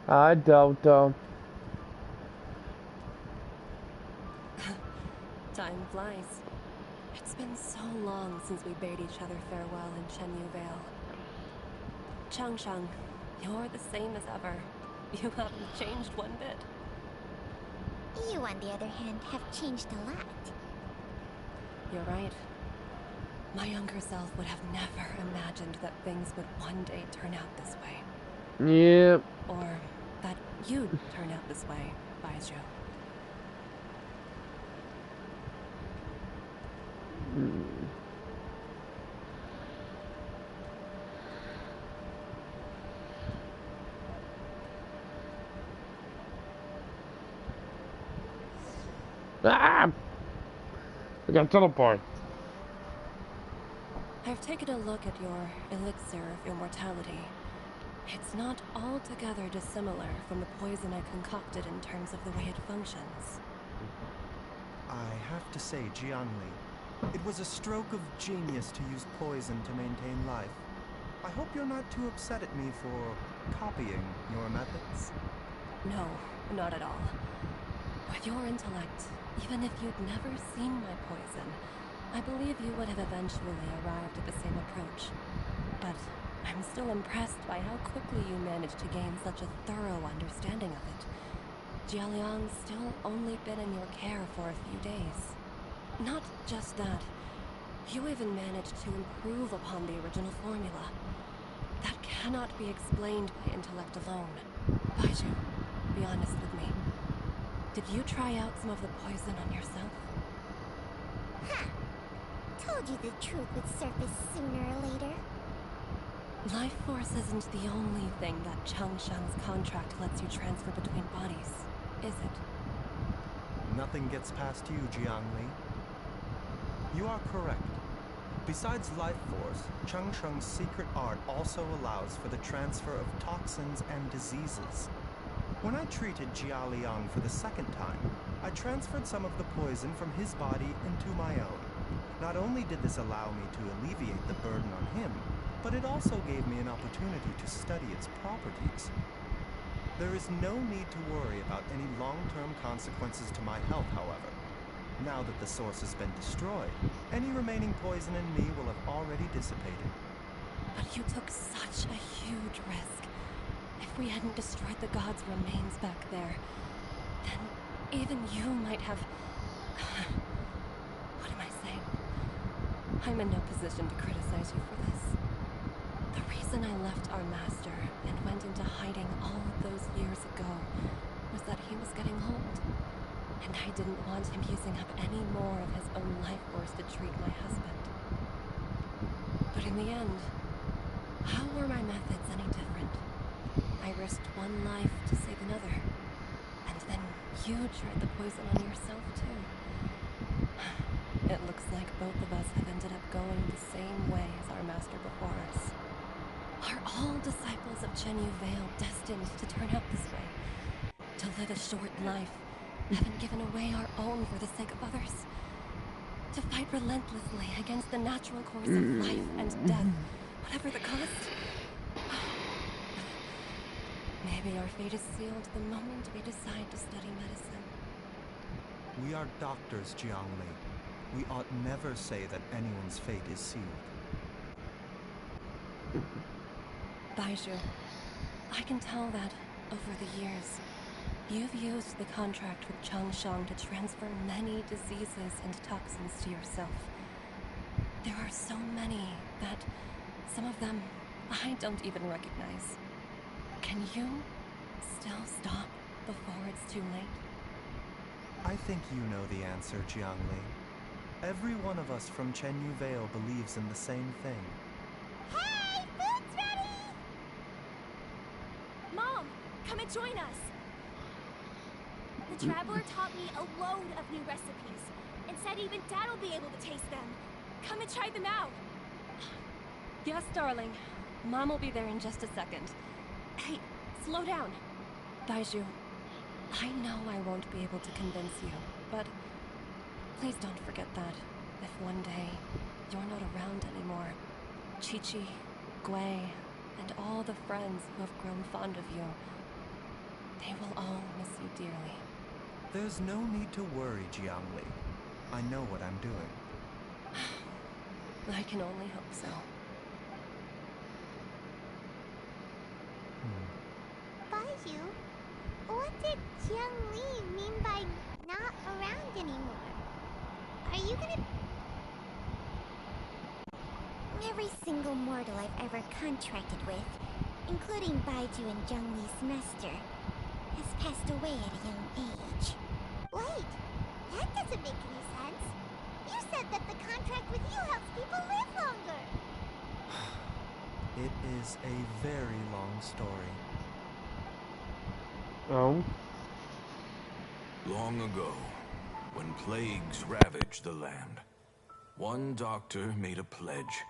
A: I don't know.
J: Time flies. It's been so long since we bade each other farewell in Chenyu Vale. Changshang, you're the same as ever. You haven't changed one bit.
D: You, on the other hand, have changed a lot.
J: You're right. My younger self would have never imagined that things would one day turn out this way.
A: Yep.
J: Or that you'd turn out this way, Baizhu.
A: Ah! I got teleport.
J: I've taken a look at your elixir of immortality. It's not altogether dissimilar from the poison I concocted in terms of the way it functions.
O: I have to say, Jiangli, It was a stroke of genius to use poison to maintain life. I hope you're not too upset at me for copying your methods.
U: No, not at all. With your intellect, even if you'd never seen my poison, I believe you would have eventually arrived at the same approach. But I'm still impressed by how quickly you managed to gain such a thorough understanding of it. Jialiang's still only been in your care for a few days. Not just that, you even managed to improve upon the original formula. That cannot be explained by intellect alone. Baizhu, be honest with me. Did you try out some of the poison on yourself?
D: Ha! Told you the truth would surface sooner or later.
U: Life force isn't the only thing that Changshang's contract lets you transfer between bodies, is it?
O: Nothing gets past you, Jiangli. You are correct. Besides life force, Changsheng's secret art also allows for the transfer of toxins and diseases. When I treated Jia Liang for the second time, I transferred some of the poison from his body into my own. Not only did this allow me to alleviate the burden on him, but it also gave me an opportunity to study its properties. There is no need to worry about any long-term consequences to my health, however. Now that the source has been destroyed, any remaining poison in me will have already dissipated.
U: But you took such a huge risk. If we hadn't destroyed the god's remains back there, then even you might have... What am I saying? I'm in no position to criticize you for this. The reason I left our master and went into hiding all of those years ago was that he was getting old. And I didn't want him using up any more of his own life force to treat my husband. But in the end, how were my methods any different? I risked one life to save another. And then you tried the poison on yourself, too. It looks like both of us have ended up going the same way as our master before us. Are all disciples of Chenyu Vale destined to turn out this way? To live a short life, having given away our own for the sake of others? To fight relentlessly against the natural course of life and death, whatever the cost? Maybe our fate is sealed the moment we decide to study medicine.
O: We are doctors, Jiangli. We ought never say that anyone's fate is sealed.
U: Baizhu, I can tell that, over the years, you've used the contract with Changshang to transfer many diseases and toxins to yourself. There are so many that some of them I don't even recognize. Can you still stop before it's too late?
O: I think you know the answer, Jiangli. Every one of us from Chenyu Vale believes in the same thing.
D: Hey, food's ready!
L: Mom, come and join us. The Traveler taught me a load of new recipes, and said even Dad will be able to taste them. Come and try them out.
U: Yes, darling. Mom will be there in just a second. Hey, slow down. Baizhu, I know I won't be able to convince you, but please don't forget that if one day you're not around anymore, Chi-Chi, Gui, and all the friends who have grown fond of you, they will all miss you dearly.
O: There's no need to worry, Jiangli. I know what I'm doing.
U: I can only hope so.
D: Baizhu, what did Jiangli mean by not around anymore? Are you gonna... Every single mortal I've ever contracted with, including Baizhu and Zhongli's master, has passed away at a young age. Wait, that doesn't make any sense. You said that the contract with you helps people live longer.
O: It is a very long story.
A: Oh.
I: Long ago, when plagues ravaged the land, one doctor made a pledge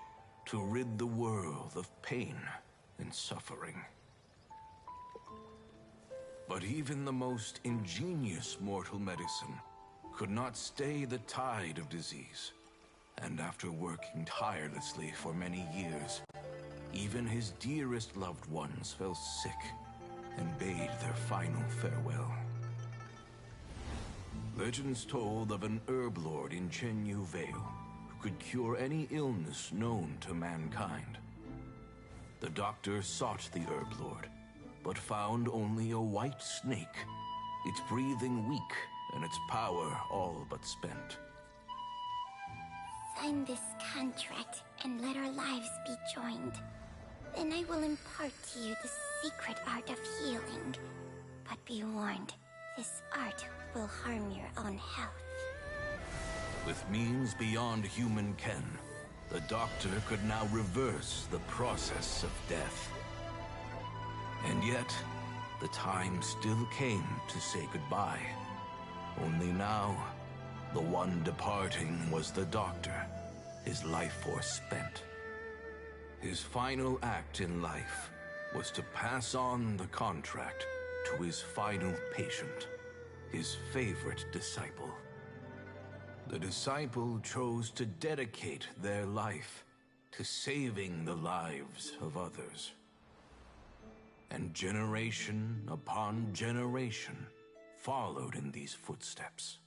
I: to rid the world of pain and suffering. But even the most ingenious mortal medicine could not stay the tide of disease.
H: And after working tirelessly for many years, even his dearest loved ones fell sick and bade their final farewell. Legends told of an herb lord in Chenyu Vale who could cure any illness known to mankind. The doctor sought the herb lord, but found only a white snake, its breathing weak and its power all but spent.
D: Sign this contract and let our lives be joined. Then I will impart to you the secret art of healing. But be warned, this art will harm your own health.
H: With means beyond human ken, the doctor could now reverse the process of death. And yet, the time still came to say goodbye. Only now, the one departing was the doctor, his life force spent. His final act in life was to pass on the contract to his final patient, his favorite disciple. The disciple chose to dedicate their life to saving the lives of others. And generation upon generation followed in these footsteps.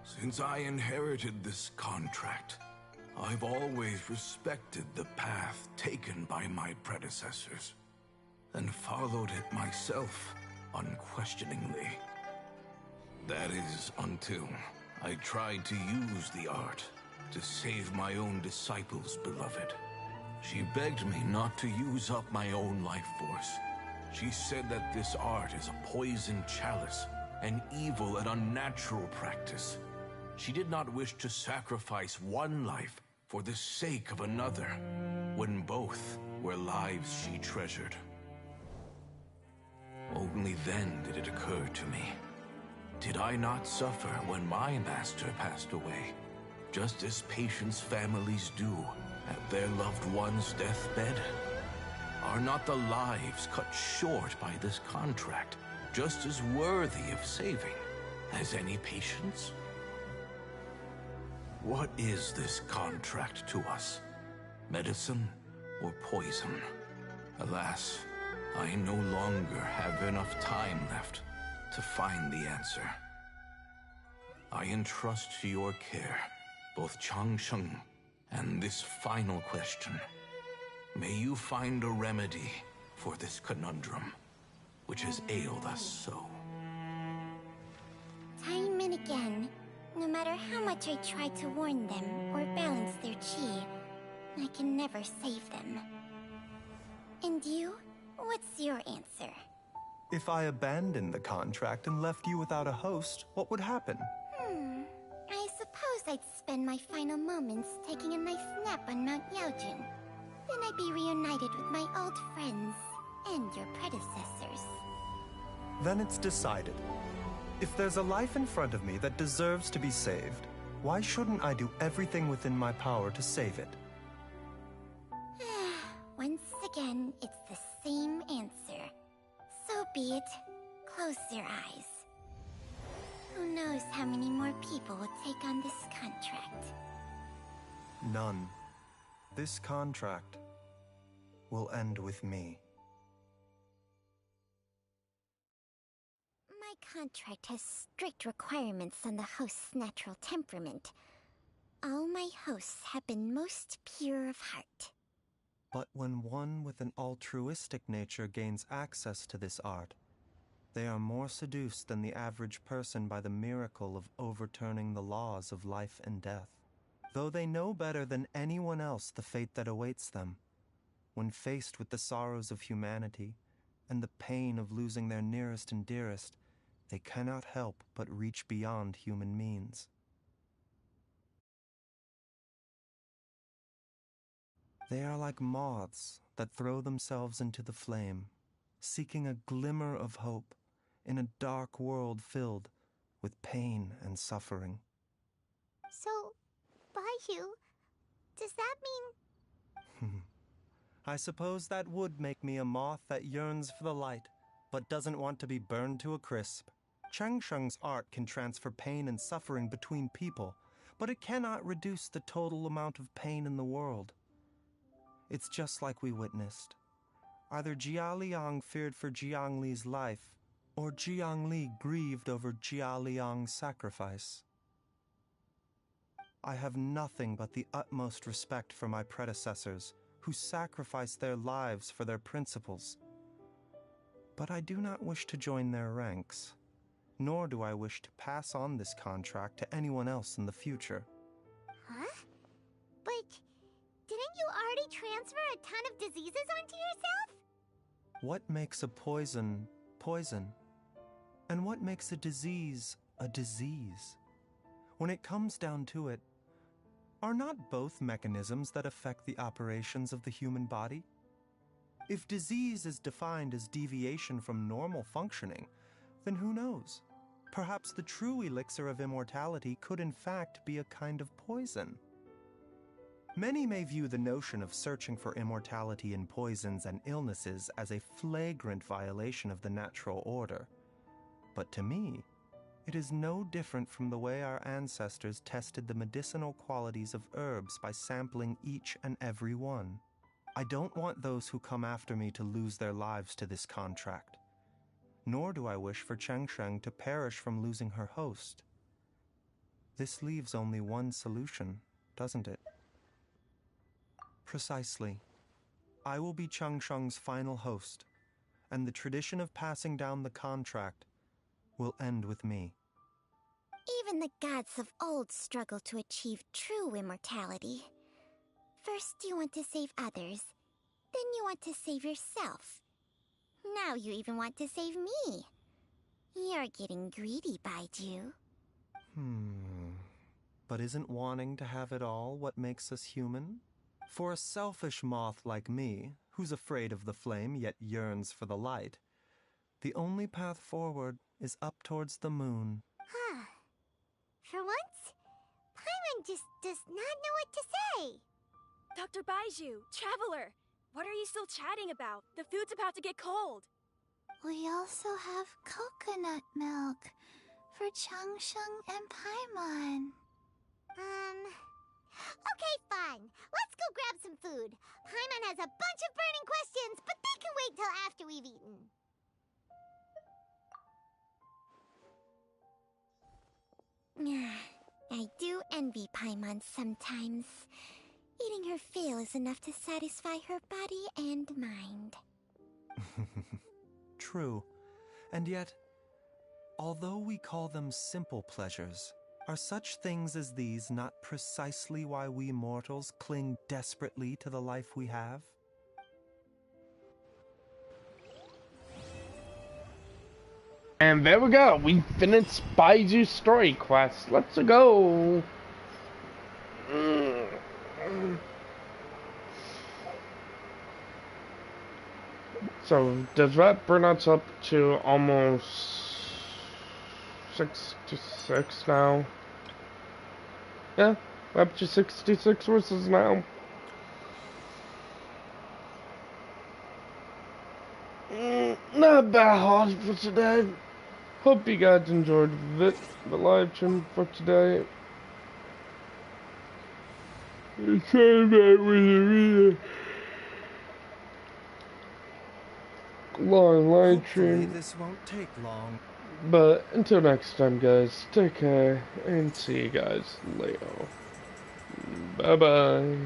H: Since I inherited this contract, I've always respected the path taken by my predecessors, and followed it myself unquestioningly. That is, until I tried to use the art to save my own disciple's beloved. She begged me not to use up my own life force. She said that this art is a poisoned chalice, an evil and unnatural practice. She did not wish to sacrifice one life for the sake of another, when both were lives she treasured. Only then did it occur to me. Did I not suffer when my master passed away, just as patients' families do at their loved one's deathbed? Are not the lives cut short by this contract just as worthy of saving as any patients? What is this contract to us? Medicine or poison? Alas, I no longer have enough time left to find the answer. I entrust to your care both Changsheng and this final question. May you find a remedy for this conundrum, which has ailed us so.
D: Time and again, no matter how much I try to warn them or balance their chi, I can never save them. And you? What's your answer?
O: If I abandoned the contract and left you without a host, what would happen?
D: I suppose I'd spend my final moments taking a nice nap on Mount Yaojin. Then I'd be reunited with my old friends and your predecessors.
O: Then it's decided. If there's a life in front of me that deserves to be saved, why shouldn't I do everything within my power to save it?
D: Once again, it's the same answer. So be it. Close your eyes. Who knows how many more people will take on this contract?
O: None. This contract will end with me.
D: My contract has strict requirements on the host's natural temperament. All my hosts have been most pure of heart.
O: But when one with an altruistic nature gains access to this art, they are more seduced than the average person by the miracle of overturning the laws of life and death. Though they know better than anyone else the fate that awaits them, when faced with the sorrows of humanity and the pain of losing their nearest and dearest, they cannot help but reach beyond human means. They are like moths that throw themselves into the flame, seeking a glimmer of hope in a dark world filled with pain and suffering.
D: So, Baihu, does that mean...
O: I suppose that would make me a moth that yearns for the light, but doesn't want to be burned to a crisp. Changsheng's art can transfer pain and suffering between people, but it cannot reduce the total amount of pain in the world. It's just like we witnessed. Either Jia Liang feared for Jiang Li's life, or Jiang Li grieved over Jia Liang's sacrifice. I have nothing but the utmost respect for my predecessors, who sacrificed their lives for their principles. But I do not wish to join their ranks, nor do I wish to pass on this contract to anyone else in the future.
D: Huh? But didn't you already transfer a ton of diseases onto yourself?
O: What makes a poison, poison? And what makes a disease a disease? When it comes down to it, are not both mechanisms that affect the operations of the human body? If disease is defined as deviation from normal functioning, then who knows? Perhaps the true elixir of immortality could in fact be a kind of poison. Many may view the notion of searching for immortality in poisons and illnesses as a flagrant violation of the natural order. But to me, it is no different from the way our ancestors tested the medicinal qualities of herbs by sampling each and every one. I don't want those who come after me to lose their lives to this contract. Nor do I wish for Changsheng to perish from losing her host. This leaves only one solution, doesn't it? Precisely. I will be Changsheng's final host, and the tradition of passing down the contract will end with me.
D: Even the gods of old struggle to achieve true immortality. First you want to save others, then you want to save yourself. Now you even want to save me. You're getting greedy, Baiju.
O: But isn't wanting to have it all what makes us human? For a selfish moth like me, who's afraid of the flame yet yearns for the light, the only path forward is up towards the moon.
D: For once, Paimon just does not know what to say.
F: Dr. Baiju, Traveler, what are you still chatting about? The food's about to get cold.
P: We also have coconut milk for Changsheng and Paimon.
D: Okay, fine. Let's go grab some food. Paimon has a bunch of burning questions, but they can wait till after we've eaten. I do envy Paimon sometimes. Eating her fill is enough to satisfy her body and mind.
O: True. And yet, although we call them simple pleasures, are such things as these not precisely why we mortals cling desperately to the life we have?
A: And there we go. We finished Baiju's story quest. Let's go. So, does that bring us up to almost 66 now? Yeah, up to 66 versus now. Not bad hard for today. Hope you guys enjoyed the live stream for today. Sorry about with long live stream.
O: This won't take long.
A: But until next time, guys, take care and see you guys later. Bye bye.